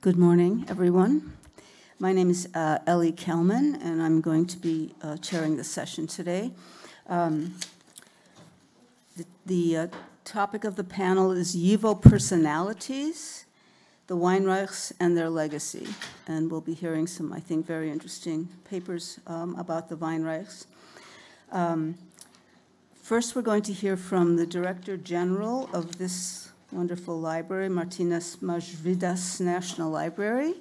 Good morning, everyone. My name is Ellie Kelman, and I'm going to be chairing the session today. The topic of the panel is YIVO personalities, the Weinreichs and their legacy. And we'll be hearing some, I think, very interesting papers about the Weinreichs. First, we're going to hear from the Director General of this wonderful library, Martyno Mažvydo's National Library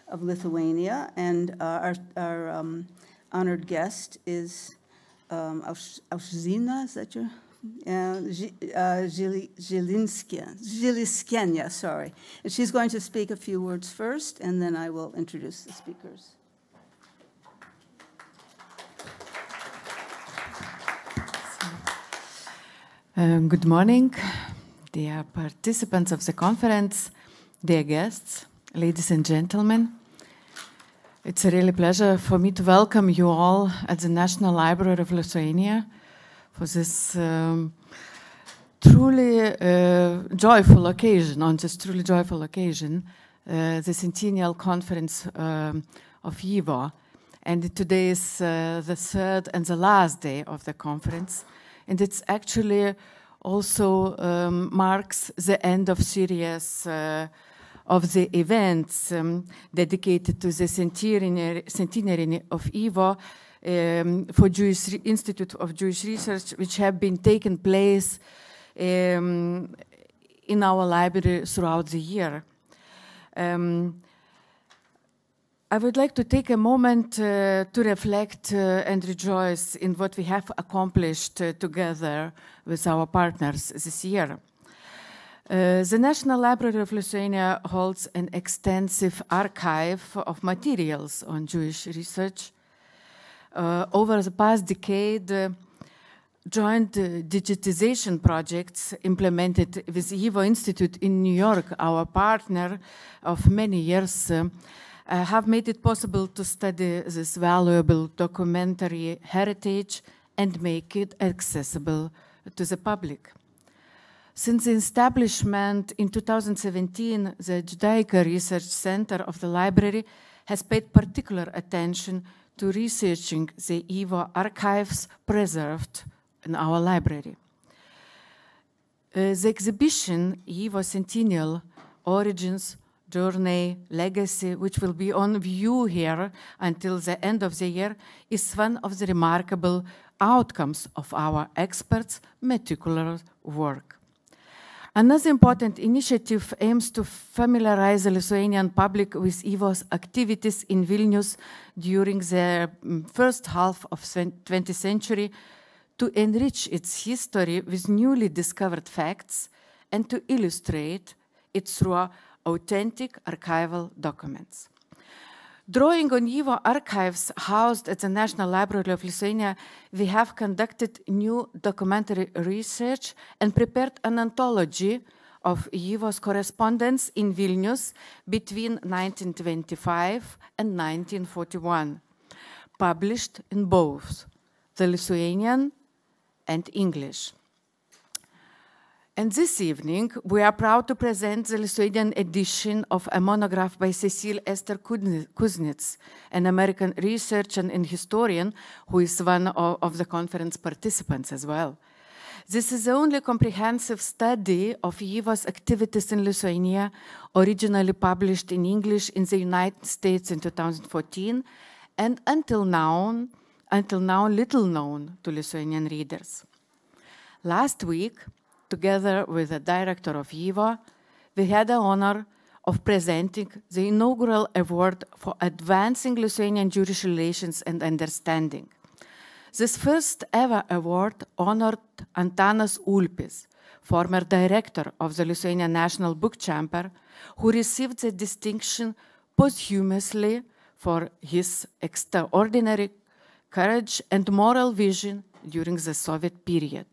of Lithuania, and our honored guest is Aušrina, is that your? Ziliskenia, sorry. And she's going to speak a few words first, and then I will introduce the speakers. Good morning, dear participants of the conference, dear guests, ladies and gentlemen. It's a really pleasure for me to welcome you all at the National Library of Lithuania for this truly joyful occasion, the centennial conference of YIVO. And today is the third and the last day of the conference. And it's actually also marks the end of series of the events dedicated to the centenary of YIVO for Institute of Jewish Research, which have been taking place in our library throughout the year. I would like to take a moment to reflect and rejoice in what we have accomplished together with our partners this year. The National Library of Lithuania holds an extensive archive of materials on Jewish research. Over the past decade, joint digitization projects implemented with YIVO Institute in New York, our partner of many years, have made it possible to study this valuable documentary heritage and make it accessible to the public. Since the establishment in 2017, the Judaica Research Center of the library has paid particular attention to researching the YIVO archives preserved in our library. The exhibition, YIVO Centennial Origins, Journey, Legacy, which will be on view here until the end of the year, is one of the remarkable outcomes of our experts' meticulous work. Another important initiative aims to familiarize the Lithuanian public with YIVO's activities in Vilnius during the first half of the 20th century, to enrich its history with newly discovered facts and to illustrate it through authentic archival documents. Drawing on YIVO archives housed at the National Library of Lithuania, we have conducted new documentary research and prepared an anthology of YIVO's correspondence in Vilnius between 1925 and 1941, published in both the Lithuanian and English. And this evening, we are proud to present the Lithuanian edition of a monograph by Cecile Esther Kuznets, an American researcher and historian who is one of the conference participants as well. This is the only comprehensive study of YIVO's activities in Lithuania, originally published in English in the United States in 2014, and until now little known to Lithuanian readers. Last week, together with the director of YIVO, we had the honor of presenting the inaugural award for advancing Lithuanian Jewish relations and understanding. This first ever award honored Antanas Ulpis, former director of the Lithuanian National Book Chamber, who received the distinction posthumously for his extraordinary courage and moral vision during the Soviet period.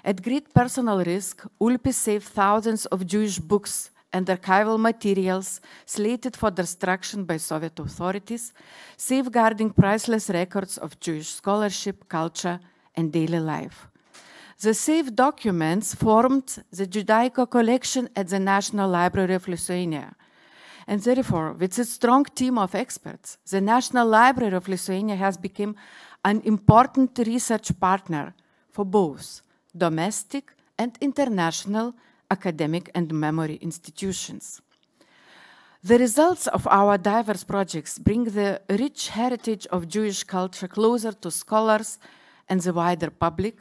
At great personal risk, Ulpis saved thousands of Jewish books and archival materials slated for destruction by Soviet authorities, safeguarding priceless records of Jewish scholarship, culture, and daily life. The saved documents formed the Judaica collection at the National Library of Lithuania, And therefore, with its strong team of experts, the National Library of Lithuania has become an important research partner for both domestic and international academic and memory institutions. The results of our diverse projects bring the rich heritage of Jewish culture closer to scholars and the wider public,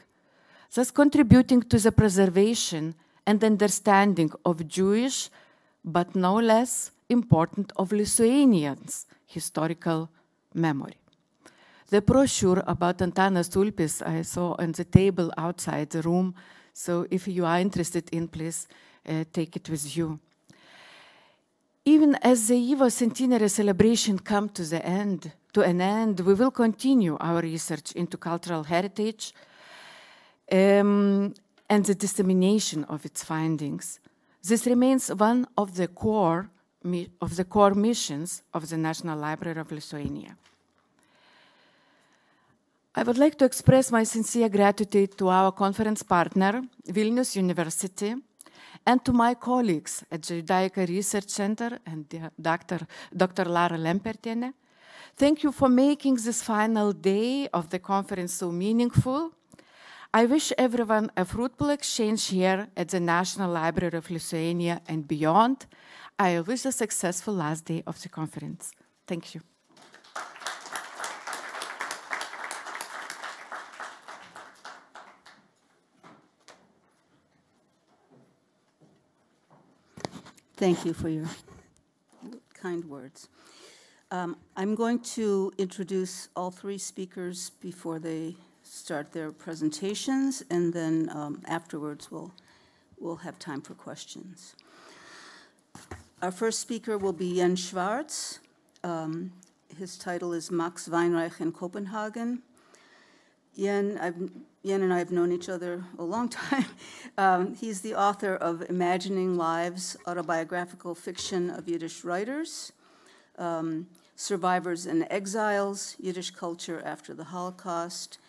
thus contributing to the preservation and understanding of Jewish, but no less important of Lithuanians' historical memory. The brochure about Antanas Tulpis I saw on the table outside the room, so if you are interested in, please take it with you. Even as the YIVO centenary celebration comes to an end, we will continue our research into cultural heritage and the dissemination of its findings. This remains one of the core missions of the National Library of Lithuania. I would like to express my sincere gratitude to our conference partner, Vilniaus University, and to my colleagues at the Judaica Research Center and Dr. Lara Lempertiene. Thank you for making this final day of the conference so meaningful. I wish everyone a fruitful exchange here at the National Library of Lithuania and beyond. I wish a successful last day of the conference. Thank you. Thank you for your kind words. I'm going to introduce all three speakers before they start their presentations, and then afterwards we'll have time for questions. Our first speaker will be Jens Schwartz. His title is Max Weinreich in Copenhagen. Jen and I have known each other a long time. He's the author of Imagining Lives, Autobiographical Fiction of Yiddish Writers, Survivors and Exiles, Yiddish Culture After the Holocaust.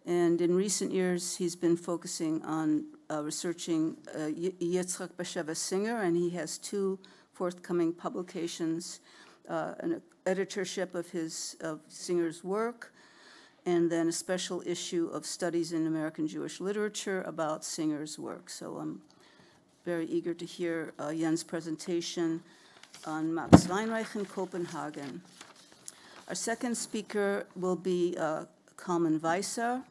And in recent years, he's been focusing on researching Yitzhak Bashevis Singer, and he has two forthcoming publications, an editorship of Singer's work, and then a special issue of Studies in American Jewish Literature about Singer's work. So I'm very eager to hear Jens' presentation on Max Weinreich in Copenhagen. Our second speaker will be Kalman Weiser.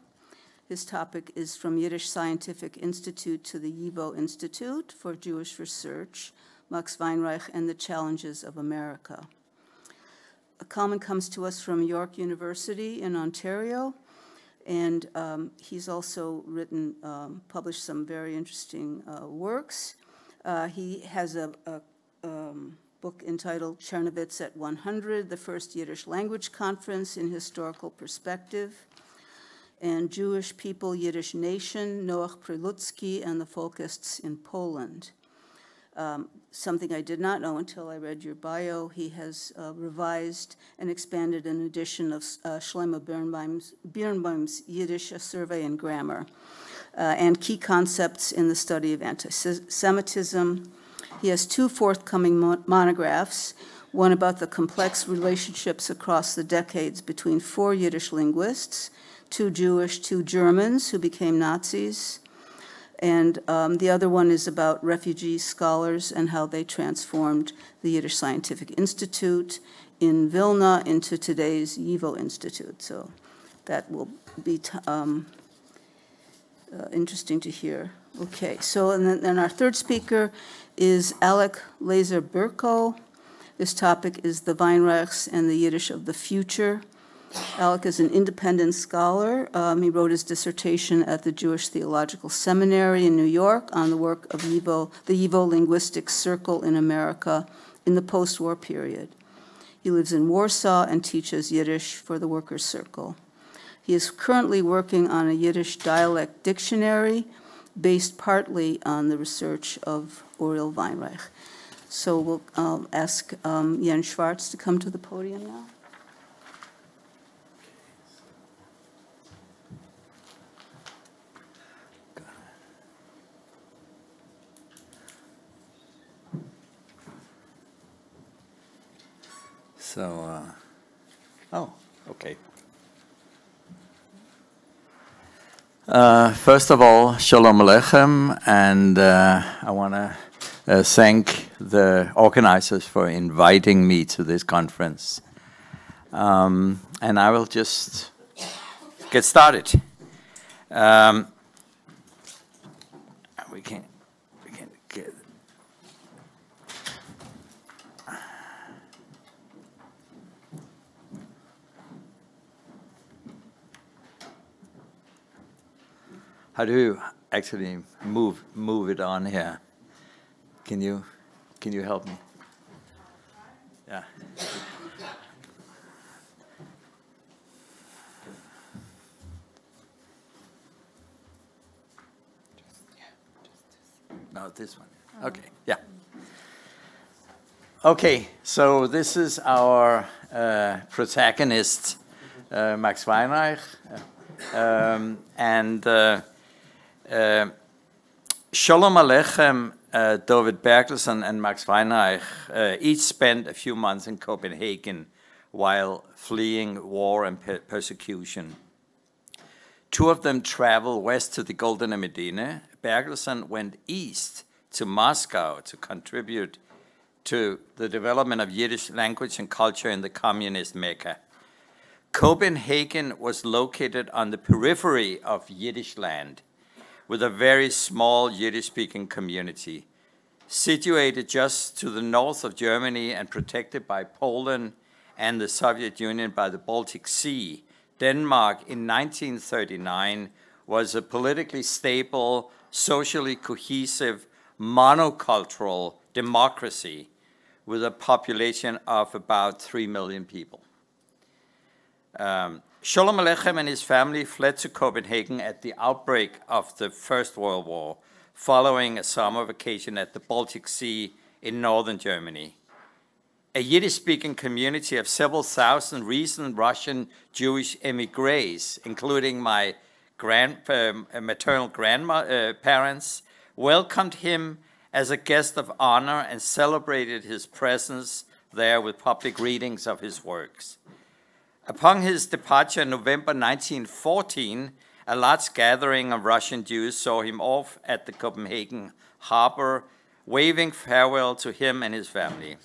His topic is From Yiddish Scientific Institute to the YIVO Institute for Jewish Research, Max Weinreich and the Challenges of America. Kalman comes to us from York University in Ontario, and he's also published some very interesting works. He has a book entitled Chernovitz at 100, the First Yiddish Language Conference in Historical Perspective, and Jewish People, Yiddish Nation, Noach Prilutsky and the Folkists in Poland. Something I did not know until I read your bio, he has revised and expanded an edition of Shlomo Birnbaum's Yiddish, A Survey in Grammar, and Key Concepts in the Study of Anti-Semitism. He has two forthcoming monographs, one about the complex relationships across the decades between four Yiddish linguists, two Jewish, two Germans who became Nazis, and the other one is about refugee scholars and how they transformed the Yiddish Scientific Institute in Vilna into today's YIVO Institute. So that will be interesting to hear. Okay, so and then our third speaker is Alec Laser-Burko. This topic is the Weinreichs and the Yiddish of the Future. Alec is an independent scholar. He wrote his dissertation at the Jewish Theological Seminary in New York on the work of the YIVO Linguistic Circle in America in the post-war period. He lives in Warsaw and teaches Yiddish for the Workers' Circle. He is currently working on a Yiddish dialect dictionary based partly on the research of Uriel Weinreich. So we'll ask Jens Schwartz to come to the podium now. So, oh, okay. First of all, Shalom Aleichem, and I want to thank the organizers for inviting me to this conference. And I will just get started. We can get. How do you actually move it on here? Can you help me? Yeah. No, this one. Okay. Yeah. Okay. So this is our protagonist, Max Weinreich, and Shalom Aleichem, David Bertelsen and Max Weinreich each spent a few months in Copenhagen while fleeing war and persecution. Two of them traveled west to the Golden Medina. Bertelsen went east to Moscow to contribute to the development of Yiddish language and culture in the communist Mecca. Copenhagen was located on the periphery of Yiddish land, with a very small Yiddish-speaking community, situated just to the north of Germany and protected by Poland and the Soviet Union by the Baltic Sea. Denmark in 1939 was a politically stable, socially cohesive, monocultural democracy with a population of about 3 million people. Shalom Aleichem and his family fled to Copenhagen at the outbreak of the First World War, following a summer vacation at the Baltic Sea in northern Germany. A Yiddish-speaking community of several thousand recent Russian Jewish emigres, including my maternal grandparents, welcomed him as a guest of honor and celebrated his presence there with public readings of his works. Upon his departure in November 1914, a large gathering of Russian Jews saw him off at the Copenhagen harbor, waving farewell to him and his family.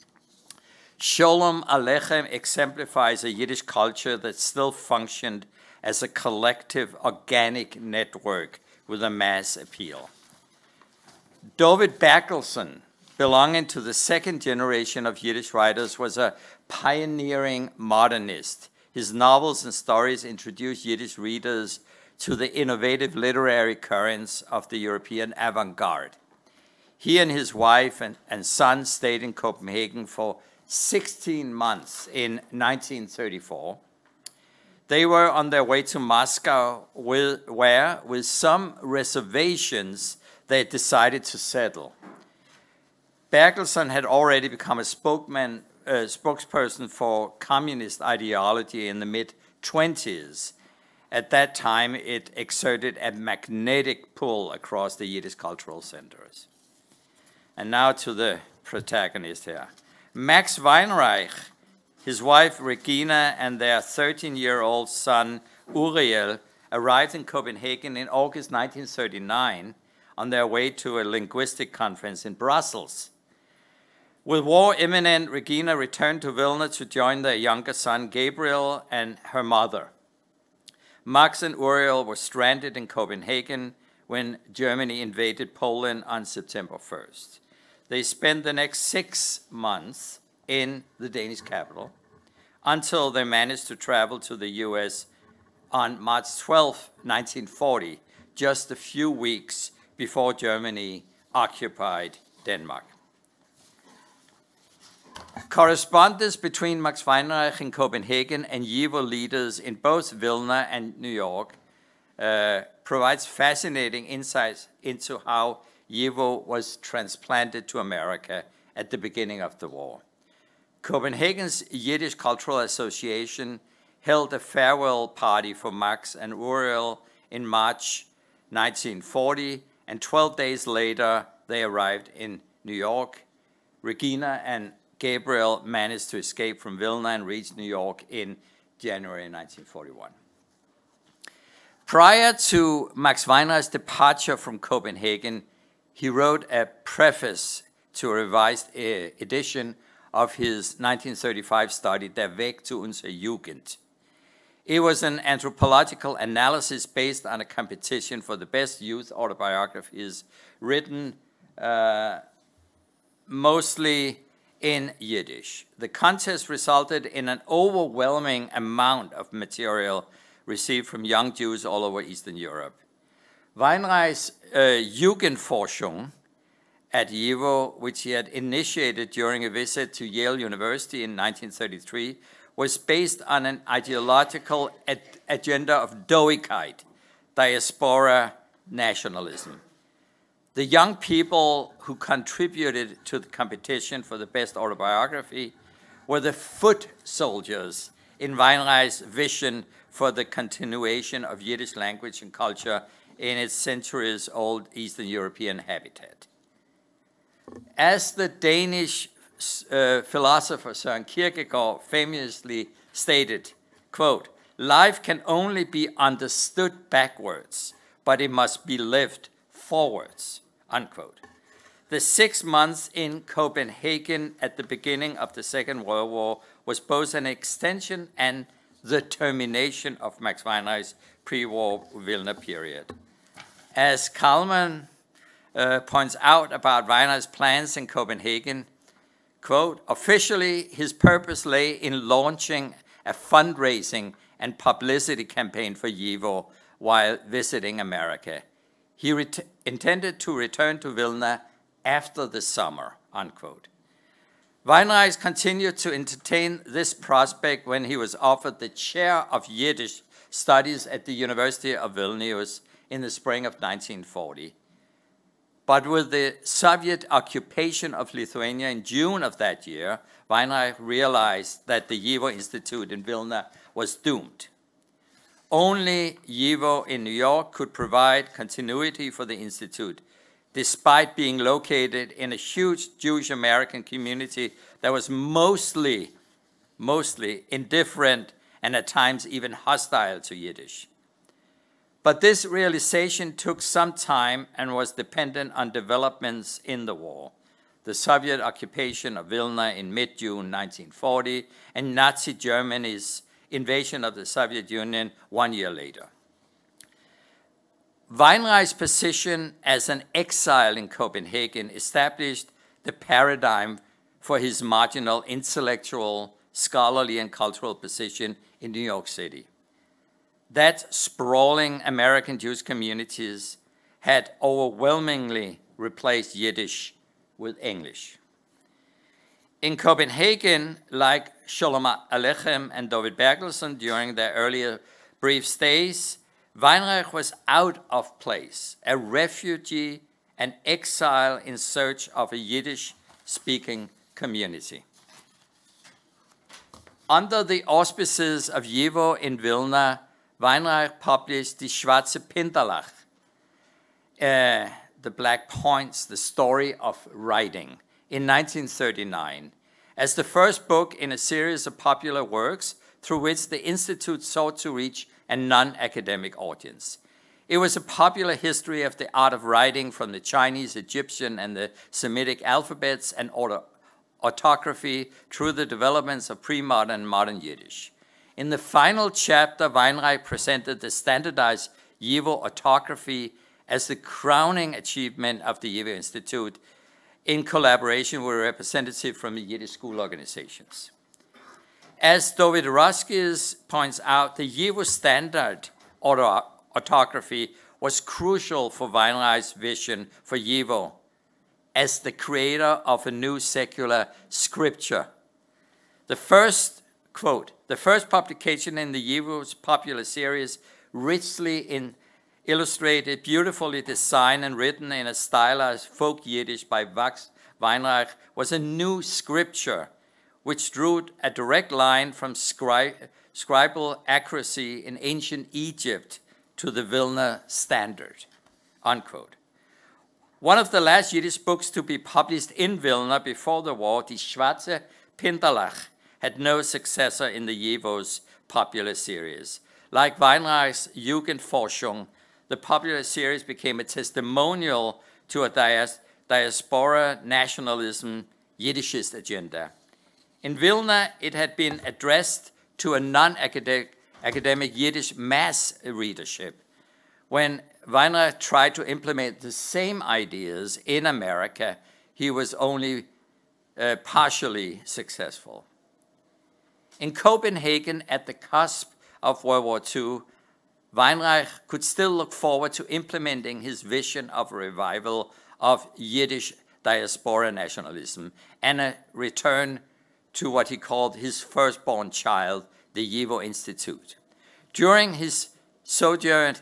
Shalom Aleichem exemplifies a Yiddish culture that still functioned as a collective, organic network with a mass appeal. David Bertelsen, belonging to the second generation of Yiddish writers, was a pioneering modernist. His novels and stories introduced Yiddish readers to the innovative literary currents of the European avant-garde. He and his wife and son stayed in Copenhagen for 16 months in 1934. They were on their way to Moscow, where, with some reservations, they decided to settle. Bertelsen had already become a spokesperson for communist ideology in the mid-20s. At that time, it exerted a magnetic pull across the Yiddish cultural centers. And now to the protagonist here. Max Weinreich, his wife Regina, and their 13-year-old son Uriel arrived in Copenhagen in August 1939 on their way to a linguistic conference in Brussels. With war imminent, Regina returned to Vilna to join their younger son Gabriel and her mother. Max and Uriel were stranded in Copenhagen when Germany invaded Poland on September 1st. They spent the next 6 months in the Danish capital until they managed to travel to the US on March 12, 1940, just a few weeks before Germany occupied Denmark. Correspondence between Max Weinreich in Copenhagen and YIVO leaders in both Vilna and New York provides fascinating insights into how YIVO was transplanted to America at the beginning of the war. Copenhagen's Yiddish Cultural Association held a farewell party for Max and Uriel in March 1940, and 12 days later they arrived in New York. Regina and Gabriel managed to escape from Vilna and reach New York in January 1941. Prior to Max Weinreich's departure from Copenhagen, he wrote a preface to a revised edition of his 1935 study, Der Weg zu unserer Jugend. It was an anthropological analysis based on a competition for the best youth autobiographies written mostly in Yiddish. The contest resulted in an overwhelming amount of material received from young Jews all over Eastern Europe. Weinreich's Jugendforschung at YIVO, which he had initiated during a visit to Yale University in 1933, was based on an ideological agenda of Doigkeit, diaspora nationalism. The young people who contributed to the competition for the best autobiography were the foot soldiers in Weinreich's vision for the continuation of Yiddish language and culture in its centuries-old Eastern European habitat. As the Danish philosopher Søren Kierkegaard famously stated, quote, "Life can only be understood backwards, but it must be lived forwards," unquote. The 6 months in Copenhagen at the beginning of the Second World War was both an extension and the termination of Max Weinreich's pre-war Vilna period. As Kalman points out about Weinreich's plans in Copenhagen, quote, "Officially, his purpose lay in launching a fundraising and publicity campaign for YIVO while visiting America. He intended to return to Vilna after the summer," unquote. Weinreich continued to entertain this prospect when he was offered the chair of Yiddish studies at the University of Vilnius in the spring of 1940. But with the Soviet occupation of Lithuania in June of that year, Weinreich realized that the YIVO Institute in Vilna was doomed. Only YIVO in New York could provide continuity for the Institute, despite being located in a huge Jewish American community that was mostly indifferent and at times even hostile to Yiddish. But this realization took some time and was dependent on developments in the war, the Soviet occupation of Vilna in mid-June 1940, and Nazi Germany's invasion of the Soviet Union 1 year later. Weinreich's position as an exile in Copenhagen established the paradigm for his marginal intellectual, scholarly, and cultural position in New York City. That sprawling American Jewish communities had overwhelmingly replaced Yiddish with English. In Copenhagen, like Shalom Aleichem and David Bergelsen during their earlier brief stays, Weinreich was out of place, a refugee, an exile in search of a Yiddish-speaking community. Under the auspices of YIVO in Vilna, Weinreich published Die Schwarze Pinterlach, The Black Points, The Story of Writing, in 1939, as the first book in a series of popular works through which the Institute sought to reach a non-academic audience. It was a popular history of the art of writing from the Chinese, Egyptian, and the Semitic alphabets and orthography through the developments of pre-modern and modern Yiddish. In the final chapter, Weinreich presented the standardized YIVO orthography as the crowning achievement of the YIVO Institute in collaboration with a representative from the Yiddish school organizations. As David Roskis points out, the YIVO standard orthography was crucial for Weinreich's vision for YIVO as the creator of a new secular scripture. The first, quote, "The first publication in the YIVO's popular series, richly illustrated, beautifully designed, and written in a stylized folk Yiddish by Max Weinreich, was a new scripture which drew a direct line from scribal accuracy in ancient Egypt to the Vilna standard," unquote. One of the last Yiddish books to be published in Vilna before the war, Die Schwarze Pinterlach, had no successor in the YIVO's popular series. Like Weinreich's Jugendforschung, the popular series became a testimonial to a diaspora nationalism Yiddishist agenda. In Vilna, it had been addressed to a non-academic Yiddish mass readership. When Weinreich tried to implement the same ideas in America, he was only partially successful. In Copenhagen, at the cusp of World War II, Weinreich could still look forward to implementing his vision of a revival of Yiddish diaspora nationalism and a return to what he called his firstborn child, the YIVO Institute. During his sojourn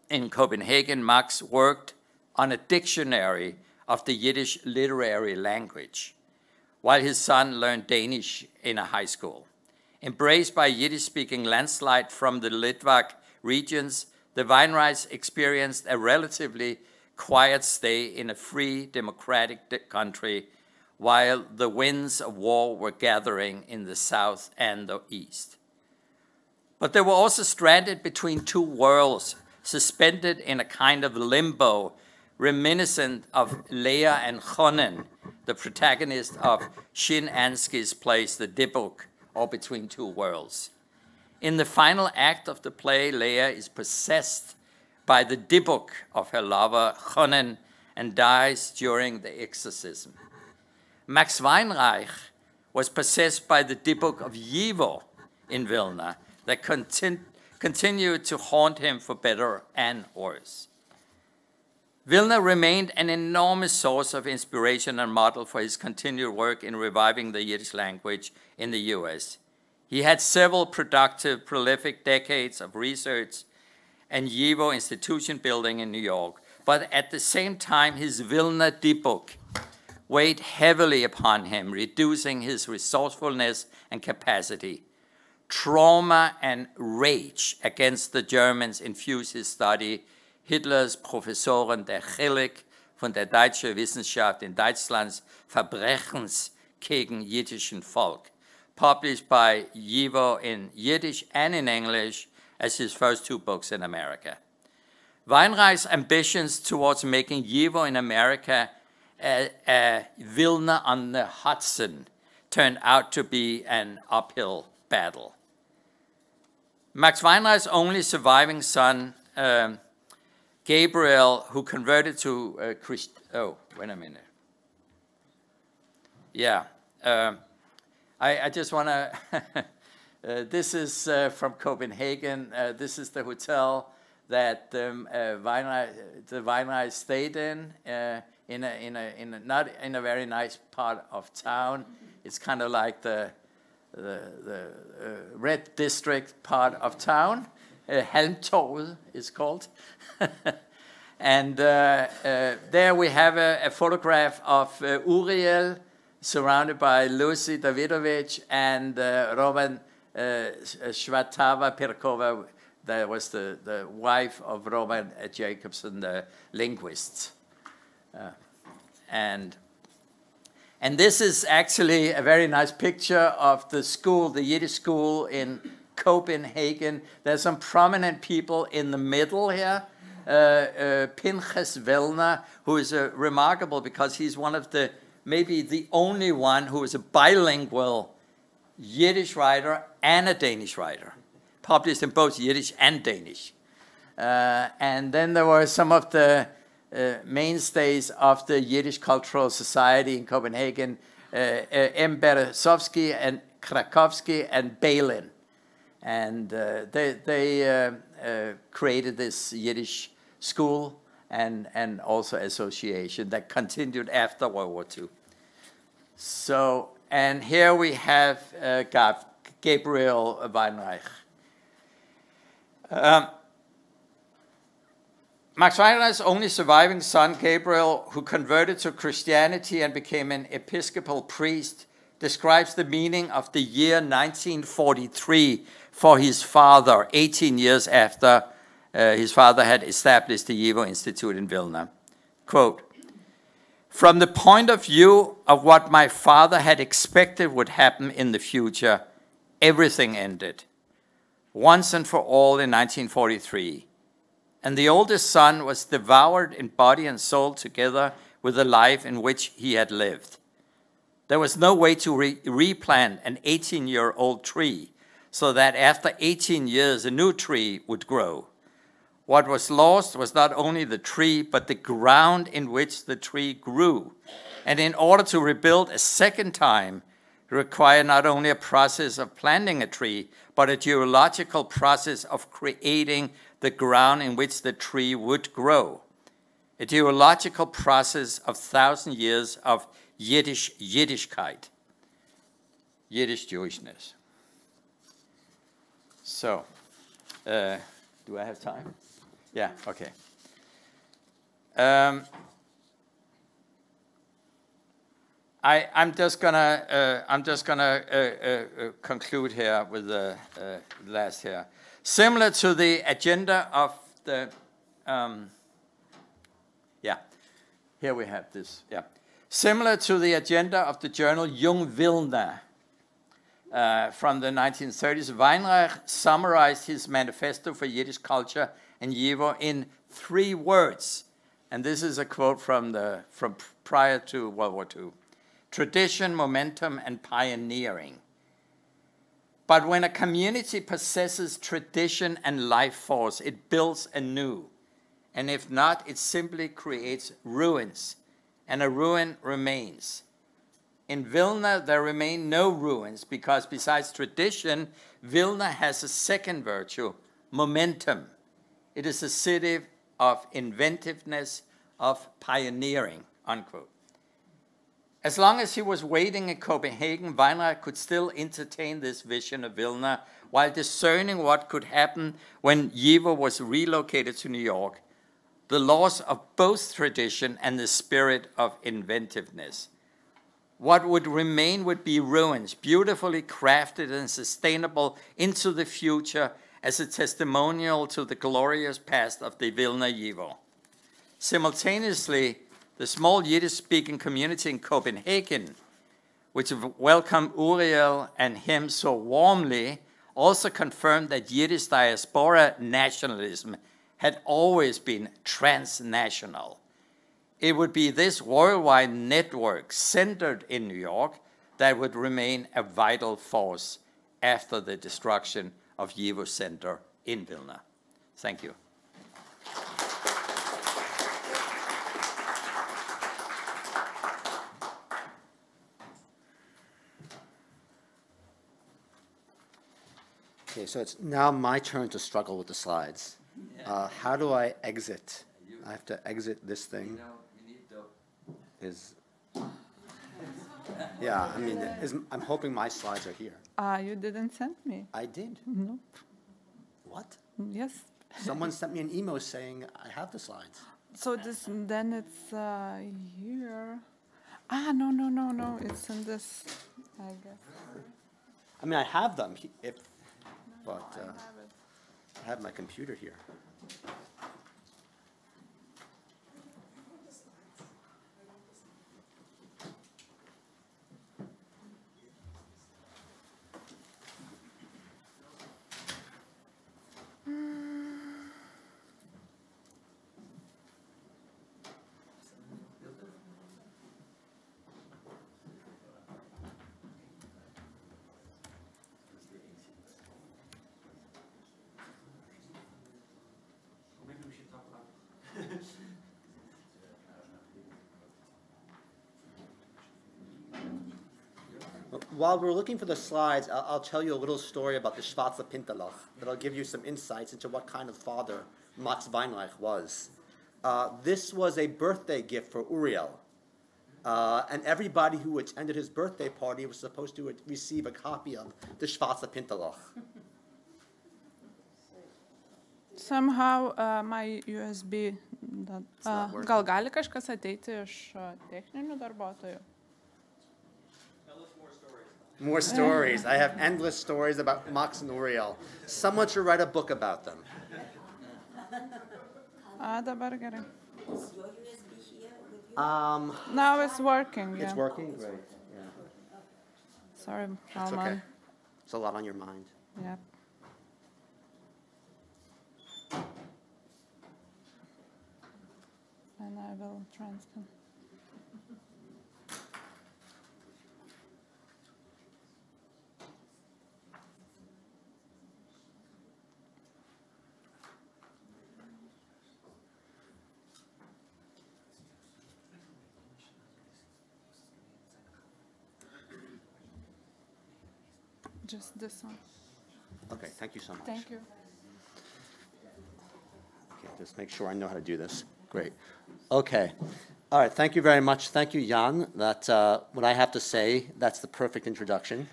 in Copenhagen, Max worked on a dictionary of the Yiddish literary language, while his son learned Danish in a high school. Embraced by Yiddish-speaking landslide from the Litvak regions, the Weinreichs experienced a relatively quiet stay in a free, democratic country, while the winds of war were gathering in the south and the east. But they were also stranded between two worlds, suspended in a kind of limbo, reminiscent of Leah and Chonen, the protagonist of Shin Ansky's play, The Dybbuk, or Between Two Worlds. In the final act of the play, Leah is possessed by the Dybbuk of her lover, Chonen, and dies during the exorcism. Max Weinreich was possessed by the Dybbuk of YIVO in Vilna that continued to haunt him for better and worse. Vilna remained an enormous source of inspiration and model for his continued work in reviving the Yiddish language in the US. He had several productive, prolific decades of research and YIVO institution building in New York, but at the same time, his Vilna Dybbuk weighed heavily upon him, reducing his resourcefulness and capacity. Trauma and rage against the Germans infused his study. Hitlers Professoren der Chilik von der Deutschen Wissenschaft in Deutschlands Verbrechens gegen jiddischen Volk, published by YIVO in Yiddish and in English as his first two books in America. Weinreich's ambitions towards making YIVO in America a Vilna on the Hudson turned out to be an uphill battle. Max Weinreich's only surviving son, Gabriel, who converted to oh, wait a minute. Yeah, I just want to, this is from Copenhagen. This is the hotel that the Weinreich stayed in not in a very nice part of town. It's kind of like the red district part of town. Halmtorvet is called. And there we have a photograph of Uriel surrounded by Lucy Davidovich and Roman Shvatava-Perkova, that was the wife of Roman Jacobson, the linguist. And this is actually a very nice picture of the school, the Yiddish school in Copenhagen. There's some prominent people in the middle here. Pinchas Wellner, who is remarkable because he's one of the, maybe the only one who is a bilingual Yiddish writer and a Danish writer, published in both Yiddish and Danish. And then there were some of the mainstays of the Yiddish Cultural Society in Copenhagen, M. Berezovsky and Krakowski and Balin. And they created this Yiddish school and also association that continued after World War II. So, and here we have Gabriel Weinreich. Max Weinreich's only surviving son, Gabriel, who converted to Christianity and became an Episcopal priest, describes the meaning of the year 1943 for his father, 18 years after his father had established the YIVO Institute in Vilna. Quote, From the point of view of what my father had expected would happen in the future, everything ended, once and for all in 1943. And the oldest son was devoured in body and soul together with the life in which he had lived. There was no way to replant an 18-year-old tree so that after 18 years a new tree would grow. What was lost was not only the tree, but the ground in which the tree grew. And in order to rebuild a second time, it required not only a process of planting a tree, but a geological process of creating the ground in which the tree would grow. A geological process of 1,000 years of Yiddishkeit, Yiddish Jewishness. So, do I have time? Yeah, okay. I'm just gonna conclude here with the last here. Similar to the agenda of the, here we have this, Similar to the agenda of the journal YIVO Vilniuje from the 1930s, Weinreich summarized his manifesto for Yiddish culture and YIVO in 3 words. And this is a quote from prior to World War II. Tradition, momentum, and pioneering. But when a community possesses tradition and life force, it builds anew. And if not, it simply creates ruins. And a ruin remains. In Vilna, there remain no ruins because besides tradition, Vilna has a second virtue, momentum. It is a city of inventiveness, of pioneering, unquote. As long as he was waiting in Copenhagen, Weinreich could still entertain this vision of Vilna while discerning what could happen when YIVO was relocated to New York. The loss of both tradition and the spirit of inventiveness. What would remain would be ruins, beautifully crafted and sustainable into the future as a testimonial to the glorious past of the Vilna YIVO. Simultaneously, the small Yiddish-speaking community in Copenhagen, which welcomed Uriel and him so warmly, also confirmed that Yiddish diaspora nationalism had always been transnational. It would be this worldwide network centered in New York that would remain a vital force after the destruction of YIVO Center in Vilna. Thank you. Okay, so it's now my turn to struggle with the slides. How do I exit? I have to exit this thing. Yeah, I mean, I'm hoping my slides are here. You didn't send me. I did. Nope. What? Yes. Someone sent me an email saying I have the slides. So then it's here. No. It's in this, I guess. I mean, I have them, but I have my computer here. While we're looking for the slides, I'll tell you a little story about the Schwarze Pintelach that'll give you some insights into what kind of father Max Weinreich was. This was a birthday gift for Uriel, and everybody who attended his birthday party was supposed to receive a copy of the Schwarze Pintelach. Somehow my USB... gal gali kažkas ateiti iš techninių darbuotojų? More stories. I have endless stories about Max and Uriel. Someone should write a book about them. Dabar gerai. Is your USB here with Now it's working, yeah. It's working? Great, yeah. Sorry, That's okay. It's a lot on your mind. Yeah. And I will transfer. Just this one. Okay, thank you so much. Thank you. Okay, just make sure I know how to do this. Great. Okay. All right, thank you very much. Thank you, Jan. That, what I have to say, that's the perfect introduction.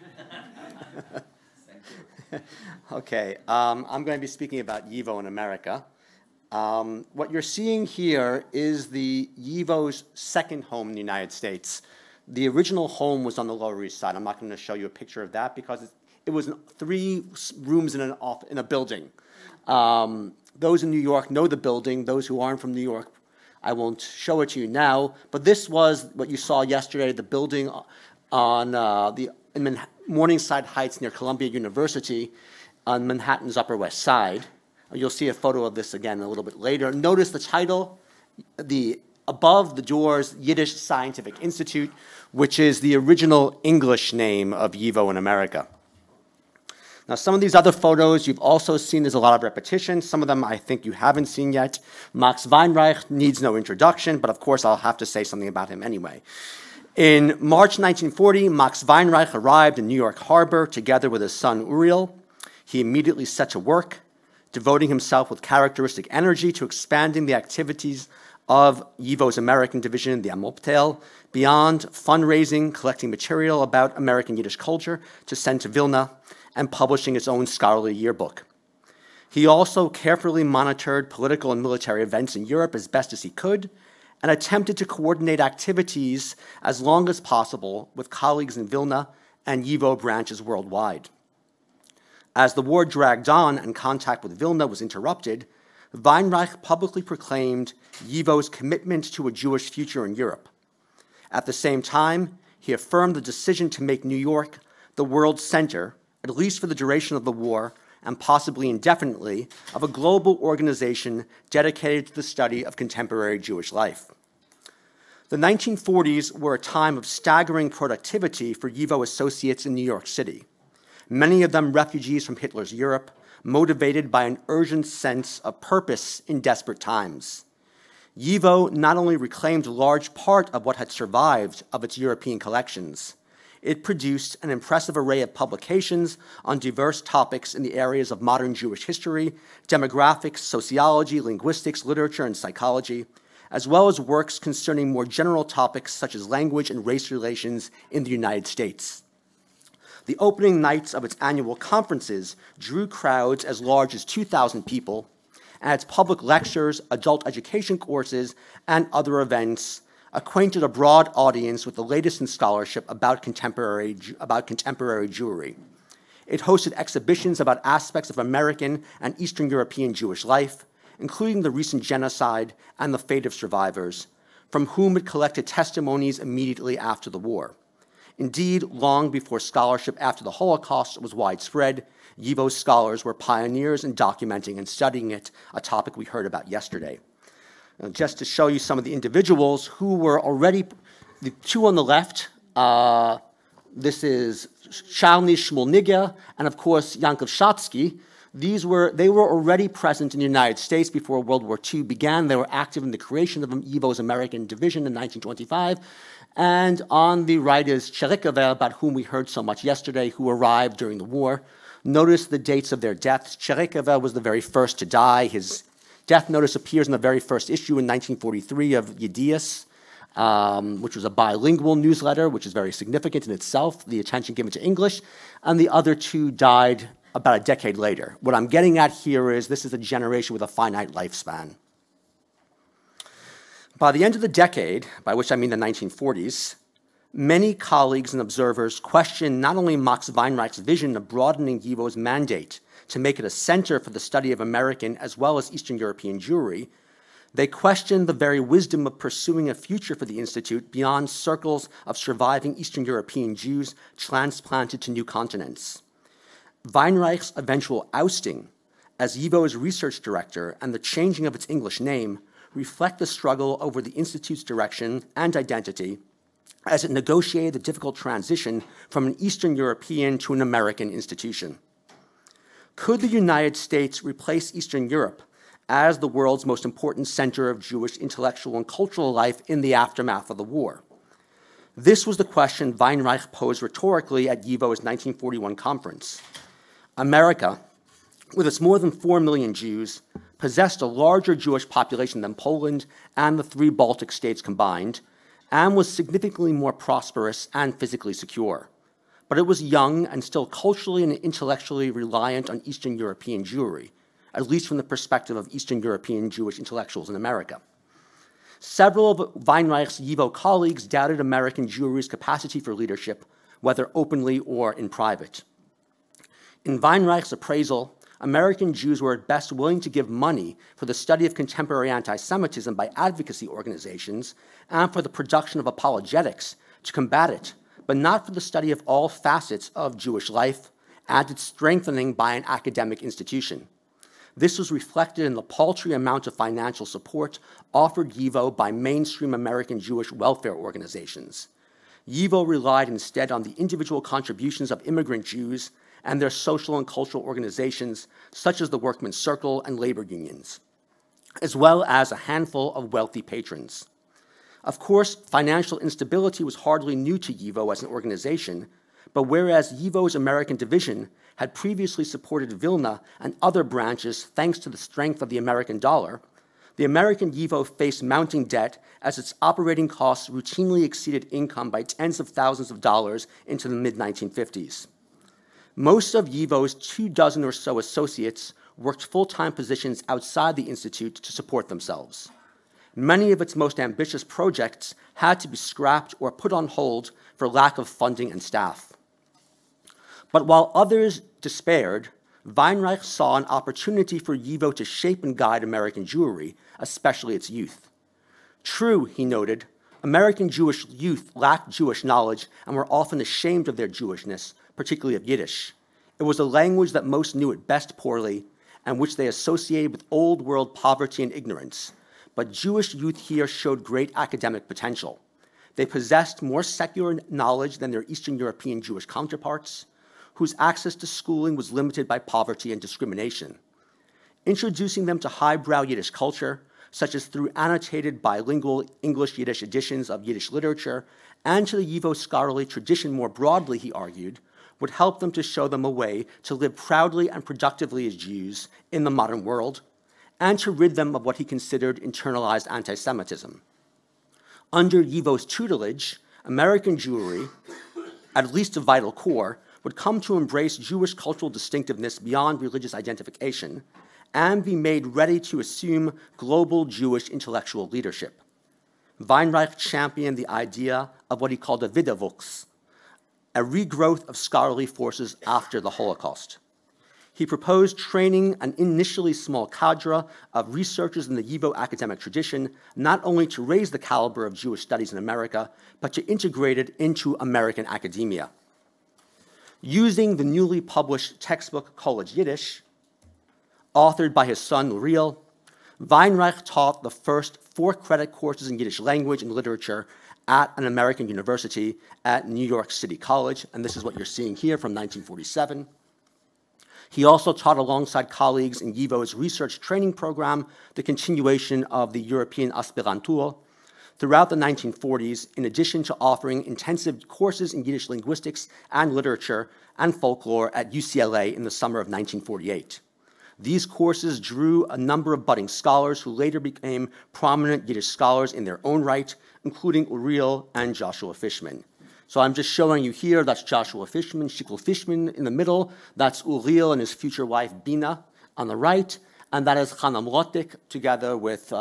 Okay, I'm going to be speaking about YIVO in America. What you're seeing here is the YIVO's second home in the United States. The original home was on the Lower East Side. I'm not going to show you a picture of that because it was 3 rooms in a building. Those in New York know the building. Those who aren't from New York, I won't show it to you now. But this was what you saw yesterday, the building on in Morningside Heights near Columbia University on Manhattan's Upper West Side. You'll see a photo of this again a little bit later. Notice the title, above the doors, Yiddish Scientific Institute, which is the original English name of YIVO in America. Now, some of these other photos you've also seen. There's a lot of repetition. Some of them I think you haven't seen yet. Max Weinreich needs no introduction, but of course I'll have to say something about him anyway. In March 1940, Max Weinreich arrived in New York Harbor together with his son Uriel. He immediately set to work, devoting himself with characteristic energy to expanding the activities of YIVO's American division, the Amoptel, beyond fundraising, collecting material about American Yiddish culture to send to Vilna, and publishing his own scholarly yearbook. He also carefully monitored political and military events in Europe as best as he could, and attempted to coordinate activities as long as possible with colleagues in Vilna and YIVO branches worldwide. As the war dragged on and contact with Vilna was interrupted, Weinreich publicly proclaimed YIVO's commitment to a Jewish future in Europe. At the same time, he affirmed the decision to make New York the world center, at least for the duration of the war, and possibly indefinitely, of a global organization dedicated to the study of contemporary Jewish life. The 1940s were a time of staggering productivity for YIVO associates in New York City, many of them refugees from Hitler's Europe, motivated by an urgent sense of purpose in desperate times. YIVO not only reclaimed a large part of what had survived of its European collections, it produced an impressive array of publications on diverse topics in the areas of modern Jewish history, demographics, sociology, linguistics, literature, and psychology, as well as works concerning more general topics such as language and race relations in the United States. The opening nights of its annual conferences drew crowds as large as 2,000 people, and its public lectures, adult education courses, and other events acquainted a broad audience with the latest in scholarship about contemporary Jewry. It hosted exhibitions about aspects of American and Eastern European Jewish life, including the recent genocide and the fate of survivors, from whom it collected testimonies immediately after the war. Indeed, long before scholarship after the Holocaust was widespread, YIVO scholars were pioneers in documenting and studying it, a topic we heard about yesterday. Just to show you some of the individuals who were already, the two on the left, this is Shalny Shmulniga and of course Yankov Shatsky. They were already present in the United States before World War II began. They were active in the creation of YIVO's American division in 1925. And on the right is Cherikavel, about whom we heard so much yesterday, who arrived during the war. Notice the dates of their deaths. Cherikavel was the very first to die. His death notice appears in the very first issue in 1943 of Yidish, which was a bilingual newsletter, which is very significant in itself, the attention given to English. And the other two died about a decade later. What I'm getting at here is this is a generation with a finite lifespan. By the end of the decade, by which I mean the 1940s, many colleagues and observers questioned not only Max Weinreich's vision of broadening YIVO's mandate to make it a center for the study of American as well as Eastern European Jewry, They questioned the very wisdom of pursuing a future for the Institute beyond circles of surviving Eastern European Jews transplanted to new continents. Weinreich's eventual ousting as YIVO's research director and the changing of its English name reflect the struggle over the Institute's direction and identity as it negotiated the difficult transition from an Eastern European to an American institution. Could the United States replace Eastern Europe as the world's most important center of Jewish intellectual and cultural life in the aftermath of the war? This was the question Weinreich posed rhetorically at YIVO's 1941 conference. America, with its more than 4 million Jews, possessed a larger Jewish population than Poland and the 3 Baltic states combined, and was significantly more prosperous and physically secure. But it was young and still culturally and intellectually reliant on Eastern European Jewry, at least from the perspective of Eastern European Jewish intellectuals in America. Several of Weinreich's YIVO colleagues doubted American Jewry's capacity for leadership, whether openly or in private. In Weinreich's appraisal, American Jews were at best willing to give money for the study of contemporary anti-Semitism by advocacy organizations and for the production of apologetics to combat it, but not for the study of all facets of Jewish life and its strengthening by an academic institution. This was reflected in the paltry amount of financial support offered YIVO by mainstream American Jewish welfare organizations. YIVO relied instead on the individual contributions of immigrant Jews and their social and cultural organizations, such as the Workmen's Circle and labor unions, as well as a handful of wealthy patrons. Of course, financial instability was hardly new to YIVO as an organization, but whereas YIVO's American division had previously supported Vilna and other branches thanks to the strength of the American dollar, the American YIVO faced mounting debt as its operating costs routinely exceeded income by tens of thousands of dollars into the mid-1950s. Most of YIVO's 24 or so associates worked full-time positions outside the Institute to support themselves. Many of its most ambitious projects had to be scrapped or put on hold for lack of funding and staff. But while others despaired, Weinreich saw an opportunity for YIVO to shape and guide American Jewry, especially its youth. True, he noted, American Jewish youth lacked Jewish knowledge and were often ashamed of their Jewishness, particularly of Yiddish. It was a language that most knew at best poorly and which they associated with old world poverty and ignorance. But Jewish youth here showed great academic potential. They possessed more secular knowledge than their Eastern European Jewish counterparts, whose access to schooling was limited by poverty and discrimination. Introducing them to highbrow Yiddish culture, such as through annotated bilingual English-Yiddish editions of Yiddish literature, and to the YIVO scholarly tradition more broadly, he argued, would help them to show them a way to live proudly and productively as Jews in the modern world, and to rid them of what he considered internalized anti-Semitism. Under YIVO's tutelage, American Jewry, at least a vital core, would come to embrace Jewish cultural distinctiveness beyond religious identification and be made ready to assume global Jewish intellectual leadership. Weinreich championed the idea of what he called a Wiederwuchs, a regrowth of scholarly forces after the Holocaust. He proposed training an initially small cadre of researchers in the YIVO academic tradition, not only to raise the caliber of Jewish studies in America, but to integrate it into American academia. Using the newly published textbook College Yiddish, authored by his son Uriel, Weinreich taught the first 4-credit courses in Yiddish language and literature at an American university at New York City College, and this is what you're seeing here from 1947. He also taught alongside colleagues in YIVO's research training program, the continuation of the European Aspirantur. Throughout the 1940s, in addition to offering intensive courses in Yiddish linguistics and literature and folklore at UCLA in the summer of 1948. These courses drew a number of budding scholars who later became prominent Yiddish scholars in their own right, including Uriel and Joshua Fishman. So I'm just showing you here, that's Joshua Fishman, Shikl Fishman in the middle, that's Uriel and his future wife Bina on the right, and that is Hanam Lotik together with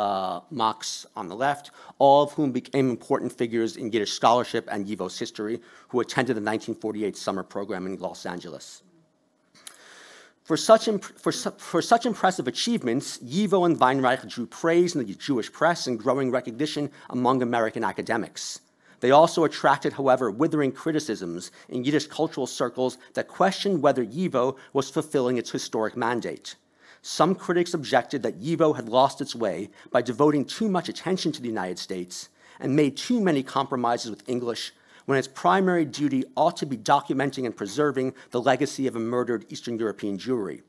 Max on the left, all of whom became important figures in Yiddish scholarship and YIVO's history, who attended the 1948 summer program in Los Angeles. For such impressive achievements, YIVO and Weinreich drew praise in the Jewish press and growing recognition among American academics. They also attracted, however, withering criticisms in Yiddish cultural circles that questioned whether YIVO was fulfilling its historic mandate. Some critics objected that YIVO had lost its way by devoting too much attention to the United States and made too many compromises with English, when its primary duty ought to be documenting and preserving the legacy of a murdered Eastern European Jewry.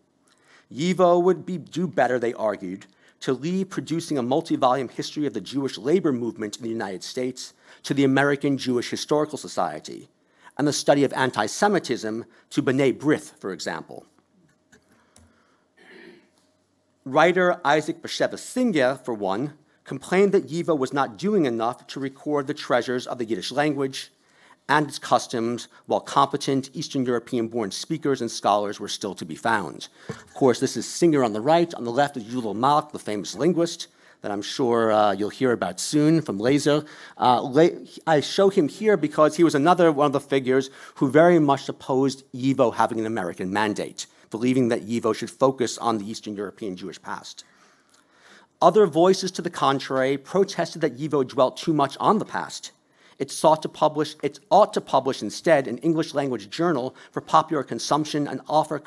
YIVO would do better, they argued, to leave producing a multi-volume history of the Jewish labor movement in the United States to the American Jewish Historical Society, and the study of anti-Semitism to B'nai B'rith, for example. Writer Isaac Bashevis Singer, for one, complained that YIVO was not doing enough to record the treasures of the Yiddish language and its customs, while competent Eastern European-born speakers and scholars were still to be found. Of course, this is Singer on the right. On the left is Yuval Malk, the famous linguist that I'm sure you'll hear about soon from Laser. I show him here because he was another one of the figures who very much opposed YIVO having an American mandate, believing that YIVO should focus on the Eastern European Jewish past. Other voices to the contrary protested that YIVO dwelt too much on the past. It ought to publish instead an English-language journal for popular consumption and offer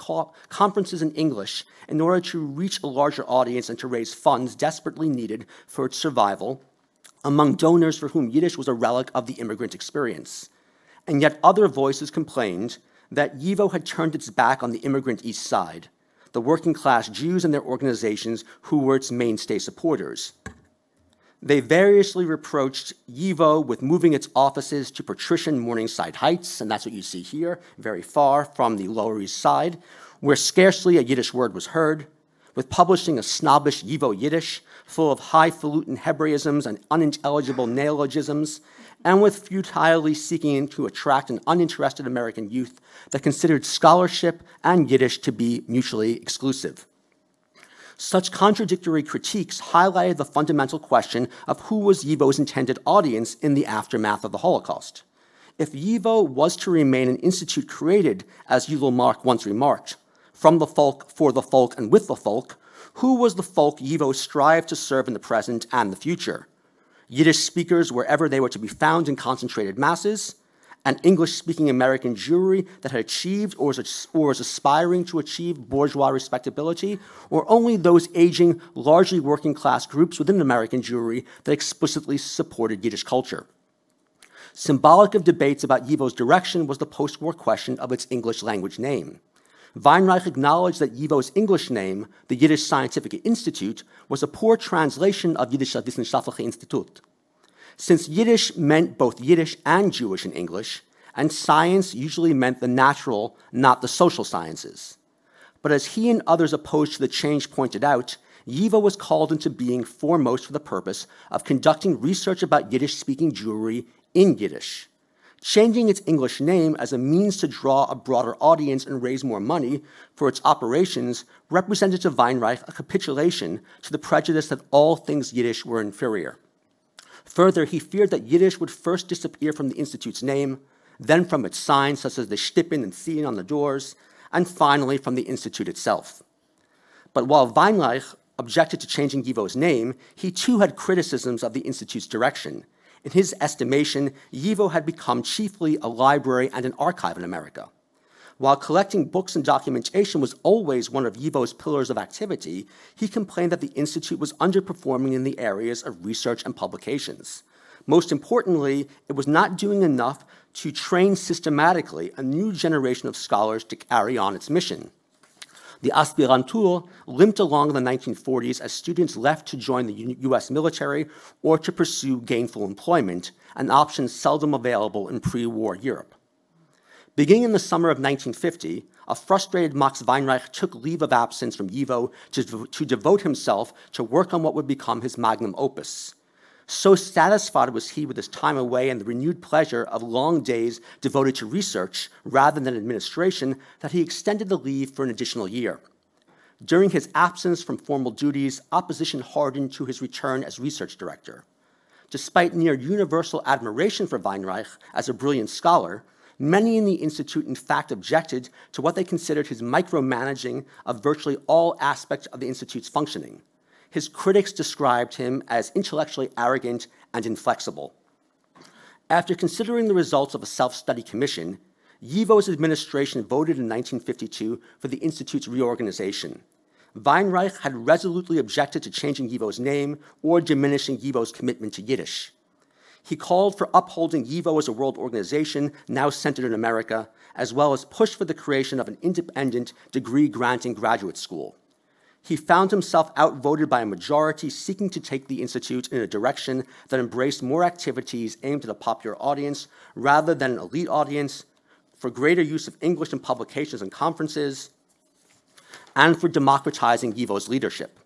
conferences in English in order to reach a larger audience and to raise funds desperately needed for its survival among donors for whom Yiddish was a relic of the immigrant experience. And yet other voices complained that YIVO had turned its back on the immigrant East Side, the working-class Jews and their organizations who were its mainstay supporters. They variously reproached YIVO with moving its offices to patrician Morningside Heights, and that's what you see here, very far from the Lower East Side, where scarcely a Yiddish word was heard, with publishing a snobbish YIVO Yiddish, full of highfalutin Hebraisms and unintelligible neologisms, and with futilely seeking to attract an uninterested American youth that considered scholarship and Yiddish to be mutually exclusive. Such contradictory critiques highlighted the fundamental question of who was YIVO's intended audience in the aftermath of the Holocaust. If YIVO was to remain an institute created, as Yuval Mark once remarked, from the folk, for the folk, and with the folk, who was the folk YIVO strived to serve in the present and the future? Yiddish speakers wherever they were to be found in concentrated masses, an English-speaking American Jewry that had achieved or was aspiring to achieve bourgeois respectability, or only those aging, largely working-class groups within American Jewry that explicitly supported Yiddish culture. Symbolic of debates about YIVO's direction was the post-war question of its English language name. Weinreich acknowledged that YIVO's English name, the Yiddish Scientific Institute, was a poor translation of Jiddischer Wissenschaftlicher Institut. Since Yiddish meant both Yiddish and Jewish in English, and science usually meant the natural, not the social sciences. But as he and others opposed to the change pointed out, YIVO was called into being foremost for the purpose of conducting research about Yiddish-speaking Jewry in Yiddish. Changing its English name as a means to draw a broader audience and raise more money for its operations represented to Weinreich a capitulation to the prejudice that all things Yiddish were inferior. Further, he feared that Yiddish would first disappear from the Institute's name, then from its signs such as the Stippen and Ziehen on the doors, and finally from the Institute itself. But while Weinreich objected to changing YIVO's name, he too had criticisms of the Institute's direction. In his estimation, YIVO had become chiefly a library and an archive in America. While collecting books and documentation was always one of YIVO's pillars of activity, he complained that the Institute was underperforming in the areas of research and publications. Most importantly, it was not doing enough to train systematically a new generation of scholars to carry on its mission. The aspirantur limped along in the 1940s as students left to join the US military or to pursue gainful employment, an option seldom available in pre-war Europe. Beginning in the summer of 1950, a frustrated Max Weinreich took leave of absence from YIVO to devote himself to work on what would become his magnum opus. So satisfied was he with his time away and the renewed pleasure of long days devoted to research rather than administration that he extended the leave for an additional year. During his absence from formal duties, opposition hardened to his return as research director. Despite near universal admiration for Weinreich as a brilliant scholar, many in the Institute in fact objected to what they considered his micromanaging of virtually all aspects of the Institute's functioning. His critics described him as intellectually arrogant and inflexible. After considering the results of a self-study commission, YIVO's administration voted in 1952 for the Institute's reorganization. Weinreich had resolutely objected to changing YIVO's name or diminishing YIVO's commitment to Yiddish. He called for upholding YIVO as a world organization now centered in America, as well as pushed for the creation of an independent degree-granting graduate school. He found himself outvoted by a majority seeking to take the Institute in a direction that embraced more activities aimed at a popular audience rather than an elite audience, for greater use of English in publications and conferences, and for democratizing YIVO's leadership.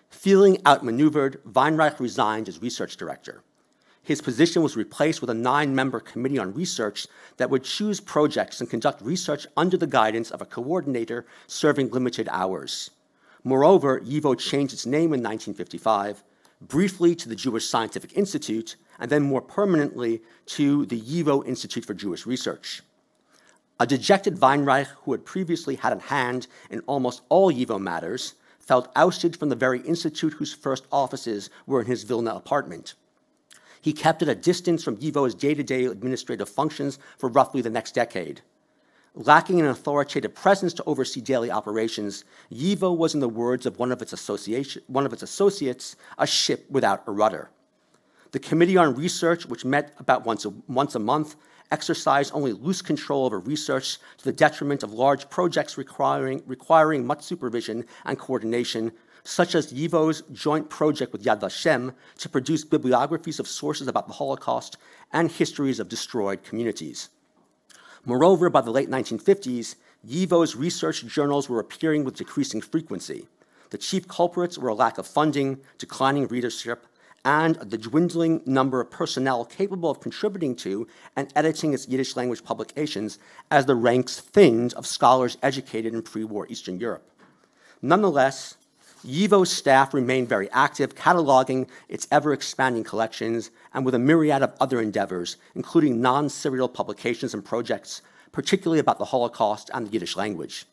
Feeling outmaneuvered, Weinreich resigned as research director. His position was replaced with a 9-member committee on research that would choose projects and conduct research under the guidance of a coordinator serving limited hours. Moreover, YIVO changed its name in 1955, briefly to the Jewish Scientific Institute, and then more permanently to the YIVO Institute for Jewish Research. A dejected Weinreich, who had previously had a hand in almost all YIVO matters, felt ousted from the very institute whose first offices were in his Vilna apartment. He kept at a distance from YIVO's day-to-day administrative functions for roughly the next decade. Lacking an authoritative presence to oversee daily operations, YIVO was, in the words of one of its associates, a ship without a rudder. The Committee on Research, which met about once a month, exercised only loose control over research to the detriment of large projects requiring much supervision and coordination, such as YIVO's joint project with Yad Vashem to produce bibliographies of sources about the Holocaust and histories of destroyed communities. Moreover, by the late 1950s, YIVO's research journals were appearing with decreasing frequency. The chief culprits were a lack of funding, declining readership, and the dwindling number of personnel capable of contributing to and editing its Yiddish language publications as the ranks thinned of scholars educated in pre-war Eastern Europe. Nonetheless, YIVO's staff remained very active, cataloging its ever-expanding collections and with a myriad of other endeavors, including non-serial publications and projects, particularly about the Holocaust and the Yiddish language.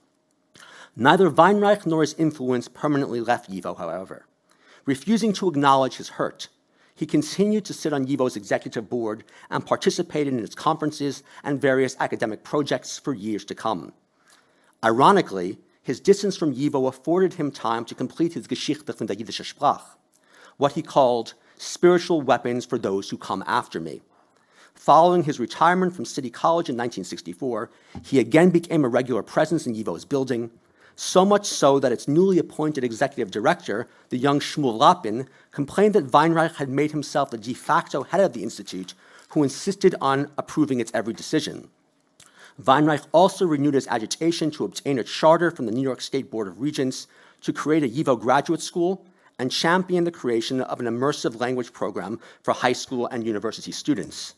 Neither Weinreich nor his influence permanently left YIVO, however. Refusing to acknowledge his hurt, he continued to sit on YIVO's executive board and participated in its conferences and various academic projects for years to come. Ironically, his distance from YIVO afforded him time to complete his Geschichte von der Jiddische Sprache, what he called spiritual weapons for those who come after me. Following his retirement from City College in 1964, he again became a regular presence in YIVO's building, so much so that its newly appointed executive director, the young Shmuel Lapin, complained that Weinreich had made himself the de facto head of the Institute, who insisted on approving its every decision. Weinreich also renewed his agitation to obtain a charter from the New York State Board of Regents to create a YIVO graduate school and championed the creation of an immersive language program for high school and university students.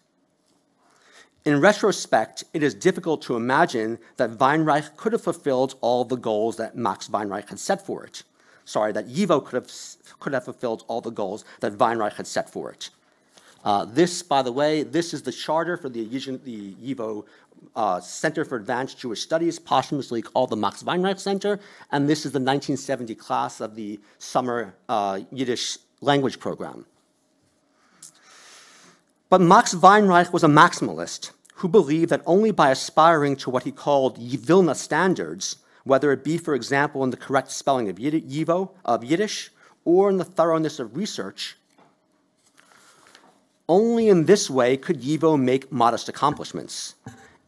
In retrospect, it is difficult to imagine that Weinreich could have fulfilled all the goals that Max Weinreich had set for it. Sorry, that YIVO could have fulfilled all the goals that Weinreich had set for it. This, by the way, this is the charter for the YIVO Center for Advanced Jewish Studies, posthumously called the Max Weinreich Center, and this is the 1970 class of the summer Yiddish language program. But Max Weinreich was a maximalist who believed that only by aspiring to what he called Vilna standards, whether it be, for example, in the correct spelling of YIVO, of Yiddish, or in the thoroughness of research, only in this way could YIVO make modest accomplishments.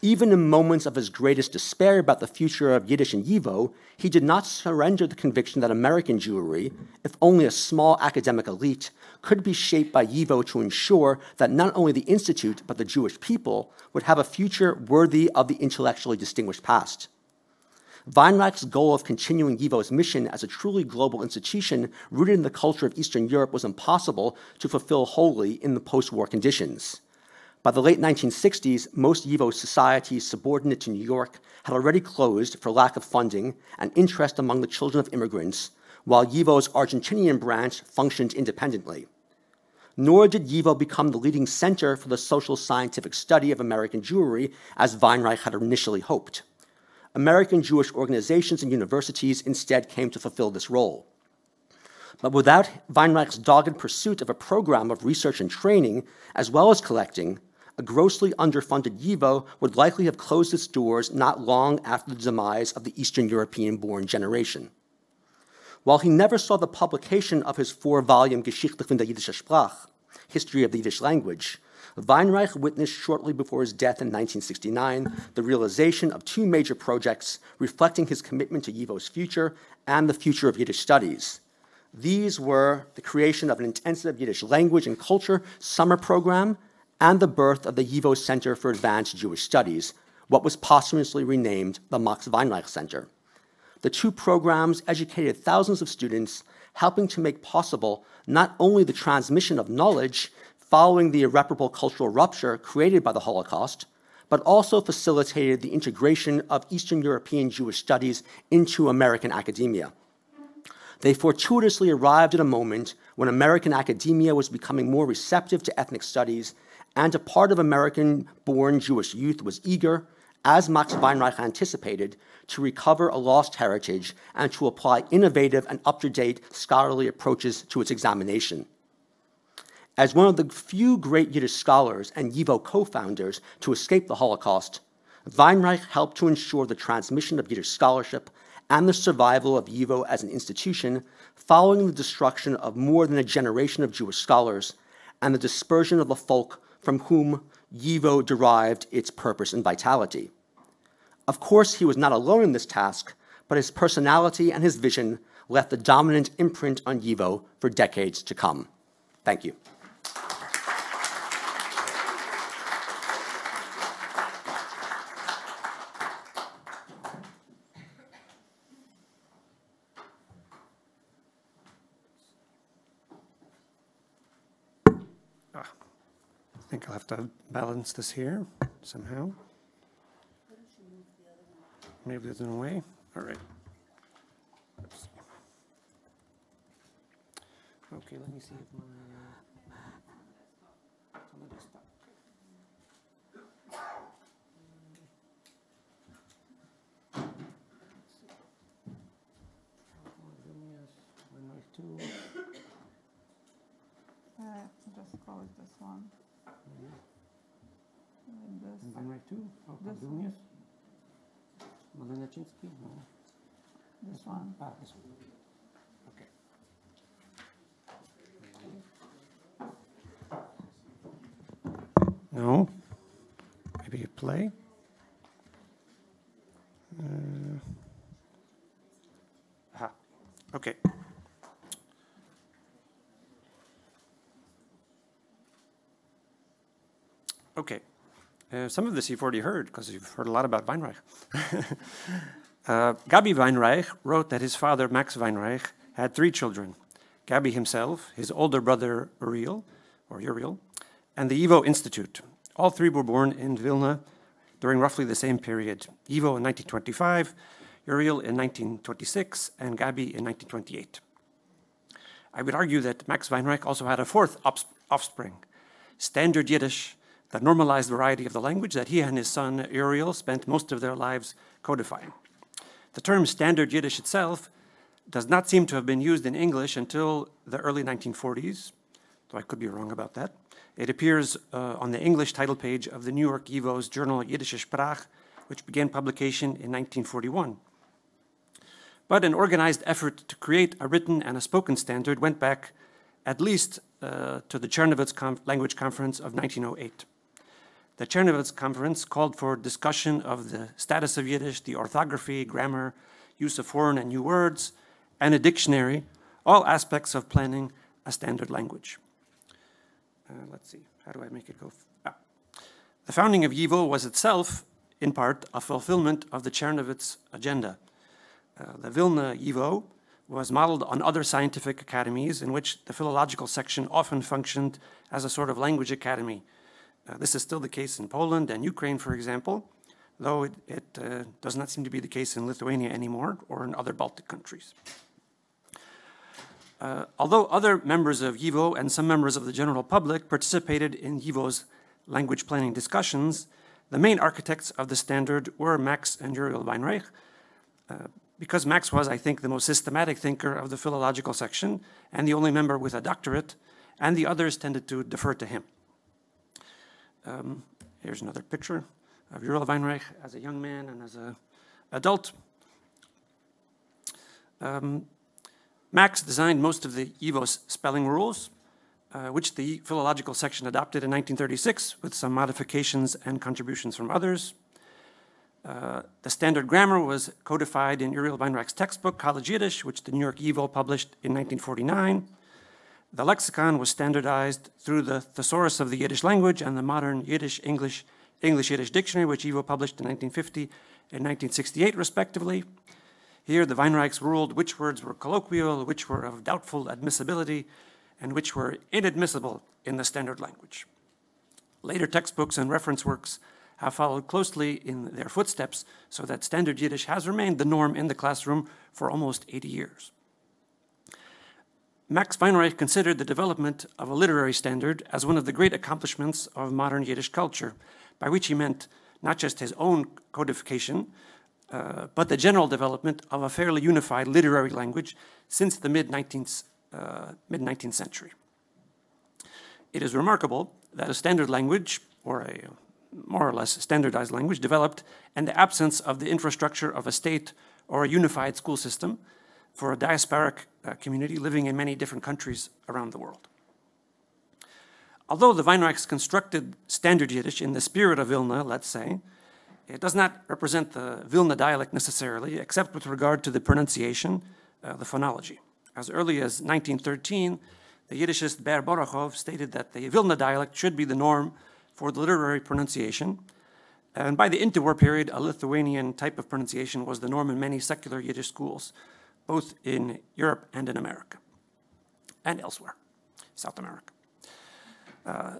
Even in moments of his greatest despair about the future of Yiddish and YIVO, he did not surrender the conviction that American Jewry, if only a small academic elite, could be shaped by YIVO to ensure that not only the Institute, but the Jewish people would have a future worthy of the intellectually distinguished past. Weinreich's goal of continuing YIVO's mission as a truly global institution rooted in the culture of Eastern Europe was impossible to fulfill wholly in the post-war conditions. By the late 1960s, most YIVO societies subordinate to New York had already closed for lack of funding and interest among the children of immigrants, while YIVO's Argentinian branch functioned independently. nor did YIVO become the leading center for the social scientific study of American Jewry, as Weinreich had initially hoped. American Jewish organizations and universities instead came to fulfill this role. But without Weinreich's dogged pursuit of a program of research and training, as well as collecting, a grossly underfunded YIVO would likely have closed its doors not long after the demise of the Eastern European-born generation. While he never saw the publication of his 4-volume Geschichte von der jiddischen Sprache, History of the Yiddish Language, Weinreich witnessed shortly before his death in 1969 the realization of 2 major projects reflecting his commitment to YIVO's future and the future of Yiddish studies. These were the creation of an intensive Yiddish language and culture summer program and the birth of the YIVO Center for Advanced Jewish Studies, what was posthumously renamed the Max Weinreich Center. The 2 programs educated thousands of students, helping to make possible not only the transmission of knowledge following the irreparable cultural rupture created by the Holocaust, but also facilitated the integration of Eastern European Jewish studies into American academia. They fortuitously arrived at a moment when American academia was becoming more receptive to ethnic studies, and a part of American-born Jewish youth was eager, as Max Weinreich anticipated, to recover a lost heritage and to apply innovative and up-to-date scholarly approaches to its examination. As one of the few great Yiddish scholars and YIVO co-founders to escape the Holocaust, Weinreich helped to ensure the transmission of Yiddish scholarship and the survival of YIVO as an institution following the destruction of more than a generation of Jewish scholars and the dispersion of the folk from whom YIVO derived its purpose and vitality. Of course, he was not alone in this task, but his personality and his vision left a dominant imprint on YIVO for decades to come. Thank you. I think I'll have to balance this here somehow. Maybe there's no way. All right. Let's see. Okay, let me see if my it's on the desktop. Just close this one. And this. And Weinreich too? Oh, This Vilnius? Malinachinsky? No. This one. Ah, this one. Okay. No? Maybe a play? Okay. Okay. Some of this you've already heard, because you've heard a lot about Weinreich. Gabi Weinreich wrote that his father, Max Weinreich, had 3 children. Gabi himself, his older brother, Uriel, and the YIVO Institute. All 3 were born in Vilna during roughly the same period. YIVO in 1925, Uriel in 1926, and Gabi in 1928. I would argue that Max Weinreich also had a 4th offspring, Standard Yiddish, the normalized variety of the language that he and his son Uriel spent most of their lives codifying. The term Standard Yiddish itself does not seem to have been used in English until the early 1940s, though I could be wrong about that. It appears on the English title page of the New York YIVO's journal Jiddische Sprache, which began publication in 1941. But an organized effort to create a written and a spoken standard went back at least to the Czernowitz Language Conference of 1908. The Czernowitz Conference called for discussion of the status of Yiddish, the orthography, grammar, use of foreign and new words, and a dictionary, all aspects of planning a standard language. Let's see, how do I make it go? The founding of YIVO was itself, in part, a fulfillment of the Czernowitz agenda. The Vilna YIVO was modeled on other scientific academies in which the philological section often functioned as a sort of language academy. This is still the case in Poland and Ukraine, for example, though it does not seem to be the case in Lithuania anymore or in other Baltic countries. Although other members of YIVO and some members of the general public participated in YIVO's language planning discussions, the main architects of the standard were Max and Uriel Weinreich, because Max was, I think, the most systematic thinker of the philological section and the only member with a doctorate, and the others tended to defer to him. Here's another picture of Uriel Weinreich as a young man and as an adult. Max designed most of the YIVO's spelling rules, which the philological section adopted in 1936 with some modifications and contributions from others. The standard grammar was codified in Uriel Weinreich's textbook, College Yiddish, which the New York YIVO published in 1949. The lexicon was standardized through the Thesaurus of the Yiddish language and the modern Yiddish-English English-Yiddish dictionary, which YIVO published in 1950 and 1968, respectively. Here, the Weinreichs ruled which words were colloquial, which were of doubtful admissibility, and which were inadmissible in the standard language. Later textbooks and reference works have followed closely in their footsteps, so that standard Yiddish has remained the norm in the classroom for almost 80 years. Max Weinreich considered the development of a literary standard as one of the great accomplishments of modern Yiddish culture, by which he meant not just his own codification, but the general development of a fairly unified literary language since the mid-19th century. It is remarkable that a standard language, or a more or less standardized language, developed in the absence of the infrastructure of a state or a unified school system for a diasporic community living in many different countries around the world. Although the Weinreichs constructed standard Yiddish in the spirit of Vilna, let's say, it does not represent the Vilna dialect necessarily, except with regard to the pronunciation, the phonology. As early as 1913, the Yiddishist Ber Borochov stated that the Vilna dialect should be the norm for the literary pronunciation, and by the interwar period, a Lithuanian type of pronunciation was the norm in many secular Yiddish schools, both in Europe and in America, and elsewhere, South America.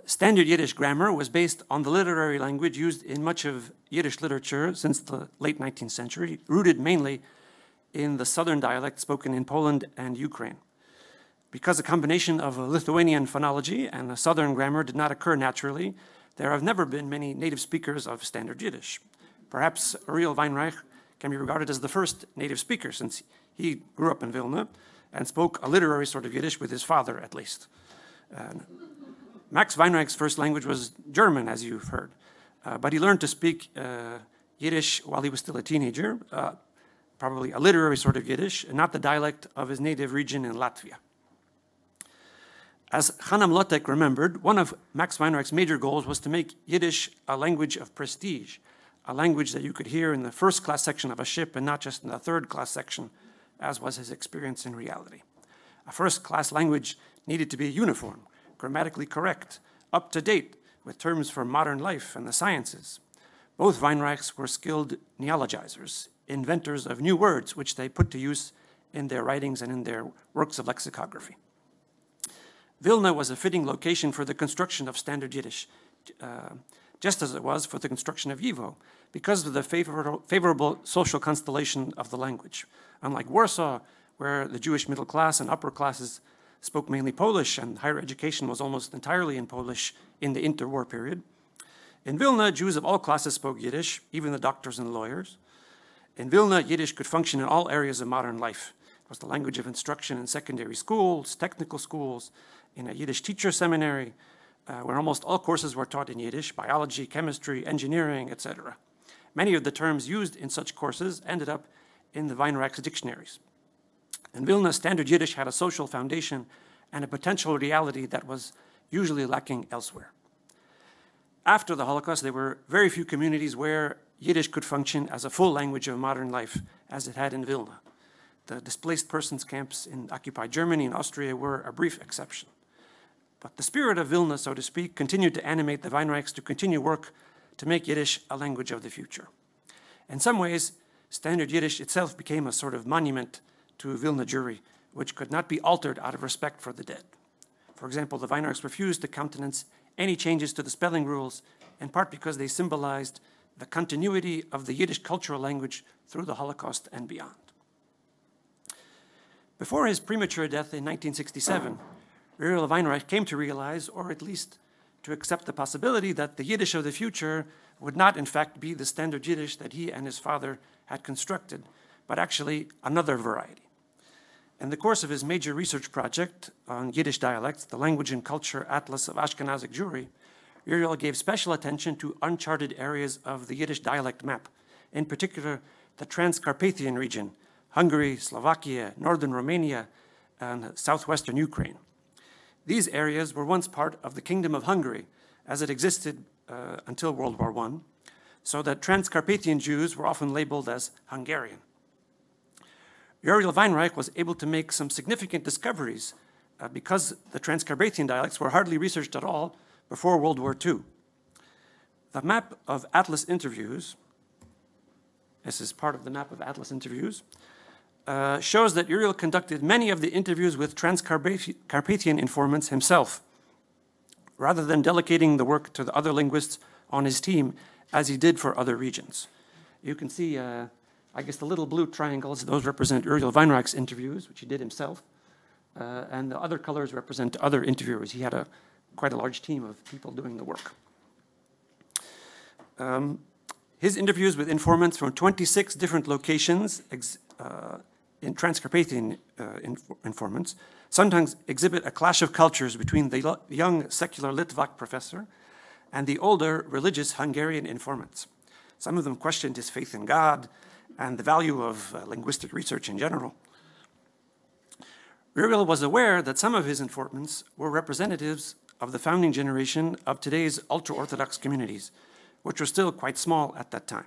Standard Yiddish grammar was based on the literary language used in much of Yiddish literature since the late 19th century, rooted mainly in the southern dialect spoken in Poland and Ukraine. Because a combination of a Lithuanian phonology and a southern grammar did not occur naturally, there have never been many native speakers of standard Yiddish. Perhaps Uriel Weinreich can be regarded as the first native speaker, since he grew up in Vilna and spoke a literary sort of Yiddish with his father, at least. Max Weinreich's first language was German, as you've heard, but he learned to speak Yiddish while he was still a teenager, probably a literary sort of Yiddish, and not the dialect of his native region in Latvia. As Hanam Lotek remembered, one of Max Weinreich's major goals was to make Yiddish a language of prestige, a language that you could hear in the first-class section of a ship and not just in the third-class section, as was his experience in reality. A first-class language needed to be uniform, grammatically correct, up to date with terms for modern life and the sciences. Both Weinreichs were skilled neologizers, inventors of new words which they put to use in their writings and in their works of lexicography. Vilna was a fitting location for the construction of standard Yiddish, just as it was for the construction of YIVO, because of the favorable social constellation of the language. Unlike Warsaw, where the Jewish middle class and upper classes spoke mainly Polish, and higher education was almost entirely in Polish in the interwar period. In Vilna, Jews of all classes spoke Yiddish, even the doctors and lawyers. In Vilna, Yiddish could function in all areas of modern life. It was the language of instruction in secondary schools, technical schools, in a Yiddish teacher seminary, where almost all courses were taught in Yiddish: biology, chemistry, engineering, etc. Many of the terms used in such courses ended up in the Weinreich's dictionaries. In Vilna, standard Yiddish had a social foundation and a potential reality that was usually lacking elsewhere. After the Holocaust, there were very few communities where Yiddish could function as a full language of modern life, as it had in Vilna. The displaced persons camps in occupied Germany and Austria were a brief exception. But the spirit of Vilna, so to speak, continued to animate the Weinreichs to continue work to make Yiddish a language of the future. In some ways, standard Yiddish itself became a sort of monument to Vilna Jewry, which could not be altered out of respect for the dead. For example, the Weinreichs refused to countenance any changes to the spelling rules, in part because they symbolized the continuity of the Yiddish cultural language through the Holocaust and beyond. Before his premature death in 1967, Uriel Weinreich came to realize, or at least to accept the possibility, that the Yiddish of the future would not in fact be the standard Yiddish that he and his father had constructed, but actually another variety. In the course of his major research project on Yiddish dialects, the Language and Culture Atlas of Ashkenazic Jewry, Uriel gave special attention to uncharted areas of the Yiddish dialect map, in particular the Transcarpathian region, Hungary, Slovakia, northern Romania, and southwestern Ukraine. These areas were once part of the Kingdom of Hungary, as it existed until World War I, so that Transcarpathian Jews were often labeled as Hungarian. Uriel Weinreich was able to make some significant discoveries because the Transcarpathian dialects were hardly researched at all before World War II. The map of Atlas interviews, this is part of the map of Atlas interviews, shows that Uriel conducted many of the interviews with Transcarpathian informants himself, rather than delegating the work to the other linguists on his team, as he did for other regions. You can see, I guess the little blue triangles, those represent Uriel Weinreich's interviews, which he did himself, and the other colors represent other interviewers. He had quite a large team of people doing the work. His interviews with informants from 26 different locations in Transcarpathian informants sometimes exhibit a clash of cultures between the young secular Litvak professor and the older religious Hungarian informants. Some of them questioned his faith in God and the value of linguistic research in general. Uriel was aware that some of his informants were representatives of the founding generation of today's ultra-Orthodox communities, which were still quite small at that time.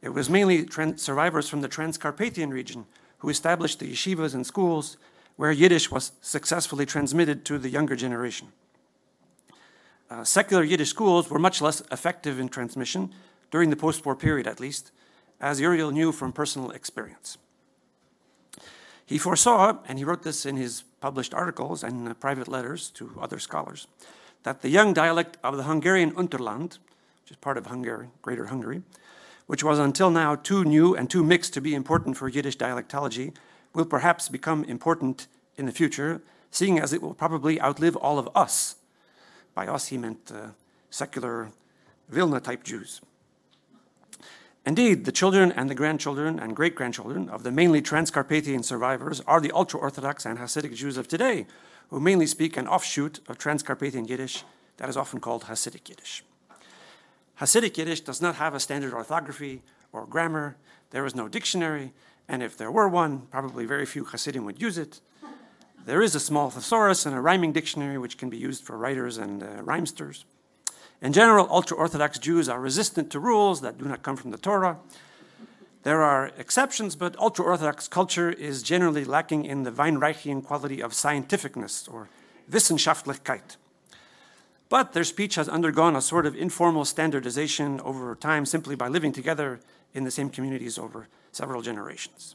It was mainly survivors from the Transcarpathian region who established the yeshivas and schools where Yiddish was successfully transmitted to the younger generation. Secular Yiddish schools were much less effective in transmission, during the post-war period at least, as Uriel knew from personal experience. He foresaw, and he wrote this in his published articles and private letters to other scholars, that the young dialect of the Hungarian Unterland, which is part of Hungary, Greater Hungary, which was until now too new and too mixed to be important for Yiddish dialectology, will perhaps become important in the future, seeing as it will probably outlive all of us. By us, he meant secular Vilna-type Jews. Indeed, the children and the grandchildren and great-grandchildren of the mainly Transcarpathian survivors are the ultra-Orthodox and Hasidic Jews of today, who mainly speak an offshoot of Transcarpathian Yiddish that is often called Hasidic Yiddish. Hasidic Yiddish does not have a standard orthography or grammar. There is no dictionary, and if there were one, probably very few Hasidim would use it. There is a small thesaurus and a rhyming dictionary which can be used for writers and rhymesters. In general, ultra-Orthodox Jews are resistant to rules that do not come from the Torah. There are exceptions, but ultra-Orthodox culture is generally lacking in the Weinreichian quality of scientificness or Wissenschaftlichkeit. But their speech has undergone a sort of informal standardization over time simply by living together in the same communities over several generations.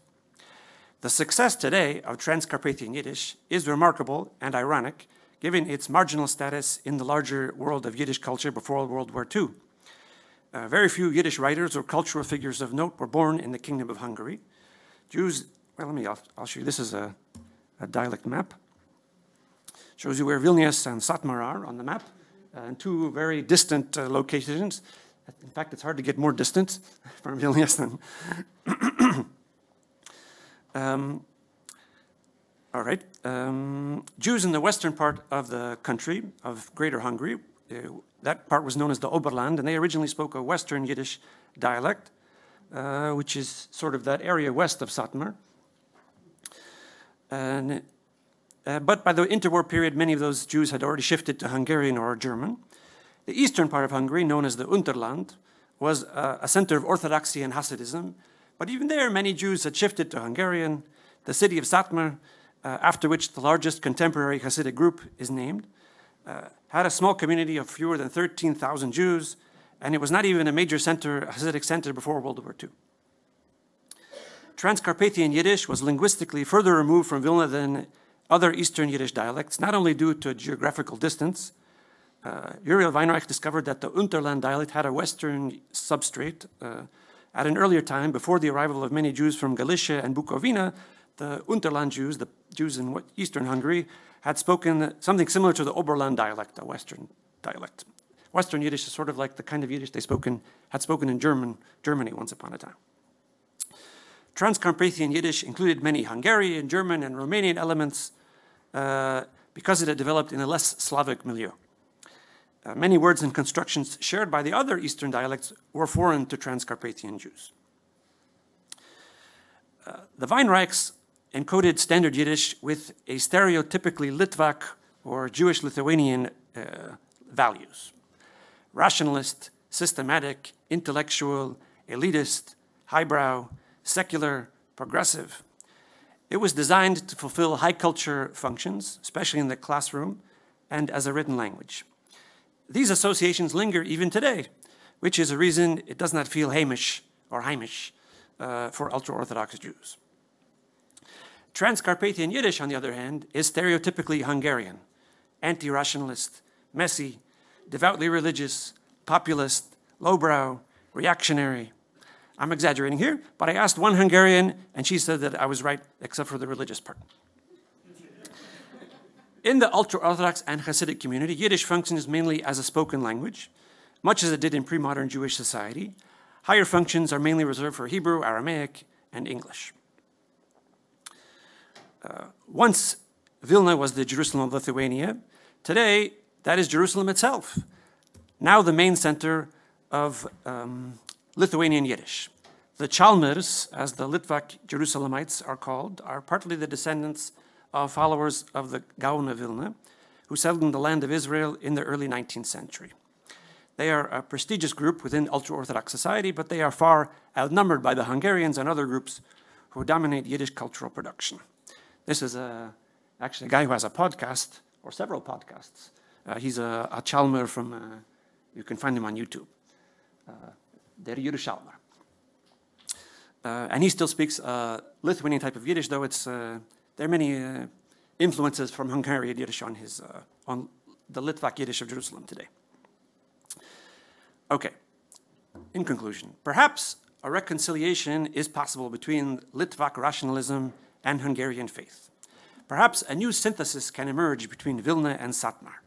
The success today of Transcarpathian Yiddish is remarkable and ironic, given its marginal status in the larger world of Yiddish culture before World War II. Very few Yiddish writers or cultural figures of note were born in the Kingdom of Hungary. Jews, well, I'll show you, this is a dialect map. Shows you where Vilnius and Satmar are on the map, and two very distant locations. In fact, it's hard to get more distant from Vilnius than... All right. Jews in the western part of the country, of Greater Hungary, that part was known as the Oberland, and they originally spoke a Western Yiddish dialect, which is sort of that area west of Satmar. But by the interwar period, many of those Jews had already shifted to Hungarian or German. The eastern part of Hungary, known as the Unterland, was a center of Orthodoxy and Hasidism, but even there, many Jews had shifted to Hungarian. The city of Satmar, after which the largest contemporary Hasidic group is named, had a small community of fewer than 13,000 Jews, and it was not even a major center, Hasidic center before World War II. Transcarpathian Yiddish was linguistically further removed from Vilna than other Eastern Yiddish dialects, not only due to geographical distance. Uriel Weinreich discovered that the Unterland dialect had a Western substrate. At an earlier time, before the arrival of many Jews from Galicia and Bukovina, the Unterland Jews, the Jews in Eastern Hungary, had spoken something similar to the Oberland dialect, a Western dialect. Western Yiddish is sort of like the kind of Yiddish they had spoken in Germany once upon a time. Transcarpathian Yiddish included many Hungarian, German, and Romanian elements because it had developed in a less Slavic milieu. Many words and constructions shared by the other Eastern dialects were foreign to Transcarpathian Jews. The Weinreichs encoded Standard Yiddish with a stereotypically Litvak or Jewish Lithuanian values. Rationalist, systematic, intellectual, elitist, highbrow, secular, progressive. It was designed to fulfill high culture functions, especially in the classroom and as a written language. These associations linger even today, which is a reason it does not feel Hamish or Heimish for ultra-Orthodox Jews. Transcarpathian Yiddish, on the other hand, is stereotypically Hungarian, anti-rationalist, messy, devoutly religious, populist, lowbrow, reactionary. I'm exaggerating here, but I asked one Hungarian, and she said that I was right, except for the religious part. In the ultra-Orthodox and Hasidic community, Yiddish functions mainly as a spoken language, much as it did in pre-modern Jewish society. Higher functions are mainly reserved for Hebrew, Aramaic, and English. Once Vilna was the Jerusalem of Lithuania, today that is Jerusalem itself, now the main center of Lithuanian Yiddish. The Chalmers, as the Litvak Jerusalemites are called, are partly the descendants of followers of the Gaon of Vilna, who settled in the land of Israel in the early 19th century. They are a prestigious group within ultra-Orthodox society, but they are far outnumbered by the Hungarians and other groups who dominate Yiddish cultural production. This is actually a guy who has a podcast, or several podcasts. He's a Chalmer from, you can find him on YouTube. Der Yerushalmer. And he still speaks Lithuanian type of Yiddish, though there are many influences from Hungarian Yiddish on the Litvak Yiddish of Jerusalem today. Okay, in conclusion, perhaps a reconciliation is possible between Litvak rationalism and Hungarian faith. Perhaps a new synthesis can emerge between Vilna and Satmar.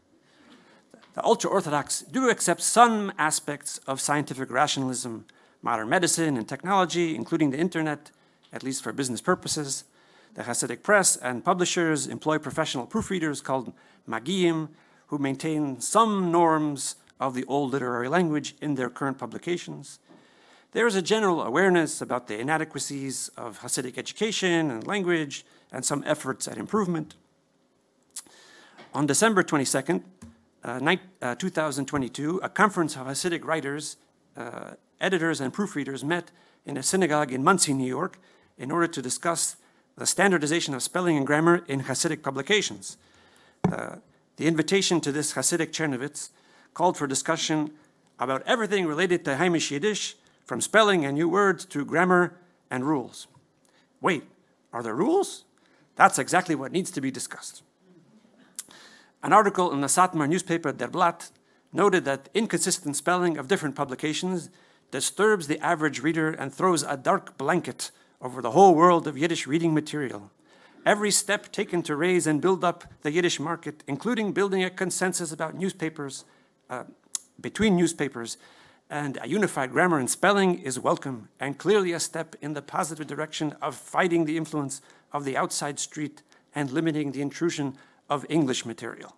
The ultra-Orthodox do accept some aspects of scientific rationalism, modern medicine and technology, including the internet, at least for business purposes. The Hasidic press and publishers employ professional proofreaders called Magiyim, who maintain some norms of the old literary language in their current publications. There is a general awareness about the inadequacies of Hasidic education and language, and some efforts at improvement. On December 22nd, 2022, a conference of Hasidic writers, editors, and proofreaders met in a synagogue in Monsey, New York, in order to discuss the standardization of spelling and grammar in Hasidic publications. The invitation to this Hasidic Chernovitz called for discussion about everything related to Heimish Yiddish, from spelling and new words to grammar and rules. Wait, are there rules? That's exactly what needs to be discussed. An article in the Satmar newspaper Der Blatt noted that inconsistent spelling of different publications disturbs the average reader and throws a dark blanket over the whole world of Yiddish reading material. Every step taken to raise and build up the Yiddish market, including building a consensus about newspapers, between newspapers, and a unified grammar and spelling is welcome and clearly a step in the positive direction of fighting the influence of the outside street and limiting the intrusion of English material.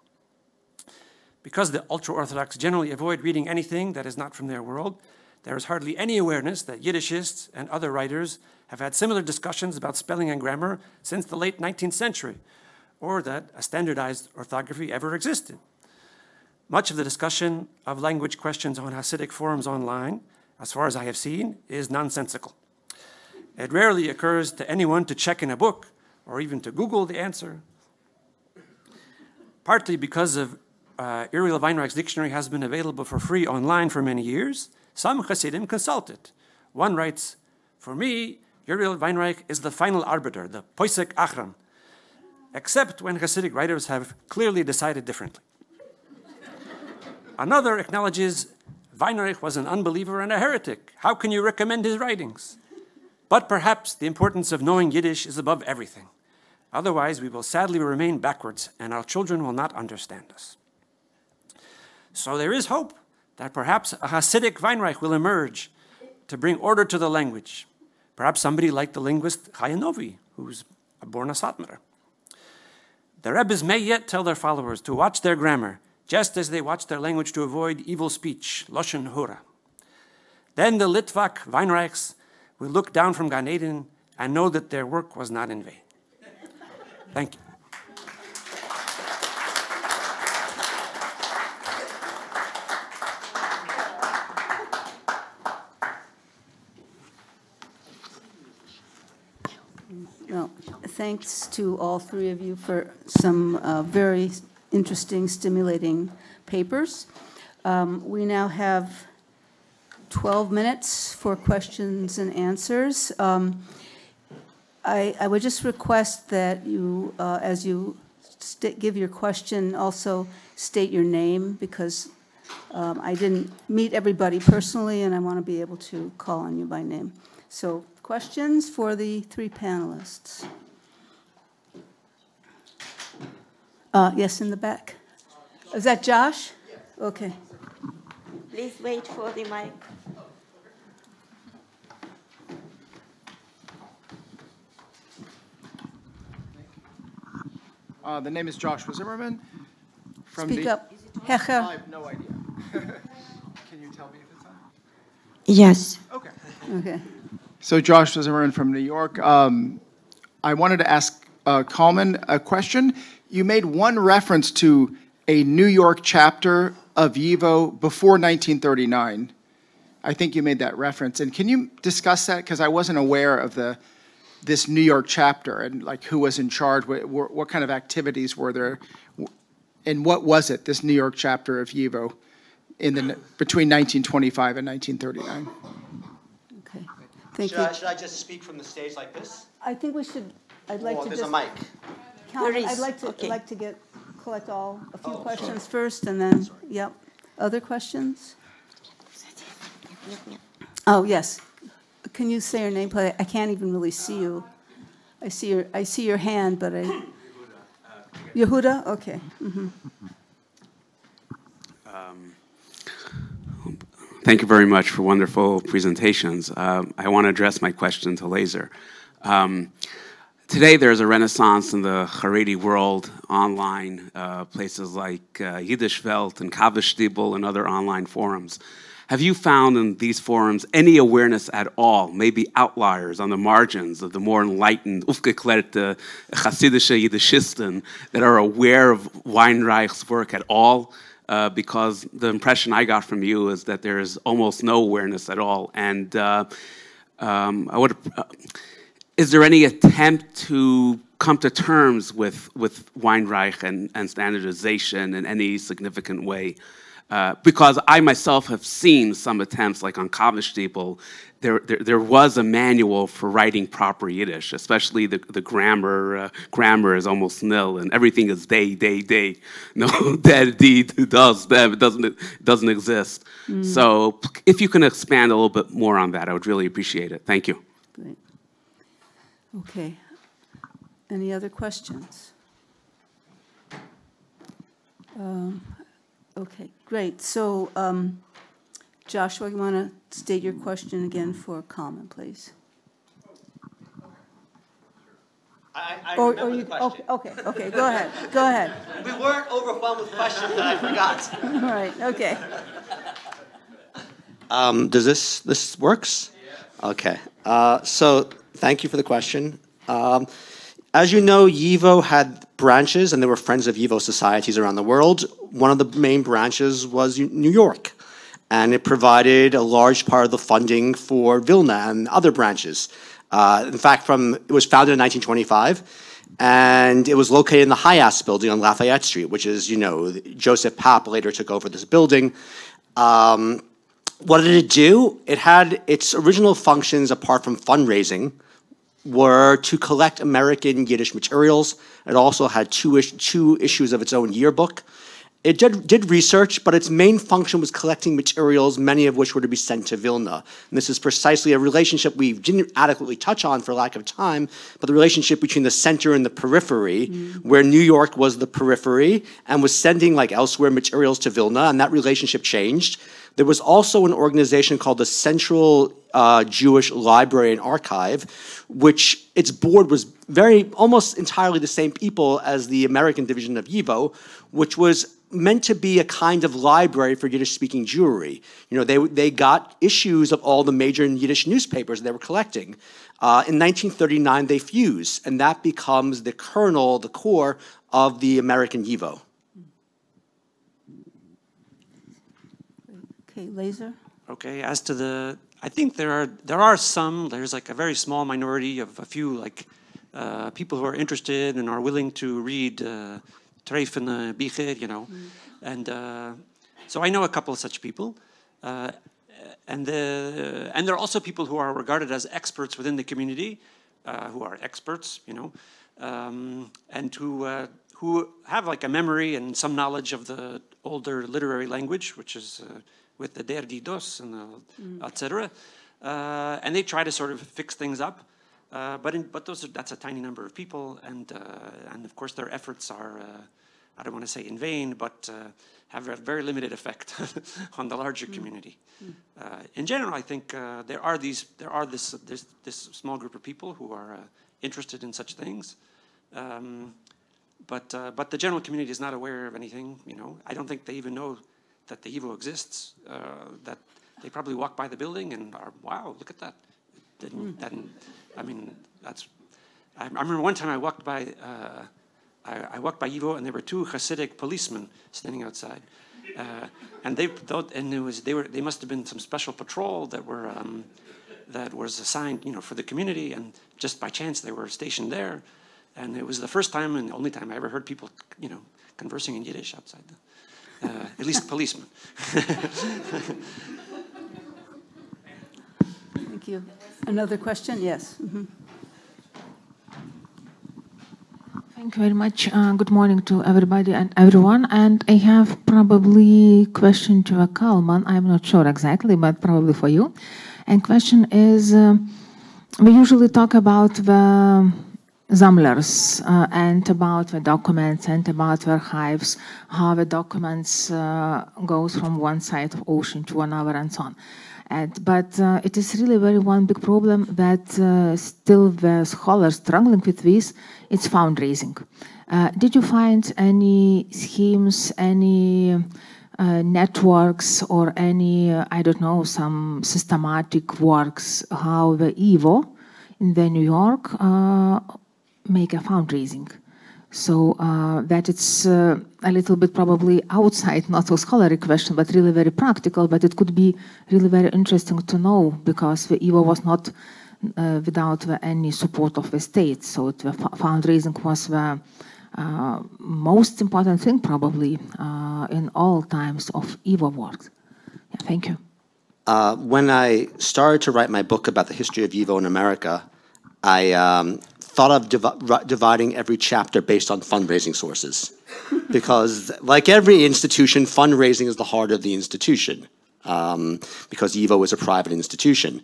Because the ultra-Orthodox generally avoid reading anything that is not from their world, there is hardly any awareness that Yiddishists and other writers have had similar discussions about spelling and grammar since the late 19th century, or that a standardized orthography ever existed. Much of the discussion of language questions on Hasidic forums online, as far as I have seen, is nonsensical. It rarely occurs to anyone to check in a book or even to Google the answer. Partly because of Uriel Weinreich's dictionary has been available for free online for many years, some Hasidim consult it. One writes, "For me, Uriel Weinreich is the final arbiter, the Poisek Achran, except when Hasidic writers have clearly decided differently." Another acknowledges Weinreich was an unbeliever and a heretic. How can you recommend his writings? But perhaps the importance of knowing Yiddish is above everything. Otherwise, we will sadly remain backwards, and our children will not understand us. So there is hope that perhaps a Hasidic Weinreich will emerge to bring order to the language. Perhaps somebody like the linguist Chaya Novi, who's born a Satmar. The Rebbes may yet tell their followers to watch their grammar, just as they watch their language to avoid evil speech, Lashon Hora. Then the Litvak Weinreichs will look down from Gan Eden and know that their work was not in vain. Thank you. Well, thanks to all three of you for some very interesting, stimulating papers. We now have 12 minutes for questions and answers. I would just request that you, as you give your question, also state your name, because I didn't meet everybody personally, and I want to be able to call on you by name. So, questions for the three panelists? Yes, in the back. Is that Josh? Yes. Okay. Please wait for the mic. The name is Joshua Zimmerman. Speak up. Hecher. I have no idea. Can you tell me if it's on? Yes. Okay. Okay. So Joshua Zimmerman from New York. I wanted to ask Kalman a question. You made one reference to a New York chapter of YIVO before 1939. I think you made that reference. And can you discuss that? Because I wasn't aware of this New York chapter and like who was in charge, what kind of activities were there, and what was it, this New York chapter of YIVO between 1925 and 1939? Okay. Thank you. Should I just speak from the stage like this? I think we should. I'd like to there's just. a mic. Calvin, I'd like to collect a few questions first, and then yep. Other questions? Oh yes. Can you say your name, please? I can't even really see you. I see your hand, but Yehuda? Okay. Mm-hmm. Thank you very much for wonderful presentations. I want to address my question to Laser. Today there's a renaissance in the Haredi world, online, places like Yiddish Welt and Kavestibel and other online forums. Have you found in these forums any awareness at all, maybe outliers on the margins of the more enlightened, aufgeklärte Hasidische Yiddishisten that are aware of Weinreich's work at all? Because the impression I got from you is that there is almost no awareness at all. And is there any attempt to come to terms with Weinreich and standardization in any significant way? Because I myself have seen some attempts, like on Kavestibel, there was a manual for writing proper Yiddish, especially the grammar. Grammar is almost nil, and everything is they. No, that, does, it doesn't exist. Mm. So if you can expand a little bit more on that, I would really appreciate it. Thank you. Great. Okay. Any other questions? Okay, great. So, Joshua, you want to state your question again for comment, please? I remember the question. Okay, go ahead. We weren't overwhelmed with questions that I forgot. All right, okay. Does this works? Yeah. Okay. So thank you for the question. As you know, YIVO had branches, and there were Friends of YIVO societies around the world. One of the main branches was New York, and it provided a large part of the funding for Vilna and other branches. In fact, it was founded in 1925, and it was located in the Hayas building on Lafayette Street, which is, Joseph Papp later took over this building. What did it do? It had its original functions, apart from fundraising, were to collect American Yiddish materials. It also had two issues of its own yearbook. It did research, but its main function was collecting materials, many of which were to be sent to Vilna. And this is precisely a relationship we didn't adequately touch on for lack of time, but the relationship between the center and the periphery, where New York was the periphery and was sending, like elsewhere, materials to Vilna, and that relationship changed. There was also an organization called the Central Jewish Library and Archive, which its board was almost entirely the same people as the American division of YIVO, which was meant to be a kind of library for Yiddish-speaking Jewry. You know, they got issues of all the major Yiddish newspapers they were collecting. In 1939, they fuse, and that becomes the kernel, the core of the American YIVO. Okay, Laser? Okay, as to the, I think there's like a very small minority of a few like people who are interested and are willing to read Treif and Bicher, you know. And so I know a couple of such people. And there are also people who are regarded as experts within the community, who are experts, you know, and who have like a memory and some knowledge of the older literary language, which is with the der die dos and etc. And they try to sort of fix things up, but that's a tiny number of people, and of course their efforts are I don't want to say in vain, but have a very limited effect on the larger community. In general, I think there's this small group of people who are interested in such things, but the general community is not aware of anything. You know, I don't think they even know that the YIVO exists. That they probably walk by the building and are, wow, look at that. I mean, that's. I remember one time I walked by. I walked by YIVO, and there were two Hasidic policemen standing outside, and they must have been some special patrol that was assigned, you know, for the community, and just by chance they were stationed there, and it was the first time and the only time I ever heard people, you know, conversing in Yiddish outside, at least policemen. Thank you. Another question? Yes. Mm-hmm. Thank you very much. Good morning to everybody and everyone. And I have probably a question to a Kalman. I'm not sure exactly, but probably for you. And question is, we usually talk about the Sammlers and about the documents and about the archives, how the documents goes from one side of ocean to another and so on. But it is really one big problem that still the scholars struggling with this, it's fundraising. Did you find any schemes, any networks or any, I don't know, some systematic works, how the YIVO in the New York make a fundraising? So that it's a little bit probably outside, not a scholarly question, but really very practical, but it could be really very interesting to know, because the YIVO was not without any support of the state. So the fundraising was the most important thing probably in all times of YIVO work. Yeah, thank you. When I started to write my book about the history of YIVO in America, I thought of dividing every chapter based on fundraising sources. Because like every institution, fundraising is the heart of the institution, because YIVO is a private institution.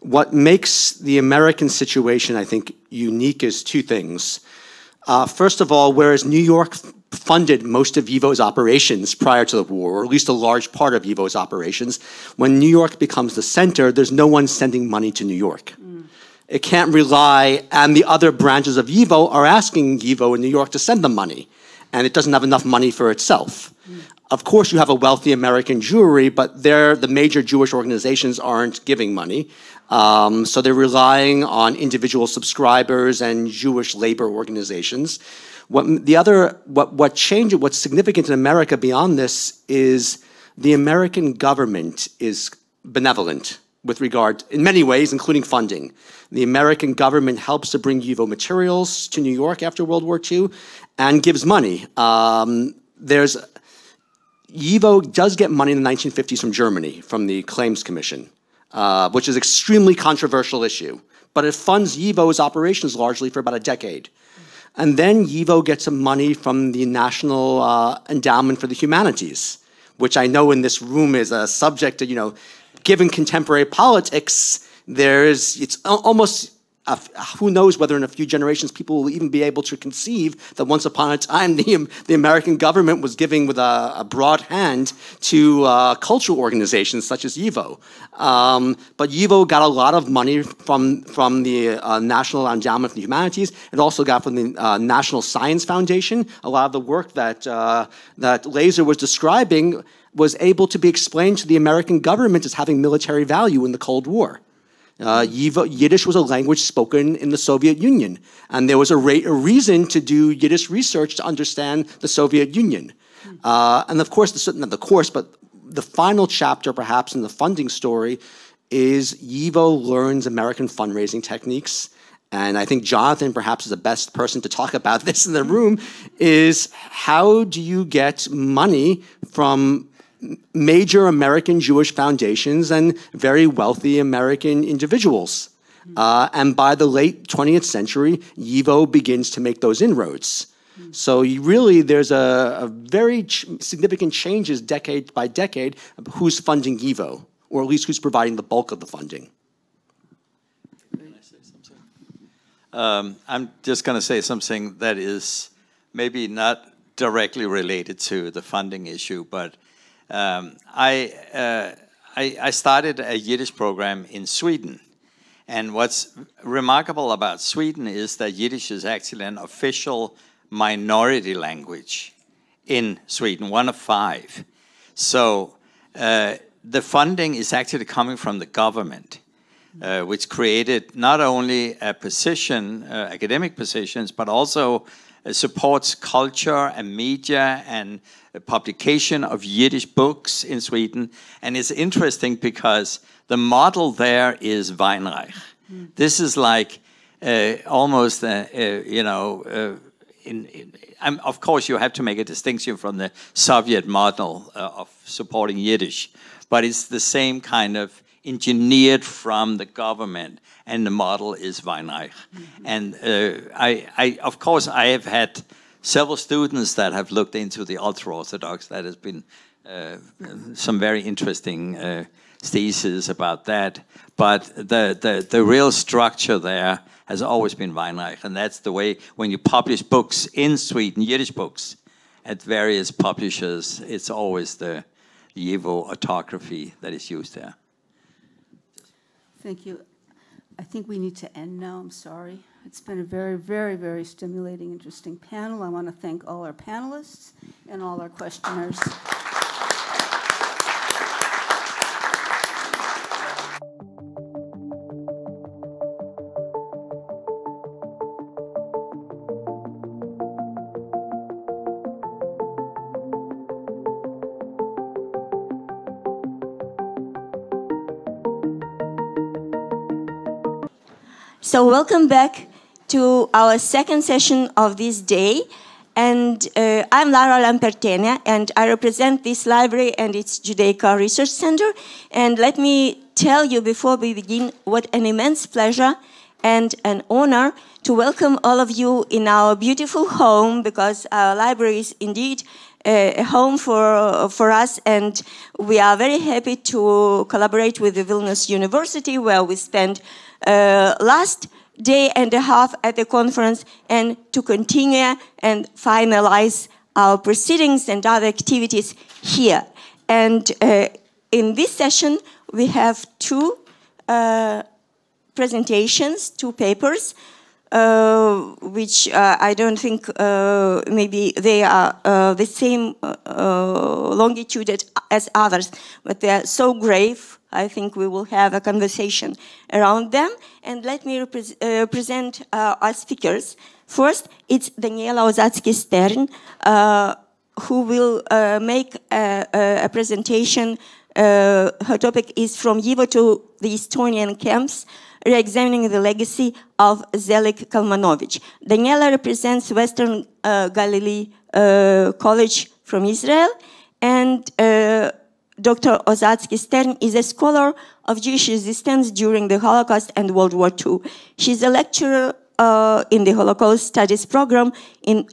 What makes the American situation, I think, unique is two things. First of all, whereas New York funded most of YIVO's operations prior to the war, or at least a large part of YIVO's operations, when New York becomes the center, there's no one sending money to New York. It can't rely, and the other branches of YIVO are asking YIVO in New York to send them money, and it doesn't have enough money for itself. Of course, you have a wealthy American Jewry, but the major Jewish organizations aren't giving money. So they're relying on individual subscribers and Jewish labor organizations. What's significant in America beyond this is the American government is benevolent with regard, in many ways, including funding. The American government helps to bring YIVO materials to New York after World War II and gives money. YIVO does get money in the 1950s from Germany, from the Claims Commission, which is an extremely controversial issue. But it funds YIVO's operations largely for about a decade. And then YIVO gets some money from the National Endowment for the Humanities, which I know in this room is a subject to, given contemporary politics, it's almost, who knows whether in a few generations people will even be able to conceive that once upon a time the American government was giving with a broad hand to cultural organizations such as YIVO. But YIVO got a lot of money from the National Endowment for the Humanities. It also got from the National Science Foundation. A lot of the work that Laser was describing was able to be explained to the American government as having military value in the Cold War. Yiddish was a language spoken in the Soviet Union, and there was a reason to do Yiddish research to understand the Soviet Union. And of course, not the course, but the final chapter, perhaps, in the funding story is YIVO learns American fundraising techniques. And I think Jonathan perhaps is the best person to talk about this in the room, is how do you get money from major American Jewish foundations and very wealthy American individuals. And by the late 20th century, YIVO begins to make those inroads. So there's a very significant changes decade by decade of who's funding YIVO, or at least who's providing the bulk of the funding. Can I say something? I'm just going to say something that is maybe not directly related to the funding issue, but I started a Yiddish program in Sweden. And what's remarkable about Sweden is that Yiddish is actually an official minority language in Sweden, one of 5. So the funding is actually coming from the government, which created not only a position, academic positions, but also supports culture and media and publication of Yiddish books in Sweden. And it's interesting because the model there is Weinreich. This is like almost, of course you have to make a distinction from the Soviet model of supporting Yiddish, but it's the same kind of engineered from the government, and the model is Weinreich. And of course, I have had several students that have looked into the ultra-Orthodox. That has been some very interesting theses about that. But the real structure there has always been Weinreich, and that's the way when you publish books in Sweden, Yiddish books, at various publishers, it's always the YIVO orthography that is used there. Thank you. I think we need to end now. I'm sorry. It's been a very, very, very stimulating, interesting panel. I want to thank all our panelists and all our questioners. So welcome back to our second session of this day. And I'm Lara Lampertenia, and I represent this library and its Judaica Research Center. And let me tell you before we begin what an immense pleasure and an honor to welcome all of you in our beautiful home, because our library is indeed a home for us, and we are very happy to collaborate with the Vilnius University, where we spent last day and a half at the conference, and to continue and finalize our proceedings and other activities here. And in this session, we have 2 presentations, 2 papers, which I don't think maybe they are the same longitude as others, but they are so grave. I think we will have a conversation around them. And let me present our speakers. First, it's Daniela Ozatsky-Stern, who will make a presentation. Her topic is From YIVO to the Estonian Camps, Re-examining the Legacy of Zelik Kalmanovich. Daniela represents Western Galilee College from Israel, and Dr. Ozatsky-Stern is a scholar of Jewish resistance during the Holocaust and World War II. She's a lecturer in the Holocaust Studies program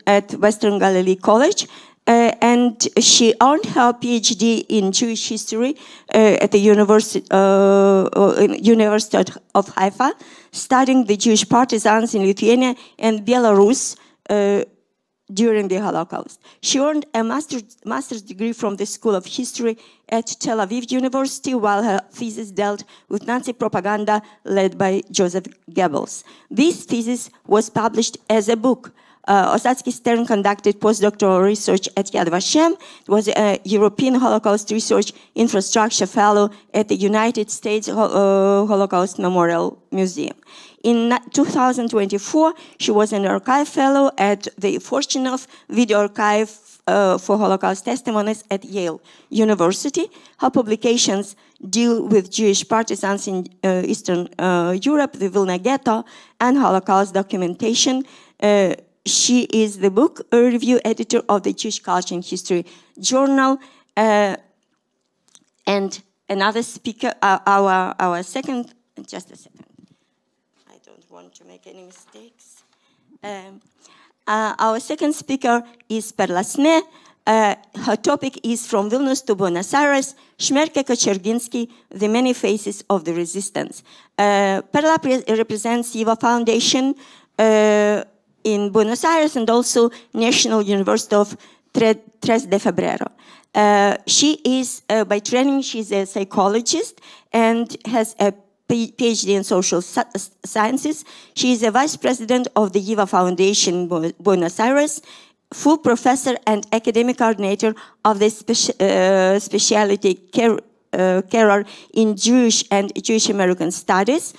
at Western Galilee College. And she earned her PhD in Jewish history at the University of Haifa, studying the Jewish partisans in Lithuania and Belarus during the Holocaust. She earned a master's degree from the School of History at Tel Aviv University, while her thesis dealt with Nazi propaganda led by Joseph Goebbels. This thesis was published as a book. Osatsky-Stern conducted postdoctoral research at Yad Vashem. It was a European Holocaust Research Infrastructure Fellow at the United States Holocaust Memorial Museum. In 2024, she was an archive fellow at the Fortunov Video Archive for Holocaust Testimonies at Yale University. Her publications deal with Jewish partisans in Eastern Europe, the Vilna Ghetto, and Holocaust documentation. She is the book review editor of the Jewish Culture and History Journal. And another speaker, our second, just a second. I don't want to make any mistakes. Our second speaker is Perlasne. Her topic is From Vilnius to Buenos Aires, Shmerke Kocherginsky, The Many Faces of the Resistance. Perla represents YIVO Foundation in Buenos Aires and also National University of Tres de Febrero. She is, by training, she's a psychologist and has a PhD in social sciences. She is a vice president of the YIVO Foundation in Buenos Aires, full professor and academic coordinator of the specialty carer in Jewish and Jewish American Studies,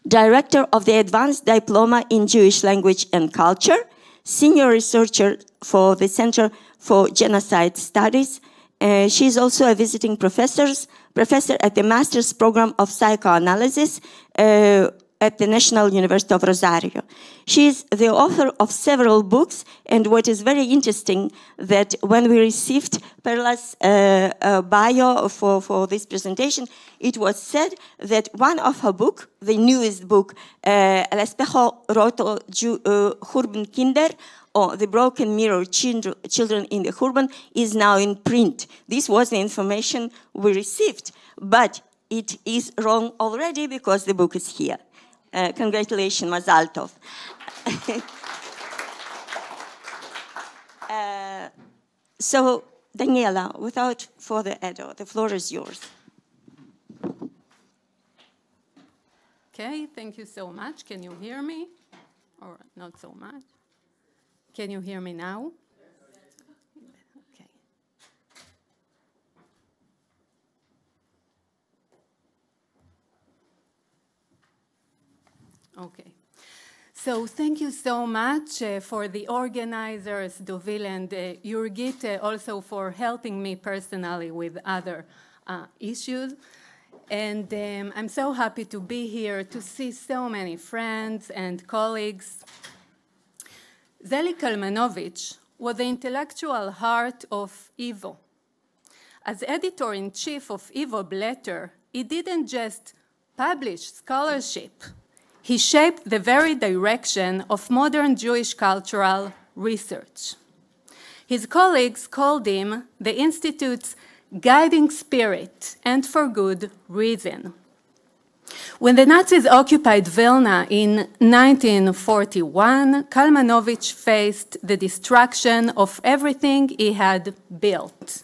director of the Advanced Diploma in Jewish Language and Culture, senior researcher for the Center for Genocide Studies. She is also a visiting professor at the Master's Program of Psychoanalysis at the National University of Rosario. She is the author of several books, and what is very interesting that when we received Perla's bio for this presentation, it was said that one of her books, the newest book, El Espejo Roto Urban Kinder, or The Broken Mirror, Children in the Urban, is now in print. This was the information we received, but it is wrong already because the book is here. Congratulations, Mazal Tov. So, Daniela, without further ado, the floor is yours. Okay, thank you so much. Can you hear me? Or not so much? Can you hear me now? Okay. Okay. So thank you so much for the organizers, Dovil and Jurgit, also for helping me personally with other issues. And I'm so happy to be here to see so many friends and colleagues. Zelig Kalmanovich was the intellectual heart of YIVO. As editor-in-chief of YIVO Blätter, he didn't just publish scholarship. He shaped the very direction of modern Jewish cultural research. His colleagues called him the Institute's guiding spirit, and for good reason. When the Nazis occupied Vilna in 1941, Kalmanovich faced the destruction of everything he had built.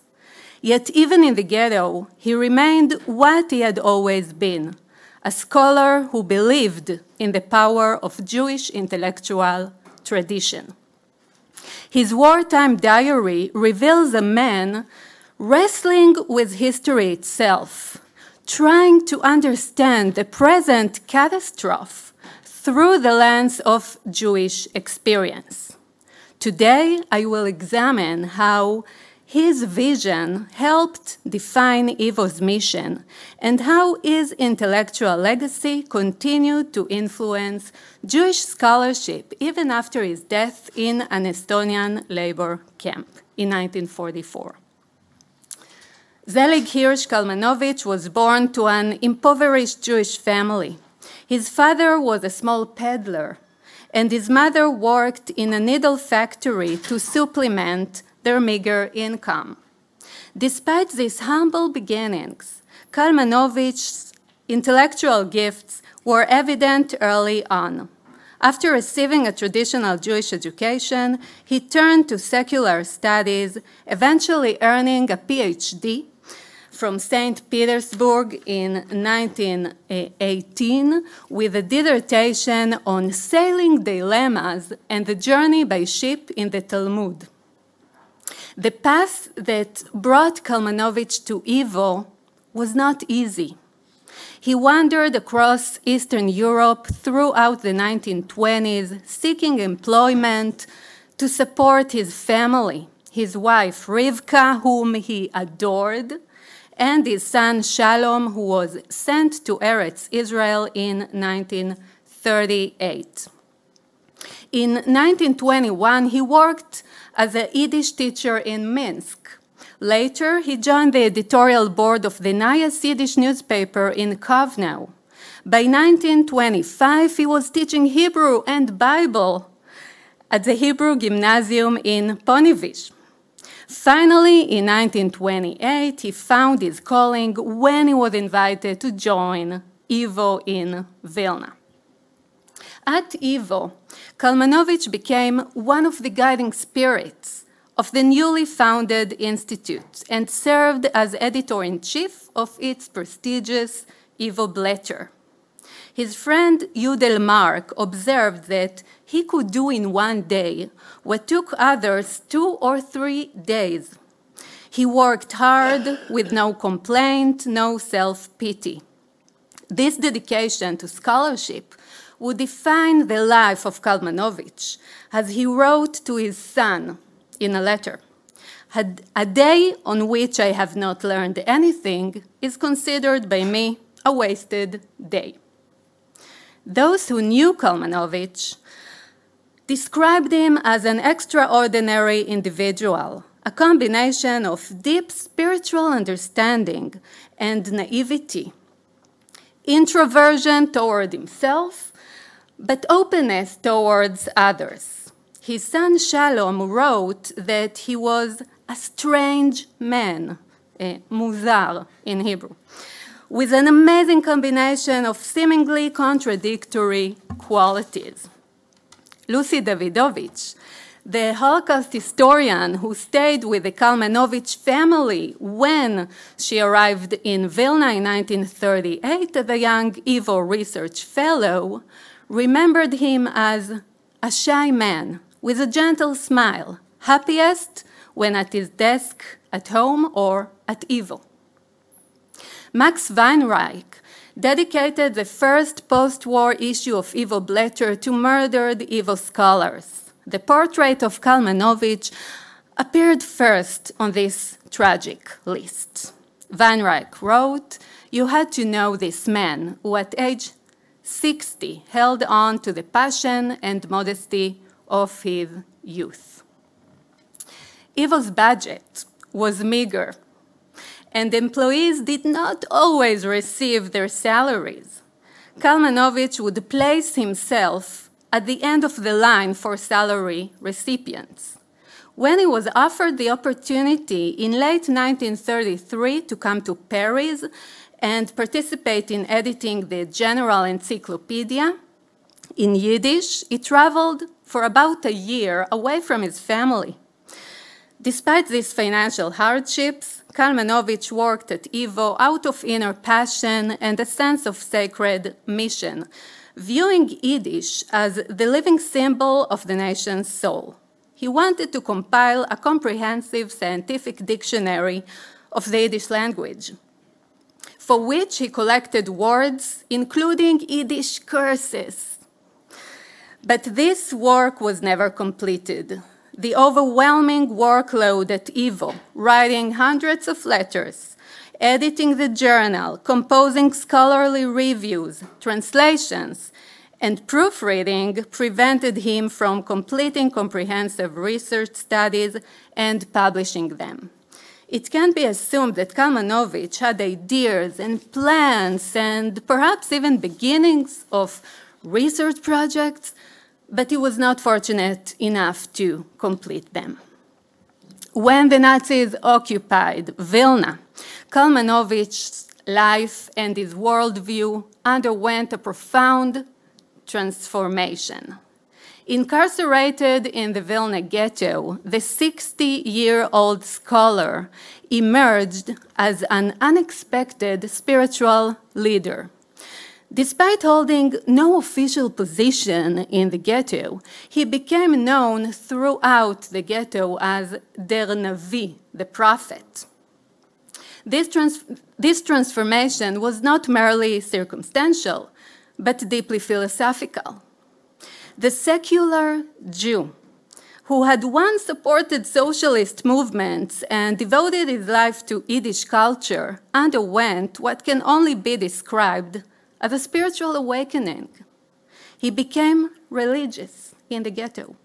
Yet even in the ghetto, he remained what he had always been, a scholar who believed in the power of Jewish intellectual tradition. His wartime diary reveals a man wrestling with history itself, trying to understand the present catastrophe through the lens of Jewish experience. Today, I will examine how his vision helped define YIVO's mission and how his intellectual legacy continued to influence Jewish scholarship even after his death in an Estonian labor camp in 1944. Zelig Hirsch Kalmanovich was born to an impoverished Jewish family. His father was a small peddler, and his mother worked in a needle factory to supplement their meager income. Despite these humble beginnings, Kalmanovich's intellectual gifts were evident early on. After receiving a traditional Jewish education, he turned to secular studies, eventually earning a PhD from St. Petersburg in 1918 with a dissertation on sailing dilemmas and the journey by ship in the Talmud. The path that brought Kalmanovich to YIVO was not easy. He wandered across Eastern Europe throughout the 1920s, seeking employment to support his family, his wife Rivka, whom he adored, and his son Shalom, who was sent to Eretz Israel in 1938. In 1921, he worked as a Yiddish teacher in Minsk. Later, he joined the editorial board of the Nayas Yiddish newspaper in Kovno. By 1925, he was teaching Hebrew and Bible at the Hebrew Gymnasium in Ponevich. Finally, in 1928, he found his calling when he was invited to join YIVO in Vilna. At YIVO, Kalmanovich became one of the guiding spirits of the newly founded institute and served as editor-in-chief of its prestigious YIVO Blätter. His friend Yudel Mark observed that he could do in one day what took others 2 or 3 days. He worked hard with no complaint, no self-pity. This dedication to scholarship would define the life of Kalmanovich, as he wrote to his son in a letter. A day on which I have not learned anything is considered by me a wasted day. Those who knew Kalmanovich described him as an extraordinary individual, a combination of deep spiritual understanding and naivety, introversion toward himself, but openness towards others. His son Shalom wrote that he was a strange man, muzar in Hebrew, with an amazing combination of seemingly contradictory qualities. Lucy Davidovich, the Holocaust historian who stayed with the Kalmanovich family when she arrived in Vilna in 1938 as a young YIVO research fellow, remembered him as a shy man with a gentle smile, happiest when at his desk at home or at YIVO. Max Weinreich dedicated the first post-war issue of YIVO Blätter to murdered YIVO scholars. The portrait of Kalmanovich appeared first on this tragic list. Weinreich wrote, "You had to know this man who at age 60 held on to the passion and modesty of his youth." YIVO's budget was meager, and employees did not always receive their salaries. Kalmanovich would place himself at the end of the line for salary recipients. When he was offered the opportunity in late 1933 to come to Paris and participate in editing the General Encyclopedia in Yiddish, he traveled for about a year away from his family. Despite these financial hardships, Kalmanovich worked at YIVO out of inner passion and a sense of sacred mission, viewing Yiddish as the living symbol of the nation's soul. He wanted to compile a comprehensive scientific dictionary of the Yiddish language, for which he collected words, including Yiddish curses. But this work was never completed. The overwhelming workload at YIVO, writing hundreds of letters, editing the journal, composing scholarly reviews, translations, and proofreading prevented him from completing comprehensive research studies and publishing them. it can be assumed that Kalmanovich had ideas and plans and perhaps even beginnings of research projects, but he was not fortunate enough to complete them. When the Nazis occupied Vilna, Kalmanovich's life and his worldview underwent a profound transformation. Incarcerated in the Vilna ghetto, the 60-year-old scholar emerged as an unexpected spiritual leader. Despite holding no official position in the ghetto, he became known throughout the ghetto as Der Navi, the prophet. This transformation was not merely circumstantial, but deeply philosophical. The secular Jew, who had once supported socialist movements and devoted his life to Yiddish culture, underwent what can only be described as a spiritual awakening. He became religious in the ghetto.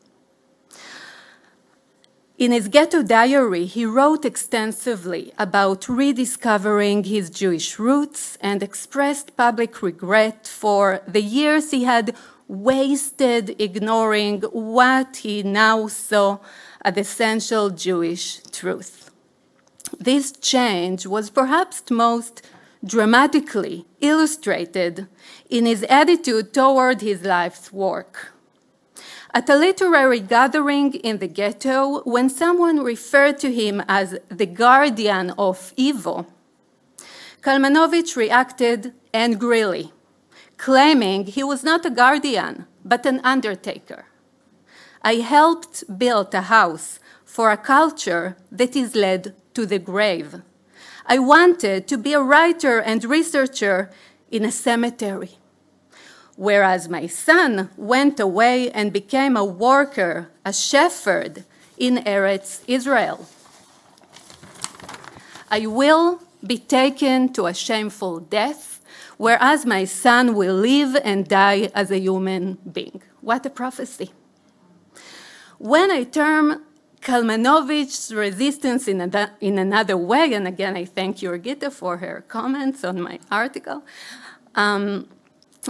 In his ghetto diary, he wrote extensively about rediscovering his Jewish roots and expressed public regret for the years he had wasted ignoring what he now saw as essential Jewish truth. This change was perhaps most dramatically illustrated in his attitude toward his life's work. At a literary gathering in the ghetto, when someone referred to him as the guardian of YIVO, Kalmanovich reacted angrily, claiming he was not a guardian, but an undertaker. I helped build a house for a culture that is led to the grave. I wanted to be a writer and researcher in a cemetery. Whereas my son went away and became a worker, a shepherd in Eretz Israel. I will be taken to a shameful death, whereas my son will live and die as a human being. What a prophecy. When I term Kalmanovich's resistance in another way, and again I thank Jurgita for her comments on my article,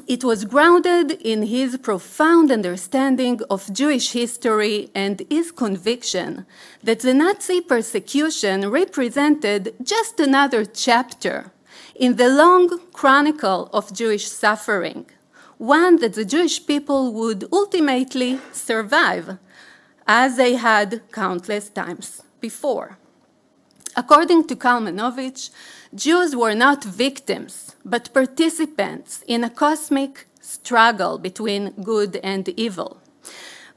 it was grounded in his profound understanding of Jewish history and his conviction that the Nazi persecution represented just another chapter in the long chronicle of Jewish suffering, one that the Jewish people would ultimately survive, as they had countless times before. According to Kalmanovich, Jews were not victims, but participants in a cosmic struggle between good and evil.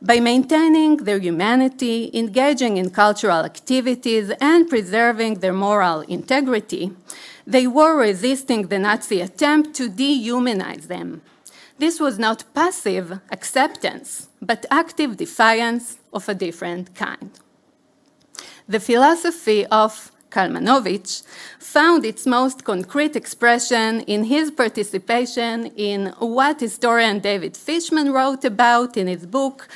By maintaining their humanity, engaging in cultural activities, and preserving their moral integrity, they were resisting the Nazi attempt to dehumanize them. This was not passive acceptance, but active defiance of a different kind. The philosophy of Kalmanovich found its most concrete expression in his participation in what historian David Fishman wrote about in his book,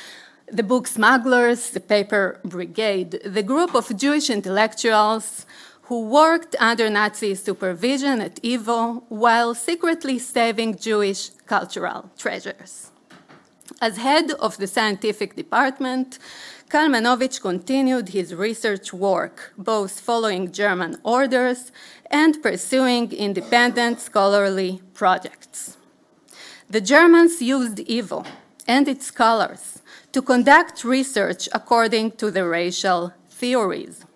The Book Smugglers, the Paper Brigade, the group of Jewish intellectuals who worked under Nazi supervision at YIVO while secretly saving Jewish cultural treasures. As head of the scientific department, Kalmanovich continued his research work, both following German orders and pursuing independent scholarly projects. The Germans used YIVO and its scholars to conduct research according to the racial theories.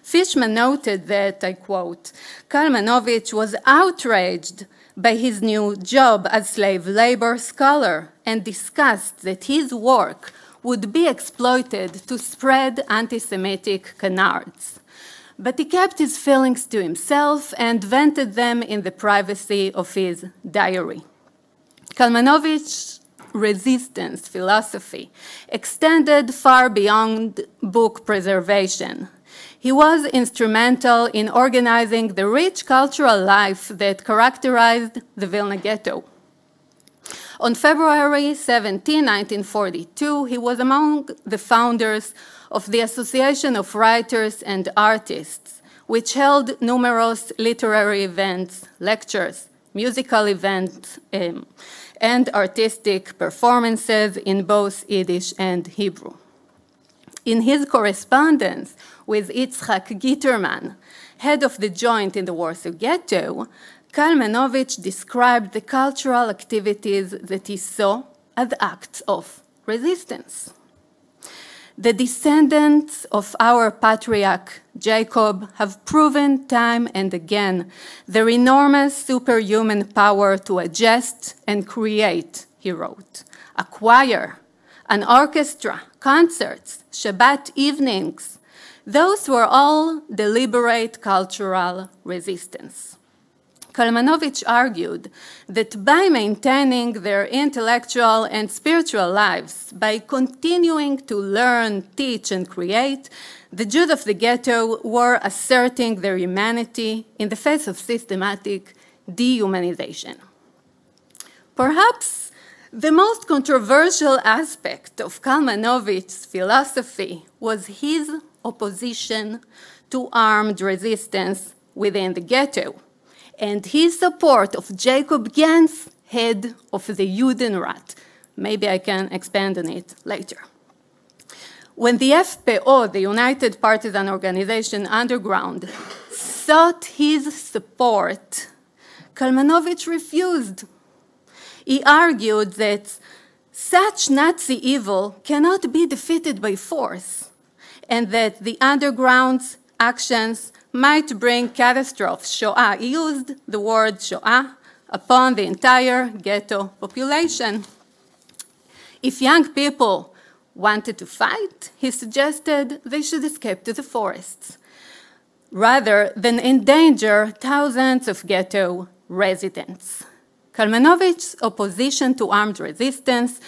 Fishman noted that, I quote, Kalmanovich was outraged by his new job as slave labor scholar and discussed that his work would be exploited to spread anti-Semitic canards. But he kept his feelings to himself and vented them in the privacy of his diary. Kalmanovich's resistance philosophy extended far beyond book preservation. He was instrumental in organizing the rich cultural life that characterized the Vilna ghetto. On February 17, 1942, he was among the founders of the Association of Writers and Artists, which held numerous literary events, lectures, musical events, and artistic performances in both Yiddish and Hebrew. In his correspondence with Yitzhak Gitterman, head of the Joint in the Warsaw Ghetto, Kalmanovich described the cultural activities that he saw as acts of resistance. The descendants of our patriarch Jacob have proven time and again their enormous superhuman power to adjust and create, he wrote. A choir, an orchestra, concerts, Shabbat evenings, those were all deliberate cultural resistance. Kalmanovich argued that by maintaining their intellectual and spiritual lives, by continuing to learn, teach, and create, the Jews of the ghetto were asserting their humanity in the face of systematic dehumanization. Perhaps the most controversial aspect of Kalmanovich's philosophy was his opposition to armed resistance within the ghetto, and his support of Jacob Gans, head of the Judenrat. Maybe I can expand on it later. When the FPO, the United Partisan Organization Underground, sought his support, Kalmanovich refused. He argued that such Nazi evil cannot be defeated by force, and that the underground's actions might bring catastrophe, Shoah. He used the word Shoah upon the entire ghetto population. If young people wanted to fight, he suggested they should escape to the forests, rather than endanger thousands of ghetto residents. Kalmanovich's opposition to armed resistance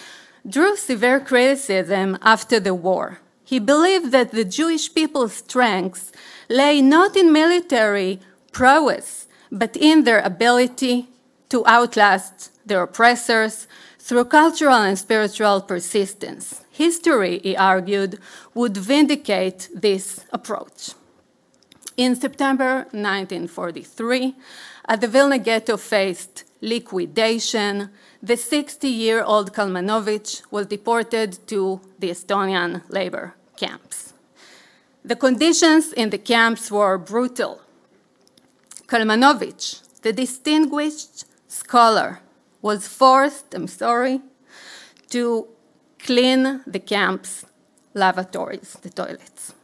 drew severe criticism after the war. He believed that the Jewish people's strengths lay not in military prowess, but in their ability to outlast their oppressors through cultural and spiritual persistence. History, he argued, would vindicate this approach. In September 1943, as the Vilna ghetto faced liquidation, the 60-year-old Kalmanovich was deported to the Estonian labor camps. The conditions in the camps were brutal. Kalmanovich, the distinguished scholar, was forced, to clean the camp's lavatories, the toilets.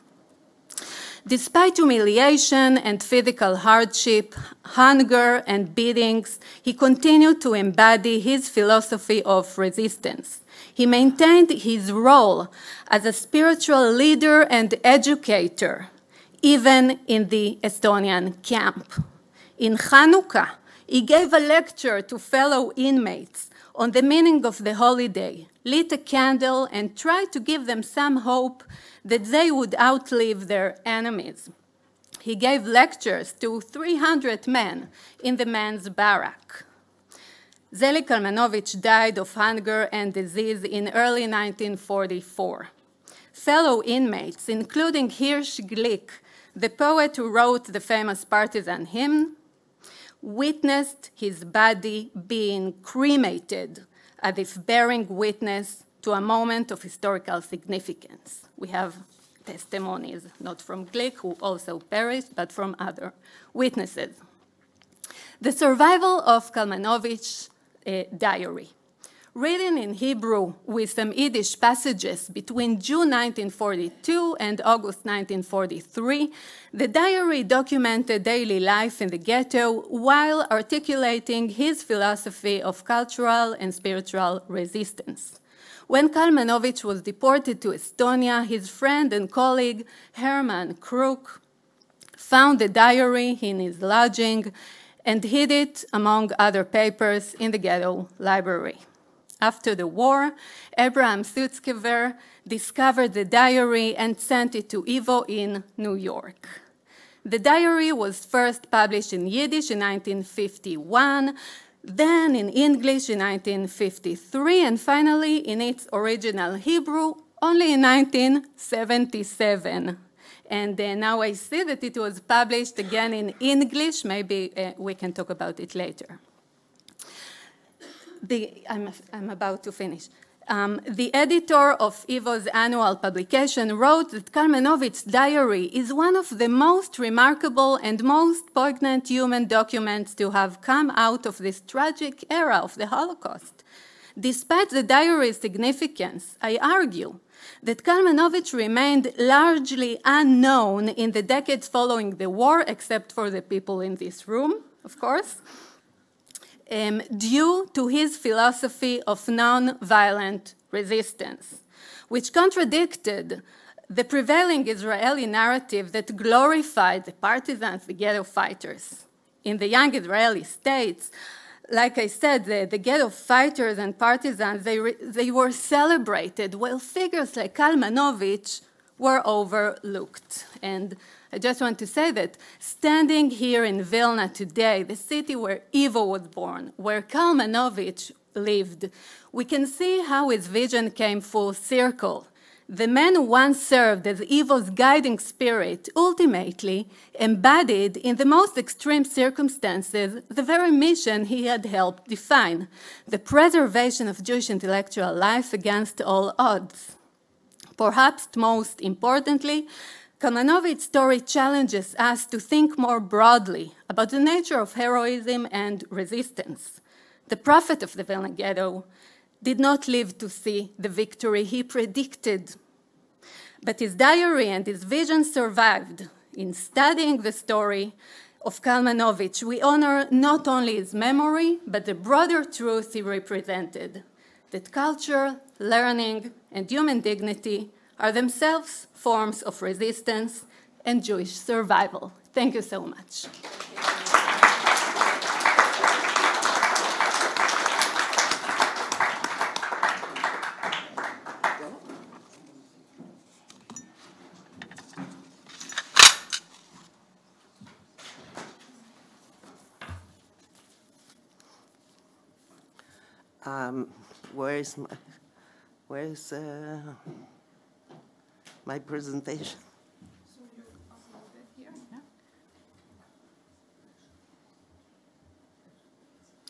Despite humiliation and physical hardship, hunger and beatings, he continued to embody his philosophy of resistance. He maintained his role as a spiritual leader and educator, even in the Estonian camp. In Hanukkah, he gave a lecture to fellow inmates on the meaning of the holiday, lit a candle, and tried to give them some hope that they would outlive their enemies. He gave lectures to 300 men in the men's barrack. Zeli Kalmanovich died of hunger and disease in early 1944. Fellow inmates, including Hirsch Glick, the poet who wrote the famous partisan hymn, witnessed his body being cremated as if bearing witness to a moment of historical significance. We have testimonies, not from Glick, who also perished, but from other witnesses. The survival of Kalmanovich's diary. Written in Hebrew with some Yiddish passages between June 1942 and August 1943, the diary documented daily life in the ghetto while articulating his philosophy of cultural and spiritual resistance. When Kalmanovich was deported to Estonia, his friend and colleague Herman Kruk found the diary in his lodging and hid it, among other papers, in the ghetto library. After the war, Abraham Sutzkever discovered the diary and sent it to YIVO in New York. The diary was first published in Yiddish in 1951, then in English in 1953, and finally in its original Hebrew only in 1977. And now I see that it was published again in English. Maybe we can talk about it later. I'm about to finish. The editor of YIVO's annual publication wrote that Kalmanovich's diary is one of the most remarkable and most poignant human documents to have come out of this tragic era of the Holocaust. Despite the diary's significance, I argue that Kalmanovich remained largely unknown in the decades following the war, except for the people in this room, of course, due to his philosophy of non-violent resistance, which contradicted the prevailing Israeli narrative that glorified the partisans, the ghetto fighters. In the young Israeli states, like I said, the ghetto fighters and partisans, they were celebrated, while figures like Kalmanovich were overlooked. And I just want to say that standing here in Vilna today, the city where YIVO was born, where Kalmanovich lived, we can see how his vision came full circle. The man who once served as YIVO's guiding spirit ultimately embodied in the most extreme circumstances the very mission he had helped define, the preservation of Jewish intellectual life against all odds. Perhaps most importantly, Kalmanovich's story challenges us to think more broadly about the nature of heroism and resistance. The prophet of the Vilna Ghetto did not live to see the victory he predicted, but his diary and his vision survived. In studying the story of Kalmanovich, we honor not only his memory, but the broader truth he represented, that culture, learning, and human dignity are themselves forms of resistance and Jewish survival. Thank you so much. Where's my presentation?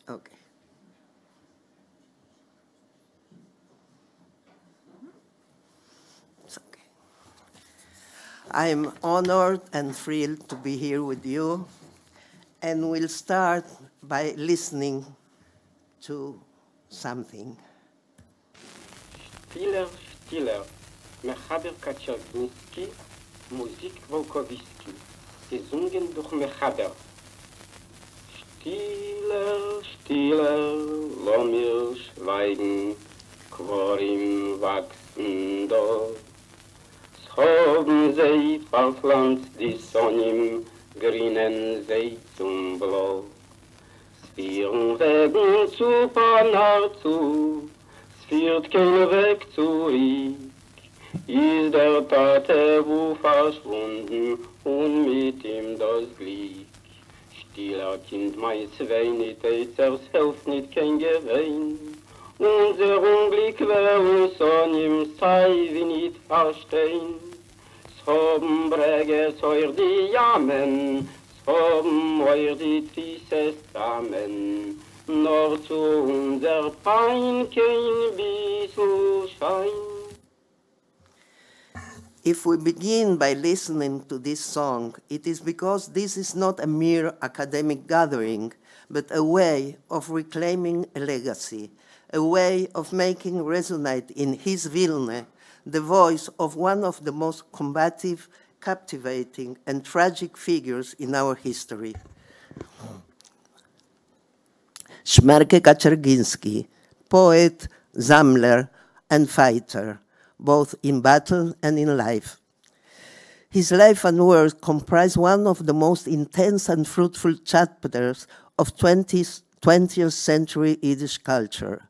Okay. It's okay. I am honored and thrilled to be here with you, and we'll start by listening to something. Stiller, Mechaber Kaczergiński, Musik Wołkowiski, gesungen durch Mechaber. Stiller, lass mir schweigen, Quorim wachsen dort. Schoben sie verpflanzt die Sonne, grünen sie zum Blau. Vieren Wegen zu Panar zu, führt kein Weg zurück. Ist der Tate wo verschwunden und mit ihm das Glück. Stiller Kind, mein Zwein, Täters hilft nicht kein Gewein. Unser Unglück wär uns an ihm sei wie nicht verstehen. Schoben Breges heuer die Jamen, schoben heuer die Trisses zusammen. Nur zu unser Pein kein bissl Schein. If we begin by listening to this song, it is because this is not a mere academic gathering, but a way of reclaiming a legacy, a way of making resonate in his Vilniuje the voice of one of the most combative, captivating, and tragic figures in our history. Szmerke Kaczergiński, poet, Sammler, and fighter, both in battle and in life. His life and work comprise one of the most intense and fruitful chapters of 20th century Yiddish culture.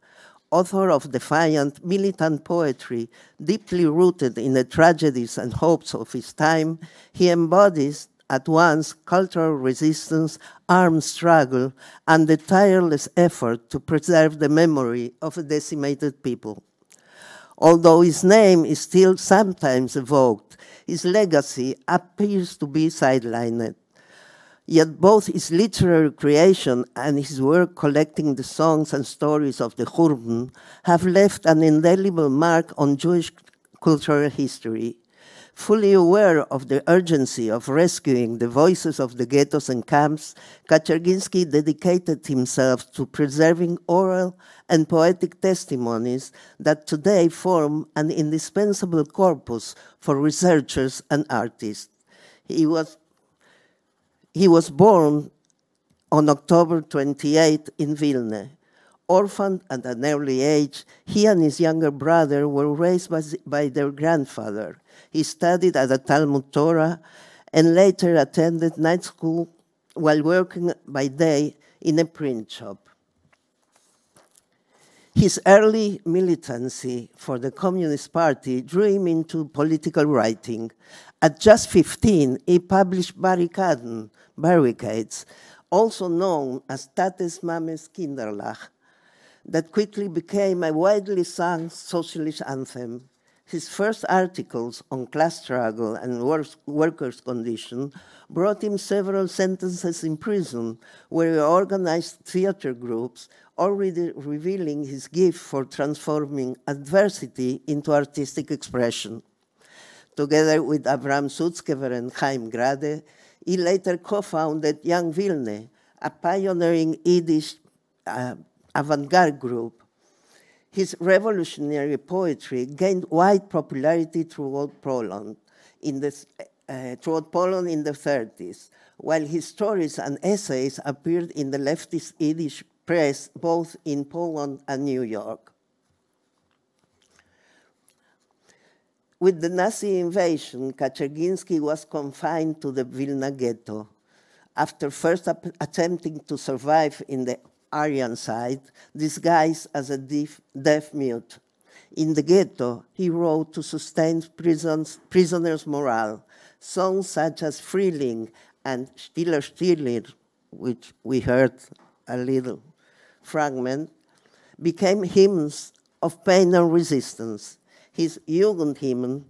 Author of defiant, militant poetry, deeply rooted in the tragedies and hopes of his time, he embodies at once cultural resistance, armed struggle, and the tireless effort to preserve the memory of a decimated people. Although his name is still sometimes evoked, his legacy appears to be sidelined. Yet both his literary creation and his work collecting the songs and stories of the Churban have left an indelible mark on Jewish cultural history. Fully aware of the urgency of rescuing the voices of the ghettos and camps, Kaczerginski dedicated himself to preserving oral and poetic testimonies that today form an indispensable corpus for researchers and artists. He was born on October 28 in Vilniuje. Orphaned at an early age, he and his younger brother were raised by their grandfather. He studied at the Talmud Torah and later attended night school while working by day in a print shop. His early militancy for the Communist Party drew him into political writing. At just 15, he published Barricades, also known as Tates Mames Kinderlach, that quickly became a widely sung socialist anthem. His first articles on class struggle and workers' condition brought him several sentences in prison, where he organized theater groups, already revealing his gift for transforming adversity into artistic expression. Together with Avram Sutzkever and Chaim Grade, he later co-founded Young Vilniuje, a pioneering Yiddish avant-garde group. His revolutionary poetry gained wide popularity throughout Poland in the 30s, while his stories and essays appeared in the leftist Yiddish press both in Poland and New York. With the Nazi invasion, Kaczerginski was confined to the Vilna ghetto. After first attempting to survive in the Aryan side, disguised as a deaf mute. In the ghetto, he wrote to sustain prisoners' morale. Songs such as Frühling and Stiller Stiller, which we heard a little fragment, became hymns of pain and resistance. His Jugendhymn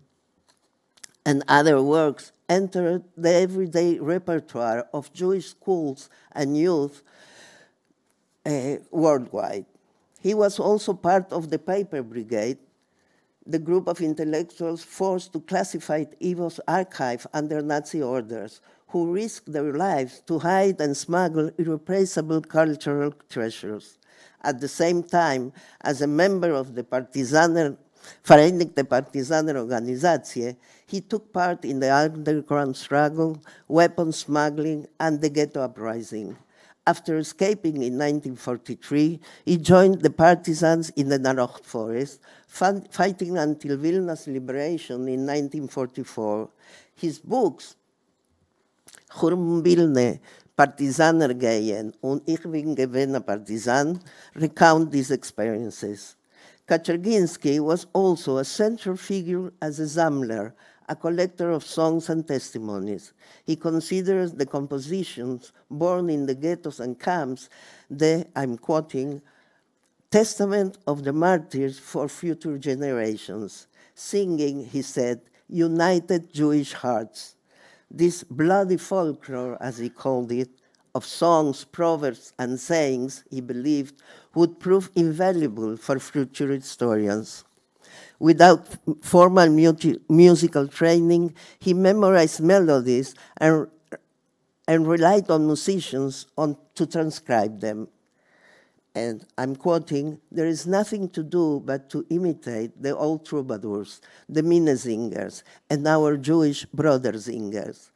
and other works entered the everyday repertoire of Jewish schools and youth worldwide. He was also part of the Paper Brigade, the group of intellectuals forced to classify YIVO's archive under Nazi orders, who risked their lives to hide and smuggle irreplaceable cultural treasures. At the same time, as a member of the Vereinigte Partisaner Organisatie, he took part in the underground struggle, weapon smuggling, and the ghetto uprising. After escaping in 1943, he joined the partisans in the Narocht forest, fighting until Vilna's liberation in 1944. His books, Churban Vilniuje, Partisanergehen und Ich bin gewesen Partisan, recount these experiences. Kaczerginski was also a central figure as a Sammler, a collector of songs and testimonies. He considers the compositions born in the ghettos and camps the, I'm quoting, testament of the martyrs for future generations, singing, he said, united Jewish hearts. This bloody folklore, as he called it, of songs, proverbs, and sayings, he believed, would prove invaluable for future historians. Without formal musical training, he memorized melodies and relied on musicians to transcribe them. And I'm quoting, "There is nothing to do but to imitate the old troubadours, the Minnesingers, and our Jewish brother singers."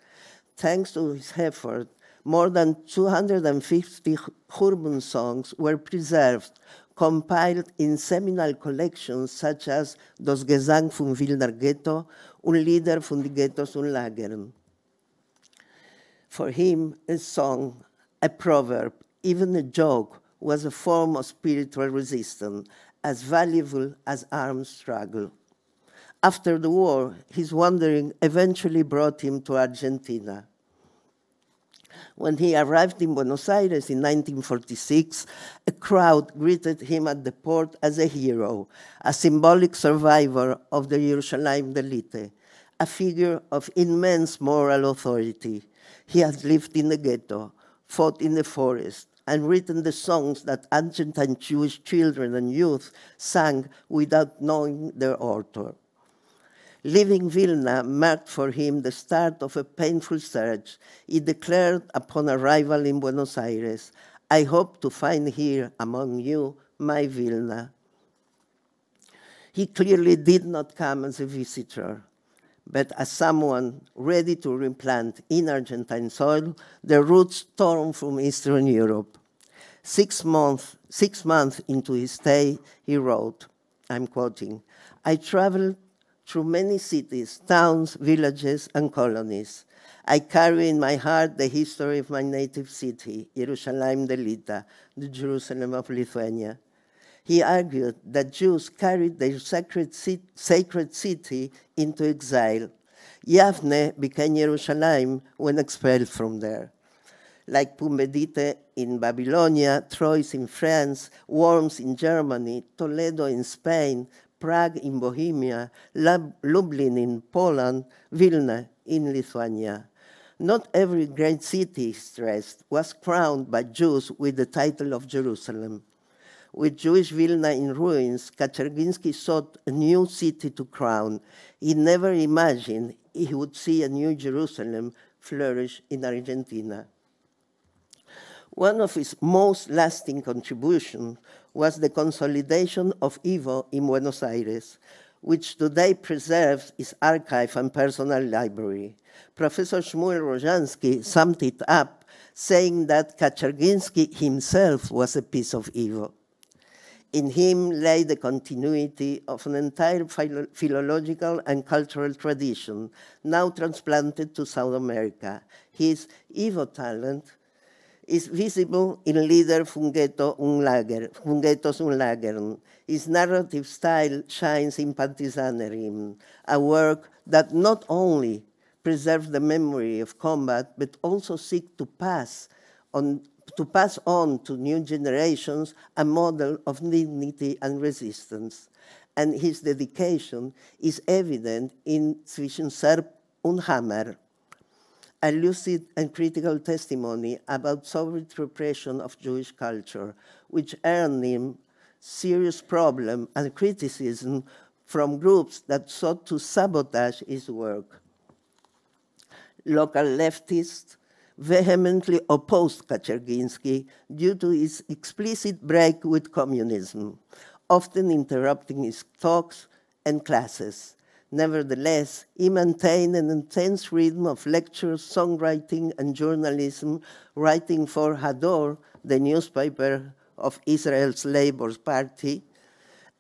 Thanks to his effort, more than 250 Churban songs were preserved, compiled in seminal collections such as Das Gesang vom Wilder Ghetto und Lieder von den Ghettos und Lagern. For him, a song, a proverb, even a joke was a form of spiritual resistance, as valuable as armed struggle. After the war, his wandering eventually brought him to Argentina. When he arrived in Buenos Aires in 1946, a crowd greeted him at the port as a hero, a symbolic survivor of the Jerusalem Delite, a figure of immense moral authority. He had lived in the ghetto, fought in the forest, and written the songs that Argentine Jewish children and youth sang without knowing their author. Leaving Vilna marked for him the start of a painful search. He declared upon arrival in Buenos Aires, "I hope to find here among you my Vilna." He clearly did not come as a visitor, but as someone ready to replant in Argentine soil the roots torn from Eastern Europe. 6 months into his stay, he wrote, I'm quoting, "I traveled through many cities, towns, villages, and colonies. I carry in my heart the history of my native city, Jerusalem Delita, the Jerusalem of Lithuania." He argued that Jews carried their sacred city into exile. Yavne became Jerusalem when expelled from there. Like Pumbedite in Babylonia, Troyes in France, Worms in Germany, Toledo in Spain, Prague in Bohemia, Lublin in Poland, Vilna in Lithuania. Not every great city, he stressed, was crowned by Jews with the title of Jerusalem. With Jewish Vilna in ruins, Kaczerginski sought a new city to crown. He never imagined he would see a new Jerusalem flourish in Argentina. One of his most lasting contributions was the consolidation of YIVO in Buenos Aires, which today preserves its archive and personal library. Professor Shmuel Rojansky summed it up, saying that Kaczerginski himself was a piece of YIVO. In him lay the continuity of an entire philological and cultural tradition, now transplanted to South America. His YIVO talent is visible in Lieder Fungetos Unlagern. His narrative style shines in Partisanerim, a work that not only preserves the memory of combat, but also seeks to pass on to new generations a model of dignity and resistance. And his dedication is evident in Zwischen Serb und Hammer, a lucid and critical testimony about Soviet repression of Jewish culture, which earned him serious problem and criticism from groups that sought to sabotage his work. Local leftists vehemently opposed Kaczerginski due to his explicit break with communism, often interrupting his talks and classes. Nevertheless, he maintained an intense rhythm of lectures, songwriting, and journalism, writing for Hador, the newspaper of Israel's Labor Party,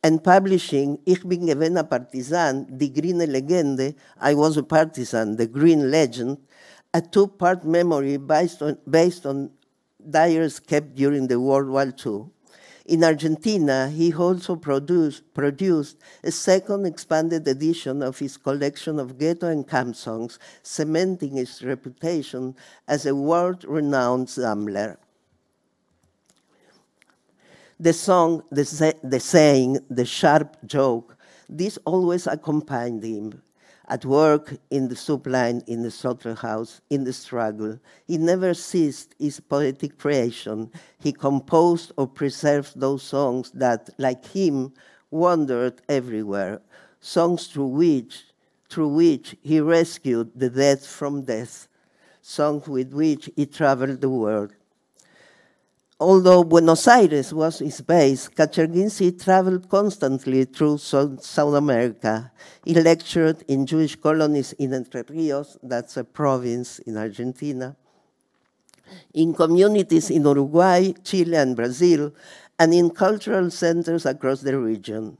and publishing Ich bin gewesen Partisan, Die Grüne Legende, I was a partisan, the Green Legend, a two-part memory based on diaries kept during the World War II. In Argentina, he also produced a second expanded edition of his collection of ghetto and camp songs, cementing his reputation as a world-renowned sampler. The song, the saying, the sharp joke, this always accompanied him. At work, in the soup line, in the slaughterhouse, in the struggle, he never ceased his poetic creation. He composed or preserved those songs that, like him, wandered everywhere, songs through which he rescued the dead from death, songs with which he traveled the world. Although Buenos Aires was his base, Kaczerginski traveled constantly through South America. He lectured in Jewish colonies in Entre Rios, that's a province in Argentina, in communities in Uruguay, Chile, and Brazil, and in cultural centers across the region.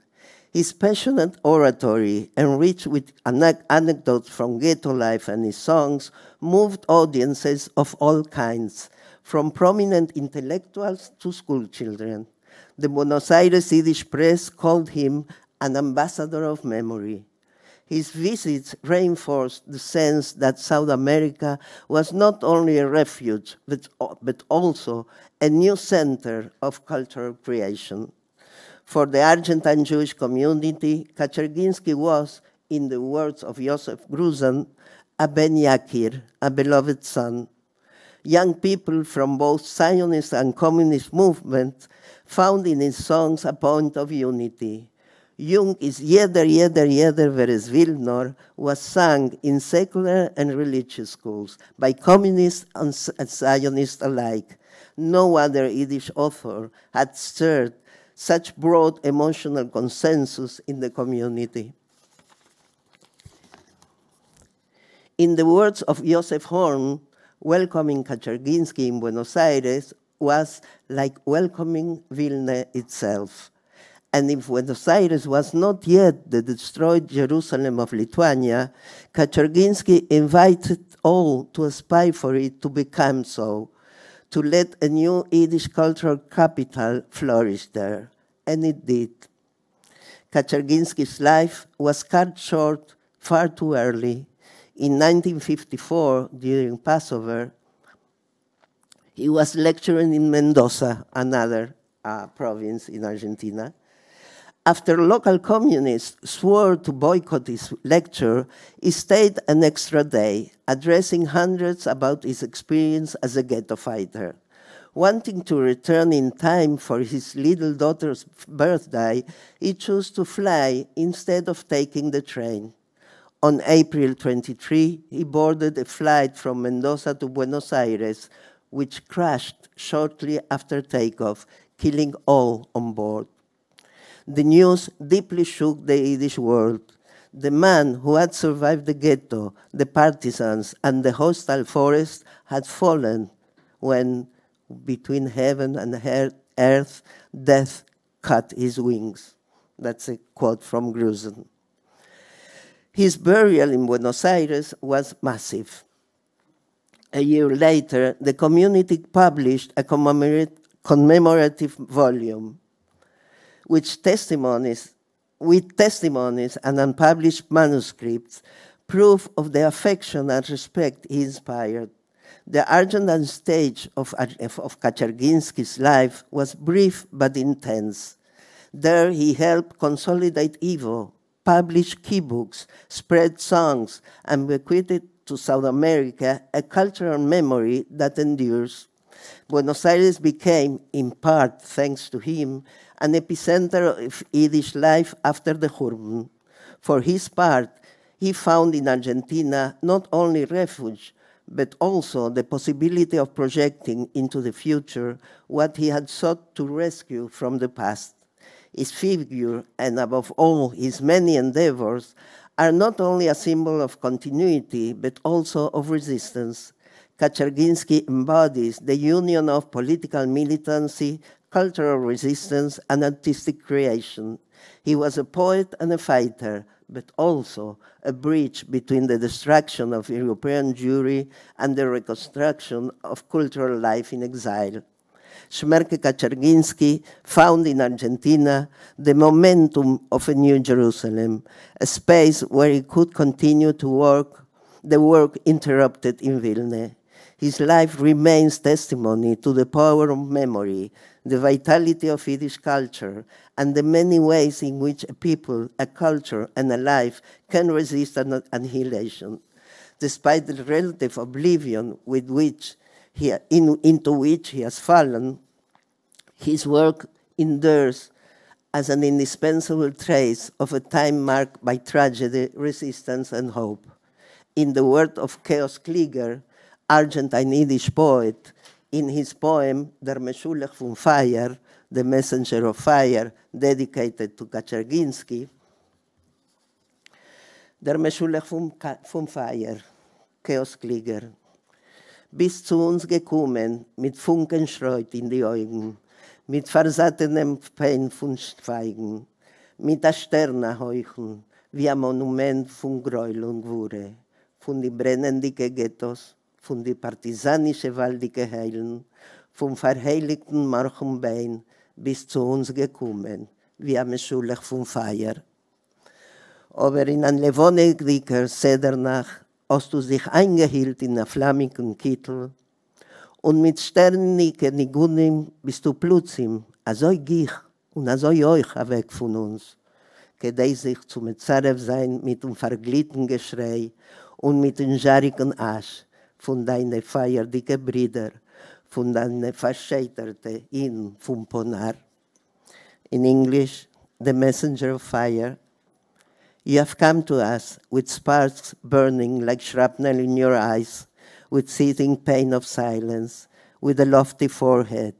His passionate oratory, enriched with anecdotes from ghetto life and his songs, moved audiences of all kinds, from prominent intellectuals to school children. The Buenos Aires Yiddish press called him an ambassador of memory. His visits reinforced the sense that South America was not only a refuge, but also a new center of cultural creation. For the Argentine Jewish community, Kaczerginski was, in the words of Joseph Gruzan, a Ben Yakir, a beloved son. Young people from both Zionist and communist movements found in his songs a point of unity. Jung is jeder, wer es will nur, was sung in secular and religious schools by communists and Zionists alike. No other Yiddish author had stirred such broad emotional consensus in the community. In the words of Joseph Horn, welcoming Kaczerginski in Buenos Aires was like welcoming Vilna itself. And if Buenos Aires was not yet the destroyed Jerusalem of Lithuania, Kaczerginski invited all to aspire for it to become so, to let a new Yiddish cultural capital flourish there. And it did. Kaczerginski's life was cut short far too early. In 1954, during Passover, he was lecturing in Mendoza, another province in Argentina. After local communists swore to boycott his lecture, he stayed an extra day, addressing hundreds about his experience as a ghetto fighter. Wanting to return in time for his little daughter's birthday, he chose to fly instead of taking the train. On April 23, he boarded a flight from Mendoza to Buenos Aires, which crashed shortly after takeoff, killing all on board. The news deeply shook the Yiddish world. The man who had survived the ghetto, the partisans, and the hostile forest had fallen when, between heaven and earth, death cut his wings. That's a quote from Gruzan. His burial in Buenos Aires was massive. A year later, the community published a commemorative volume with testimonies and unpublished manuscripts, proof of the affection and respect he inspired. The Argentine stage of Kaczerginski's life was brief but intense. There he helped consolidate YIVO, publish key books, spread songs, and bequeathed to South America a cultural memory that endures. Buenos Aires became, in part thanks to him, an epicenter of Yiddish life after the Hurban. For his part, he found in Argentina not only refuge, but also the possibility of projecting into the future what he had sought to rescue from the past. His figure, and above all, his many endeavors, are not only a symbol of continuity, but also of resistance. Kaczerginski embodies the union of political militancy, cultural resistance, and artistic creation. He was a poet and a fighter, but also a bridge between the destruction of European Jewry and the reconstruction of cultural life in exile. Szmerke Kaczerginski found in Argentina the momentum of a new Jerusalem, a space where he could continue to work, the work interrupted in Vilniuje. His life remains testimony to the power of memory, the vitality of Yiddish culture, and the many ways in which a people, a culture, and a life can resist annihilation. Despite the relative oblivion with which into which he has fallen, his work endures as an indispensable trace of a time marked by tragedy, resistance, and hope. In the word of Chaos Klieger, Argentine Yiddish poet, in his poem, Der Meshulach vom Fire, The Messenger of Fire, dedicated to Kaczerginski, Der Meshulach vom Fire, Chaos Klieger. Bis zu uns gekommen, mit Funkenschreut in die Augen, mit versattenem Pein von Schweigen, mit der Sterne heuchen, wie ein Monument von Gräuel und Wure, von die brennenden Ghettos, von die partisanische waldige Heilen, vom verheiligten Marchenbein bis zu uns gekommen, wie am Schulach vom Feier. Aber in ein lebendiger Sedernach hast du sich eingehielt in einen flammigen Kittel und mit sternigen Nigunim bist du plötzlich so gich und so euch weg von uns, gedei sich zu Metzarev sein mit dem verglitten Geschrei und mit dem jarigen Asch von deinen feierdicken Brüdern, von deinen verscheiterten in vom Ponar. In English, the messenger of fire, you have come to us with sparks burning like shrapnel in your eyes, with seething pain of silence, with a lofty forehead,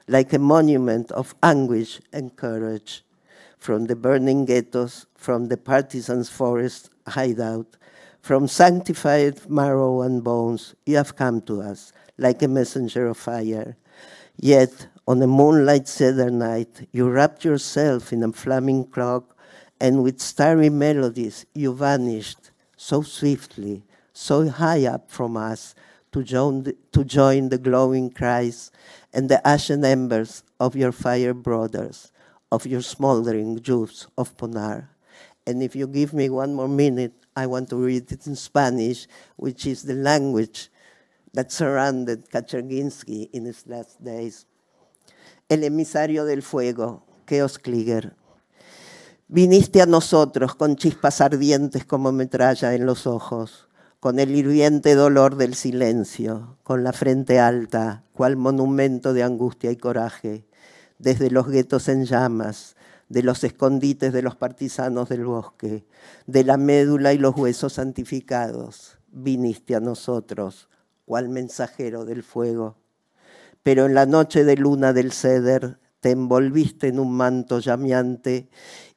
like a monument of anguish and courage. From the burning ghettos, from the partisans' forest hideout, from sanctified marrow and bones, you have come to us like a messenger of fire. Yet, on a moonlight southern night, you wrapped yourself in a flaming cloak, and with starry melodies you vanished so swiftly, so high up from us, to join the glowing cries and the ashen embers of your fire brothers, of your smoldering Jews of Ponar. And if you give me one more minute, I want to read it in Spanish, which is the language that surrounded Kaczerginski in his last days. El emisario del fuego, Keos Klieger. Viniste a nosotros con chispas ardientes como metralla en los ojos, con el hirviente dolor del silencio, con la frente alta, cual monumento de angustia y coraje, desde los guetos en llamas, de los escondites de los partisanos del bosque, de la médula y los huesos santificados, viniste a nosotros, cual mensajero del fuego. Pero en la noche de luna del ceder te envolviste en un manto llameante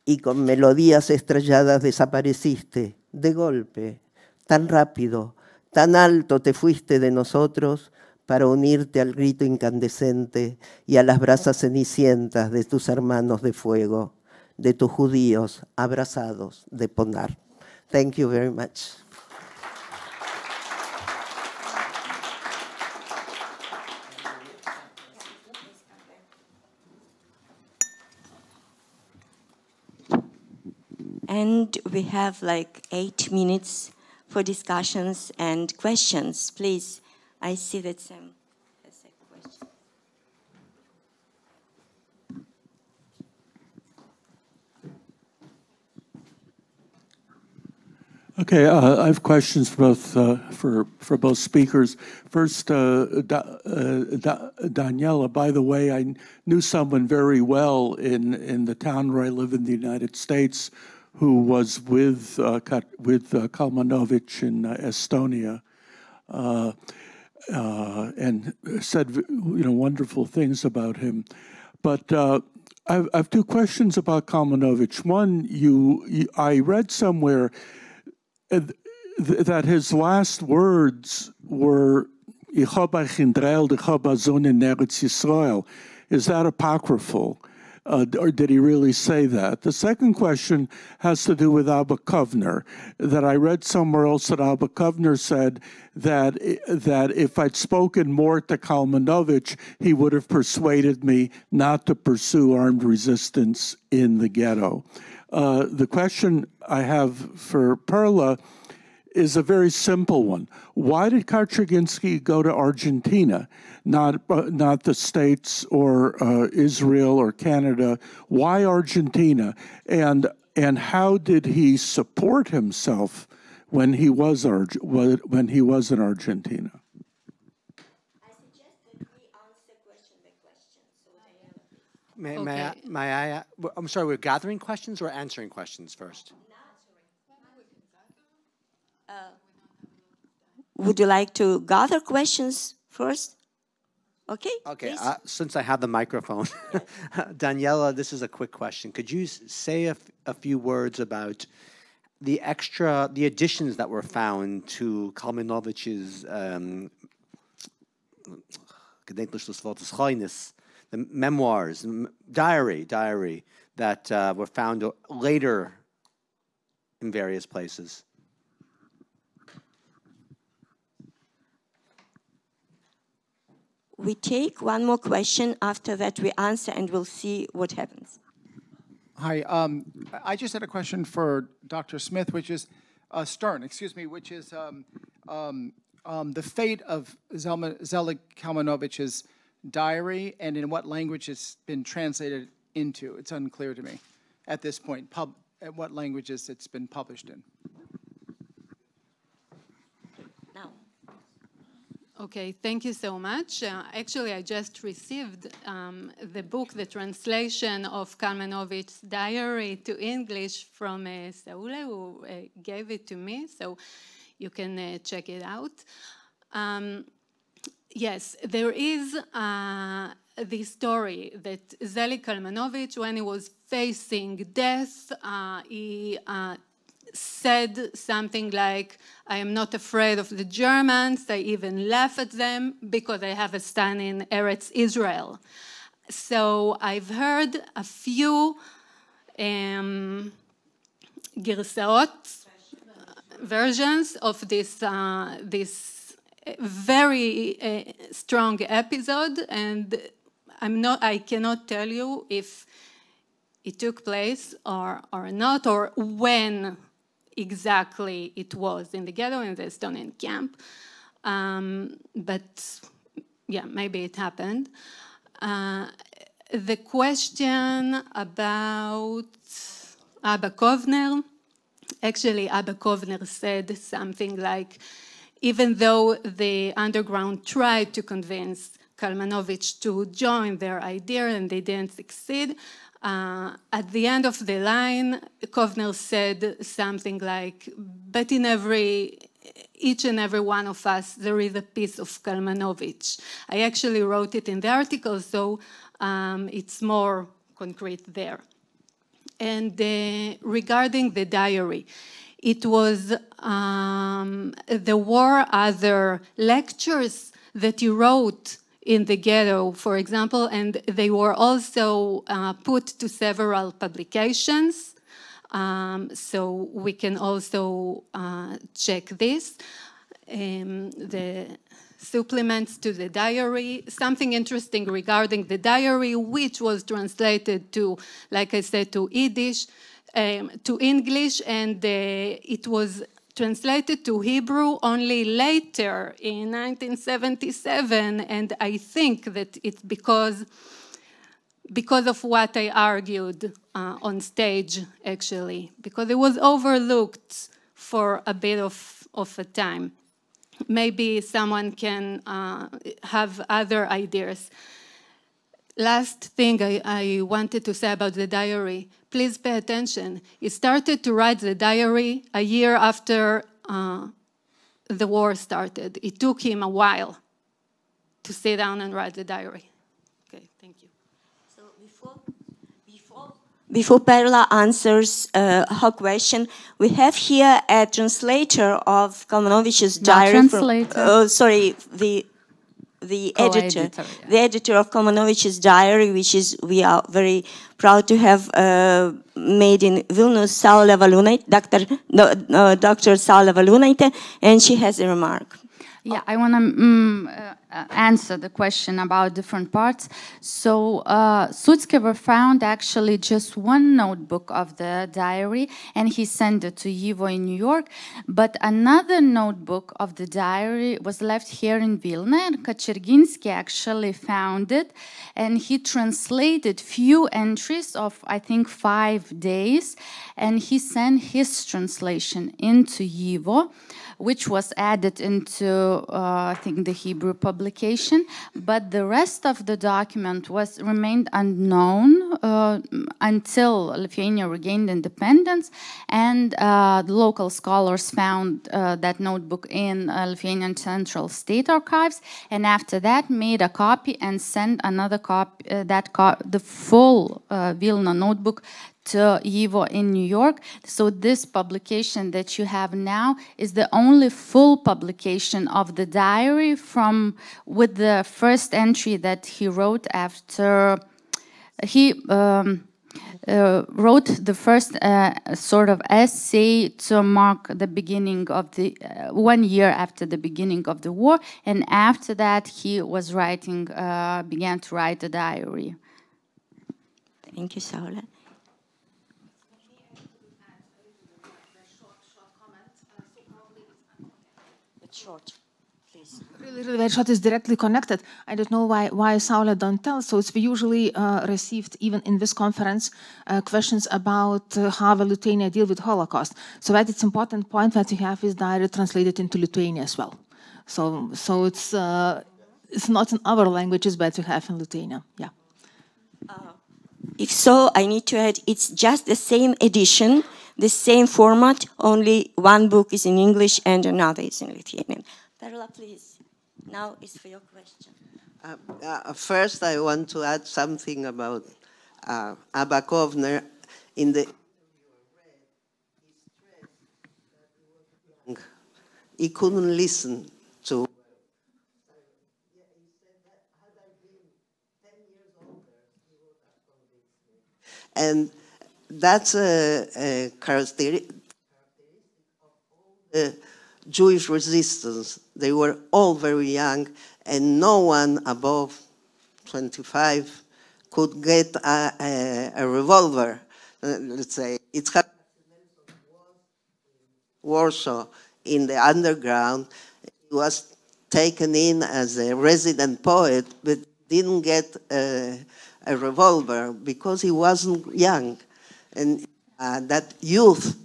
y con melodías estrelladas desapareciste, de golpe, tan rápido, tan alto te fuiste de nosotros para unirte al grito incandescente y a las brasas cenicientas de tus hermanos de fuego, de tus judíos abrazados de Ponar. Thank you very much. And we have like 8 minutes for discussions and questions. Please, I see that Sam has a question. Okay, I have questions for both speakers. First, Daniela, by the way, I knew someone very well in the town where I live in the United States who was with Kalmanovich in Estonia, and said wonderful things about him. But I have 2 questions about Kalmanovich. One, I read somewhere that his last words were "Ich hab euch indrelt, ich hab a Sohn in Eretz Yisrael." Is that apocryphal? Or did he really say that? The second question has to do with Abba Kovner, that I read somewhere else that Abba Kovner said that if I'd spoken more to Kalmanovich, he would have persuaded me not to pursue armed resistance in the ghetto. The question I have for Perla is a very simple one. Why did Kaczerginski go to Argentina, not the States or Israel or Canada? Why Argentina? And how did he support himself when he was in Argentina? I suggest that we answer question by question. May I? I'm sorry, we're gathering questions or answering questions first? Would you like to gather questions first? Okay. Okay. Since I have the microphone, Daniela, this is a quick question. Could you say a few words about the additions that were found to Kalmanovich's the memoirs, diary that were found later in various places? We take one more question. After that, we answer, and we'll see what happens. Hi. I just had a question for Dr. Smith, which is Stern, excuse me, which is the fate of Zelig Kalmanovich's diary and in what language it's been translated into. It's unclear to me at this point, at what languages it's been published in. Okay, thank you so much. Actually, I just received the book, the translation of Kalmanovich's diary to English from Saule, who gave it to me, so you can check it out. Yes, there is this story that Zelig Kalmanovich, when he was facing death, he said something like, I am not afraid of the Germans, I even laugh at them because I have a son in Eretz Israel. So I've heard a few versions of this, this very strong episode, and I cannot tell you if it took place or not, or when exactly it was in the ghetto, in the Estonian camp. But yeah, maybe it happened. The question about Abba Kovner, actually Abba Kovner said something like, even though the underground tried to convince Kalmanovich to join their idea and they didn't succeed, at the end of the line, Kovner said something like, but in each and every one of us, there is a piece of Kalmanovich. I actually wrote it in the article, so it's more concrete there. And regarding the diary, it was, there were other lectures that he wrote in the ghetto, for example, and they were also put to several publications. So we can also check this. The supplements to the diary, something interesting regarding the diary, which was translated to, like I said, to Yiddish, to English, and it was translated to Hebrew only later in 1977, and I think that it's because of what I argued on stage, actually, because it was overlooked for a bit of a time. Maybe someone can have other ideas. Last thing I wanted to say about the diary, please pay attention. He started to write the diary a year after the war started. It took him a while to sit down and write the diary. Okay, thank you. So before Perla answers her question, we have here a translator of Kalmanovich's diary. Translator. Sorry, the editor, the editor of Kalmanovich's diary, which is we are very proud to have made in Vilnius, Saulė Valiūnaitė, Dr. Saulė Valiūnaitė, and she has a remark. Yeah, I want to answer the question about different parts. So Sutskever found actually just one notebook of the diary, and he sent it to YIVO in New York. But another notebook of the diary was left here in Vilna, and Kačerginski actually found it, and he translated few entries of, I think, 5 days, and he sent his translation into YIVO, which was added into, I think, the Hebrew publication, but the rest of the document remained unknown until Lithuania regained independence, and the local scholars found that notebook in Lithuanian Central State Archives, and after that made a copy and sent another copy, the full Vilna notebook to YIVO in New York. So this publication that you have now is the only full publication of the diary with the first entry that he wrote after he wrote the first sort of essay to mark the beginning of the 1 year after the beginning of the war, and after that he was began to write the diary. Thank you, Saula. short, please. Really very short is directly connected. I don't know why Saulė don't tell. So we usually received, even in this conference, questions about how Lithuania deal with Holocaust. So that it's important point that we have his diary translated into Lithuanian as well. So it's not in other languages, but we have in Lithuania. Yeah. If so, I need to add, it's just the same edition, the same format, only one book is in English and another is in Lithuanian. Perla, please. Now is for your question. First, I want to add something about Abba Kovner. In the he couldn't listen to. And that's a characteristic of all the Jewish resistance. They were all very young, and no one above 25 could get a revolver, let's say. It happened in Warsaw, in the underground. He was taken in as a resident poet, but didn't get a revolver because he wasn't young. And that youth,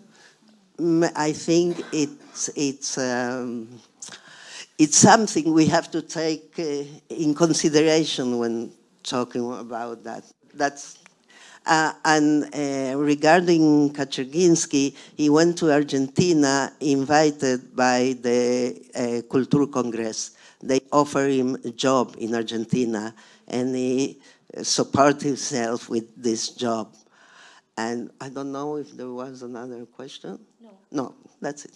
I think it's something we have to take in consideration when talking about that. Regarding Kaczerginski, he went to Argentina invited by the Kultur Congress. They offered him a job in Argentina, and he supported himself with this job. And I don't know if there was another question. No, that's it.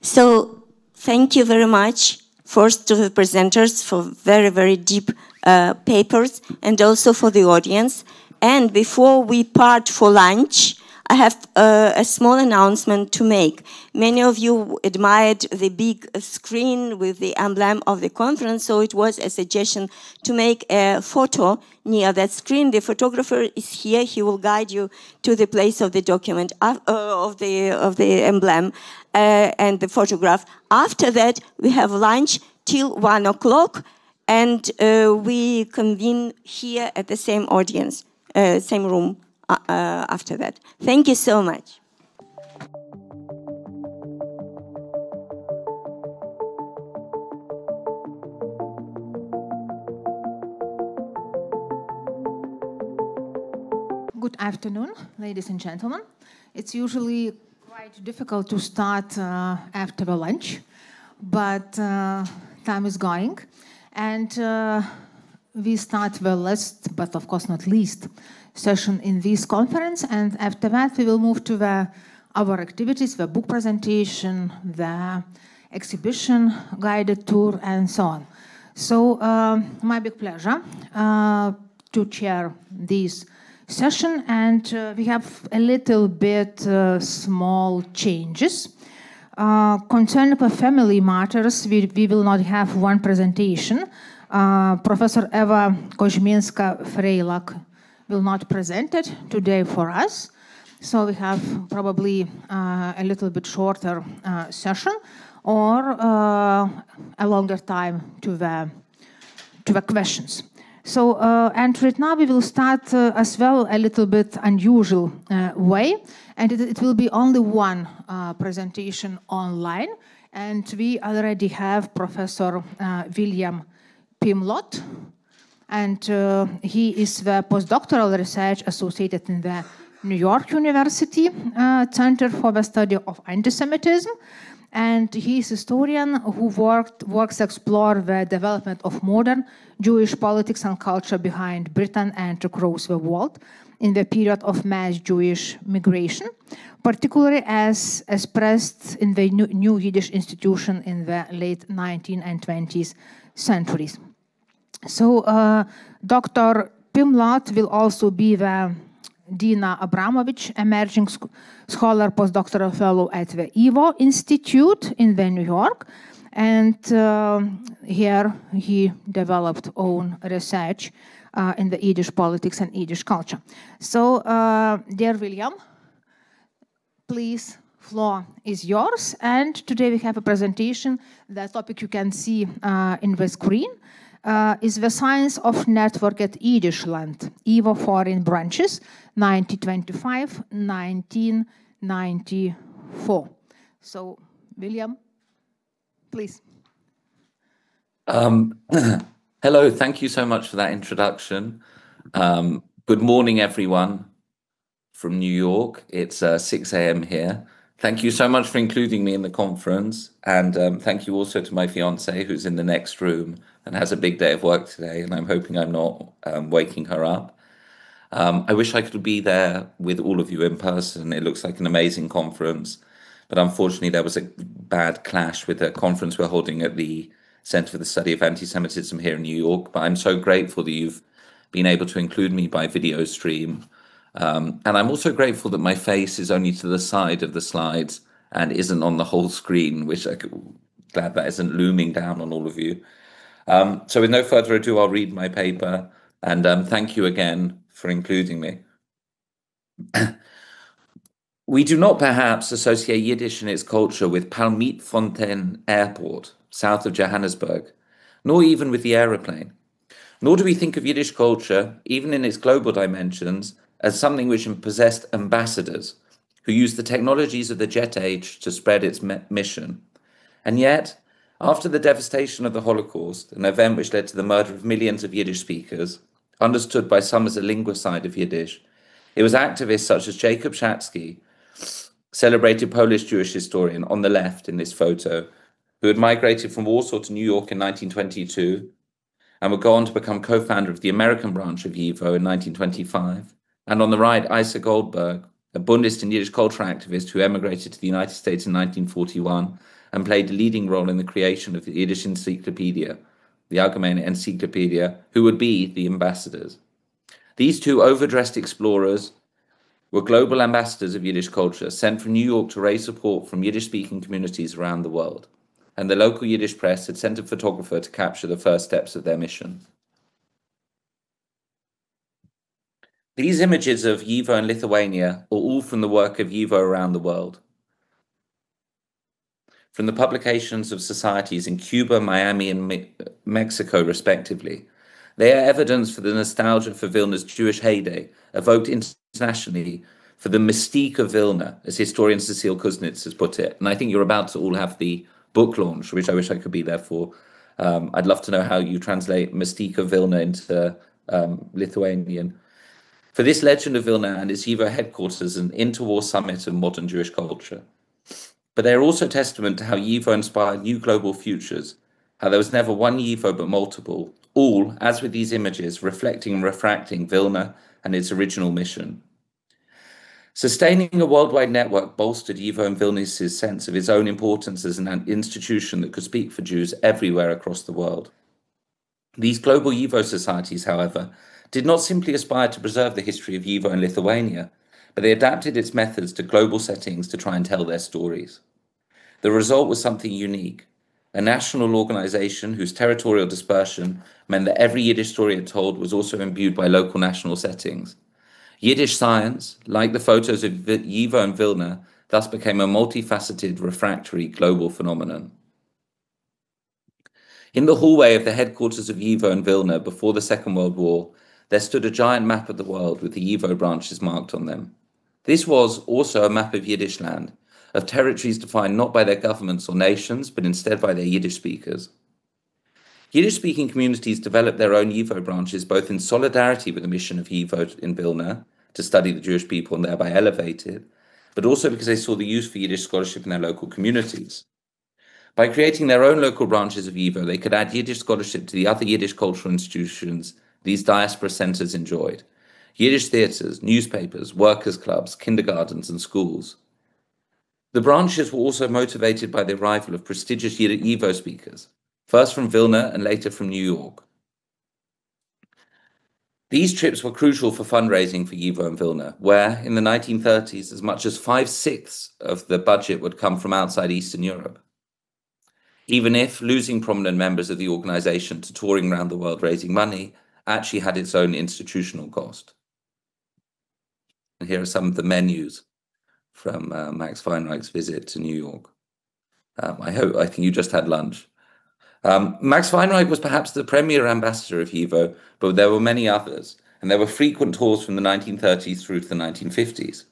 So thank you very much, first to the presenters for very, very deep papers, and also for the audience. And before we part for lunch, I have a small announcement to make. Many of you admired the big screen with the emblem of the conference, so it was a suggestion to make a photo near that screen. The photographer is here. He will guide you to the place of the document, of the emblem and the photograph. After that, we have lunch till 1 o'clock, and we convene here at the same audience, same room. After that. Thank you so much. Good afternoon, ladies and gentlemen. It's usually quite difficult to start after the lunch, but time is going, and we start the last, but of course not least, session in this conference, and after that we will move to the other activities, the book presentation, the exhibition, guided tour, and so on. So my big pleasure to chair this session, and we have a little bit small changes. Concerning the family matters, we will not have one presentation. Professor Eva Koźmińska-Freilak will not present it today for us, so we have probably a little bit shorter session, or a longer time to the questions. So, and right now we will start as well a little bit unusual way, and it will be only one presentation online, and we already have Professor William Pimlott, and he is the postdoctoral research associated in the New York University Center for the Study of Anti-Semitism, and he is a historian who works to explore the development of modern Jewish politics and culture behind Britain and across the world in the period of mass Jewish migration, particularly as expressed in the new Yiddish institution in the late 19th and 20th centuries. So Dr. Pimlott will also be the Dina Abramovich Emerging Scholar Postdoctoral Fellow at the YIVO Institute in New York, and here he developed own research in the Yiddish politics and Yiddish culture. So, dear William, please floor is yours. And today we have a presentation. The topic you can see in the screen is the science of network at Yiddish land, YIVO foreign branches, 1925-1994. So, William, please. Hello, thank you so much for that introduction. Good morning, everyone from New York. It's 6 a.m. here. Thank you so much for including me in the conference. And thank you also to my fiance, who's in the next room and has a big day of work today. And I'm hoping I'm not waking her up. I wish I could be there with all of you in person. It looks like an amazing conference. But unfortunately, there was a bad clash with a conference we're holding at the Center for the Study of Anti-Semitism here in New York. But I'm so grateful that you've been able to include me by video stream. And I'm also grateful that my face is only to the side of the slides and isn't on the whole screen, which I'm glad that isn't looming down on all of you. So with no further ado, I'll read my paper. And thank you again for including me. We do not perhaps associate Yiddish and its culture with Palmytfontein Airport, south of Johannesburg, nor even with the aeroplane. Nor do we think of Yiddish culture, even in its global dimensions, as something which possessed ambassadors who used the technologies of the jet age to spread its mission. And yet, after the devastation of the Holocaust, an event which led to the murder of millions of Yiddish speakers, understood by some as a linguicide of Yiddish, it was activists such as Jacob Schatzky, celebrated Polish Jewish historian on the left in this photo, who had migrated from Warsaw to New York in 1922 and would go on to become co-founder of the American branch of YIVO in 1925. And on the right, Isa Goldberg, a Bundist and Yiddish culture activist who emigrated to the United States in 1941 and played a leading role in the creation of the Yiddish encyclopedia, the Allgemeine Encyclopedia, who would be the ambassadors. These two overdressed explorers were global ambassadors of Yiddish culture, sent from New York to raise support from Yiddish-speaking communities around the world. And the local Yiddish press had sent a photographer to capture the first steps of their mission. These images of YIVO in Lithuania are all from the work of YIVO around the world. From the publications of societies in Cuba, Miami, and Mexico, respectively. They are evidence for the nostalgia for Vilna's Jewish heyday, evoked internationally for the mystique of Vilna, as historian Cecile Kuznets has put it. And I think you're about to all have the book launch, which I wish I could be there for. I'd love to know how you translate mystique of Vilna into Lithuanian. For this legend of Vilna and its YIVO headquarters is an interwar summit of modern Jewish culture. But they are also testament to how YIVO inspired new global futures, how there was never one YIVO but multiple, all, as with these images, reflecting and refracting Vilna and its original mission. Sustaining a worldwide network bolstered YIVO and Vilnius' sense of its own importance as an institution that could speak for Jews everywhere across the world. These global YIVO societies, however, did not simply aspire to preserve the history of YIVO in Lithuania, but they adapted its methods to global settings to try and tell their stories. The result was something unique, a national organization whose territorial dispersion meant that every Yiddish story it told was also imbued by local national settings. Yiddish science, like the photos of YIVO and Vilna, thus became a multifaceted, refractory global phenomenon. In the hallway of the headquarters of YIVO and Vilna before the Second World War, there stood a giant map of the world with the YIVO branches marked on them. This was also a map of Yiddish land, of territories defined not by their governments or nations, but instead by their Yiddish speakers. Yiddish-speaking communities developed their own YIVO branches both in solidarity with the mission of YIVO in Vilna, to study the Jewish people and thereby elevate it, but also because they saw the use for Yiddish scholarship in their local communities. By creating their own local branches of YIVO, they could add Yiddish scholarship to the other Yiddish cultural institutions these diaspora centers enjoyed: Yiddish theaters, newspapers, workers' clubs, kindergartens, and schools. The branches were also motivated by the arrival of prestigious YIVO speakers, first from Vilna and later from New York. These trips were crucial for fundraising for YIVO and Vilna, where, in the 1930s, as much as 5/6 of the budget would come from outside Eastern Europe. Even if losing prominent members of the organization to touring around the world raising money actually had its own institutional cost. And here are some of the menus from Max Weinreich's visit to New York. I think you just had lunch. Max Weinreich was perhaps the premier ambassador of YIVO, but there were many others, and there were frequent tours from the 1930s through to the 1950s.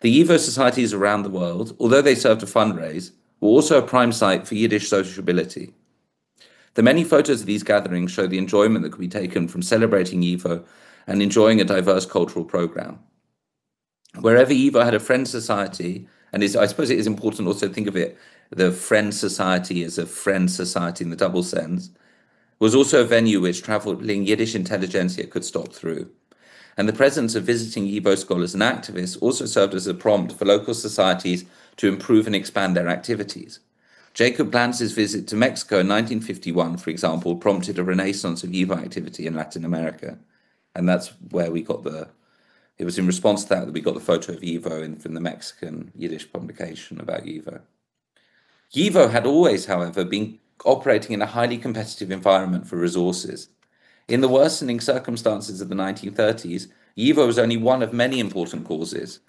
The YIVO societies around the world, although they served to fundraise, were also a prime site for Yiddish sociability. The many photos of these gatherings show the enjoyment that could be taken from celebrating YIVO and enjoying a diverse cultural program. Wherever YIVO had a friend society, and I suppose it is important also to think of it, the friend society as a friend society in the double sense, was also a venue which traveling Yiddish intelligentsia could stop through. And the presence of visiting YIVO scholars and activists also served as a prompt for local societies to improve and expand their activities. Jacob Glantz's visit to Mexico in 1951, for example, prompted a renaissance of YIVO activity in Latin America. And that's where we got it was in response to that we got the photo of YIVO from the Mexican Yiddish publication about YIVO. YIVO had always, however, been operating in a highly competitive environment for resources. In the worsening circumstances of the 1930s, YIVO was only one of many important causes.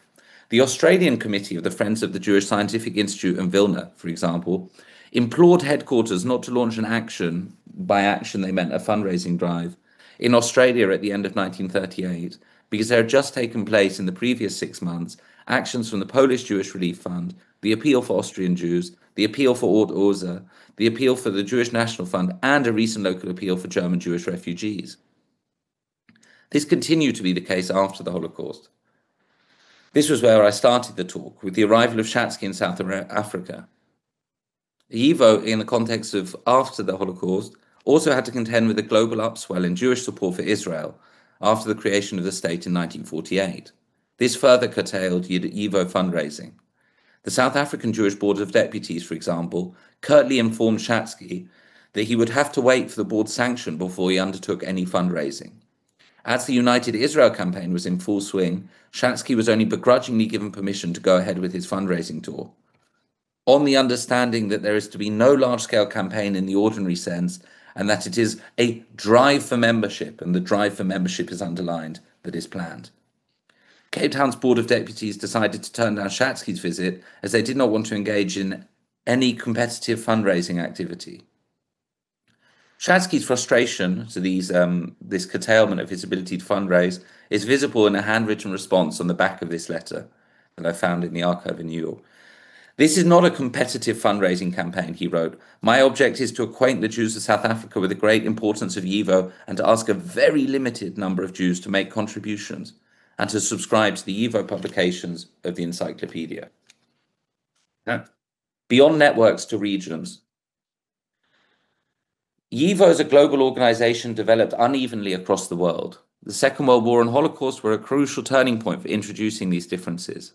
The Australian Committee of the Friends of the Jewish Scientific Institute in Vilna, for example, implored headquarters not to launch an action. By action, they meant a fundraising drive in Australia at the end of 1938, because there had just taken place in the previous 6 months actions from the Polish Jewish Relief Fund, the Appeal for Austrian Jews, the Appeal for Ort Ursa, the Appeal for the Jewish National Fund, and a recent local appeal for German Jewish refugees. This continued to be the case after the Holocaust. This was where I started the talk, with the arrival of Shatsky in South Africa. YIVO, in the context of after the Holocaust, also had to contend with a global upswell in Jewish support for Israel after the creation of the state in 1948. This further curtailed YIVO fundraising. The South African Jewish Board of Deputies, for example, curtly informed Shatsky that he would have to wait for the board's sanction before he undertook any fundraising. As the United Israel campaign was in full swing, Shatsky was only begrudgingly given permission to go ahead with his fundraising tour, on the understanding that there is to be no large-scale campaign in the ordinary sense, and that it is a drive for membership, and the drive for membership is underlined, that is planned. Cape Town's Board of Deputies decided to turn down Shatsky's visit as they did not want to engage in any competitive fundraising activity. Shatsky's frustration to this curtailment of his ability to fundraise is visible in a handwritten response on the back of this letter that I found in the archive in New York. This is not a competitive fundraising campaign, he wrote. My object is to acquaint the Jews of South Africa with the great importance of YIVO and to ask a very limited number of Jews to make contributions and to subscribe to the YIVO publications of the encyclopedia. Beyond networks to regions, YIVO is a global organization developed unevenly across the world. The Second World War and Holocaust were a crucial turning point for introducing these differences.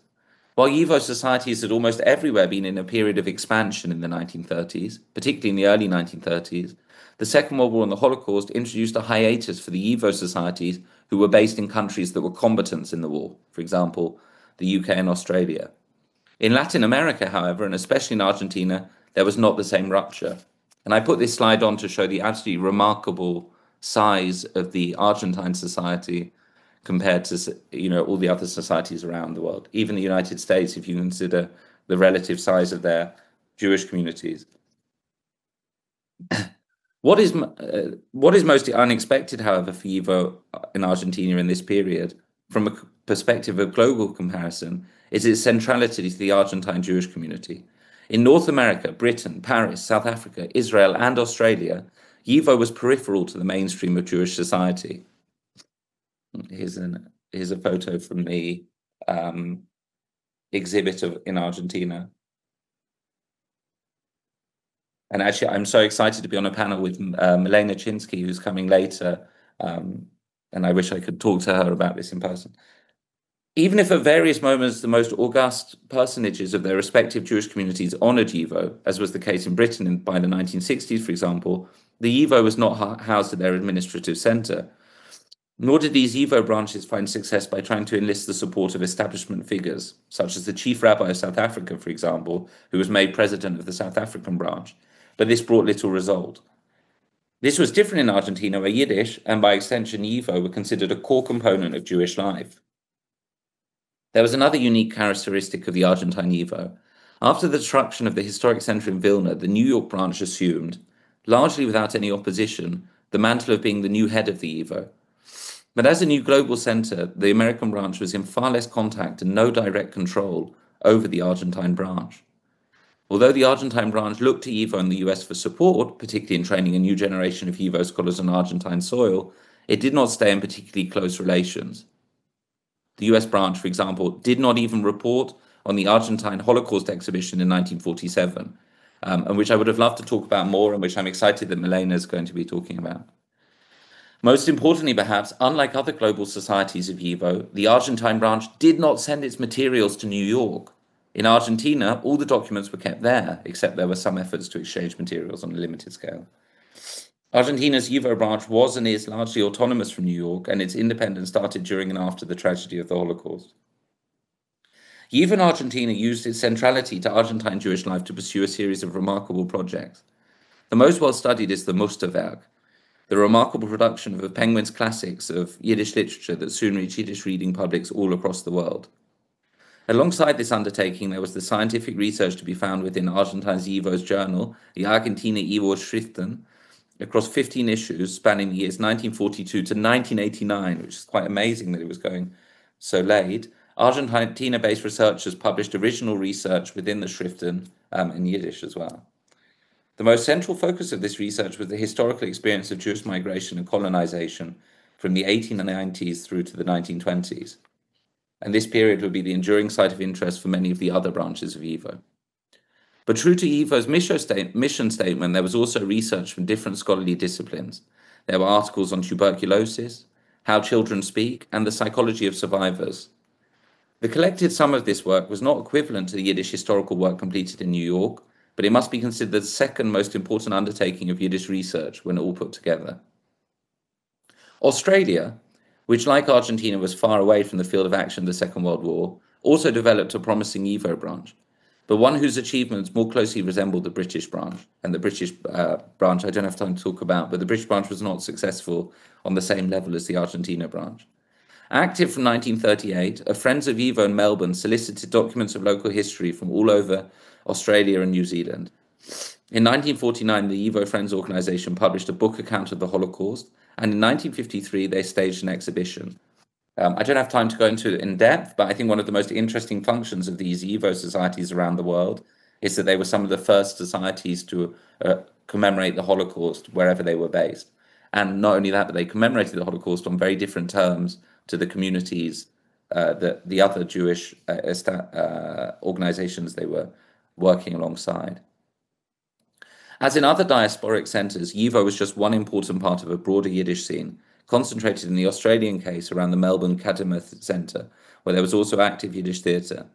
While YIVO societies had almost everywhere been in a period of expansion in the 1930s, particularly in the early 1930s, the Second World War and the Holocaust introduced a hiatus for the YIVO societies who were based in countries that were combatants in the war, for example, the UK and Australia. In Latin America, however, and especially in Argentina, there was not the same rupture. And I put this slide on to show the absolutely remarkable size of the Argentine society compared to all the other societies around the world. Even the United States, if you consider the relative size of their Jewish communities. What is most unexpected, however, for YIVO in Argentina in this period, from a perspective of global comparison, is its centrality to the Argentine Jewish community. In North America, Britain, Paris, South Africa, Israel, and Australia, YIVO was peripheral to the mainstream of Jewish society. Here's a photo from the exhibit in Argentina. And actually, I'm so excited to be on a panel with Milena Chinsky, who's coming later, and I wish I could talk to her about this in person. Even if at various moments the most august personages of their respective Jewish communities honoured YIVO, as was the case in Britain by the 1960s, for example, the YIVO was not housed at their administrative centre. Nor did these YIVO branches find success by trying to enlist the support of establishment figures, such as the chief rabbi of South Africa, for example, who was made president of the South African branch. But this brought little result. This was different in Argentina, where Yiddish, and by extension YIVO, were considered a core component of Jewish life. There was another unique characteristic of the Argentine YIVO. After the destruction of the historic center in Vilna, the New York branch assumed, largely without any opposition, the mantle of being the new head of the YIVO. But as a new global center, the American branch was in far less contact and no direct control over the Argentine branch. Although the Argentine branch looked to YIVO and the US for support, particularly in training a new generation of YIVO scholars on Argentine soil, it did not stay in particularly close relations. The US branch, for example, did not even report on the Argentine Holocaust exhibition in 1947, and which I would have loved to talk about more, and which I'm excited that Milena is going to be talking about. Most importantly, perhaps, unlike other global societies of YIVO, the Argentine branch did not send its materials to New York. In Argentina, all the documents were kept there, except there were some efforts to exchange materials on a limited scale. Argentina's YIVO branch was and is largely autonomous from New York, and its independence started during and after the tragedy of the Holocaust. YIVO in Argentina used its centrality to Argentine Jewish life to pursue a series of remarkable projects. The most well-studied is the Musterwerk, the remarkable production of the Penguin's classics of Yiddish literature that soon reached Yiddish reading publics all across the world. Alongside this undertaking, there was the scientific research to be found within Argentine's YIVO's journal, the YIVO Schriften, across 15 issues spanning the years 1942 to 1989, which is quite amazing that it was going so late. Argentina-based researchers published original research within the Schriften in Yiddish as well. The most central focus of this research was the historical experience of Jewish migration and colonization from the 1890s through to the 1920s. And this period would be the enduring site of interest for many of the other branches of YIVO. But true to YIVO's mission statement, there was also research from different scholarly disciplines. There were articles on tuberculosis, how children speak, and the psychology of survivors. The collected sum of this work was not equivalent to the Yiddish historical work completed in New York, but it must be considered the second most important undertaking of Yiddish research when all put together. Australia, which like Argentina was far away from the field of action of the Second World War, also developed a promising YIVO branch, but one whose achievements more closely resembled the British branch. And the British branch I don't have time to talk about, but the British branch was not successful on the same level as the Argentina branch. Active from 1938, a Friends of YIVO in Melbourne solicited documents of local history from all over Australia and New Zealand. In 1949, the YIVO Friends organisation published a book account of the Holocaust, and in 1953, they staged an exhibition. I don't have time to go into it in depth, but I think one of the most interesting functions of these YIVO societies around the world is that they were some of the first societies to commemorate the Holocaust wherever they were based. And not only that, but they commemorated the Holocaust on very different terms to the communities, the other Jewish organizations they were working alongside. As in other diasporic centres, YIVO was just one important part of a broader Yiddish scene, concentrated in the Australian case around the Melbourne Kadimah Centre, where there was also active Yiddish theatre.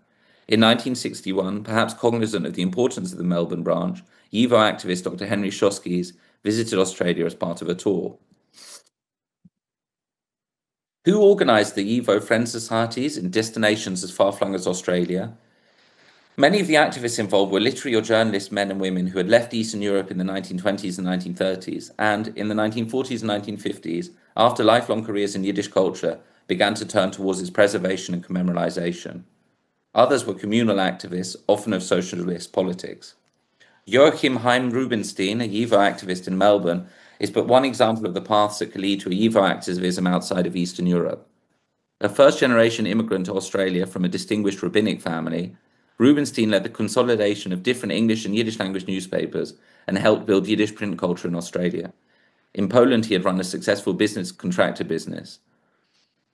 In 1961, perhaps cognizant of the importance of the Melbourne branch, YIVO activist Dr. Henry Shoskis visited Australia as part of a tour. Who organised the YIVO Friends Societies in destinations as far-flung as Australia? Many of the activists involved were literary or journalist men and women who had left Eastern Europe in the 1920s and 1930s, and in the 1940s and 1950s, after lifelong careers in Yiddish culture, began to turn towards its preservation and commemorization. Others were communal activists, often of socialist politics. Joachim Heim Rubinstein, a YIVO activist in Melbourne, is but one example of the paths that could lead to a YIVO activism outside of Eastern Europe. A first-generation immigrant to Australia from a distinguished rabbinic family, Rubinstein led the consolidation of different English and Yiddish language newspapers and helped build Yiddish print culture in Australia. In Poland, he had run a successful contractor business.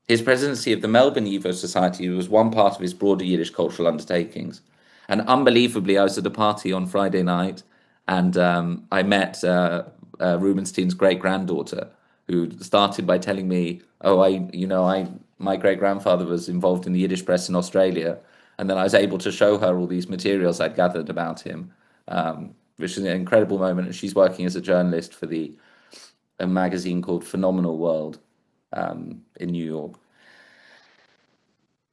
His presidency of the Melbourne YIVO Society was one part of his broader Yiddish cultural undertakings. And unbelievably, I was at a party on Friday night, and I met Rubinstein's great-granddaughter, who started by telling me, my great-grandfather was involved in the Yiddish press in Australia, and then I was able to show her all these materials I'd gathered about him, which is an incredible moment. And she's working as a journalist for a magazine called Phenomenal World in New York.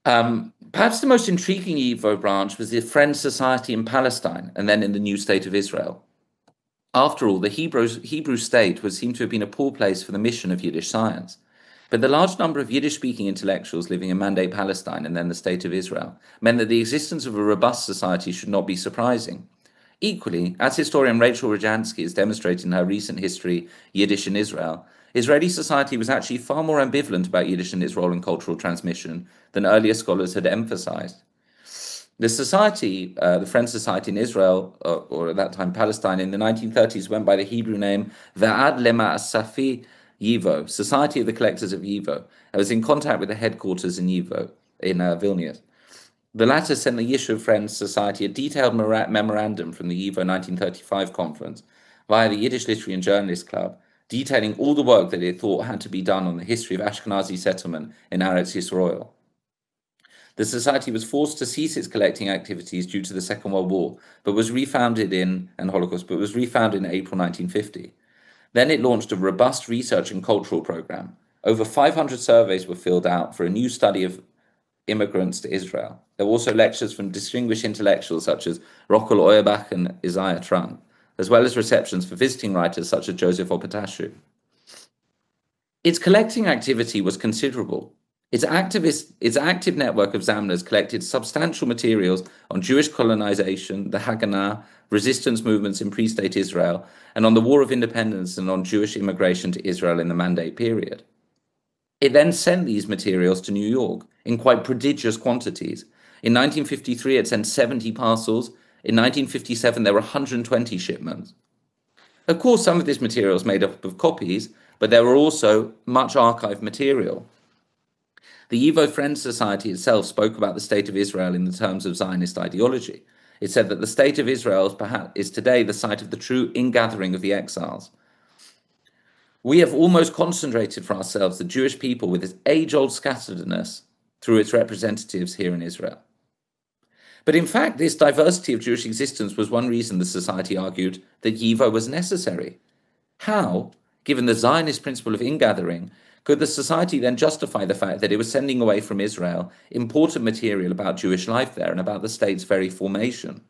Perhaps the most intriguing YIVO branch was the Friends Society in Palestine, and then in the new state of Israel. After all, the Hebrew state would seem to have been a poor place for the mission of Yiddish science. But the large number of Yiddish-speaking intellectuals living in Mandate Palestine and then the State of Israel meant that the existence of a robust society should not be surprising. Equally, as historian Rachel Rajansky has demonstrated in her recent history, Yiddish in Israel, Israeli society was actually far more ambivalent about Yiddish and its role in cultural transmission than earlier scholars had emphasized. The society, the Friends Society in Israel, or at that time Palestine, in the 1930s went by the Hebrew name Va'ad Lema Asafi YIVO, Society of the Collectors of YIVO. I was in contact with the headquarters in YIVO, in Vilnius. The latter sent the Yishuv Friends Society a detailed memorandum from the YIVO 1935 conference via the Yiddish Literary and Journalist Club, detailing all the work that it thought had to be done on the history of Ashkenazi settlement in Eretz Yisrael. The society was forced to cease its collecting activities due to the Second World War, but was refounded in April 1950. Then it launched a robust research and cultural program. Over 500 surveys were filled out for a new study of immigrants to Israel. There were also lectures from distinguished intellectuals such as Rockel Auerbach and Isaiah Trump, as well as receptions for visiting writers such as Joseph Opatashu. Its collecting activity was considerable. Its active network of Zamners collected substantial materials on Jewish colonization, the Haganah, resistance movements in pre-state Israel, and on the War of Independence and on Jewish immigration to Israel in the Mandate period. It then sent these materials to New York in quite prodigious quantities. In 1953, it sent 70 parcels. In 1957, there were 120 shipments. Of course, some of this material was made up of copies, but there were also much archived material. The YIVO Friends Society itself spoke about the state of Israel in the terms of Zionist ideology. It said that the state of Israel is today the site of the true ingathering of the exiles. We have almost concentrated for ourselves the Jewish people with its age-old scatteredness through its representatives here in Israel. But in fact, this diversity of Jewish existence was one reason the society argued that YIVO was necessary. How, given the Zionist principle of ingathering, could the society then justify the fact that it was sending away from Israel important material about Jewish life there and about the state's very formation?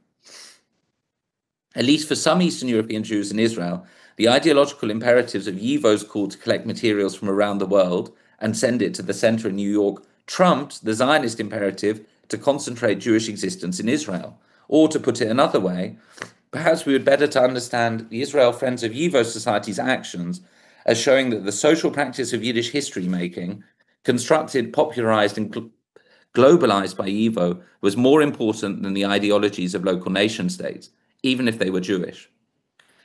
At least for some Eastern European Jews in Israel, the ideological imperatives of YIVO's call to collect materials from around the world and send it to the center in New York trumped the Zionist imperative to concentrate Jewish existence in Israel. Or to put it another way, perhaps we would better to understand the Israel Friends of YIVO Society's actions as showing that the social practice of Yiddish history making, constructed, popularized, and globalized by YIVO, was more important than the ideologies of local nation states, even if they were Jewish.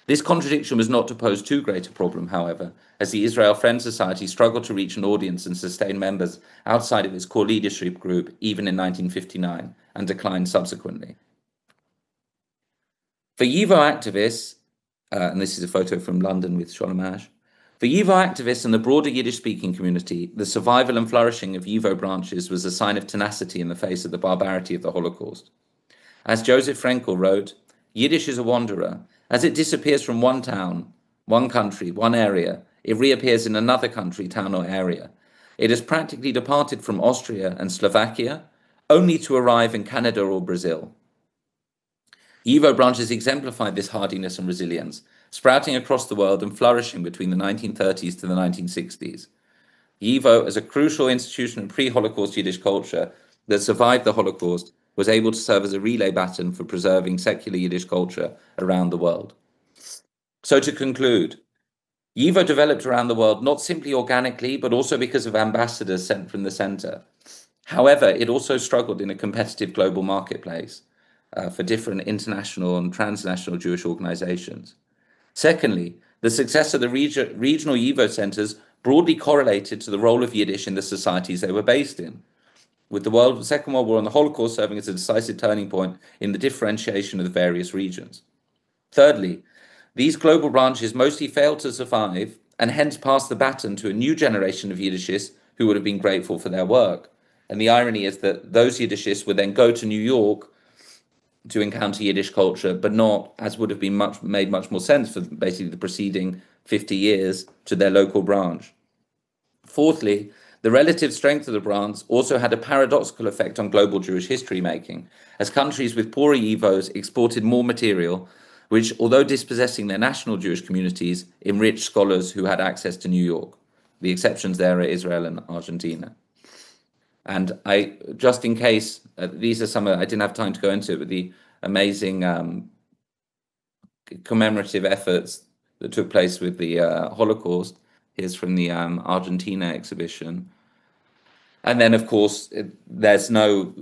This contradiction was not to pose too great a problem, however, as the Israel Friends Society struggled to reach an audience and sustain members outside of its core leadership group, even in 1959, and declined subsequently. For YIVO activists, and this is a photo from London with Sholem Ash, for YIVO activists and the broader Yiddish-speaking community, the survival and flourishing of YIVO branches was a sign of tenacity in the face of the barbarity of the Holocaust. As Joseph Frenkel wrote, Yiddish is a wanderer. As it disappears from one town, one country, one area, it reappears in another country, town, or area. It has practically departed from Austria and Slovakia, only to arrive in Canada or Brazil. YIVO branches exemplified this hardiness and resilience, sprouting across the world and flourishing between the 1930s to the 1960s. YIVO, as a crucial institution of pre-Holocaust Yiddish culture that survived the Holocaust, was able to serve as a relay baton for preserving secular Yiddish culture around the world. So to conclude, YIVO developed around the world not simply organically, but also because of ambassadors sent from the center. However, it also struggled in a competitive global marketplace for different international and transnational Jewish organizations. Secondly, the success of the regional YIVO centers broadly correlated to the role of Yiddish in the societies they were based in, with the Second World War and the Holocaust serving as a decisive turning point in the differentiation of the various regions. Thirdly, these global branches mostly failed to survive and hence passed the baton to a new generation of Yiddishists who would have been grateful for their work. And the irony is that those Yiddishists would then go to New York to encounter Yiddish culture, but not, as would have been made much more sense for basically the preceding 50 years, to their local branch. Fourthly, the relative strength of the branch also had a paradoxical effect on global Jewish history making, as countries with poorer YIVOs exported more material, which, although dispossessing their national Jewish communities, enriched scholars who had access to New York. The exceptions there are Israel and Argentina. And just in case, these are some, I didn't have time to go into it, but the amazing commemorative efforts that took place with the Holocaust. Here's from the Argentina exhibition. And then, of course, there's no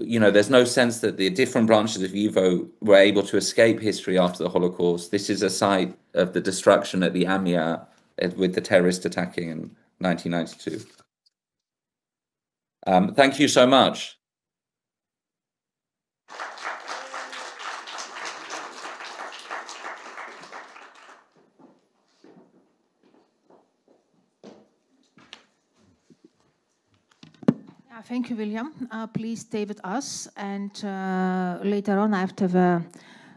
sense that the different branches of YIVO were able to escape history after the Holocaust. This is a site of the destruction at the Amia with the terrorist attacking in 1992. Thank you so much. Thank you, William. Please stay with us, and later on, after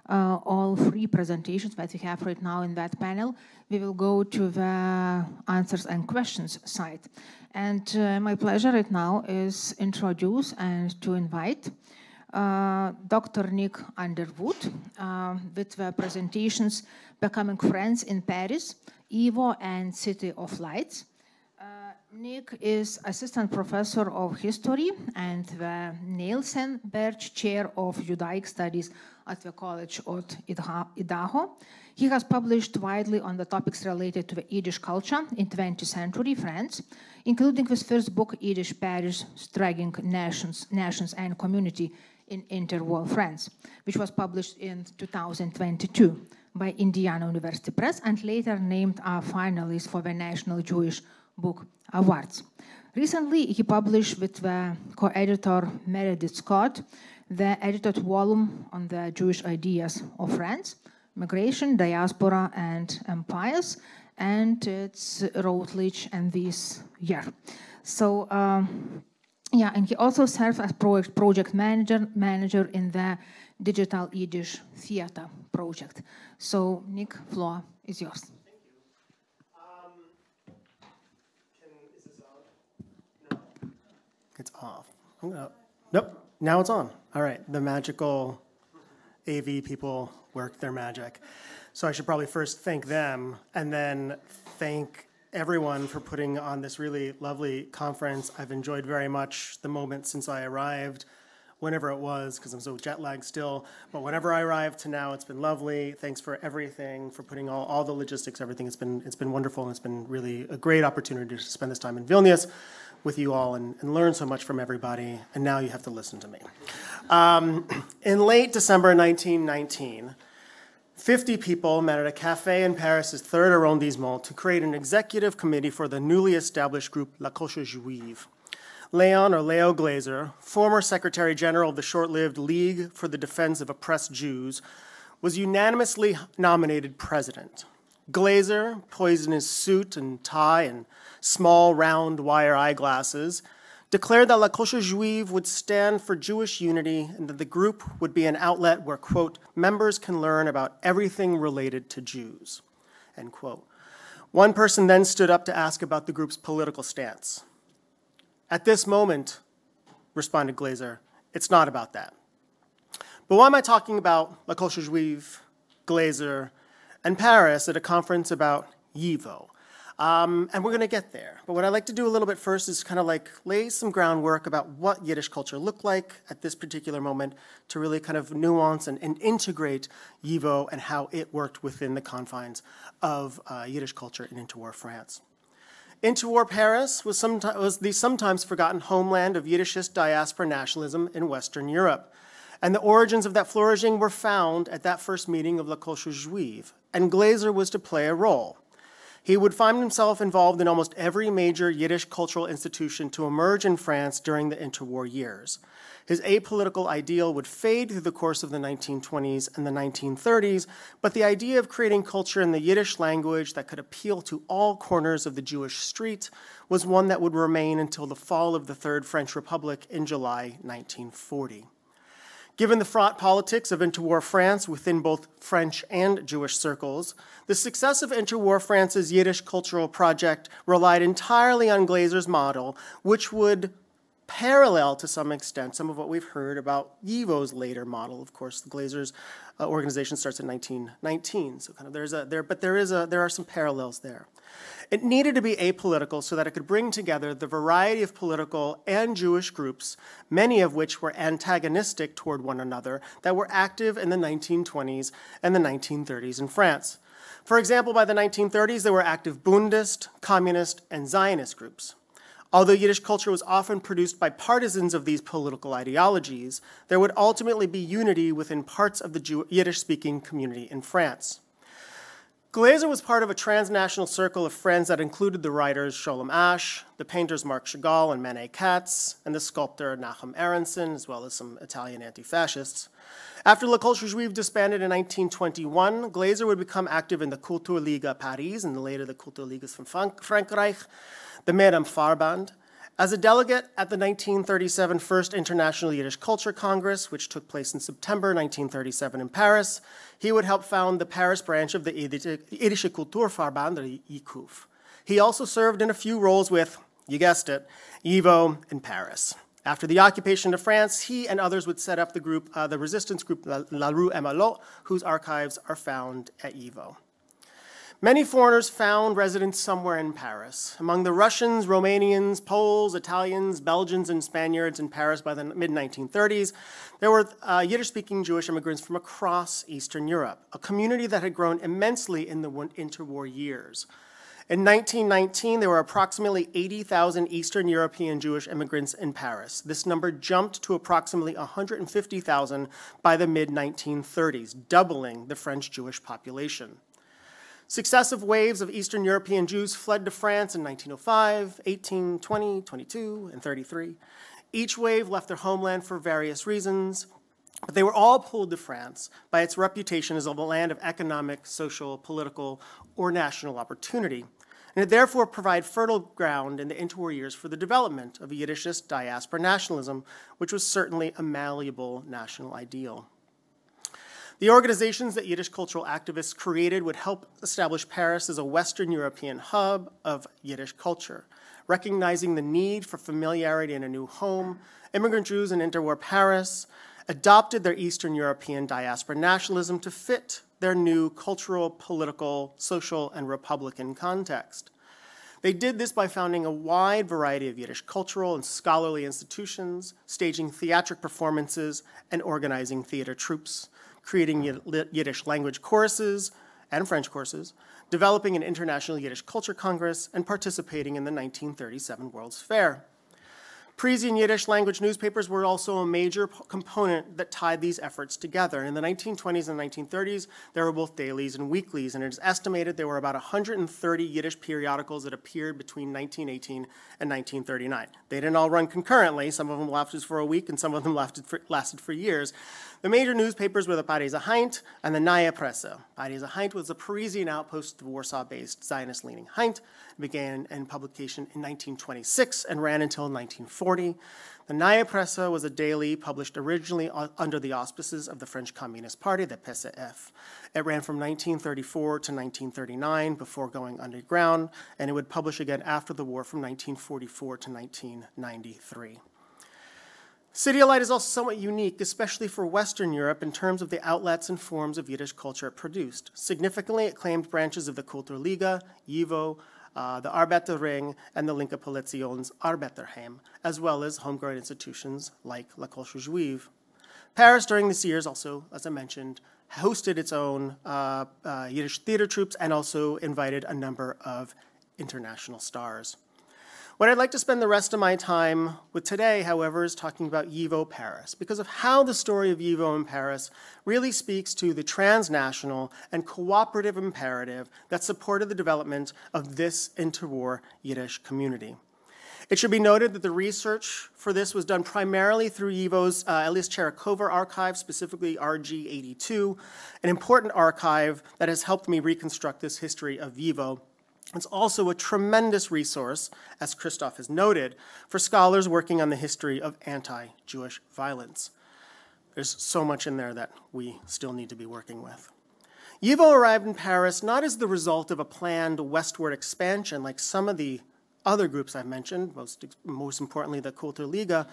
all three presentations that we have right now in that panel, we will go to the answers and questions side. And my pleasure right now is introduce and to invite Dr. Nick Underwood with the presentations Becoming Friends in Paris, YIVO and City of Lights. Nick is Assistant Professor of History and the Nielsen Birch Chair of Judaic Studies at the College of Idaho. He has published widely on the topics related to the Yiddish culture in 20th century France, including his first book, Yiddish Paris, Striking Nations and Community in Interwar France, which was published in 2022 by Indiana University Press and later named a finalist for the National Jewish Book Awards. Recently, he published with the co-editor Meredith Scott the edited volume on the Jewish ideas of France, migration, diaspora, and empires, and it's Routledge and this year. So, yeah, and he also serves as project manager in the Digital Yiddish Theater project. So, Nick, floor is yours. It's off. Nope, now it's on. All right, the magical AV people worked their magic. So I should probably first thank them and then thank everyone for putting on this really lovely conference. I've enjoyed very much the moment since I arrived, whenever it was, because I'm so jet lagged still. But whenever I arrived to now, it's been lovely. Thanks for everything, for putting all the logistics, everything. It's been wonderful, and it's been really a great opportunity to spend this time in Vilnius with you all and learn so much from everybody, and now you have to listen to me. In late December 1919, 50 people met at a cafe in Paris' 3rd arrondissement to create an executive committee for the newly established group La Coche Juive. Leon, or Leo Glazer, former Secretary General of the short-lived League for the Defense of Oppressed Jews, was unanimously nominated president. Glazer, poised in his suit and tie and small, round, wire eyeglasses, declared that La Coche Juive would stand for Jewish unity and that the group would be an outlet where, quote, members can learn about everything related to Jews, end quote. One person then stood up to ask about the group's political stance. At this moment, responded Glazer, it's not about that. But why am I talking about La Coche Juive, Glazer, and Paris at a conference about YIVO? And we're going to get there. But what I'd like to do a little bit first is kind of like lay some groundwork about what Yiddish culture looked like at this particular moment to really kind of nuance and integrate YIVO and how it worked within the confines of Yiddish culture in interwar France. Interwar Paris was the sometimes forgotten homeland of Yiddishist diaspora nationalism in Western Europe. And the origins of that flourishing were found at that first meeting of La Coche Juive, and Glazer was to play a role. He would find himself involved in almost every major Yiddish cultural institution to emerge in France during the interwar years. His apolitical ideal would fade through the course of the 1920s and the 1930s, but the idea of creating culture in the Yiddish language that could appeal to all corners of the Jewish street was one that would remain until the fall of the Third French Republic in July 1940. Given the fraught politics of interwar France within both French and Jewish circles, the success of interwar France's Yiddish cultural project relied entirely on Glazer's model, which would parallel to some extent some of what we've heard about YIVO's later model. Of course, the Glazer's organization starts in 1919, so kind of there are some parallels there. It needed to be apolitical so that it could bring together the variety of political and Jewish groups, many of which were antagonistic toward one another, that were active in the 1920s and the 1930s in France. For example, by the 1930s, there were active Bundist, communist, and Zionist groups. Although Yiddish culture was often produced by partisans of these political ideologies, there would ultimately be unity within parts of the Yiddish-speaking community in France. Glaser was part of a transnational circle of friends that included the writers Sholem Asch, the painters Marc Chagall and Manet Katz, and the sculptor Nachum Aronson, as well as some Italian anti-fascists. After La Culture Juive disbanded in 1921, Glaser would become active in the Kulturliga Paris, and later the Kulturligas from Frankreich, the Medam Farband. As a delegate at the 1937 First International Yiddish Culture Congress, which took place in September 1937 in Paris, he would help found the Paris branch of the Yiddische Kulturverband, or YIKUV. He also served in a few roles with, you guessed it, YIVO in Paris. After the occupation of France, he and others would set up the group, the resistance group La Rue Emalot, whose archives are found at YIVO. Many foreigners found residence somewhere in Paris. Among the Russians, Romanians, Poles, Italians, Belgians, and Spaniards in Paris by the mid-1930s, there were Yiddish-speaking Jewish immigrants from across Eastern Europe, a community that had grown immensely in the interwar years. In 1919, there were approximately 80,000 Eastern European Jewish immigrants in Paris. This number jumped to approximately 150,000 by the mid-1930s, doubling the French Jewish population. Successive waves of Eastern European Jews fled to France in 1905, 18, 20, 22, and 33. Each wave left their homeland for various reasons, but they were all pulled to France by its reputation as a land of economic, social, political, or national opportunity, and it therefore provided fertile ground in the interwar years for the development of a Yiddishist diaspora nationalism, which was certainly a malleable national ideal. The organizations that Yiddish cultural activists created would help establish Paris as a Western European hub of Yiddish culture. Recognizing the need for familiarity in a new home, immigrant Jews in interwar Paris adopted their Eastern European diaspora nationalism to fit their new cultural, political, social, and Republican context. They did this by founding a wide variety of Yiddish cultural and scholarly institutions, staging theatric performances, and organizing theater troupes, creating Yiddish language courses and French courses, developing an International Yiddish Culture Congress, and participating in the 1937 World's Fair. Parisian Yiddish language newspapers were also a major component that tied these efforts together. In the 1920s and 1930s, there were both dailies and weeklies, and it is estimated there were about 130 Yiddish periodicals that appeared between 1918 and 1939. They didn't all run concurrently. Some of them lasted for a week, and some of them lasted for years. The major newspapers were the Pariser Heint and the Neue Presse. Pariser Heint was a Parisian outpost of the Warsaw-based Zionist-leaning Heint. It began in publication in 1926 and ran until 1940. The Neue Presse was a daily published originally under the auspices of the French Communist Party, the PCF. It ran from 1934 to 1939 before going underground, and it would publish again after the war from 1944 to 1993. City-Light is also somewhat unique, especially for Western Europe, in terms of the outlets and forms of Yiddish culture it produced. Significantly, it claimed branches of the Kulturliga, YIVO, the Arbeiterring, and the Linke Polition's Arbeiterheim, as well as homegrown institutions like La Culture Juive. Paris, during these years, also, as I mentioned, hosted its own Yiddish theater troupes and also invited a number of international stars. What I'd like to spend the rest of my time with today, however, is talking about YIVO Paris, because of how the story of YIVO in Paris really speaks to the transnational and cooperative imperative that supported the development of this interwar Yiddish community. It should be noted that the research for this was done primarily through YIVO's Elias Cherakova archive, specifically RG82, an important archive that has helped me reconstruct this history of YIVO. It's also a tremendous resource, as Christoph has noted, for scholars working on the history of anti-Jewish violence. There's so much in there that we still need to be working with. YIVO arrived in Paris not as the result of a planned westward expansion like some of the other groups I've mentioned, most importantly the Kulturliga,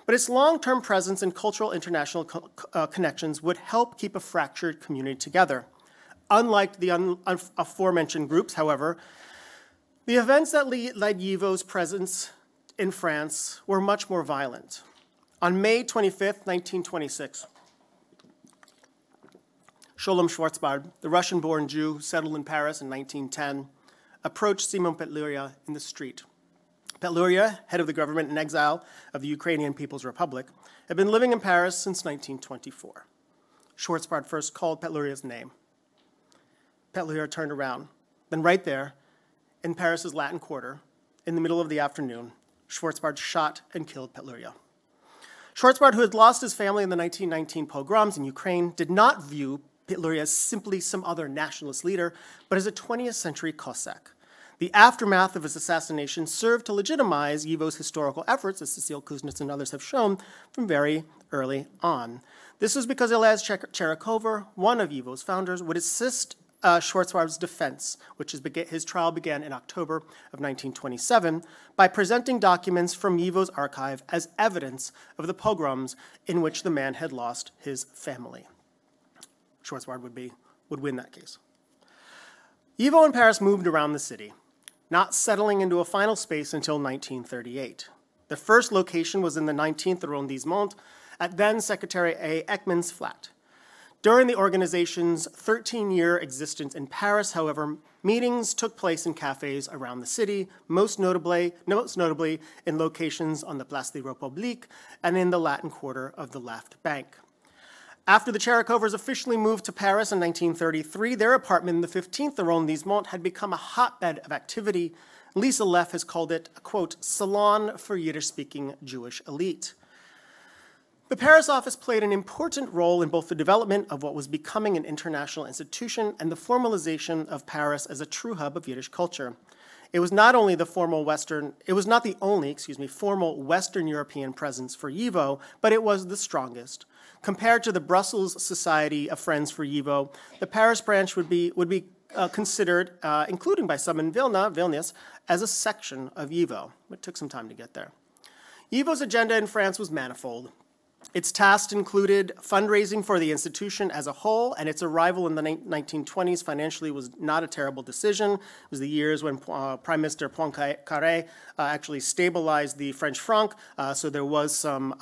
but its long-term presence and cultural international connections would help keep a fractured community together. Unlike the aforementioned groups, however, the events that led YIVO's presence in France were much more violent. On May 25th, 1926, Sholem Schwarzbard, the Russian-born Jew who settled in Paris in 1910, approached Simon Petliura in the street. Petliura, head of the government in exile of the Ukrainian People's Republic, had been living in Paris since 1924. Schwarzbard first called Petluria's name. Petliura turned around. Then right there, in Paris's Latin Quarter, in the middle of the afternoon, Schwarzbard shot and killed Petliura. Schwarzbard, who had lost his family in the 1919 pogroms in Ukraine, did not view Petliura as simply some other nationalist leader, but as a 20th century Cossack. The aftermath of his assassination served to legitimize YIVO's historical efforts, as Cecile Kuznets and others have shown, from very early on. This was because Elias Cherikover, one of YIVO's founders, would assist Schwarzbard's defense, which his trial began in October of 1927, by presenting documents from YIVO's archive as evidence of the pogroms in which the man had lost his family. Schwarzbard would win that case. YIVO in Paris moved around the city, not settling into a final space until 1938. The first location was in the 19th arrondissement at then Secretary A. Ekman's flat. During the organization's 13-year existence in Paris, however, meetings took place in cafes around the city, most notably in locations on the Place de la République and in the Latin Quarter of the Left Bank. After the Cherikovers officially moved to Paris in 1933, their apartment in the 15th arrondissement had become a hotbed of activity. Lisa Leff has called it a, quote, salon for Yiddish-speaking Jewish elite. The Paris office played an important role in both the development of what was becoming an international institution and the formalization of Paris as a true hub of Yiddish culture. It was not only the formal formal Western European presence for YIVO, but it was the strongest. Compared to the Brussels Society of Friends for YIVO, the Paris branch would be considered, including by some in Vilnius, as a section of YIVO. It took some time to get there. YIVO's agenda in France was manifold. Its tasks included fundraising for the institution as a whole, and its arrival in the 1920s financially was not a terrible decision. It was the years when Prime Minister Poincaré actually stabilized the French franc, so there was some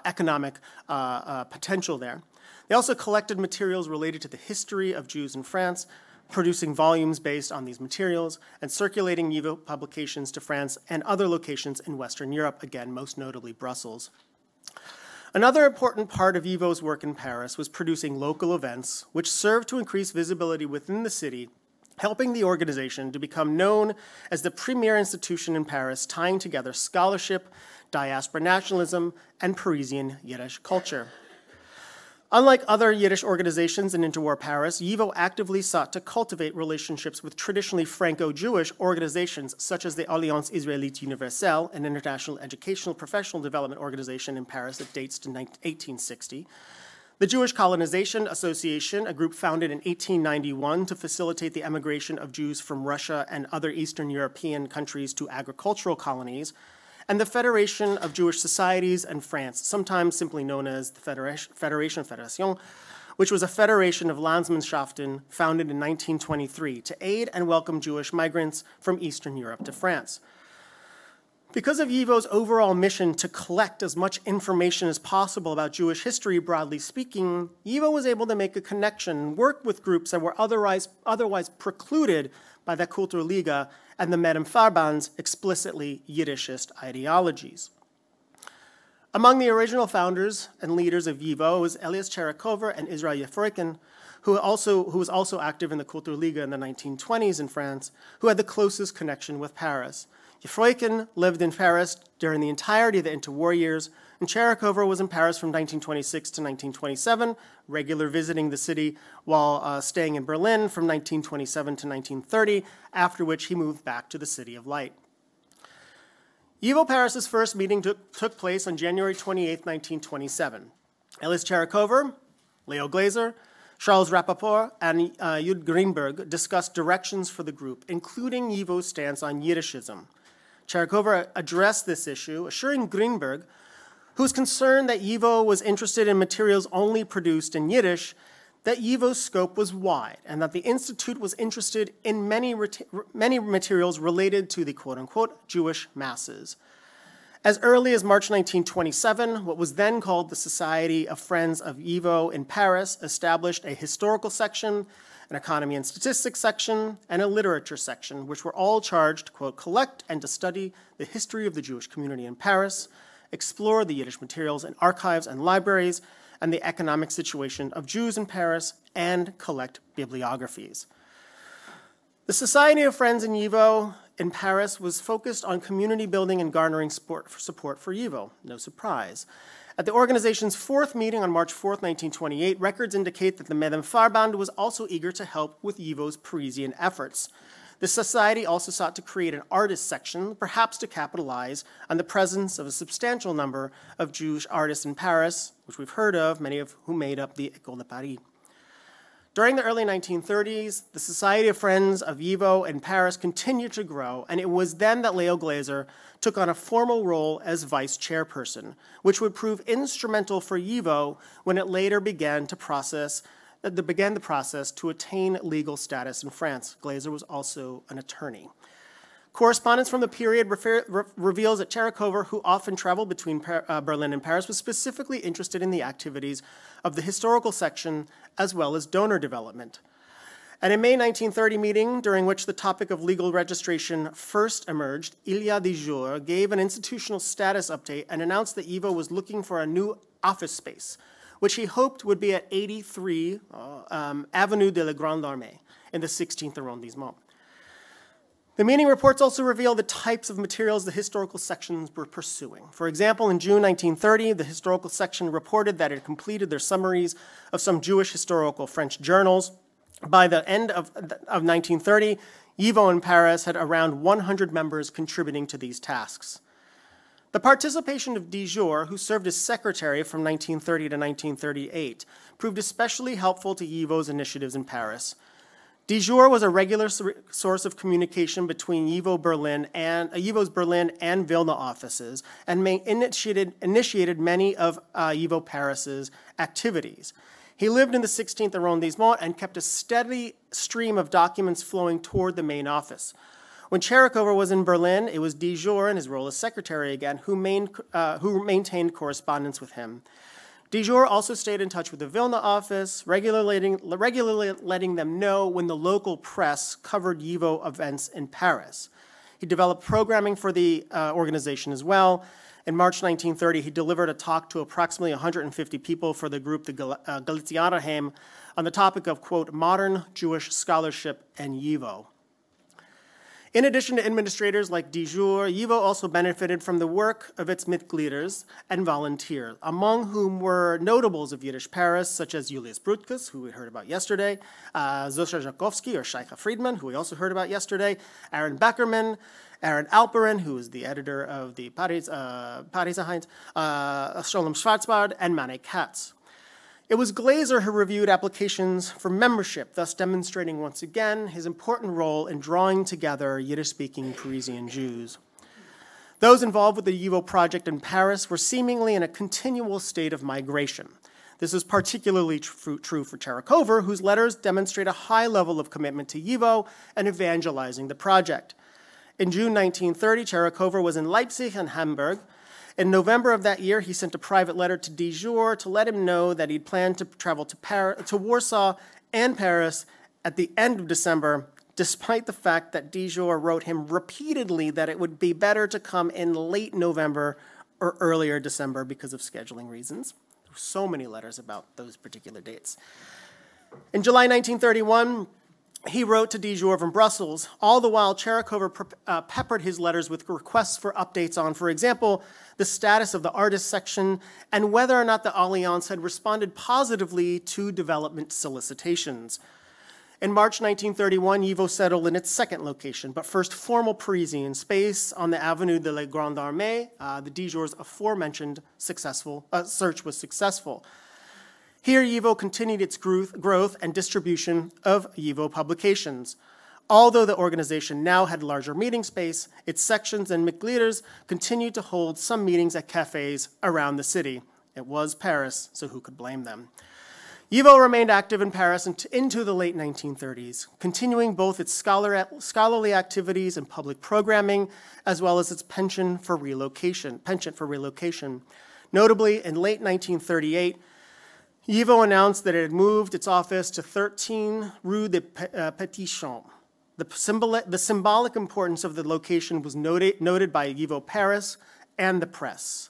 economic potential there. They also collected materials related to the history of Jews in France, producing volumes based on these materials, and circulating YIVO publications to France and other locations in Western Europe, again, most notably Brussels. Another important part of YIVO's work in Paris was producing local events which served to increase visibility within the city, helping the organization to become known as the premier institution in Paris, tying together scholarship, diaspora nationalism, and Parisian Yiddish culture. Unlike other Yiddish organizations in interwar Paris, YIVO actively sought to cultivate relationships with traditionally Franco-Jewish organizations such as the Alliance Israélite Universelle, an international educational professional development organization in Paris that dates to 1860, the Jewish Colonization Association, a group founded in 1891 to facilitate the emigration of Jews from Russia and other Eastern European countries to agricultural colonies, and the Federation of Jewish Societies in France, sometimes simply known as the Fédération, which was a federation of Landsmannschaften founded in 1923 to aid and welcome Jewish migrants from Eastern Europe to France. Because of YIVO's overall mission to collect as much information as possible about Jewish history, broadly speaking, YIVO was able to make a connection and work with groups that were otherwise precluded by the Kulturliga and the Medemfarband's explicitly Yiddishist ideologies. Among the original founders and leaders of YIVO was Elias Cherikover and Israel Yefroikin, who was also active in the Kulturliga in the 1920s in France, who had the closest connection with Paris. Yefroikin lived in Paris during the entirety of the interwar years, and Cherikover was in Paris from 1926 to 1927, regular visiting the city while staying in Berlin from 1927 to 1930, after which he moved back to the City of Light. YIVO Paris's first meeting took place on January 28, 1927. Elias Cherikover, Leo Glazer, Charles Rappaport, and Yud Greenberg discussed directions for the group, including YIVO's stance on Yiddishism. Cherykova addressed this issue, assuring Greenberg, who was concerned that YIVO was interested in materials only produced in Yiddish, that YIVO's scope was wide and that the Institute was interested in many materials related to the quote-unquote Jewish masses. As early as March 1927, what was then called the Society of Friends of YIVO in Paris established a historical section, an economy and statistics section, and a literature section, which were all charged to, quote, collect and to study the history of the Jewish community in Paris, explore the Yiddish materials in archives and libraries, and the economic situation of Jews in Paris, and collect bibliographies. The Society of Friends in YIVO in Paris was focused on community building and garnering support for YIVO, no surprise. At the organization's fourth meeting on March 4, 1928, records indicate that the Medemfarband was also eager to help with YIVO's Parisian efforts. The society also sought to create an artist section, perhaps to capitalize on the presence of a substantial number of Jewish artists in Paris, which we've heard of, many of whom made up the École de Paris. During the early 1930s, the Society of Friends of YIVO in Paris continued to grow, and it was then that Leo Glaser took on a formal role as vice chairperson, which would prove instrumental for YIVO when it later began the process to attain legal status in France. Glaser was also an attorney. Correspondence from the period reveals that Cherykova, who often traveled between Berlin and Paris, was specifically interested in the activities of the historical section as well as donor development. At a May 1930 meeting, during which the topic of legal registration first emerged, Ilya Dijour gave an institutional status update and announced that YIVO was looking for a new office space, which he hoped would be at 83 Avenue de la Grande Armée in the 16th arrondissement. The meeting reports also reveal the types of materials the historical sections were pursuing. For example, in June 1930, the historical section reported that it had completed their summaries of some Jewish historical French journals. By the end of 1930, YIVO in Paris had around 100 members contributing to these tasks. The participation of Dijour, who served as secretary from 1930 to 1938, proved especially helpful to YIVO's initiatives in Paris. Dijour was a regular source of communication between YIVO's Berlin and Vilna offices and initiated many of YIVO Paris's activities. He lived in the 16th arrondissement and kept a steady stream of documents flowing toward the main office. When Cherykova was in Berlin, it was Dijour, in his role as secretary again, who maintained correspondence with him. Dijour also stayed in touch with the Vilna office, regularly letting them know when the local press covered YIVO events in Paris. He developed programming for the organization as well. In March 1930, he delivered a talk to approximately 150 people for the group, the Galicianerheim, on the topic of, quote, modern Jewish scholarship and YIVO. In addition to administrators like Dijour, YIVO also benefited from the work of its Mitglieders and volunteers, among whom were notables of Yiddish Paris, such as Julius Brutkus, who we heard about yesterday, Zosha Jakowski, or Shaicha Friedman, who we also heard about yesterday, Aaron Beckerman, Aaron Alperin, who is the editor of the Pariser Heinz, Sholem Schwarzbard, and Mane Katz. It was Glaser who reviewed applications for membership, thus demonstrating once again his important role in drawing together Yiddish-speaking Parisian Jews. Those involved with the YIVO project in Paris were seemingly in a continual state of migration. This is particularly true for Cherykova, whose letters demonstrate a high level of commitment to YIVO and evangelizing the project. In June 1930, Cherykova was in Leipzig and Hamburg. In November of that year, he sent a private letter to Dijour to let him know that he'd planned to travel to Warsaw and Paris at the end of December, despite the fact that Dijour wrote him repeatedly that it would be better to come in late November or earlier December because of scheduling reasons. There were so many letters about those particular dates. In July 1931, he wrote to Dijour from Brussels. All the while, Cherykova peppered his letters with requests for updates on, for example, the status of the artist section and whether or not the Alliance had responded positively to development solicitations. In March 1931, YIVO settled in its second location, but first formal Parisian space on the Avenue de la Grande Armée. The Dijour's aforementioned search was successful. Here, YIVO continued its growth and distribution of YIVO publications. Although the organization now had larger meeting space, its sections and McLeaders continued to hold some meetings at cafes around the city. It was Paris, so who could blame them? YIVO remained active in Paris into the late 1930s, continuing both its scholarly activities and public programming, as well as its penchant for relocation. Notably, in late 1938, YIVO announced that it had moved its office to 13 Rue des Petits Champs. The symbolic importance of the location was noted by YIVO Paris and the press.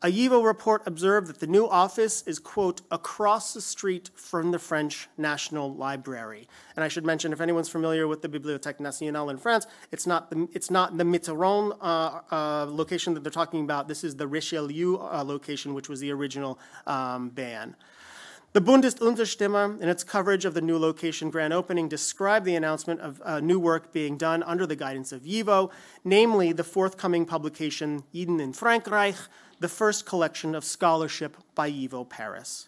A YIVO report observed that the new office is, quote, across the street from the French National Library. And I should mention, if anyone's familiar with the Bibliothèque Nationale in France, it's not the Mitterrand location that they're talking about. This is the Richelieu location, which was the original ban. The Bundesunterstimme, in its coverage of the new location grand opening, described the announcement of new work being done under the guidance of YIVO, namely the forthcoming publication, Eden in Frankreich, the first collection of scholarship by YIVO Paris.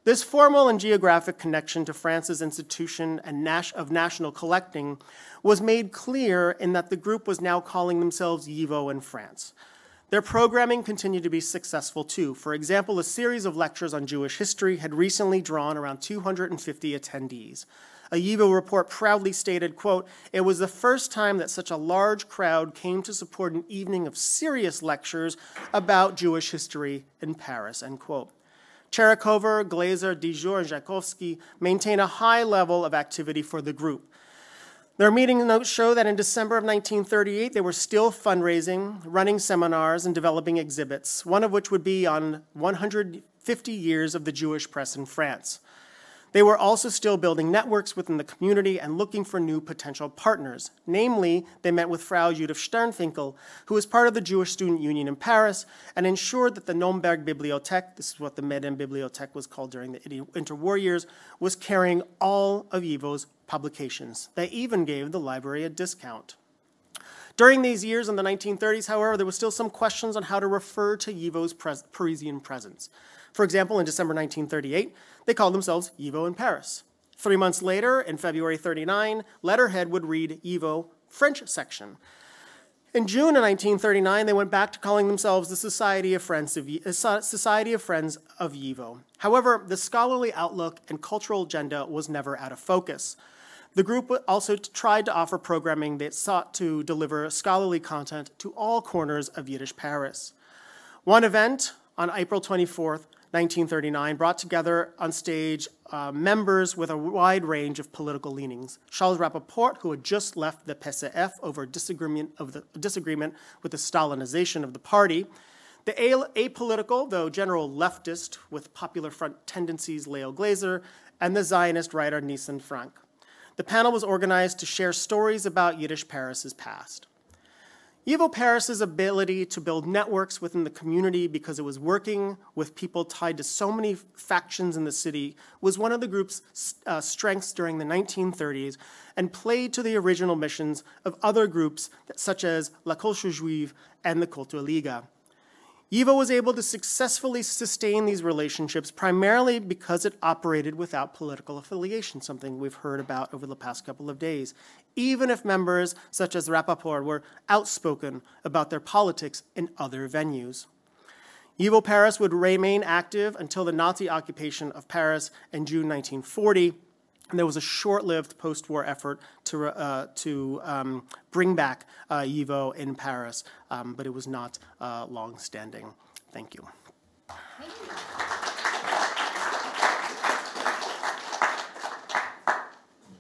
This formal and geographic connection to France's institution of national collecting was made clear in that the group was now calling themselves YIVO in France. Their programming continued to be successful too. For example, a series of lectures on Jewish history had recently drawn around 250 attendees. A YIVO report proudly stated, quote, "It was the first time that such a large crowd came to support an evening of serious lectures about Jewish history in Paris," end quote. Cherikover, Glazer, Dijour, and Jakovsky maintain a high level of activity for the group. Their meeting notes show that in December of 1938, they were still fundraising, running seminars, and developing exhibits, one of which would be on 150 years of the Jewish press in France. They were also still building networks within the community and looking for new potential partners. Namely, they met with Frau Judith Sternfinkel, who was part of the Jewish Student Union in Paris, and ensured that the Nürnberg Bibliothek, this is what the Medem Bibliothek was called during the interwar years, was carrying all of YIVO's publications. They even gave the library a discount. During these years in the 1930s, however, there was still some questions on how to refer to YIVO's Parisian presence. For example, in December 1938, they called themselves YIVO in Paris. 3 months later, in February 1939, letterhead would read YIVO French section. In June of 1939, they went back to calling themselves the Society of Friends of YIVO. However, the scholarly outlook and cultural agenda was never out of focus. The group also tried to offer programming that sought to deliver scholarly content to all corners of Yiddish Paris. One event on April 24th, 1939, brought together on stage members with a wide range of political leanings. Charles Rappaport, who had just left the PCF over disagreement with the Stalinization of the party, the apolitical, though general leftist with Popular Front tendencies, Leo Glazer, and the Zionist writer Nissan Frank. The panel was organized to share stories about Yiddish Paris's past. YIVO Paris's ability to build networks within the community because it was working with people tied to so many factions in the city was one of the group's strengths during the 1930s and played to the original missions of other groups such as La Culture Juive and the Kulturliga. YIVO was able to successfully sustain these relationships primarily because it operated without political affiliation, something we've heard about over the past couple of days, even if members such as Rappaport were outspoken about their politics in other venues. YIVO Paris would remain active until the Nazi occupation of Paris in June 1940, and there was a short-lived post-war effort to bring back YIVO in Paris, but it was not long-standing. Thank you.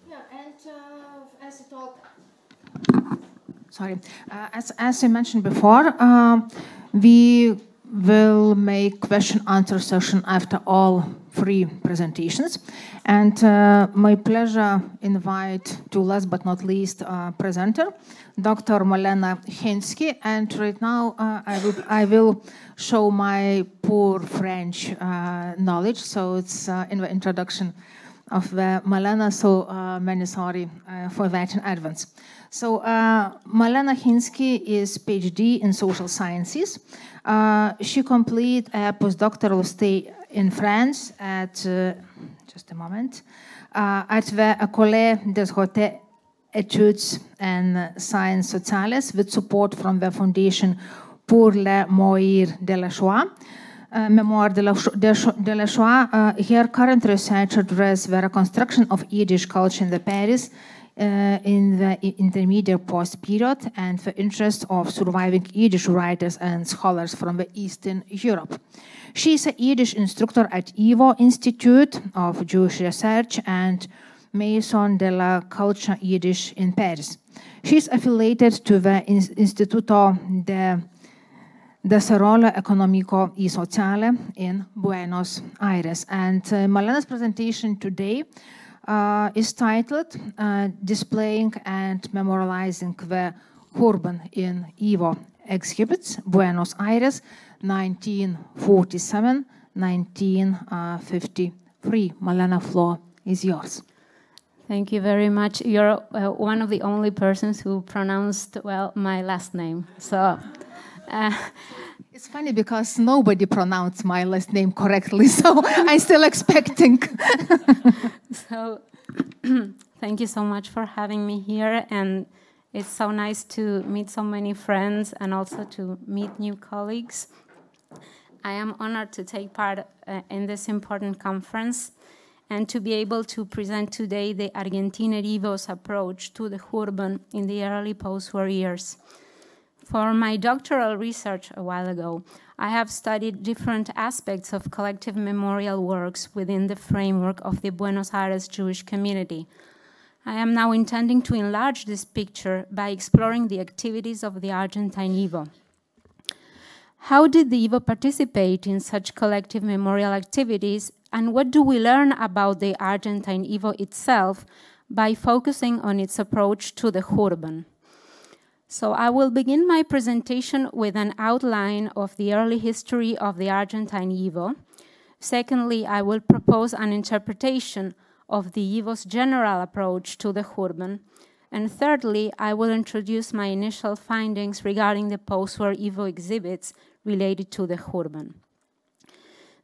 Yeah, and as I talked, as I mentioned before, we will make question-answer session after all 3 presentations. And my pleasure invite to last but not least presenter, Dr. Malena Hinsky. And right now I will show my poor French knowledge. So it's in the introduction of the Malena, so many sorry for that in advance. So Malena Hinsky is PhD in social sciences. She completed a postdoctoral stay in France at, just a moment, at the École des Hautes Etudes and Sciences Sociales with support from the Foundation pour le Moire de la Shoah. Memoir de la Shoah. Her current research addresses the reconstruction of Yiddish culture in the Paris in the intermediate post-period and the interest of surviving Yiddish writers and scholars from the Eastern Europe. She is a Yiddish instructor at YIVO Institute of Jewish Research and Maison de la Culture Yiddish in Paris. She is affiliated to the Instituto de Desarrollo Económico y Sociale in Buenos Aires. And Malena's presentation today is titled Displaying and Memorializing the Urban in YIVO Exhibits, Buenos Aires, 1947-1953. Malena, floor is yours. Thank you very much. You're one of the only persons who pronounced well my last name. So it's funny because nobody pronounced my last name correctly, so I'm still expecting. So thank you so much for having me here, and it's so nice to meet so many friends and also to meet new colleagues. I am honored to take part in this important conference and to be able to present today the Argentina YIVO's approach to the urban in the early post-war years. For my doctoral research a while ago, I have studied different aspects of collective memorial works within the framework of the Buenos Aires Jewish community. I am now intending to enlarge this picture by exploring the activities of the Argentine YIVO. How did the YIVO participate in such collective memorial activities, and what do we learn about the Argentine YIVO itself by focusing on its approach to the urban? So I will begin my presentation with an outline of the early history of the Argentine YIVO. Secondly, I will propose an interpretation of the YIVO's general approach to the urban. And thirdly, I will introduce my initial findings regarding the post-war YIVO exhibits related to the urban.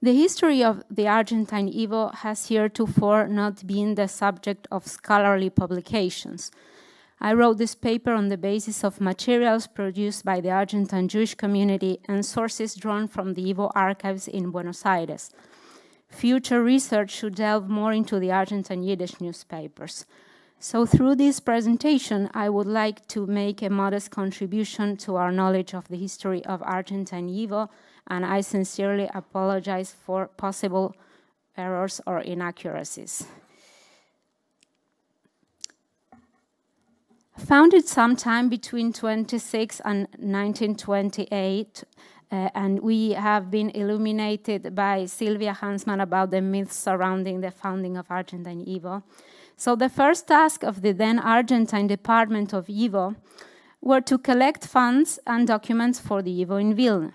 The history of the Argentine YIVO has heretofore not been the subject of scholarly publications. I wrote this paper on the basis of materials produced by the Argentine Jewish community and sources drawn from the YIVO archives in Buenos Aires. Future research should delve more into the Argentine Yiddish newspapers. So through this presentation, I would like to make a modest contribution to our knowledge of the history of Argentine YIVO, and I sincerely apologize for possible errors or inaccuracies. Founded sometime between 26 and 1928, and we have been illuminated by Sylvia Hansman about the myths surrounding the founding of Argentine YIVO. So the first task of the then Argentine department of YIVO were to collect funds and documents for the YIVO in Vilnius.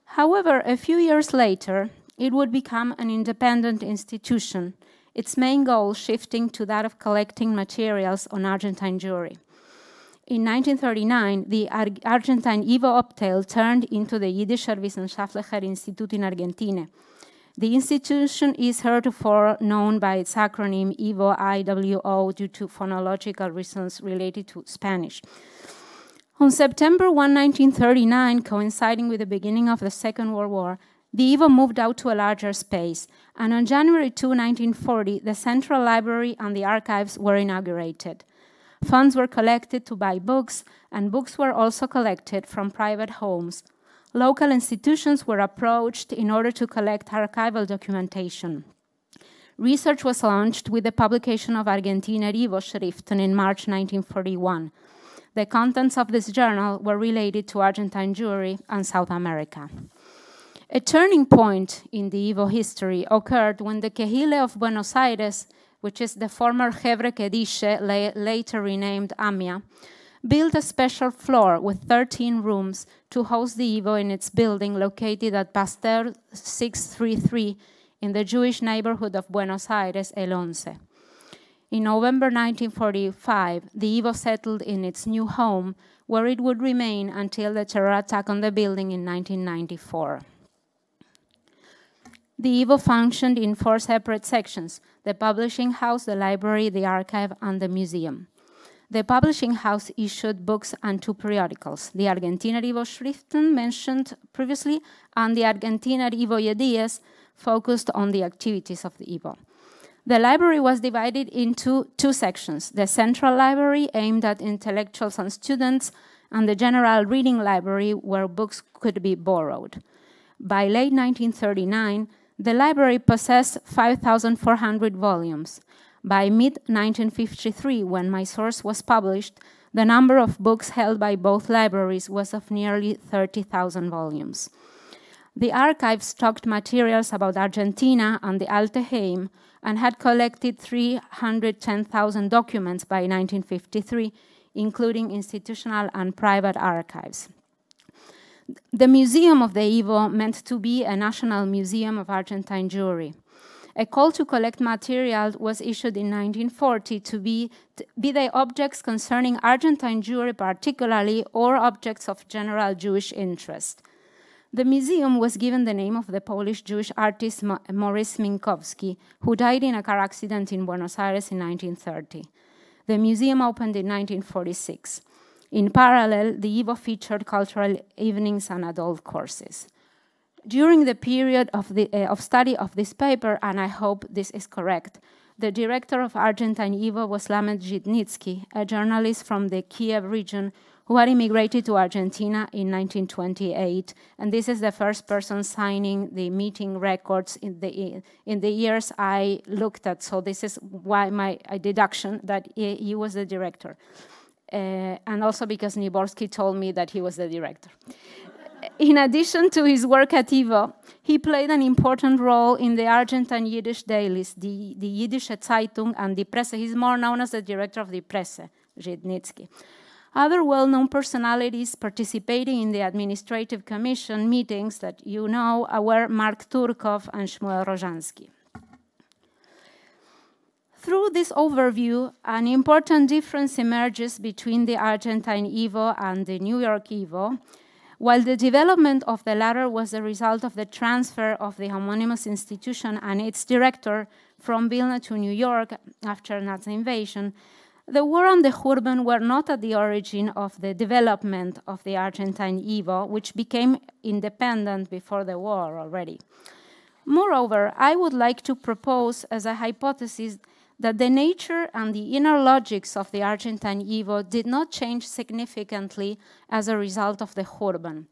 However, a few years later, it would become an independent institution, its main goal shifting to that of collecting materials on Argentine Jewry. In 1939, the Argentine YIVO Obteil turned into the Jiddischer Wissenschaftlicher Institut in Argentina. The institution is heretofore known by its acronym YIVO IWO due to phonological reasons related to Spanish. On September 1, 1939, coinciding with the beginning of the Second World War, the YIVO moved out to a larger space, and on January 2, 1940, the Central Library and the archives were inaugurated. Funds were collected to buy books, and books were also collected from private homes. Local institutions were approached in order to collect archival documentation. Research was launched with the publication of Argentina YIVO Schriften in March 1941. The contents of this journal were related to Argentine Jewry and South America. A turning point in the YIVO history occurred when the Kehile of Buenos Aires, which is the former Hebre Kedishe, later renamed AMIA, built a special floor with 13 rooms to host the YIVO in its building located at Pasteur 633 in the Jewish neighborhood of Buenos Aires, El Once. In November 1945, the YIVO settled in its new home, where it would remain until the terror attack on the building in 1994. The YIVO functioned in 4 separate sections: the publishing house, the library, the archive, and the museum. The publishing house issued books and 2 periodicals, the Argentiner YIVO Schriften mentioned previously, and the Argentiner YIVO Jidiš, focused on the activities of the YIVO. The library was divided into 2 sections, the central library aimed at intellectuals and students, and the general reading library where books could be borrowed. By late 1939, the library possessed 5,400 volumes. By mid-1953, when my source was published, the number of books held by both libraries was of nearly 30,000 volumes. The archive stocked materials about Argentina and the Alte Heim and had collected 310,000 documents by 1953, including institutional and private archives. The Museum of the YIVO meant to be a national museum of Argentine Jewry. A call to collect material was issued in 1940 to be they objects concerning Argentine Jewry particularly, or objects of general Jewish interest. The museum was given the name of the Polish Jewish artist Maurice Minkowski, who died in a car accident in Buenos Aires in 1930. The museum opened in 1946. In parallel, the YIVO featured cultural evenings and adult courses. During the period of study of this paper, and I hope this is correct, the director of Argentine YIVO was Lamet Zhitnitsky, a journalist from the Kiev region who had immigrated to Argentina in 1928, and this is the first person signing the meeting records in the years I looked at, so this is why my deduction that he was the director. And also because Niborski told me that he was the director. In addition to his work at YIVO, he played an important role in the Argentine Yiddish dailies, the Jiddische Zeitung and the Presse. He's more known as the director of the Presse, Zhitnitsky. Other well-known personalities participating in the administrative commission meetings that you know were Mark Turkov and Shmuel Rozhansky. Through this overview, an important difference emerges between the Argentine YIVO and the New York YIVO. While the development of the latter was the result of the transfer of the homonymous institution and its director from Vilna to New York after Nazi invasion, the war and the Khurban were not at the origin of the development of the Argentine YIVO, which became independent before the war already. Moreover, I would like to propose as a hypothesis that the nature and the inner logics of the Argentine YIVO did not change significantly as a result of the Khurban.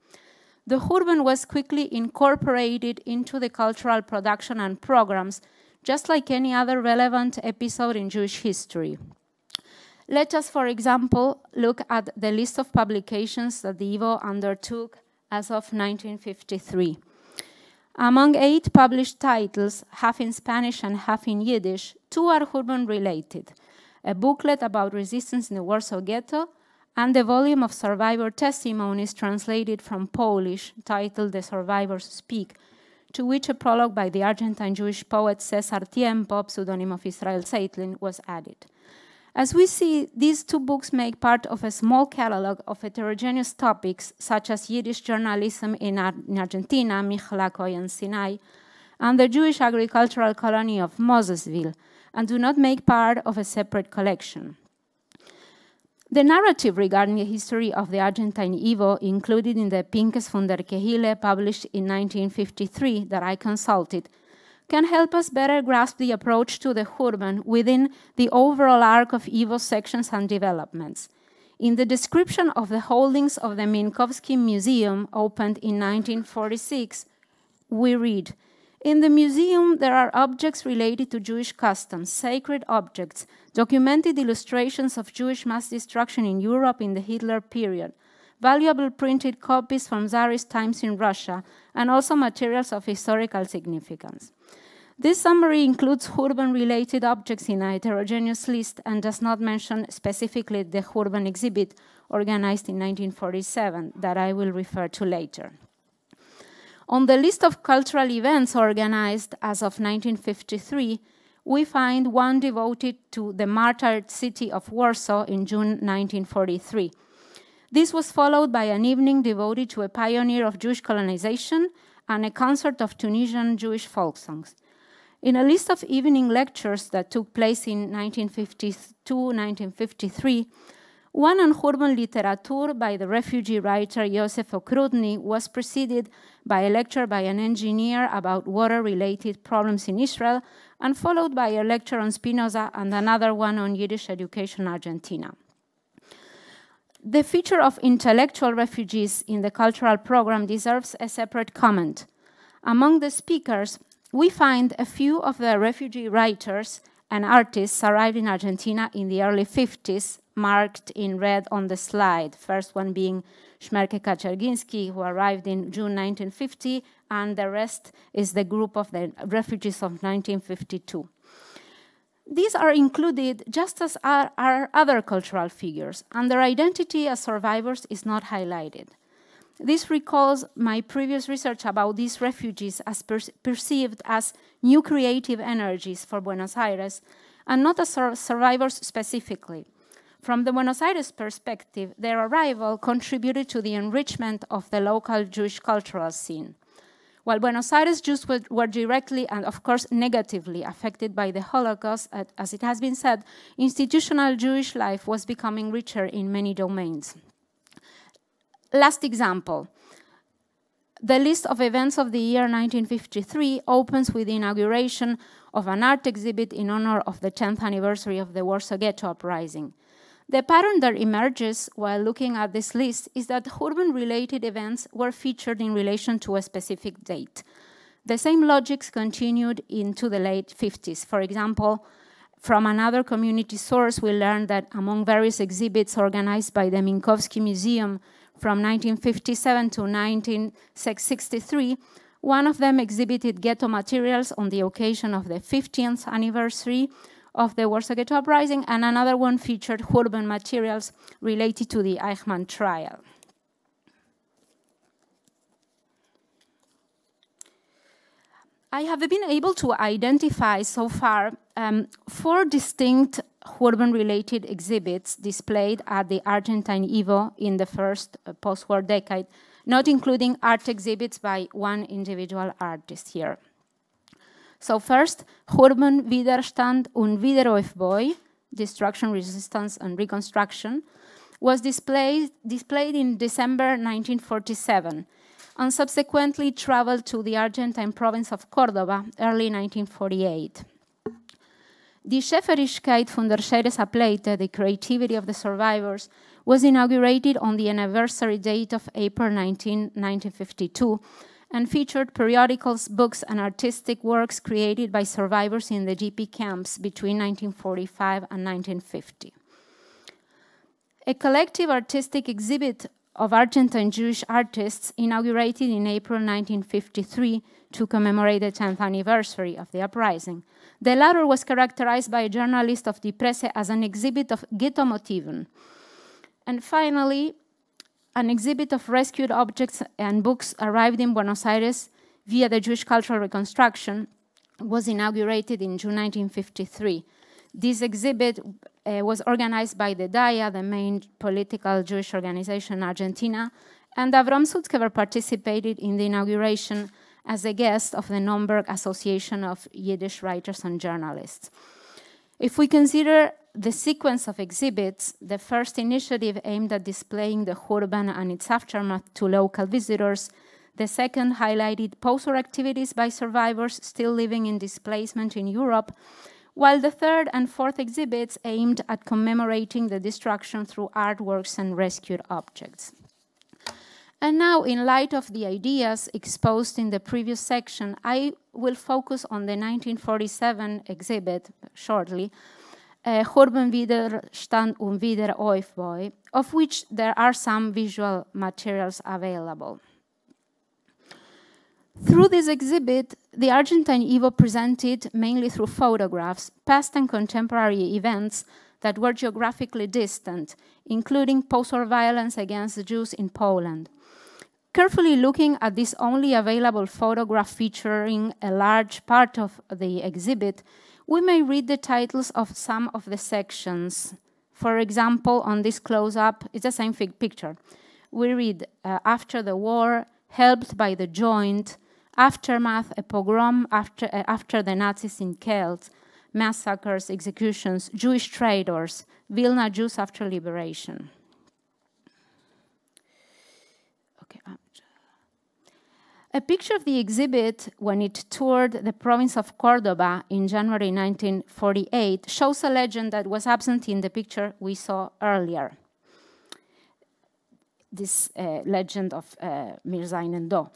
The Khurban was quickly incorporated into the cultural production and programs, just like any other relevant episode in Jewish history. Let us, for example, look at the list of publications that the YIVO undertook as of 1953. Among 8 published titles, half in Spanish and half in Yiddish, 2 are Khurban-related: a booklet about resistance in the Warsaw Ghetto and a volume of survivor testimonies translated from Polish titled The Survivors Speak, to which a prologue by the Argentine Jewish poet Cesar Tiempo, pseudonym of Israel Zeitlin, was added. As we see, these 2 books make part of a small catalog of heterogeneous topics, such as Yiddish journalism in Argentina, Michlakoy and Sinai, and the Jewish agricultural colony of Mosesville, and do not make part of a separate collection. The narrative regarding the history of the Argentine YIVO, included in the Pinkes von der Kehille, published in 1953, that I consulted, can help us better grasp the approach to the Khurban within the overall arc of YIVO sections and developments. In the description of the holdings of the Minkowski Museum, opened in 1946, we read, "In the museum there are objects related to Jewish customs, sacred objects, documented illustrations of Jewish mass destruction in Europe in the Hitler period, valuable printed copies from Tsarist times in Russia, and also materials of historical significance." This summary includes Khurban-related objects in a heterogeneous list and does not mention specifically the Khurban exhibit organized in 1947 that I will refer to later. On the list of cultural events organized as of 1953, we find one devoted to the martyred city of Warsaw in June 1943. This was followed by an evening devoted to a pioneer of Jewish colonization and a concert of Tunisian Jewish folk songs. In a list of evening lectures that took place in 1952-1953, one on urban literature by the refugee writer Josef Okrutny was preceded by a lecture by an engineer about water-related problems in Israel, and followed by a lecture on Spinoza and another one on Yiddish education in Argentina. The feature of intellectual refugees in the cultural program deserves a separate comment. Among the speakers, we find a few of the refugee writers and artists arrived in Argentina in the early 50s, marked in red on the slide. First one being Szmerke Kaczerginski, who arrived in June 1950, and the rest is the group of the refugees of 1952. These are included just as are other cultural figures, and their identity as survivors is not highlighted. This recalls my previous research about these refugees as perceived as new creative energies for Buenos Aires, and not as survivors specifically. From the Buenos Aires perspective, their arrival contributed to the enrichment of the local Jewish cultural scene. While Buenos Aires Jews were directly and, of course, negatively affected by the Holocaust, as it has been said, institutional Jewish life was becoming richer in many domains. Last example. The list of events of the year 1953 opens with the inauguration of an art exhibit in honor of the 10th anniversary of the Warsaw Ghetto Uprising. The pattern that emerges while looking at this list is that urban-related events were featured in relation to a specific date. The same logics continued into the late 50s. For example, from another community source, we learned that among various exhibits organized by the Minkowski Museum from 1957 to 1963, one of them exhibited ghetto materials on the occasion of the 50th anniversary of the Warsaw Ghetto Uprising, and another one featured urban materials related to the Eichmann trial. I have been able to identify so far 4 distinct urban-related exhibits displayed at the Argentine YIVO in the first post-war decade, not including art exhibits by one individual artist here. So first, Urban Widerstand und Wiederaufbau, Destruction, Resistance, and Reconstruction, was displayed in December 1947, and subsequently traveled to the Argentine province of Córdoba early 1948. Die Schöpferischkeit von der Scheideshapleite, the creativity of the survivors, was inaugurated on the anniversary date of April 19, 1952, and featured periodicals, books, and artistic works created by survivors in the GP camps between 1945 and 1950. A collective artistic exhibit of Argentine Jewish artists inaugurated in April 1953 to commemorate the 10th anniversary of the uprising. The latter was characterized by a journalist of Die Presse as an exhibit of ghetto motiven. And finally, an exhibit of rescued objects and books arrived in Buenos Aires via the Jewish Cultural Reconstruction was inaugurated in June 1953. This exhibit was organized by the DAIA, the main political Jewish organization in Argentina, and Avram Sutzkever participated in the inauguration as a guest of the Nürnberg Association of Yiddish Writers and Journalists. If we consider the sequence of exhibits, the first initiative aimed at displaying the urban and its aftermath to local visitors, the second highlighted post-war activities by survivors still living in displacement in Europe, while the third and fourth exhibits aimed at commemorating the destruction through artworks and rescued objects. And now, in light of the ideas exposed in the previous section, I will focus on the 1947 exhibit shortly, Urban Widerstand und Wiederaufbau, of which there are some visual materials available. Through this exhibit, the Argentine YIVO presented, mainly through photographs, past and contemporary events that were geographically distant, including post-war violence against the Jews in Poland. Carefully looking at this only available photograph featuring a large part of the exhibit, we may read the titles of some of the sections. For example, on this close-up, it's the same picture. We read, After the War, Helped by the Joint, aftermath, a pogrom after the Nazis in Kelt, massacres, executions, Jewish traders, Vilna Jews after liberation. Okay. A picture of the exhibit when it toured the province of Cordoba in January 1948 shows a legend that was absent in the picture we saw earlier. This legend of Mirza Inendo.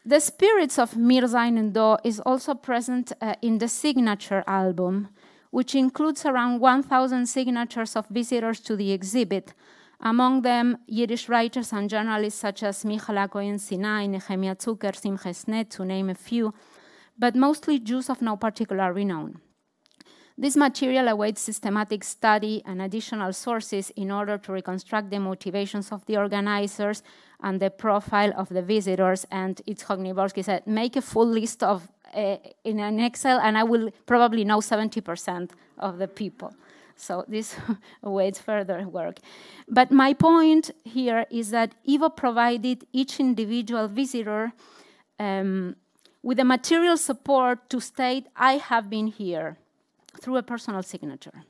The spirits of Mirza Inendo is also present in the signature album, which includes around 1,000 signatures of visitors to the exhibit, among them Yiddish writers and journalists such as Michal Cohen Sinai, Nehemiah Zucker, Simcha Snet, to name a few, but mostly Jews of no particular renown. This material awaits systematic study and additional sources in order to reconstruct the motivations of the organizers and the profile of the visitors. And Itzhak Niborski said, make a full list of in an Excel, and I will probably know 70% of the people. So this awaits further work. But my point here is that YIVO provided each individual visitor with the material support to state, I have been here, through a personal signature.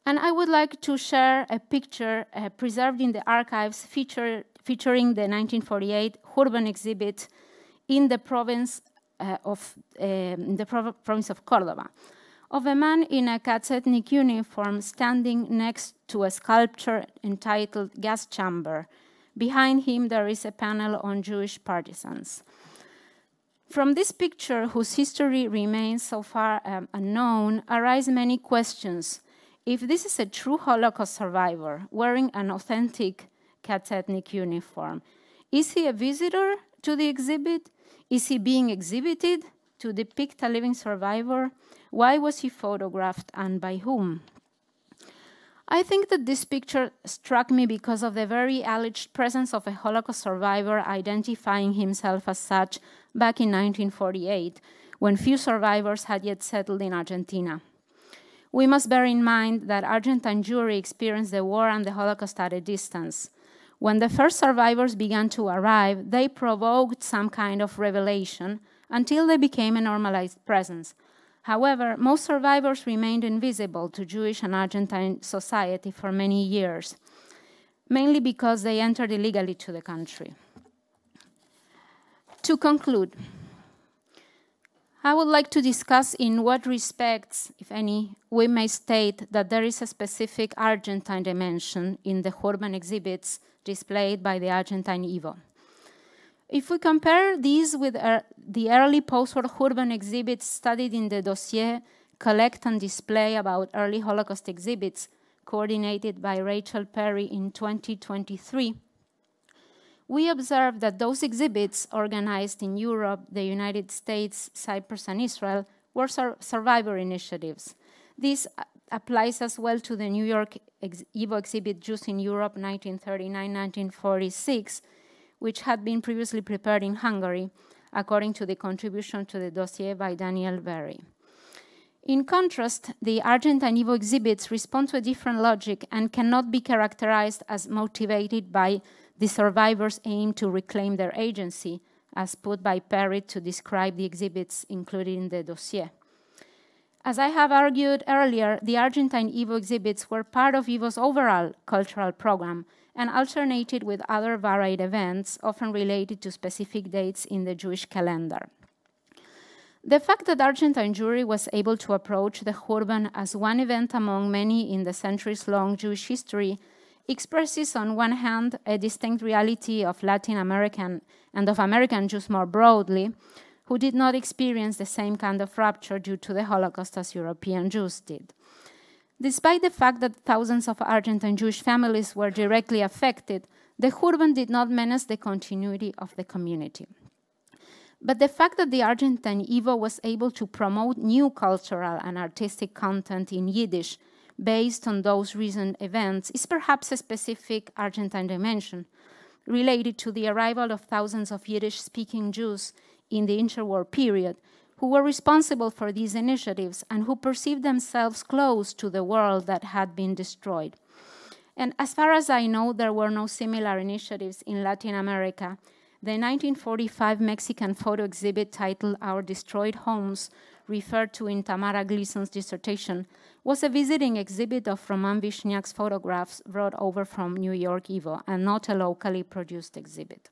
And I would like to share a picture preserved in the archives featuring the 1948 Urban exhibit in the province of Cordoba, of a man in a ethnic uniform standing next to a sculpture entitled Gas Chamber. Behind him there is a panel on Jewish partisans. From this picture, whose history remains so far unknown, arise many questions. If this is a true Holocaust survivor wearing an authentic ethnic uniform, is he a visitor to the exhibit? Is he being exhibited to depict a living survivor? Why was he photographed and by whom? I think that this picture struck me because of the very alleged presence of a Holocaust survivor identifying himself as such back in 1948, when few survivors had yet settled in Argentina. We must bear in mind that Argentine Jewry experienced the war and the Holocaust at a distance. When the first survivors began to arrive, they provoked some kind of revelation until they became a normalized presence. However, most survivors remained invisible to Jewish and Argentine society for many years, mainly because they entered illegally to the country. To conclude, I would like to discuss in what respects, if any, we may state that there is a specific Argentine dimension in the urban exhibits displayed by the Argentine YIVO. If we compare these with the early post-war urban exhibits studied in the dossier Collect and Display about Early Holocaust Exhibits, coordinated by Rachel Perry in 2023, we observe that those exhibits organized in Europe, the United States, Cyprus, and Israel were survivor initiatives. This applies as well to the New York YIVO exhibit Jews in Europe 1939-1946, which had been previously prepared in Hungary, according to the contribution to the dossier by Daniel Berry. In contrast, the Argentine YIVO exhibits respond to a different logic and cannot be characterized as motivated by the survivors' aim to reclaim their agency, as put by Perry to describe the exhibits included in the dossier. As I have argued earlier, the Argentine YIVO exhibits were part of YIVO's overall cultural program and alternated with other varied events, often related to specific dates in the Jewish calendar. The fact that Argentine Jewry was able to approach the Urban as one event among many in the centuries-long Jewish history expresses, on one hand, a distinct reality of Latin American and of American Jews more broadly, who did not experience the same kind of rupture due to the Holocaust as European Jews did. Despite the fact that thousands of Argentine Jewish families were directly affected, the Urban did not menace the continuity of the community. But the fact that the Argentine YIVO was able to promote new cultural and artistic content in Yiddish based on those recent events is perhaps a specific Argentine dimension related to the arrival of thousands of Yiddish-speaking Jews in the interwar period who were responsible for these initiatives and who perceived themselves close to the world that had been destroyed. And as far as I know, there were no similar initiatives in Latin America The 1945 Mexican photo exhibit titled Our Destroyed Homes, referred to in Tamara Gleason's dissertation, was a visiting exhibit of Roman Vishniak's photographs brought over from New York YIVO, and not a locally produced exhibit.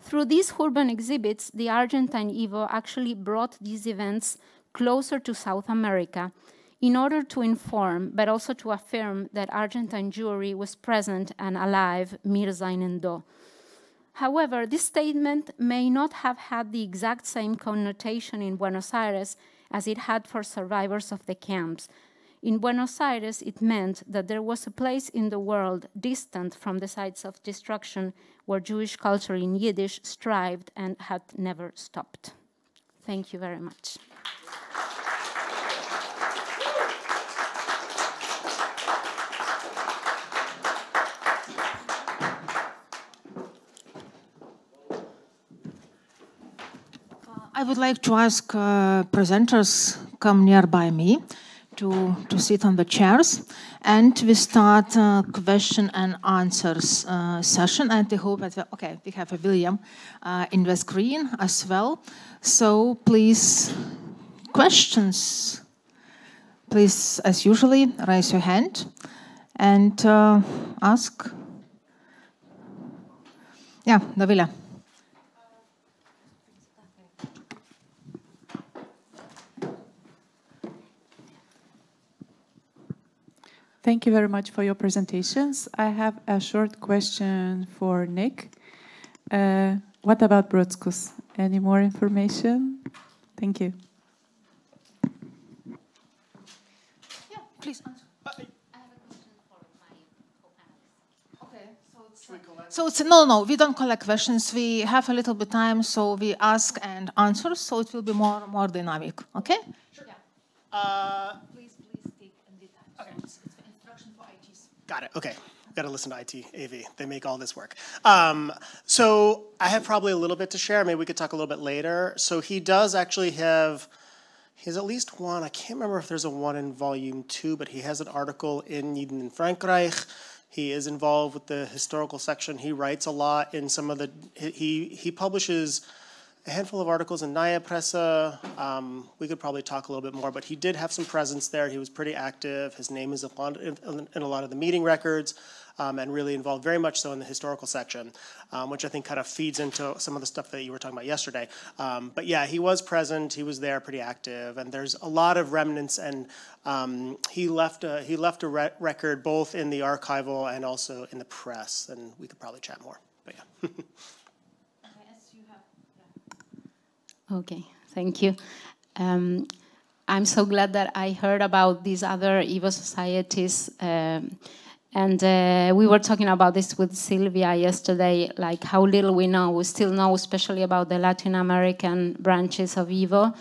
Through these urban exhibits, the Argentine YIVO actually brought these events closer to South America in order to inform, but also to affirm that Argentine Jewry was present and alive, mir sein und do. However, this statement may not have had the exact same connotation in Buenos Aires as it had for survivors of the camps. In Buenos Aires, it meant that there was a place in the world distant from the sites of destruction where Jewish culture in Yiddish thrived and had never stopped. Thank you very much. I would like to ask presenters come nearby me to sit on the chairs, and we start question and answers session. And I hope that we have a William in the screen as well. So please, questions. Please, as usually, raise your hand and ask. Yeah, Davila. Thank you very much for your presentations. I have a short question for Nick. What about Brodskos? Any more information? Thank you. Yeah, please answer. I have a question for my co-panelists. Okay, so it's no, we don't collect questions. We have a little bit of time, so we ask and answer, so it will be more dynamic. Okay? Sure. Yeah. Please take in detail. Okay. Got it. Okay. Got to listen to IT, AV. They make all this work. So I have probably a little bit to share. Maybe we could talk a little bit later. So he does actually have, he has at least one. I can't remember if there's a one in volume 2, but he has an article in Jeden in Frankreich. He is involved with the historical section. He writes a lot in some of the, he publishes a handful of articles in Naya Pressa. We could probably talk a little bit more, but he did have some presence there. He was pretty active. His name is in a lot of the meeting records, and really involved very much so in the historical section, which I think kind of feeds into some of the stuff that you were talking about yesterday. But yeah, he was present. He was there, pretty active, and there's a lot of remnants. And he left a record both in the archival and also in the press. And we could probably chat more. But yeah. Okay, thank you. I'm so glad that I heard about these other YIVO societies. And we were talking about this with Sylvia yesterday, like how little we know. We still know, especially about the Latin American branches of YIVO.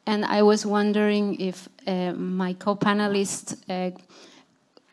And I was wondering if my co-panelist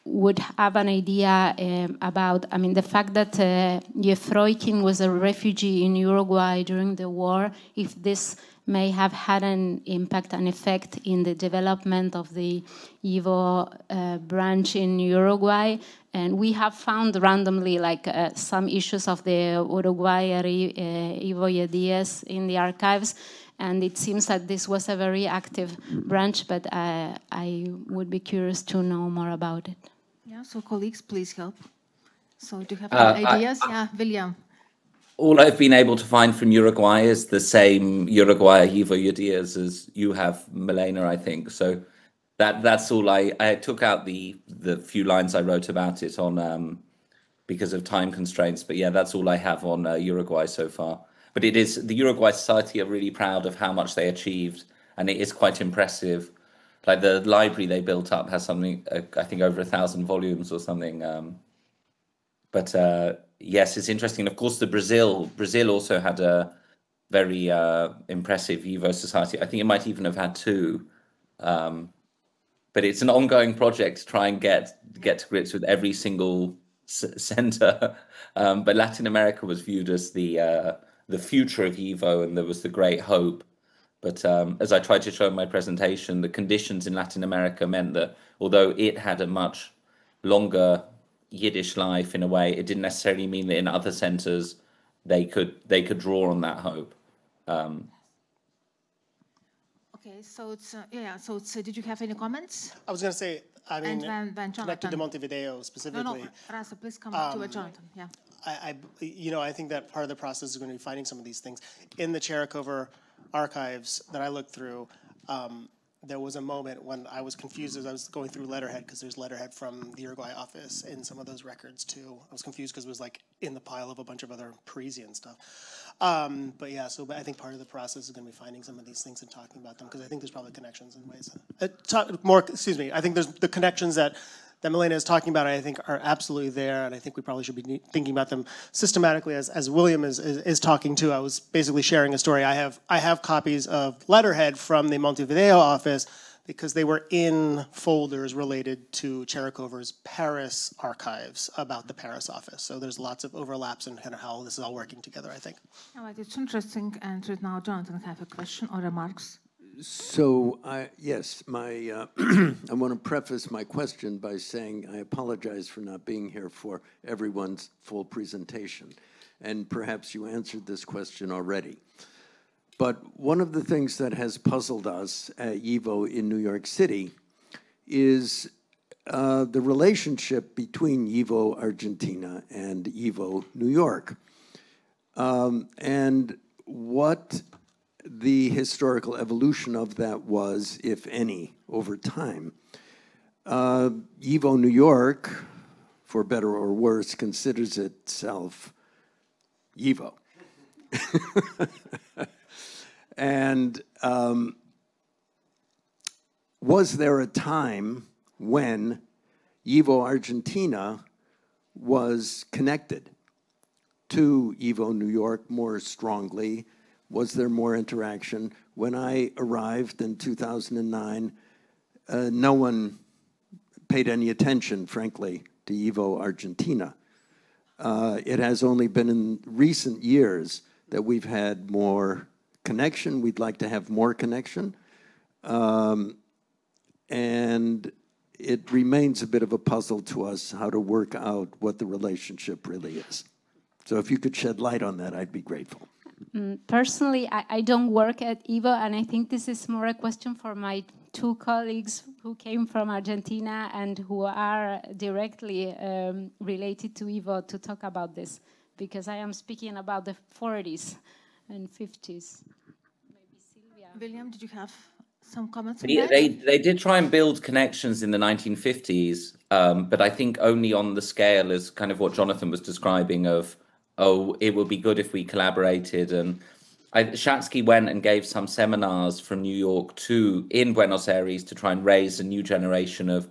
would have an idea about, I mean, the fact that Jefroikin was a refugee in Uruguay during the war, if this may have had an impact, an effect in the development of the YIVO branch in Uruguay. And we have found randomly like some issues of the Uruguayer YIVO Jidiš in the archives. And it seems that this was a very active branch, but I would be curious to know more about it. Yeah, so colleagues, please help. So do you have any ideas? Yeah, William. All I've been able to find from Uruguay is the same Uruguayer YIVO Jidiš as you have, Milena, I think. So that's all I took out the few lines I wrote about it on because of time constraints. But yeah, that's all I have on Uruguay so far. But it is, the Uruguay Society are really proud of how much they achieved, and it is quite impressive. Like the library they built up has something, I think over 1,000 volumes or something. But yes, it's interesting. Of course, Brazil also had a very impressive YIVO society. I think it might even have had 2. But it's an ongoing project to try and get to grips with every single center. But Latin America was viewed as the future of YIVO, and there was the great hope. But as I tried to show in my presentation, the conditions in Latin America meant that although it had a much longer Yiddish life in a way, it didn't necessarily mean that in other centers they could draw on that hope. Okay, so it's So it's. Did you have any comments? I was going to say, I mean, And then connected to Jonathan. Montevideo specifically. No, Rasa, please come to Jonathan. Yeah. I think that part of the process is going to be finding some of these things. In the Cherikover archives that I looked through, there was a moment when I was confused as I was going through letterhead, because there's letterhead from the Uruguay office in some of those records too. I was confused because it was like in the pile of a bunch of other Parisian stuff. But I think part of the process is going to be finding some of these things and talking about them, because I think there's probably connections in ways. I think there's the connections that Milena is talking about, I think are absolutely there, and I think we probably should be thinking about them systematically as William is talking to. I was basically sharing a story. I have copies of letterhead from the Montevideo office because they were in folders related to Cherikover's Paris archives about the Paris office. So there's lots of overlaps in kind of how this is all working together, I think. All right, it's interesting. And right now, Jonathan, have a question or remarks? So, yes, I want to preface my question by saying I apologize for not being here for everyone's full presentation. And perhaps you answered this question already. But one of the things that has puzzled us at YIVO in New York City is the relationship between YIVO Argentina and YIVO New York. And what the historical evolution of that was, if any, over time. YIVO New York, for better or worse, considers itself YIVO. And was there a time when YIVO Argentina was connected to YIVO New York more strongly? Was there more interaction? When I arrived in 2009, no one paid any attention, frankly, to YIVO Argentina. It has only been in recent years that we've had more connection. We'd like to have more connection. And it remains a bit of a puzzle to us how to work out what the relationship really is. So if you could shed light on that, I'd be grateful. Personally, I don't work at YIVO, and I think this is more a question for my two colleagues who came from Argentina and who are directly related to YIVO to talk about this, because I am speaking about the 40s and 50s. Maybe Sylvia. William, did you have some comments? They did try and build connections in the 1950s, but I think only on the scale as kind of what Jonathan was describing of, oh, it would be good if we collaborated. And Shatsky went and gave some seminars from New York in Buenos Aires to try and raise a new generation of,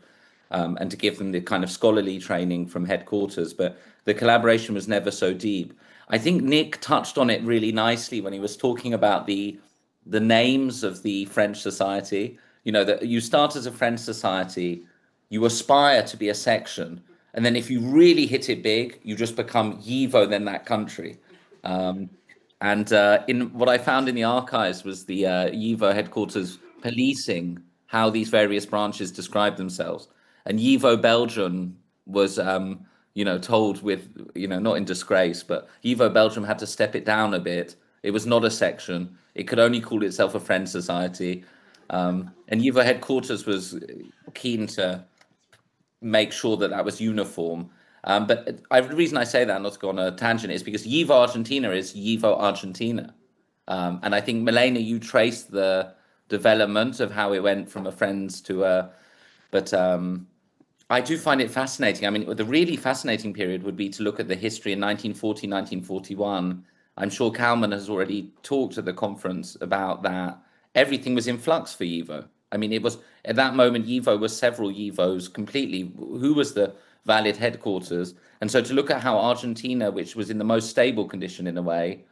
and to give them the kind of scholarly training from headquarters. But the collaboration was never so deep. I think Nick touched on it really nicely when he was talking about the names of the French society. You know, that you start as a French society, you aspire to be a section, and then if you really hit it big, you just become YIVO, then that country. In what I found in the archives was the YIVO headquarters policing how these various branches describe themselves. And YIVO Belgium was, told with, not in disgrace, but YIVO Belgium had to step it down a bit. It was not a section. It could only call itself a Friend Society. And YIVO headquarters was keen to make sure that that was uniform. But the reason I say that, not to go on a tangent, is because YIVO Argentina is YIVO Argentina. And I think, Milena, you traced the development of how it went from a Friends to a... But I do find it fascinating. I mean, the really fascinating period would be to look at the history in 1940, 1941. I'm sure Kalman has already talked at the conference about that. Everything was in flux for YIVO. I mean, it was, at that moment, YIVO was several YIVOs completely. Who was the valid headquarters? And so to look at how Argentina, which was in the most stable condition in a way,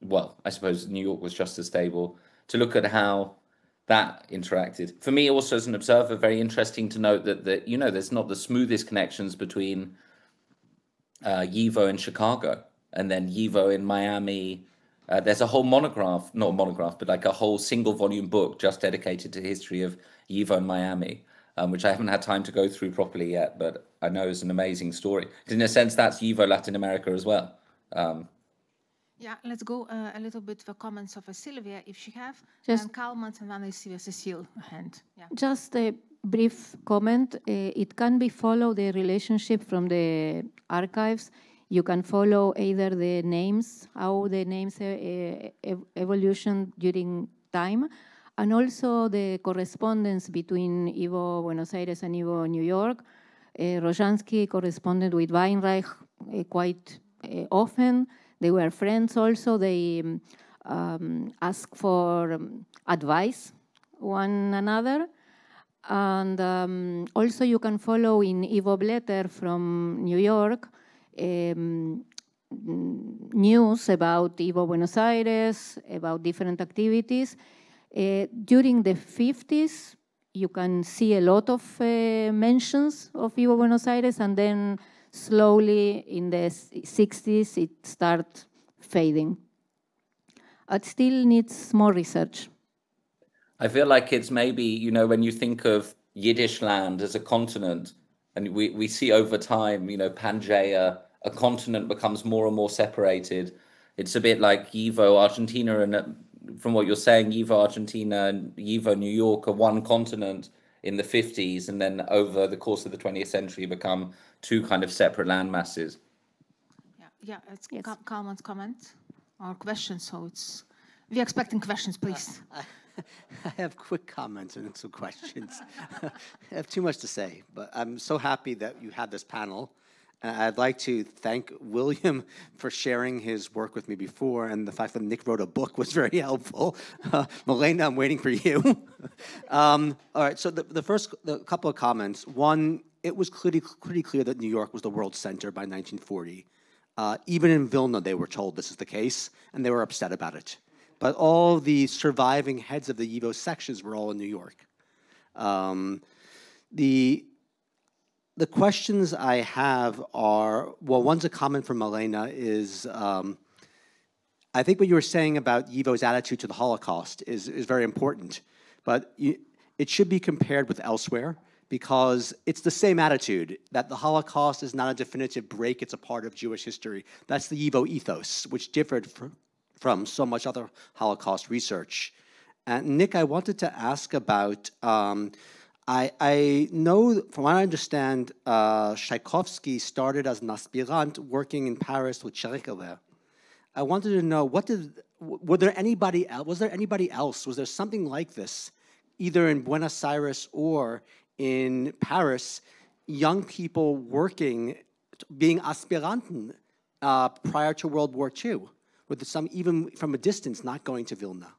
well, I suppose New York was just as stable, to look at how that interacted. For me, also as an observer, very interesting to note that there's not the smoothest connections between YIVO in Chicago and then YIVO in Miami. There's a whole monograph, not a monograph, but like a whole single volume book just dedicated to the history of YIVO in Miami, which I haven't had time to go through properly yet, but I know is an amazing story. In a sense, that's YIVO Latin America as well. Yeah, let's go a little bit the comments of Sylvia, if she have, Just- and Kalmans, and then I see Cecile hand. Yeah. Just a brief comment. It can be follow the relationship from the archives. You can follow either the names, how the names evolution during time, and also the correspondence between YIVO Buenos Aires and YIVO New York. Rozhansky corresponded with Weinreich quite often. They were friends also. They asked for advice one another. And also you can follow in YIVO Blätter from New York news about YIVO Buenos Aires, about different activities. During the 50s, you can see a lot of mentions of YIVO Buenos Aires, and then slowly in the 60s, it starts fading. It still needs more research. I feel like it's maybe, you know, when you think of Yiddish land as a continent, and we see over time, you know, Pangaea, a continent becomes more and more separated. It's a bit like YIVO Argentina, and from what you're saying, YIVO Argentina and YIVO New York are one continent in the 50s, and then over the course of the 20th century become two kind of separate land masses. Yeah, it's Kalman's comment or questions, so we're expecting questions, please. I have quick comments and some questions. I have too much to say, but I'm so happy that you had this panel. I'd like to thank William for sharing his work with me before, and the fact that Nick wrote a book was very helpful. Milena, I'm waiting for you. All right, so the couple of comments. One, it was pretty clear that New York was the world center by 1940. Even in Vilna, they were told this is the case, and they were upset about it. But all the surviving heads of the YIVO sections were all in New York. The questions I have are, well, one's a comment from Milena is, I think what you were saying about YIVO's attitude to the Holocaust is very important, but it should be compared with elsewhere, because it's the same attitude, that the Holocaust is not a definitive break, it's a part of Jewish history. That's the YIVO ethos, which differed from so much other Holocaust research. And Nick, I wanted to ask about, I know, from what I understand, Tchaikovsky started as an aspirant working in Paris with Cherikele. I wanted to know, was there anybody else? Was there something like this, either in Buenos Aires or in Paris, young people working, being aspiranten prior to World War II, with some, even from a distance, not going to Vilna?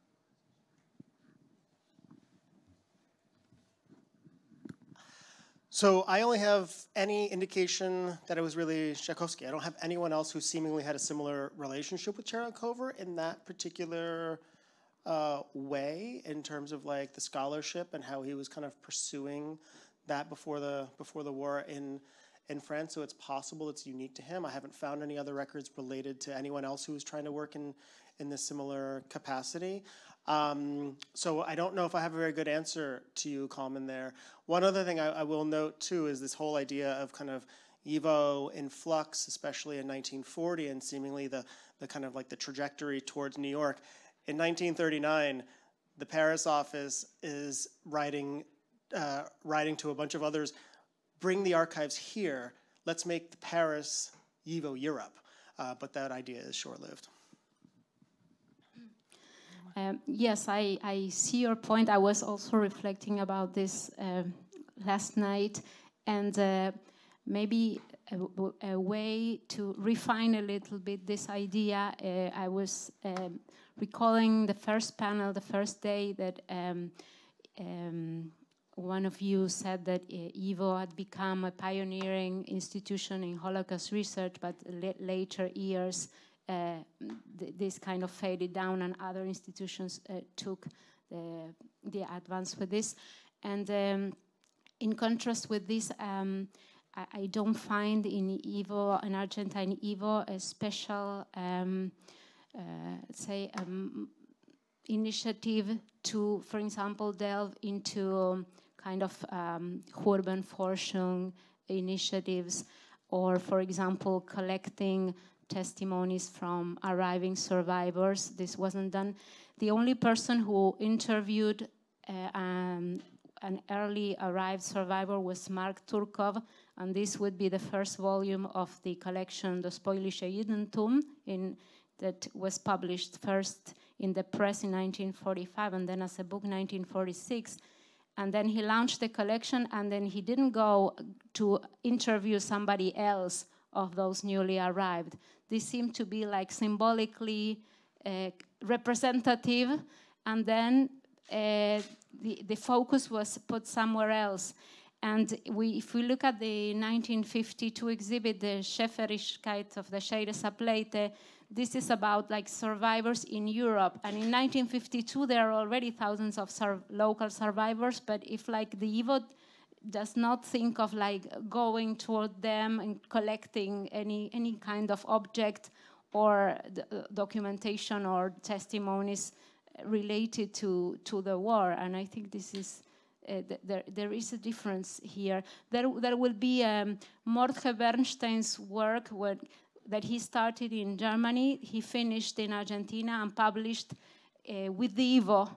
So I only have any indication that it was really Tchaikovsky. I don't have anyone else who seemingly had a similar relationship with Cherikele in that particular way, in terms of like the scholarship and how he was kind of pursuing that before the war in France. So it's possible it's unique to him. I haven't found any other records related to anyone else who was trying to work in this similar capacity. So I don't know if I have a very good answer to you, Kalman, there. One other thing I will note, too, is this whole idea of kind of YIVO in flux, especially in 1940, and seemingly the kind of like the trajectory towards New York. In 1939, the Paris office is writing to a bunch of others, bring the archives here, let's make the Paris YIVO Europe. But that idea is short-lived. Yes, I see your point. I was also reflecting about this last night, and maybe a way to refine a little bit this idea. I was recalling the first panel, the first day that one of you said that YIVO had become a pioneering institution in Holocaust research, but later years this kind of faded down, and other institutions took the advance with this. And in contrast with this, I don't find in YIVO, in Argentine YIVO, a special, say, initiative to, for example, delve into kind of urban Forschung initiatives, or, for example, collecting testimonies from arriving survivors. This wasn't done. The only person who interviewed an early arrived survivor was Mark Turkov, and this would be the first volume of the collection, the Spalio that was published first in the press in 1945 and then as a book 1946. And then he launched the collection, and then he didn't go to interview somebody else of those newly arrived. This seemed to be like symbolically representative, and then the focus was put somewhere else. And if we look at the 1952 exhibit, the Schäferigkeit of the Scheidesapleite, this is about like survivors in Europe. And in 1952, there are already thousands of local survivors, but if like the YIVO does not think of like going toward them and collecting any kind of object or documentation or testimonies related to the war. And I think this is there is a difference here. There will be Mordge Bernstein's work that he started in Germany. He finished in Argentina and published with the YIVO,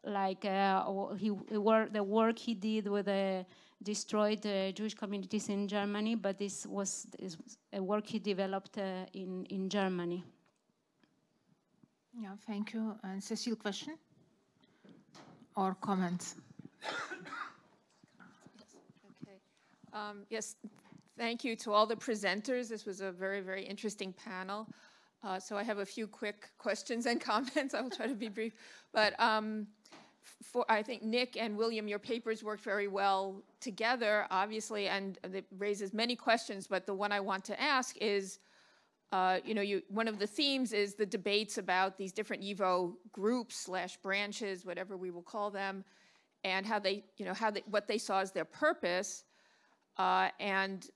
like the work he did with the destroyed Jewish communities in Germany, but this was a work he developed in Germany. Yeah, thank you. And Cecile, question or comments? Yes, thank you to all the presenters. This was a very, very interesting panel. So I have a few quick questions and comments. I will try to be brief. But I think Nick and William, your papers worked very well together, obviously, and it raises many questions. But the one I want to ask is, one of the themes is the debates about these different YIVO groups / branches, whatever we will call them, and how they, what they saw as their purpose. And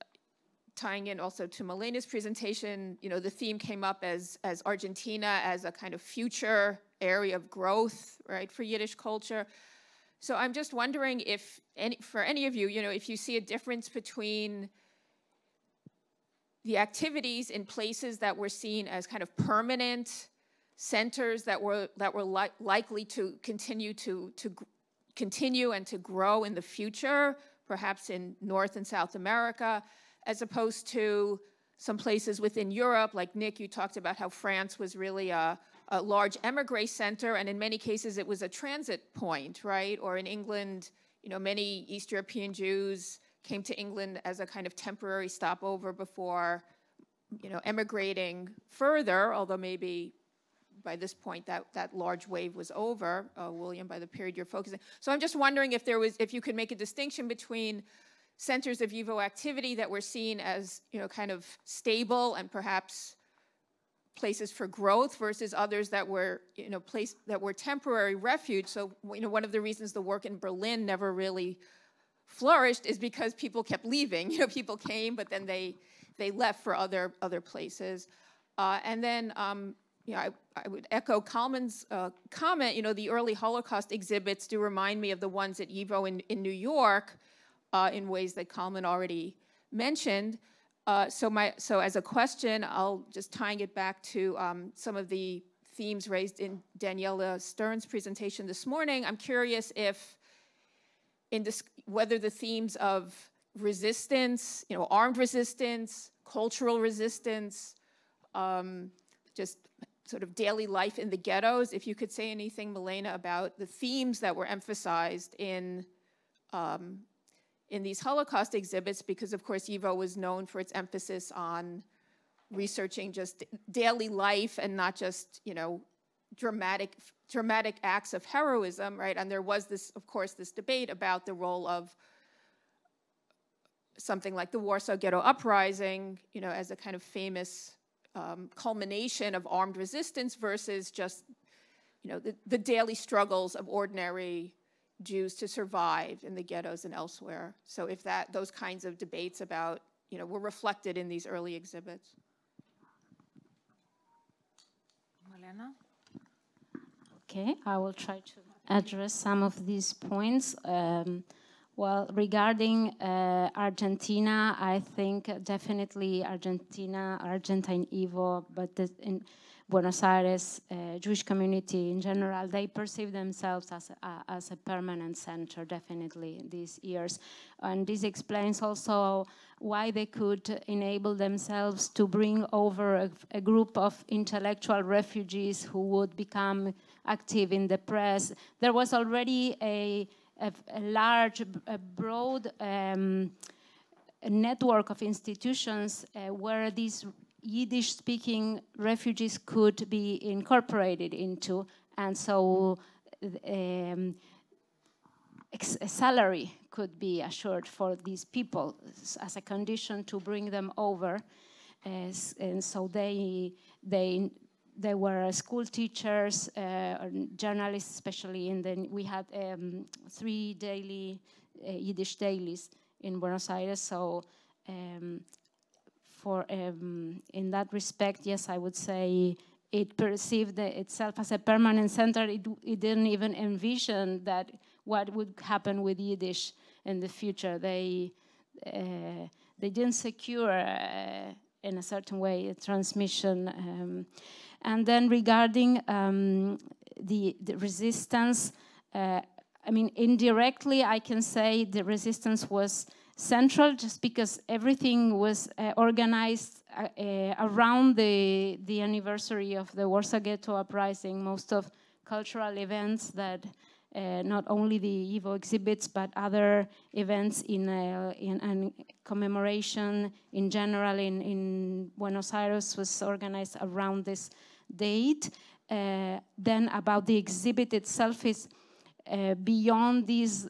tying in also to Malena's presentation, the theme came up as Argentina as a kind of future area of growth, right, for Yiddish culture. So I'm just wondering if, for any of you, if you see a difference between the activities in places that were seen as kind of permanent centers that were likely to continue and to grow in the future, perhaps in North and South America, as opposed to some places within Europe, like Nick, you talked about how France was really a large emigre center, and in many cases it was a transit point, right? Or in England, many East European Jews came to England as a kind of temporary stopover before, emigrating further, although maybe by this point that large wave was over, William, by the period you're focusing. So I'm just wondering if you could make a distinction between centers of YIVO activity that were seen as, kind of stable and perhaps places for growth versus others that were, that were temporary refuge. So, one of the reasons the work in Berlin never really flourished is because people kept leaving. People came, but then they left for other places. And then, I would echo Kalman's comment. The early Holocaust exhibits do remind me of the ones at YIVO in New York, in ways that Kalman already mentioned. So as a question, I'll just tying it back to some of the themes raised in Daniela Stern's presentation this morning. I'm curious if whether the themes of resistance, armed resistance, cultural resistance, just sort of daily life in the ghettos, if you could say anything, Milena, about the themes that were emphasized in these Holocaust exhibits, because of course YIVO was known for its emphasis on researching just daily life and not just, dramatic acts of heroism, right? And there was this, of course, this debate about the role of something like the Warsaw Ghetto Uprising, as a kind of famous culmination of armed resistance versus just, the daily struggles of ordinary Jews to survive in the ghettos and elsewhere. So if those kinds of debates about, were reflected in these early exhibits. Milena? Okay, I will try to address some of these points. Well, regarding Argentina, I think definitely Argentine YIVO, but in Buenos Aires, Jewish community in general, they perceive themselves as a permanent center, definitely, these years. And this explains also why they could enable themselves to bring over a group of intellectual refugees who would become active in the press. There was already a large, broad network of institutions where these Yiddish-speaking refugees could be incorporated into, and so a salary could be assured for these people as a condition to bring them over, and so they were school teachers, journalists, especially. And then we had 3 daily Yiddish dailies in Buenos Aires. So in that respect, yes, I would say it perceived itself as a permanent center. It didn't even envision that what would happen with Yiddish in the future. They didn't secure in a certain way a transmission. And then regarding the resistance, I mean, indirectly, I can say the resistance was central just because everything was organized around the anniversary of the Warsaw Ghetto Uprising. Most of cultural events that not only the YIVO exhibits, but other events in commemoration in general in Buenos Aires was organized around this date. Then about the exhibit itself is beyond these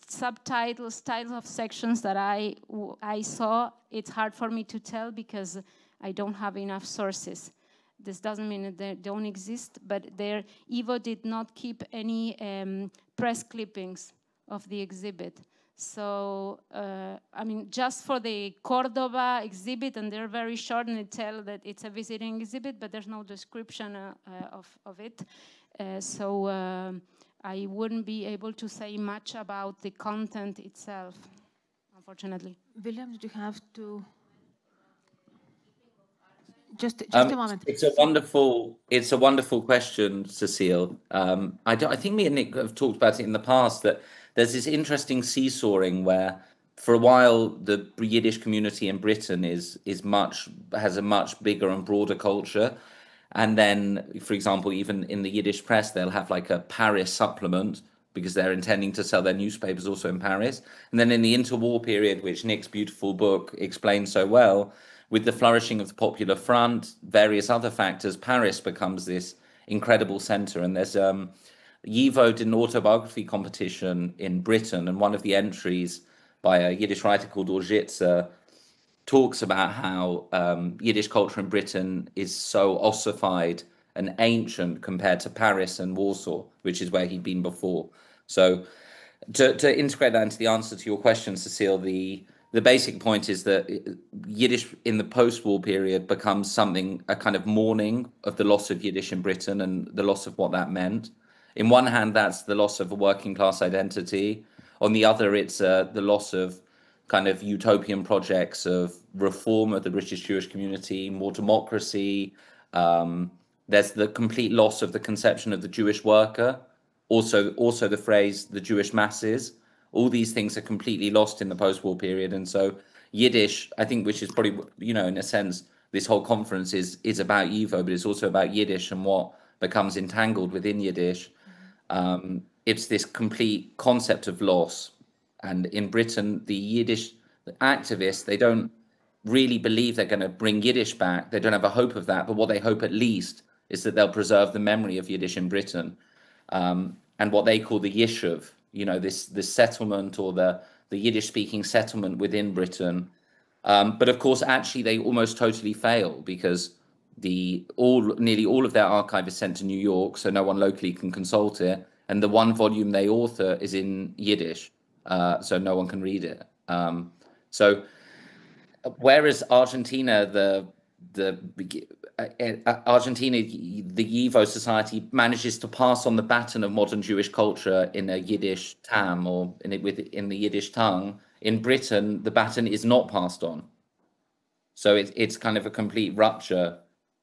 subtitles, titles of sections that I saw. It's hard for me to tell because I don't have enough sources. This doesn't mean that they don't exist, but YIVO did not keep any press clippings of the exhibit. So, I mean, just for the Cordoba exhibit, and they're very short, and they tell that it's a visiting exhibit, but there's no description of it. So I wouldn't be able to say much about the content itself, unfortunately. William, did you have to... Just a moment. It's a wonderful question, Cecile. I think me and Nick have talked about it in the past, that there's this interesting seesawing where, for a while, the Yiddish community in Britain has a much bigger and broader culture, and then, for example, even in the Yiddish press, they'll have like a Paris supplement because they're intending to sell their newspapers also in Paris. And then in the interwar period, which Nick's beautiful book explains so well, with the flourishing of the Popular Front, various other factors, Paris becomes this incredible center. And there's YIVO did an autobiography competition in Britain, and one of the entries by a Yiddish writer called Orjitzer talks about how Yiddish culture in Britain is so ossified and ancient compared to Paris and Warsaw, which is where he'd been before. So to integrate that into the answer to your question, Cecile, the basic point is that Yiddish in the post-war period becomes a kind of mourning of the loss of Yiddish in Britain and the loss of what that meant. In one hand, that's the loss of a working class identity. On the other, it's the loss of kind of utopian projects of reform of the British Jewish community, more democracy. There's the complete loss of the conception of the Jewish worker. Also the phrase, the Jewish masses. All these things are completely lost in the post-war period. And so Yiddish, I think, which is probably, in a sense, this whole conference is about YIVO, but it's also about Yiddish and what becomes entangled within Yiddish. It's this complete concept of loss. And in Britain, the Yiddish activists, they don't really believe they're going to bring Yiddish back. They don't have a hope of that. But what they hope at least is that they'll preserve the memory of Yiddish in Britain. And what they call the Yishuv, this settlement or the Yiddish-speaking settlement within Britain. But of course, actually, they almost totally fail because nearly all of their archive is sent to New York, so no one locally can consult it. And the one volume they author is in Yiddish, so no one can read it. So whereas Argentina, Argentina, the YIVO society manages to pass on the baton of modern Jewish culture in a Yiddish tam, or in the Yiddish tongue. In Britain, the baton is not passed on. So it's kind of a complete rupture.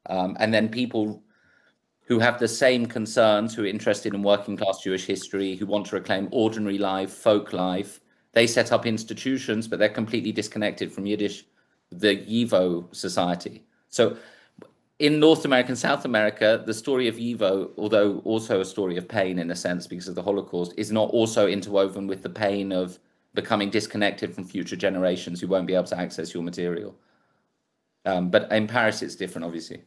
And then people who have the same concerns, who are interested in working class Jewish history, who want to reclaim ordinary life, folk life, they set up institutions, but they're completely disconnected from Yiddish, the YIVO society. So in North America and South America, the story of YIVO, although also a story of pain in a sense because of the Holocaust, is not also interwoven with the pain of becoming disconnected from future generations who won't be able to access your material. But in Paris, it's different, obviously.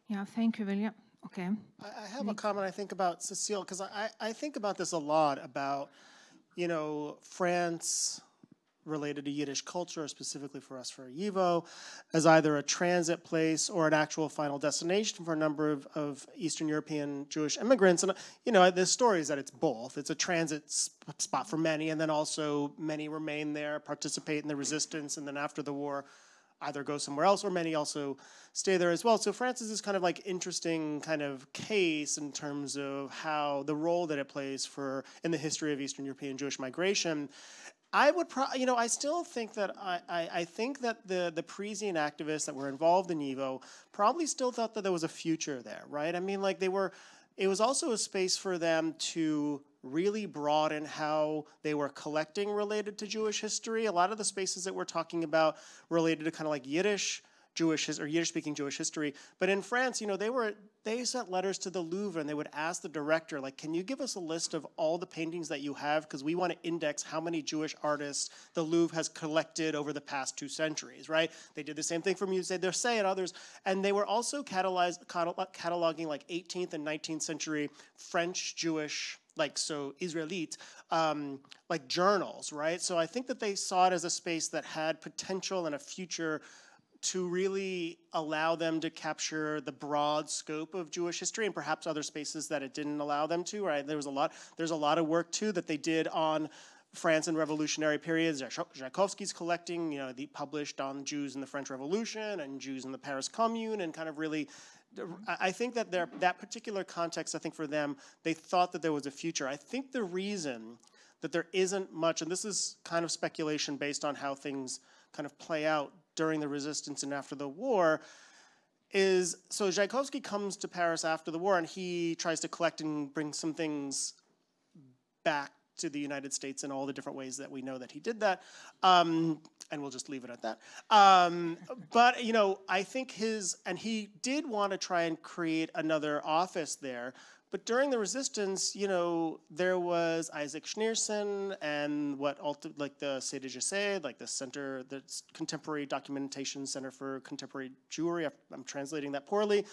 Yeah, thank you, William. Okay. I have a comment I think about Cecile, because I think about this a lot, about, you know, France related to Yiddish culture, specifically for us for YIVO, as either a transit place or an actual final destination for a number of Eastern European Jewish immigrants. And, you know, the story is that it's both. It's a transit spot for many, and then also many remain there, participate in the resistance, and then after the war, either go somewhere else, or many also stay there as well. So France is this kind of like interesting kind of case in terms of how the role that it plays in the history of Eastern European Jewish migration. I would, you know, I still think that I think that the Parisian activists that were involved in YIVO probably still thought that there was a future there, right? I mean, like it was also a space for them to really broaden how they were collecting related to Jewish history. A lot of the spaces that we're talking about related to kind of like Yiddish Jewish or Yiddish-speaking Jewish history. But in France, you know, they sent letters to the Louvre, and they would ask the director, like, can you give us a list of all the paintings that you have? Because we want to index how many Jewish artists the Louvre has collected over the past 2 centuries, right? They did the same thing for Musée d'Orsay and others. And they were also cataloging like 18th and 19th century French Jewish, like, so Israelite, like journals, right? So I think that they saw it as a space that had potential and a future to really allow them to capture the broad scope of Jewish history, and perhaps other spaces that it didn't allow them to, right? There's a lot of work too that they did on France in revolutionary periods. Tchaikovsky's collecting, you know, published on Jews in the French Revolution and Jews in the Paris Commune, and kind of really, I think that that particular context, I think for them, they thought that there was a future. I think the reason that there isn't much, and this is kind of speculation based on how things kind of play out during the resistance and after the war, is, so Tchaikovsky comes to Paris after the war, and he tries to collect and bring some things back to the United States in all the different ways that we know that he did that. And we'll just leave it at that. But, you know, I think and he did want to try and create another office there. But during the resistance, you know, there was Isaac Schneerson and like the CDGC, like the Center, the Contemporary Documentation Center for Contemporary Jewry, I'm translating that poorly,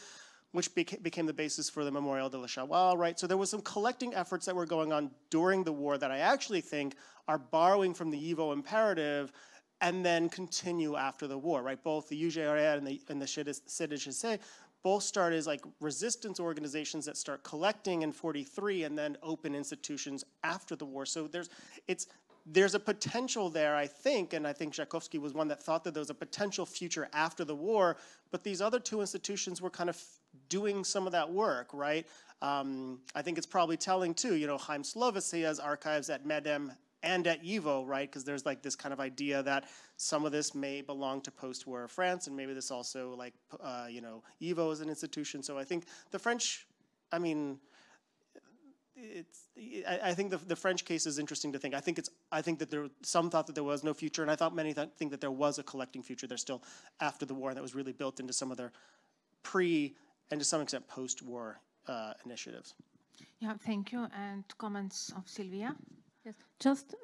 which became the basis for the Memorial de la Shoah, right? So there was some collecting efforts that were going on during the war that I actually think are borrowing from the YIVO imperative and then continue after the war, right? Both the UJRA and the CDGC both start as like resistance organizations that start collecting in 43 and then open institutions after the war. So there's a potential there, I think, and I think Tchaikovsky was one that thought that there was a potential future after the war, but these other 2 institutions were kind of doing some of that work, right? I think it's probably telling too, you know, Chaim Slovacy has archives at MEDEM and at YIVO, right? Because there's like this kind of idea that some of this may belong to post-war France, and maybe this also, like, you know, YIVO is an institution. So I think the French, I mean, I think the French case is interesting to think. I think that some thought that there was no future, and I thought many think that there was a collecting future there still after the war that was really built into some of their and to some extent post-war initiatives. Yeah, thank you. And comments of Sylvia? Yes. Just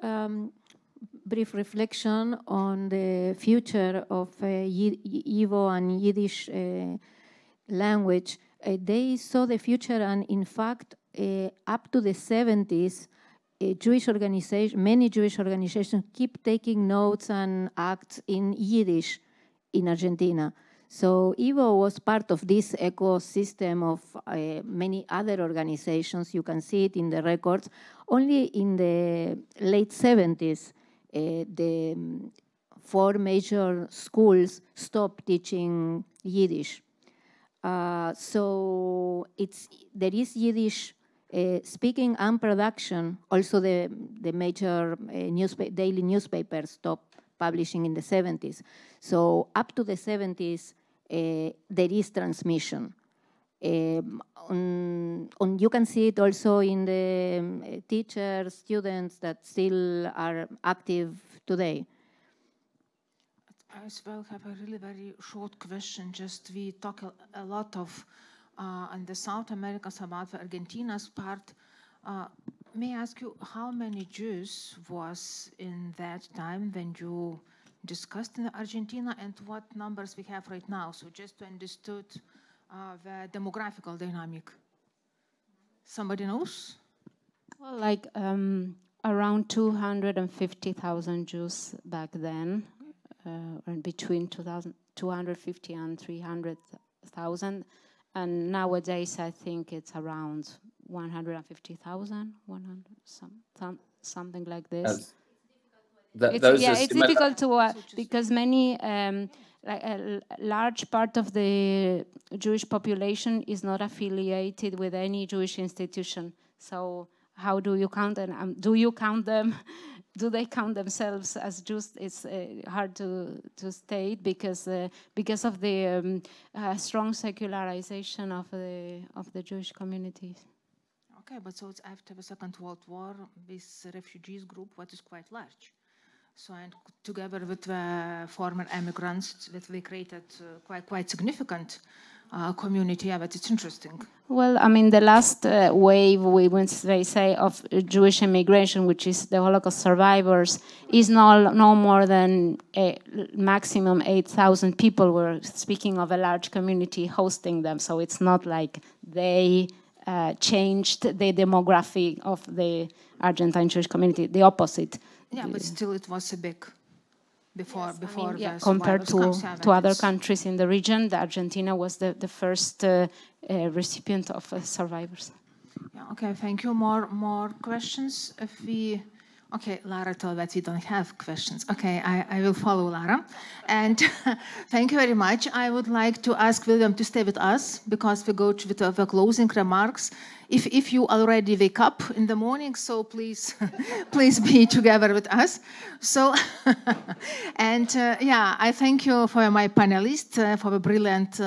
brief reflection on the future of YIVO and Yiddish language. They saw the future, and in fact, up to the 70s, many Jewish organizations keep taking notes and acts in Yiddish in Argentina. So YIVO was part of this ecosystem of many other organizations. You can see it in the records. Only in the late 70s, 4 major schools stopped teaching Yiddish. So there is Yiddish speaking and production. Also, the major daily newspapers stopped publishing in the 70s. So up to the 70s, there is transmission. You can see it also in the teachers, students that still are active today. I as well have a really very short question. Just we talk a lot of on the South America, about Argentina's part. May I ask you how many Jews was in that time when you discussed in Argentina, and what numbers we have right now? So just to understood the demographical dynamic. Somebody knows? Well, like around 250,000 Jews back then, and between 250 and 300,000. And nowadays, I think it's around 150,000, something like this. It's difficult to, because many, like a large part of the Jewish population is not affiliated with any Jewish institution. So how do you count them? Do you count them? Do they count themselves as Jews? It's hard to state because of the strong secularization of the Jewish communities. Okay, but so it's after the Second World War, this refugees group, what is quite large. So, and together with the former immigrants, that we created quite significant community. Yeah, but it's interesting. Well, I mean, the last wave, they say, of Jewish immigration, which is the Holocaust survivors, is no more than a maximum 8,000 people. We're speaking of a large community hosting them, so it's not like they changed the demography of the Argentine Jewish community. The opposite. Yeah, but still, it was a big. Before compared to other countries in the region, Argentina was the first recipient of survivors. Yeah, okay, thank you. More questions? If we, okay, Lara told that we don't have questions. Okay, I will follow Lara. And thank you very much. I would like to ask William to stay with us because we go to the closing remarks. If you already wake up in the morning, so please, please be together with us. So, and yeah, I thank you for my panelists for the brilliant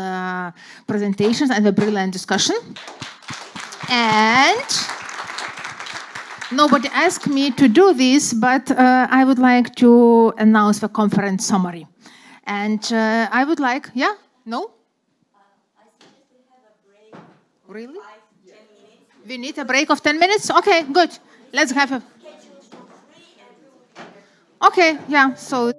presentations and the brilliant discussion. And nobody asked me to do this, but I would like to announce the conference summary. And I would like, yeah, no? I suggest we have a break. Really? We need a break of 10 minutes? Okay, good. Let's have a... Okay, yeah, so...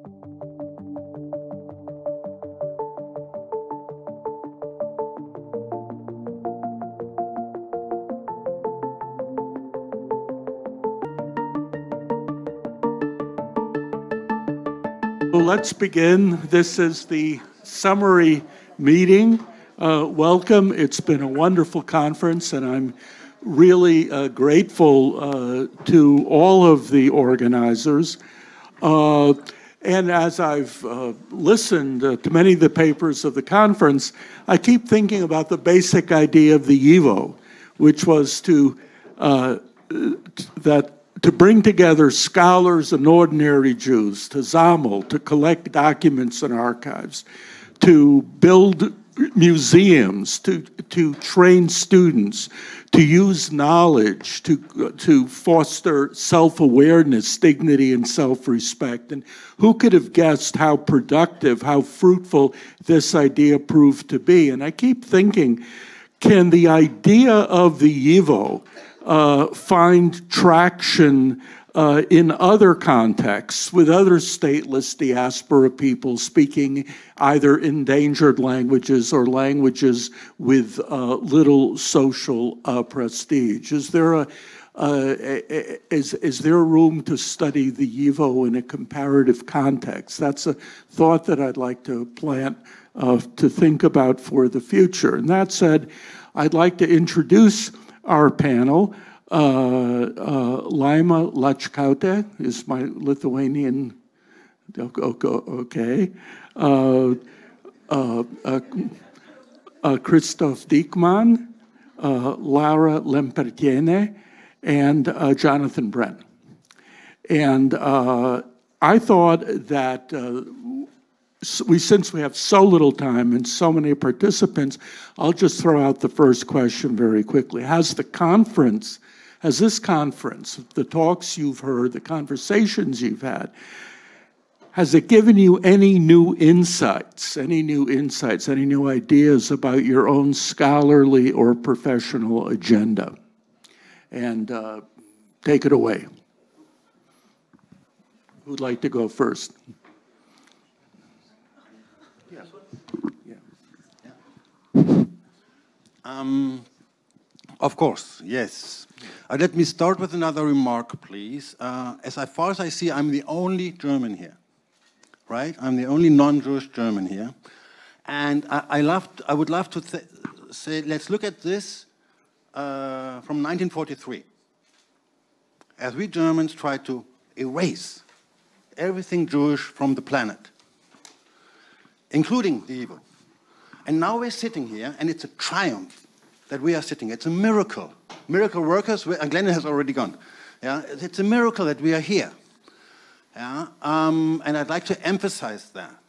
Let's begin. This is the summary meeting. Welcome. It's been a wonderful conference, and I'm really grateful to all of the organizers. And as I've listened to many of the papers of the conference, I keep thinking about the basic idea of the YIVO, which was to bring together scholars and ordinary Jews, to zammel, to collect documents and archives, to build museums, to train students, to use knowledge, to foster self-awareness, dignity, and self-respect. And who could have guessed how productive, how fruitful this idea proved to be? And I keep thinking, can the idea of the YIVO find traction in other contexts with other stateless diaspora people speaking either endangered languages or languages with little social prestige? Is there is there room to study the YIVO in a comparative context? That's a thought that I'd like to plant to think about for the future. And that said, I'd like to introduce our panel. Laima Lachkaute is my Lithuanian Okay. Christoph Diekmann, Laura Lempertiene, and Jonathan Bren. And I thought that since we have so little time and so many participants, I'll just throw out the first question very quickly. Has this conference, the talks you've heard, the conversations you've had, has it given you any new insights, any new ideas about your own scholarly or professional agenda? And take it away. Who'd like to go first? Of course, yes. Let me start with another remark, please. As far as I see, I'm the only German here, right? I'm the only non-Jewish German here. And I would love to say, let's look at this from 1943. As we Germans try to erase everything Jewish from the planet, including the YIVO. And now we're sitting here, and it's a triumph that we are sitting. It's a miracle. Miracle workers, Glenn has already gone. Yeah, it's a miracle that we are here. Yeah, and I'd like to emphasize that.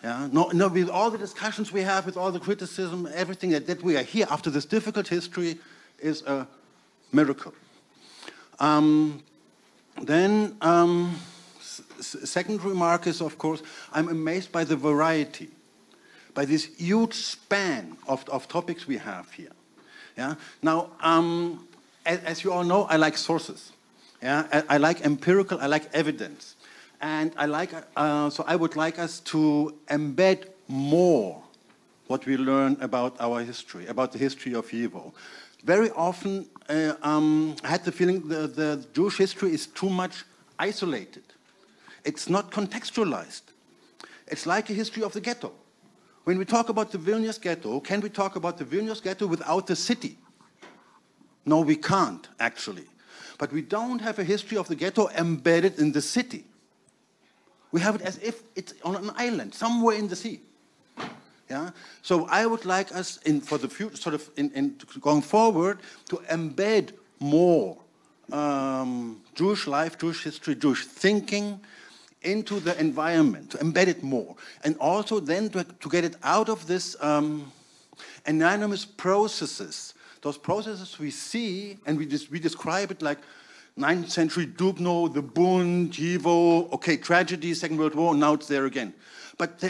Yeah, no, with all the discussions we have, with all the criticism, everything that we are here after this difficult history is a miracle. Second remark is, of course, I'm amazed by the variety, by this huge span of topics we have here. Yeah? Now, as you all know, I like sources. Yeah? I like empirical, I like evidence. And I like, so I would like us to embed more what we learn about our history, about the history of YIVO. Very often, I had the feeling the Jewish history is too much isolated. It's not contextualized. It's like a history of the ghetto. When we talk about the Vilnius ghetto, can we talk about the Vilnius ghetto without the city? No, we can't, actually. But we don't have a history of the ghetto embedded in the city. We have it as if it's on an island, somewhere in the sea. Yeah? So I would like us, for the future, sort of going forward, to embed more Jewish life, Jewish history, Jewish thinking into the environment, to embed it more. And also then to get it out of this anonymous processes. Those processes we see, and we describe it like 9th century Dubno, the Bund, YIVO, okay, tragedy, Second World War, now it's there again. But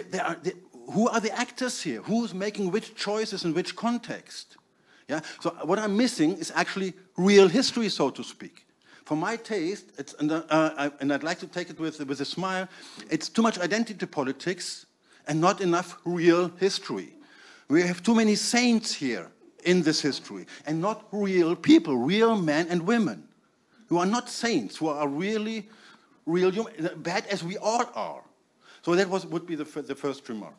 who are the actors here? Who's making which choices in which context? Yeah? So what I'm missing is actually real history, so to speak. For my taste, and I'd like to take it with a smile, it's too much identity politics and not enough real history. We have too many saints here in this history and not real people, real men and women who are not saints, who are really real human, bad as we all are. So that would be the first remark.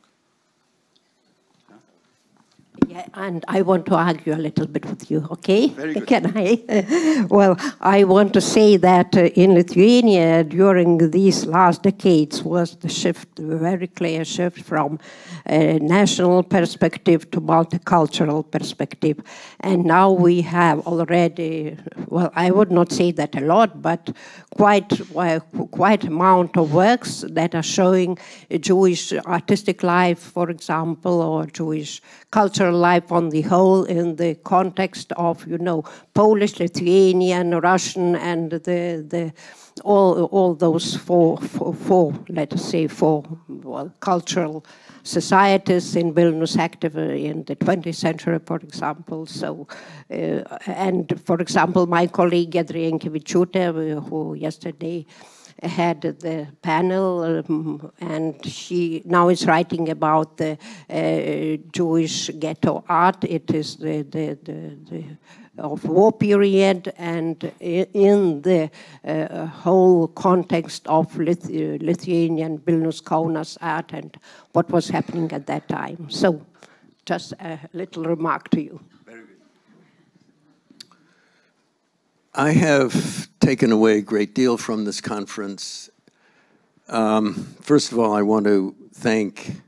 Yeah, and I want to argue a little bit with you, okay? Very good. Can I? Well, I want to say that in Lithuania, during these last decades, was the shift, a very clear shift from a national perspective to multicultural perspective. And now we have already, well, I would not say that a lot, but quite amount of works that are showing Jewish artistic life, for example, or Jewish cultural life on the whole in the context of, you know, Polish, Lithuanian, Russian, and all those four, let us say, well, cultural societies in Vilnius active in the 20th century, for example. So, and for example, my colleague Giedrė Jankevičiūtė, who yesterday had the panel, and she now is writing about the Jewish ghetto art. It is the of war period, and in the whole context of Lithuanian Vilnius Kaunas art and what was happening at that time. So, just a little remark to you. Very good. I have taken away a great deal from this conference. First of all, I want to thank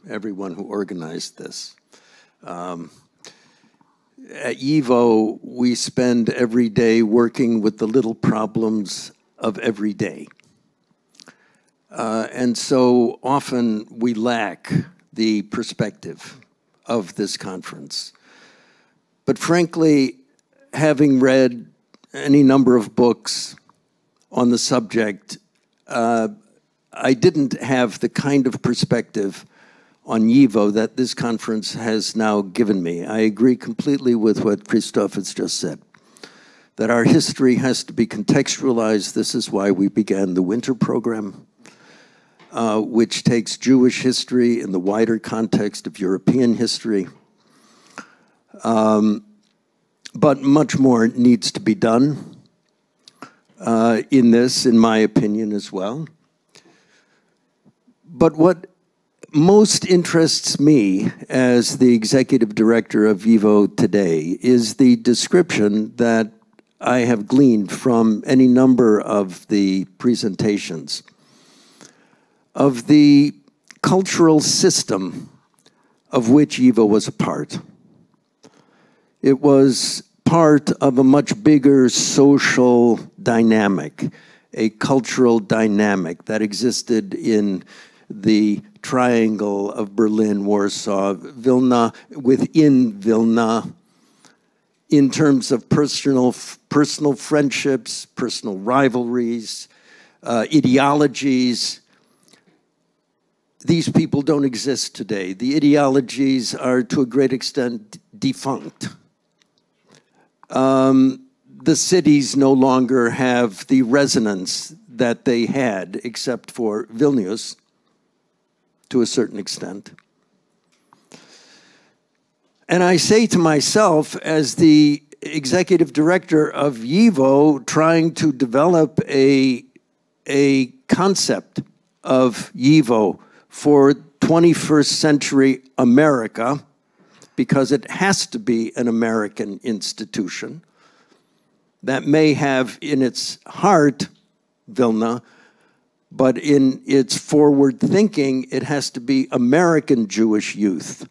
everyone who organized this. At YIVO, we spend every day working with the little problems of every day. And so often we lack the perspective of this conference. But frankly, having read any number of books on the subject, I didn't have the kind of perspective on YIVO that this conference has now given me. I agree completely with what Christoph has just said, that our history has to be contextualized. This is why we began the winter program, which takes Jewish history in the wider context of European history. But much more needs to be done in this, in my opinion, as well. But what most interests me as the executive director of YIVO today is the description that I have gleaned from any number of the presentations of the cultural system of which YIVO was a part. It was part of a much bigger social dynamic, a cultural dynamic that existed in the triangle of Berlin, Warsaw, Vilna, within Vilna, in terms of personal friendships, personal rivalries, ideologies. These people don't exist today. The ideologies are to a great extent defunct. The cities no longer have the resonance that they had, except for Vilnius, to a certain extent. And I say to myself, as the executive director of YIVO, trying to develop a concept of YIVO for 21st century America, because it has to be an American institution that may have in its heart Vilna, but in its forward thinking, it has to be American Jewish youth.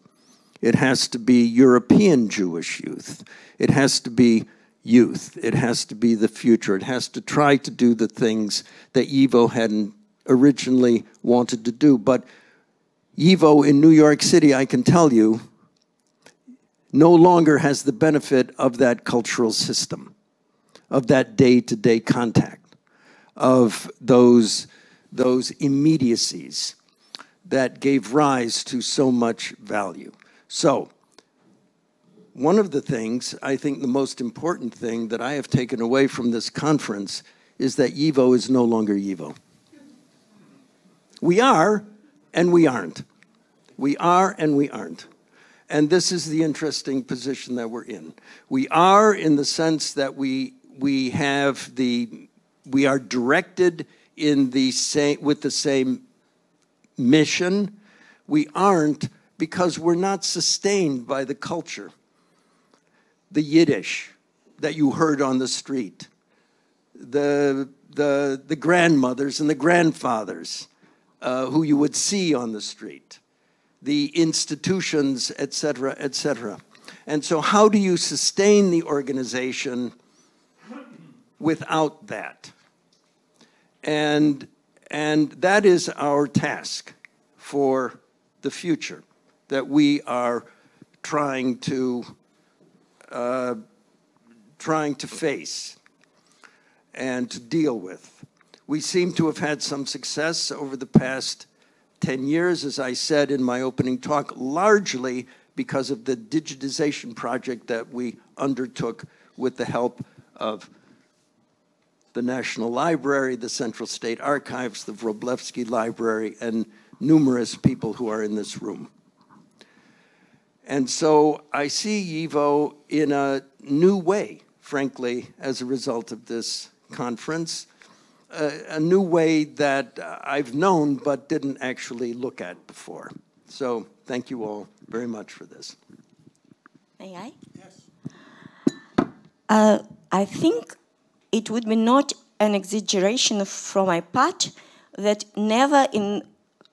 It has to be European Jewish youth. It has to be youth. It has to be the future. It has to try to do the things that YIVO hadn't originally wanted to do. But YIVO in New York City, I can tell you, no longer has the benefit of that cultural system, of that day-to-day contact, of those immediacies that gave rise to so much value. So, one of the things, I think the most important thing that I have taken away from this conference is that YIVO is no longer YIVO. We are, and we aren't. We are, and we aren't. And this is the interesting position that we're in. We are in the sense that we are directed in the same, with the same mission. We aren't because we're not sustained by the culture. The Yiddish that you heard on the street, the grandmothers and the grandfathers who you would see on the street, the institutions, et cetera, et cetera. And so how do you sustain the organization without that? And that is our task for the future, that we are trying to face and to deal with. We seem to have had some success over the past 10 years, as I said in my opening talk, largely because of the digitization project that we undertook with the help of the National Library, the Central State Archives, the Wroblewski Library, and numerous people who are in this room. And so I see YIVO in a new way, frankly, as a result of this conference, a new way that I've known but didn't actually look at before. So thank you all very much for this. May I? Yes. I think it would be not an exaggeration from my part that never in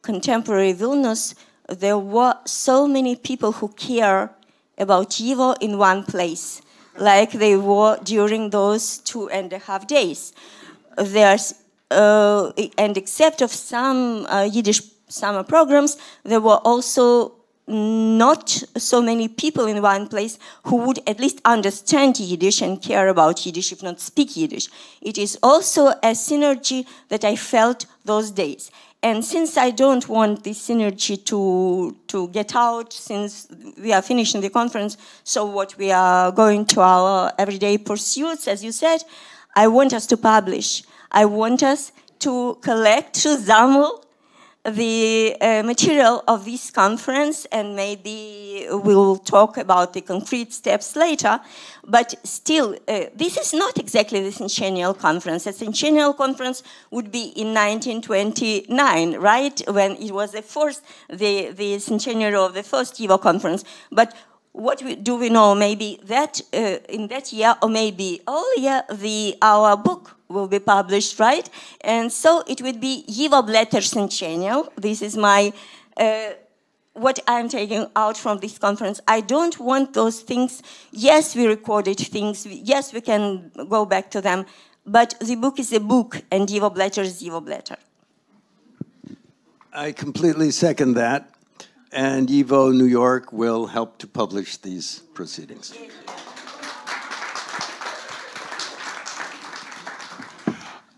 contemporary Vilnius there were so many people who care about YIVO in one place, like they were during those 2.5 days. And except of some Yiddish summer programs, there were also not so many people in one place who would at least understand Yiddish and care about Yiddish, if not speak Yiddish. It is also a synergy that I felt those days. And since I don't want this synergy to get out, since we are finishing the conference, so what we are going to our everyday pursuits, as you said, I want us to publish. I want us to collect, to sample the material of this conference, and maybe we'll talk about the concrete steps later. But still, this is not exactly the centennial conference. The centennial conference would be in 1929, right? When it was the centenary of the first YIVO conference. But what do we know? Maybe that in that year, or maybe all year, our book will be published, right? And so it would be YIVO Blätter Centennial. This is my, what I'm taking out from this conference. I don't want those things. Yes, we recorded things. Yes, we can go back to them. But the book is a book, and YIVO Blätter is YIVO Blätter. I completely second that. And YIVO New York will help to publish these proceedings.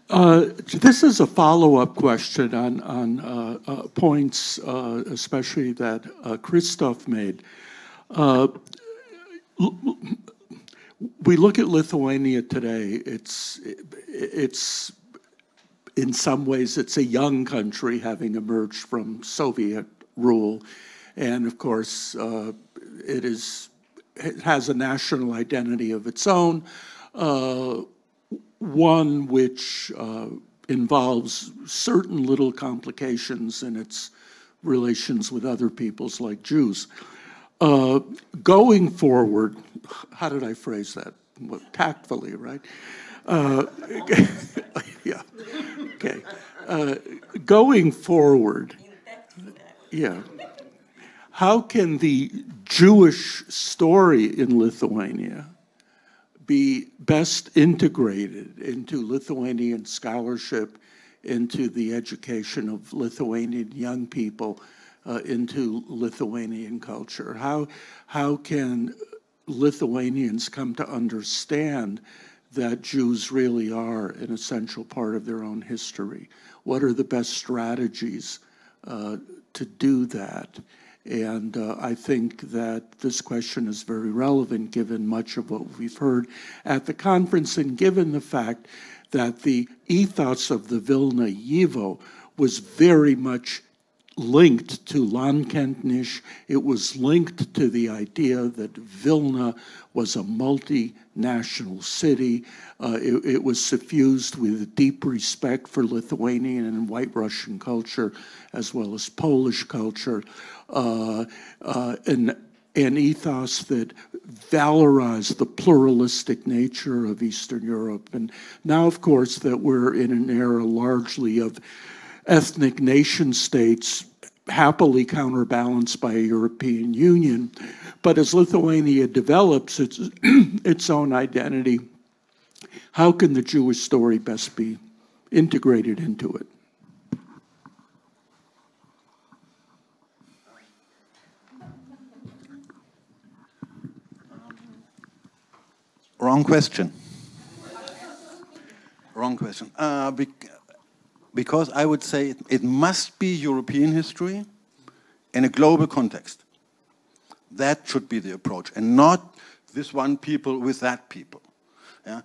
This is a follow-up question on points, especially that Christoph made. We look at Lithuania today. It's in some ways it's a young country, having emerged from Soviet rule, and of course it has a national identity of its own. One which involves certain little complications in its relations with other peoples like Jews. Going forward, how did I phrase that? Well, tactfully, right? Yeah, okay. Going forward, yeah. How can the Jewish story in Lithuania be best integrated into Lithuanian scholarship, into the education of Lithuanian young people, into Lithuanian culture? How can Lithuanians come to understand that Jews really are an essential part of their own history? What are the best strategies to do that? And I think that this question is very relevant given much of what we've heard at the conference, and given the fact that the ethos of the Vilna YIVO was very much linked to Landkenntnis. It was linked to the idea that Vilna was a multinational city. It was suffused with deep respect for Lithuanian and White Russian culture, as well as Polish culture, an ethos that valorized the pluralistic nature of Eastern Europe. And now, of course, that we're in an era largely of ethnic nation states, happily counterbalanced by a European Union. But as Lithuania develops its own identity, how can the Jewish story best be integrated into it? Wrong question. Wrong question. Because I would say it must be European history in a global context. That should be the approach, and not this one people with that people. Yeah?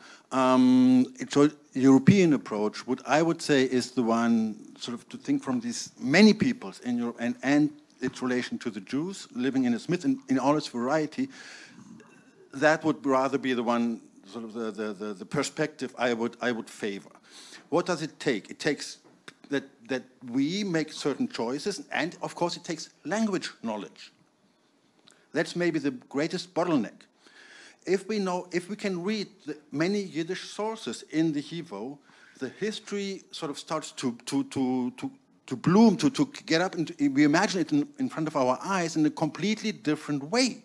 So European approach, what I would say, is the one sort of to think from these many peoples in Europe and its relation to the Jews living in its midst in all its variety. That would rather be the one, sort of the perspective I would favor. What does it take? It takes that we make certain choices, and of course it takes language knowledge. That's maybe the greatest bottleneck. If we can read the many Yiddish sources in the YIVO, the history sort of starts to bloom, to get up, and we imagine it in front of our eyes in a completely different way.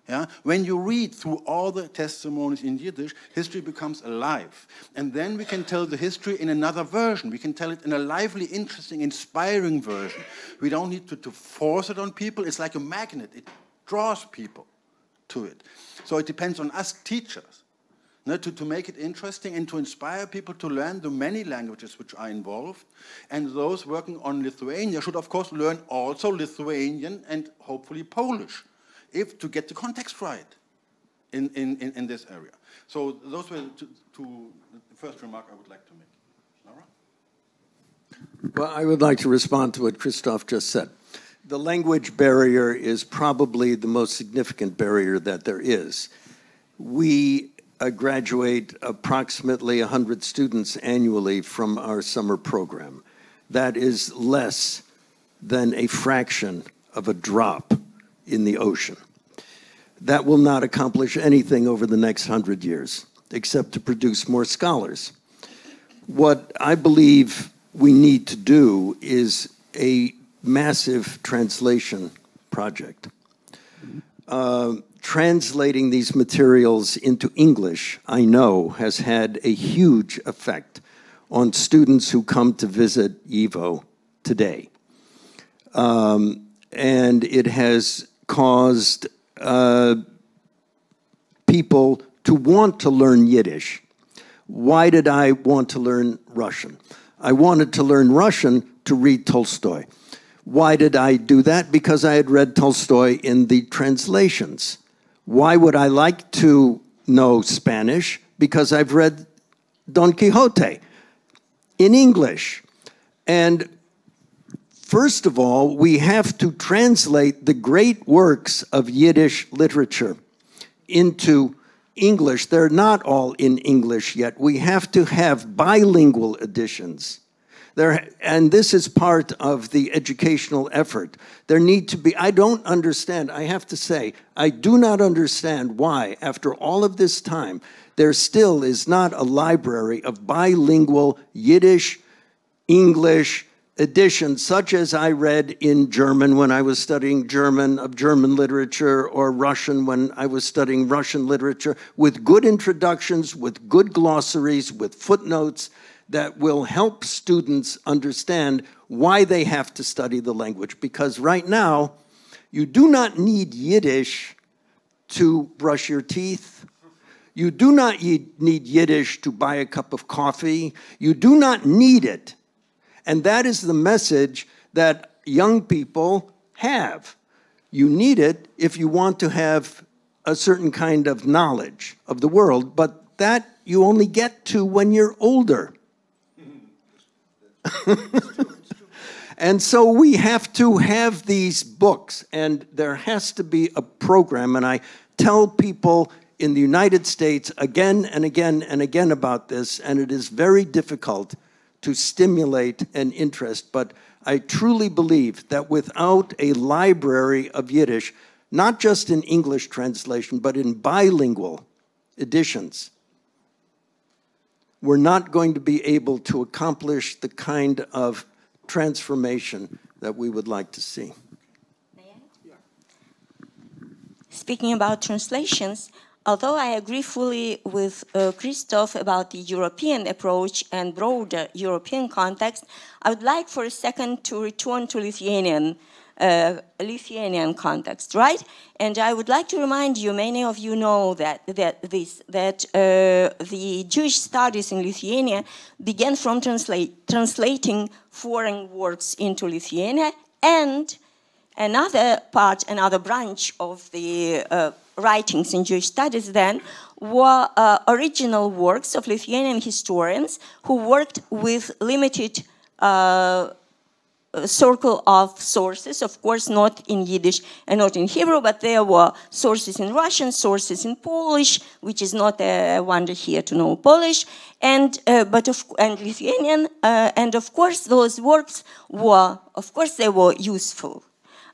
Yeah? When you read through all the testimonies in Yiddish, history becomes alive. And then we can tell the history in another version. We can tell it in a lively, interesting, inspiring version. We don't need to force it on people. It's like a magnet. It draws people to it. So it depends on us teachers, to make it interesting and to inspire people to learn the many languages which are involved. And those working on Lithuania should, of course, learn also Lithuanian and hopefully Polish, to get the context right in this area. So those were the first remark I would like to make. Laura? Well, I would like to respond to what Christoph just said. The language barrier is probably the most significant barrier that there is. We graduate approximately 100 students annually from our summer program. That is less than a fraction of a drop in the ocean. That will not accomplish anything over the next 100 years, except to produce more scholars. What I believe we need to do is a massive translation project. Translating these materials into English, I know, has had a huge effect on students who come to visit YIVO today. And it has caused people to want to learn Yiddish. Why did I want to learn Russian? I wanted to learn Russian to read Tolstoy. Why did I do that? Because I had read Tolstoy in the translations. Why would I like to know Spanish? Because I've read Don Quixote in English. And first of all, we have to translate the great works of Yiddish literature into English. They're not all in English yet. We have to have bilingual editions. And this is part of the educational effort. There need to be, I don't understand, I have to say, I do not understand why, after all of this time, there still is not a library of bilingual Yiddish, English editions, such as I read in German when I was studying German, of German literature, or Russian when I was studying Russian literature, with good introductions, with good glossaries, with footnotes, that will help students understand why they have to study the language. Because right now, you do not need Yiddish to brush your teeth. You do not need Yiddish to buy a cup of coffee. You do not need it. And that is the message that young people have. You need it if you want to have a certain kind of knowledge of the world, but that you only get to when you're older. And so we have to have these books, and there has to be a program. And I tell people in the United States again and again and again about this, and it is very difficult to stimulate an interest. But I truly believe that without a library of Yiddish, not just in English translation, but in bilingual editions, we're not going to be able to accomplish the kind of transformation that we would like to see. Speaking about translations, although I agree fully with Christoph about the European approach and broader European context, I would like for a second to return to Lithuanian context, right? And I would like to remind you, many of you know that the Jewish studies in Lithuania began from translating foreign works into Lithuania, and another branch of the writings in Jewish studies then were original works of Lithuanian historians who worked with limited circle of sources, of course not in Yiddish and not in Hebrew, but there were sources in Russian, sources in Polish, which is not a wonder here to know Polish, and Lithuanian, and of course those works were, they were useful,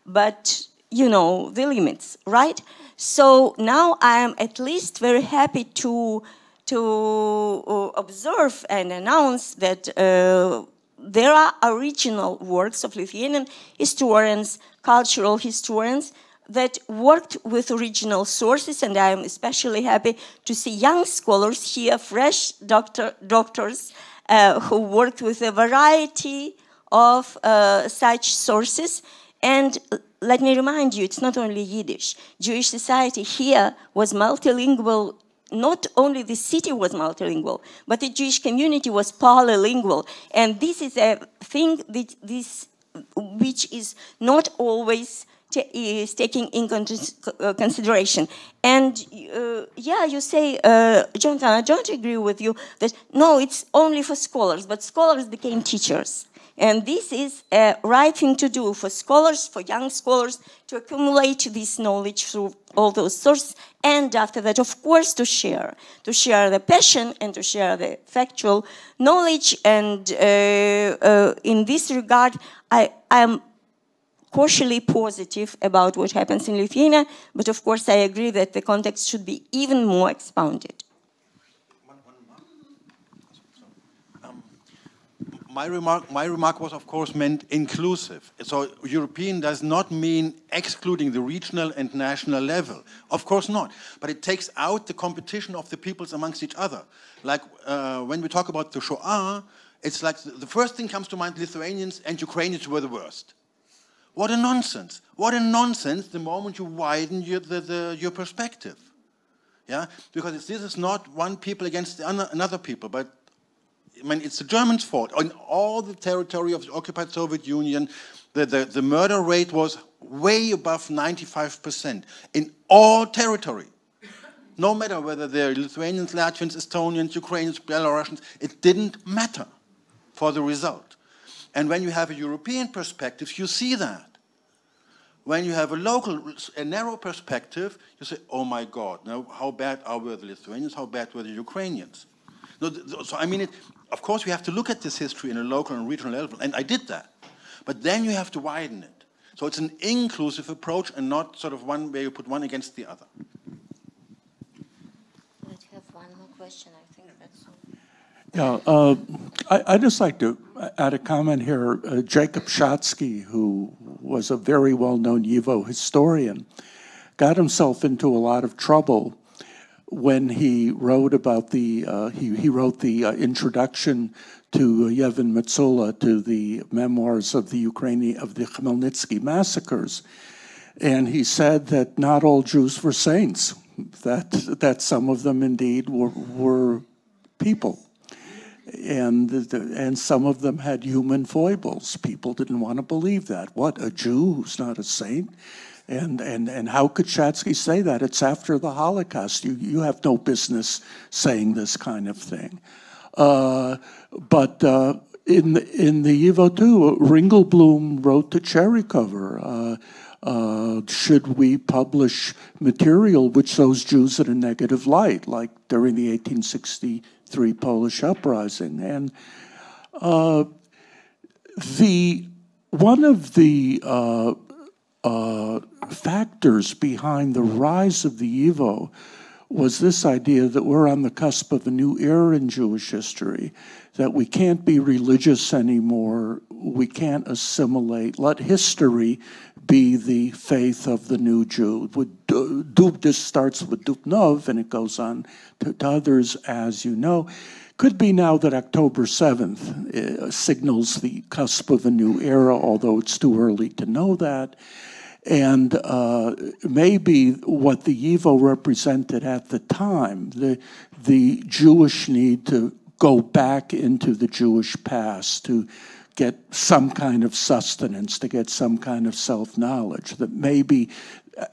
but you know the limits, right? So now I am at least very happy to to observe and announce that there are original works of Lithuanian historians, cultural historians, that worked with original sources, and I am especially happy to see young scholars here, fresh doctors, who worked with a variety of such sources. And let me remind you, it's not only Yiddish. Jewish society here was multilingual. Not only the city was multilingual, but the Jewish community was polylingual. And this is a thing that which is not always is taking in consideration. And yeah, you say, Jonathan, I don't agree with you that, no, it's only for scholars, but scholars became teachers. And this is a right thing to do for scholars, for young scholars, to accumulate this knowledge through all those sources, and after that, of course, to share the passion and to share the factual knowledge. And in this regard, I am cautiously positive about what happens in Lithuania, but of course, I agree that the context should be even more expounded. My remark was, of course, meant inclusive. So European does not mean excluding the regional and national level. Of course not. But it takes out the competition of the peoples amongst each other. Like when we talk about the Shoah, it's like the first thing comes to mind, Lithuanians and Ukrainians were the worst. What a nonsense. What a nonsense the moment you widen your perspective. Yeah? Because this is not one people against another people, but I mean, it's the Germans' fault. On all the territory of the occupied Soviet Union, the murder rate was way above 95% in all territory. No matter whether they're Lithuanians, Latvians, Estonians, Ukrainians, Belarusians, it didn't matter for the result. And when you have a European perspective, you see that. When you have a narrow perspective, you say, oh my God, now how bad were the Lithuanians, how bad were the Ukrainians? No, so I mean, of course, we have to look at this history in a local and regional level, and I did that. But then you have to widen it. So it's an inclusive approach and not sort of one where you put one against the other. Let's have one more question, I think that's all. Yeah, I'd just like to add a comment here. Jacob Schatzky, who was a very well-known YIVO historian, got himself into a lot of trouble when he wrote about the introduction to Yevhen Metsola to the memoirs of the Khmelnytsky massacres, and he said that not all Jews were saints, that some of them indeed were people, and some of them had human foibles. People didn't want to believe that. What, a Jew who's not a saint? And how could Schatzky say that? It's after the Holocaust. You have no business saying this kind of thing. But in the YIVO too, Ringelblum wrote to Cherrycover, should we publish material which shows Jews in a negative light, like during the 1863 Polish uprising? And one of the factors behind the rise of the YIVO was this idea that we're on the cusp of a new era in Jewish history, that we can't be religious anymore, we can't assimilate, let history be the faith of the new Jew. This starts with Dubnov and it goes on to others, as you know. Could be now that October 7th signals the cusp of a new era, although it's too early to know that. And maybe what the YIVO represented at the time, the Jewish need to go back into the Jewish past, to get some kind of sustenance, to get some kind of self-knowledge, that maybe,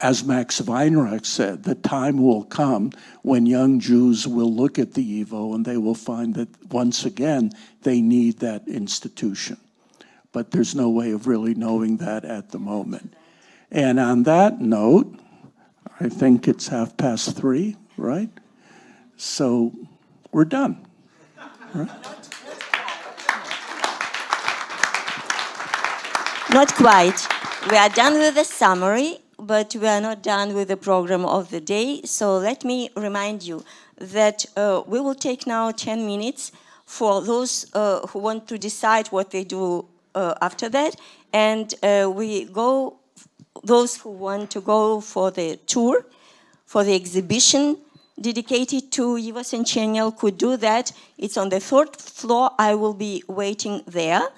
as Max Weinreich said, the time will come when young Jews will look at the YIVO and they will find that, once again, they need that institution. But there's no way of really knowing that at the moment. And on that note, I think it's 3:30, right? So we're done. Right? Not quite. We are done with the summary, but we are not done with the program of the day. So let me remind you that we will take now 10 minutes for those who want to decide what they do after that. And those who want to go for the tour, for the exhibition dedicated to YIVO Centennial could do that. It's on the 3rd floor. I will be waiting there.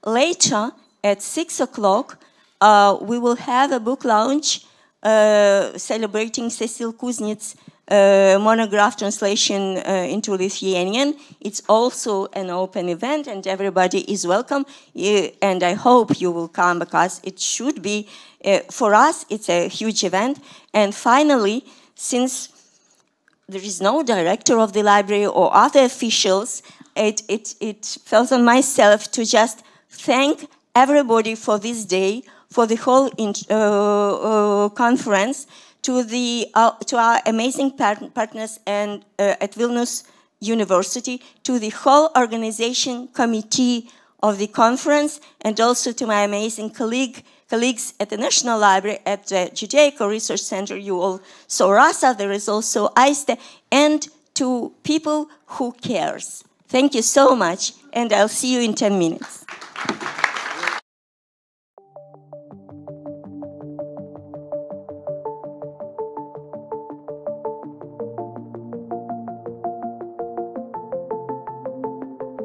Later, at 6 o'clock, we will have a book launch celebrating Cecil Kuznets' monograph translation into Lithuanian. It's also an open event, and everybody is welcome. And I hope you will come, because it should be, for us, it's a huge event. And finally, since there is no director of the library or other officials, it fell on myself to just thank everybody for this day, for the whole conference, to our amazing partners and at Vilnius University, to the whole organization committee of the conference, and also to my amazing colleagues at the National Library, at the Judaica Research Center. You all saw Rasa, there is also Aiste, and to people who cares. Thank you so much, and I'll see you in 10 minutes.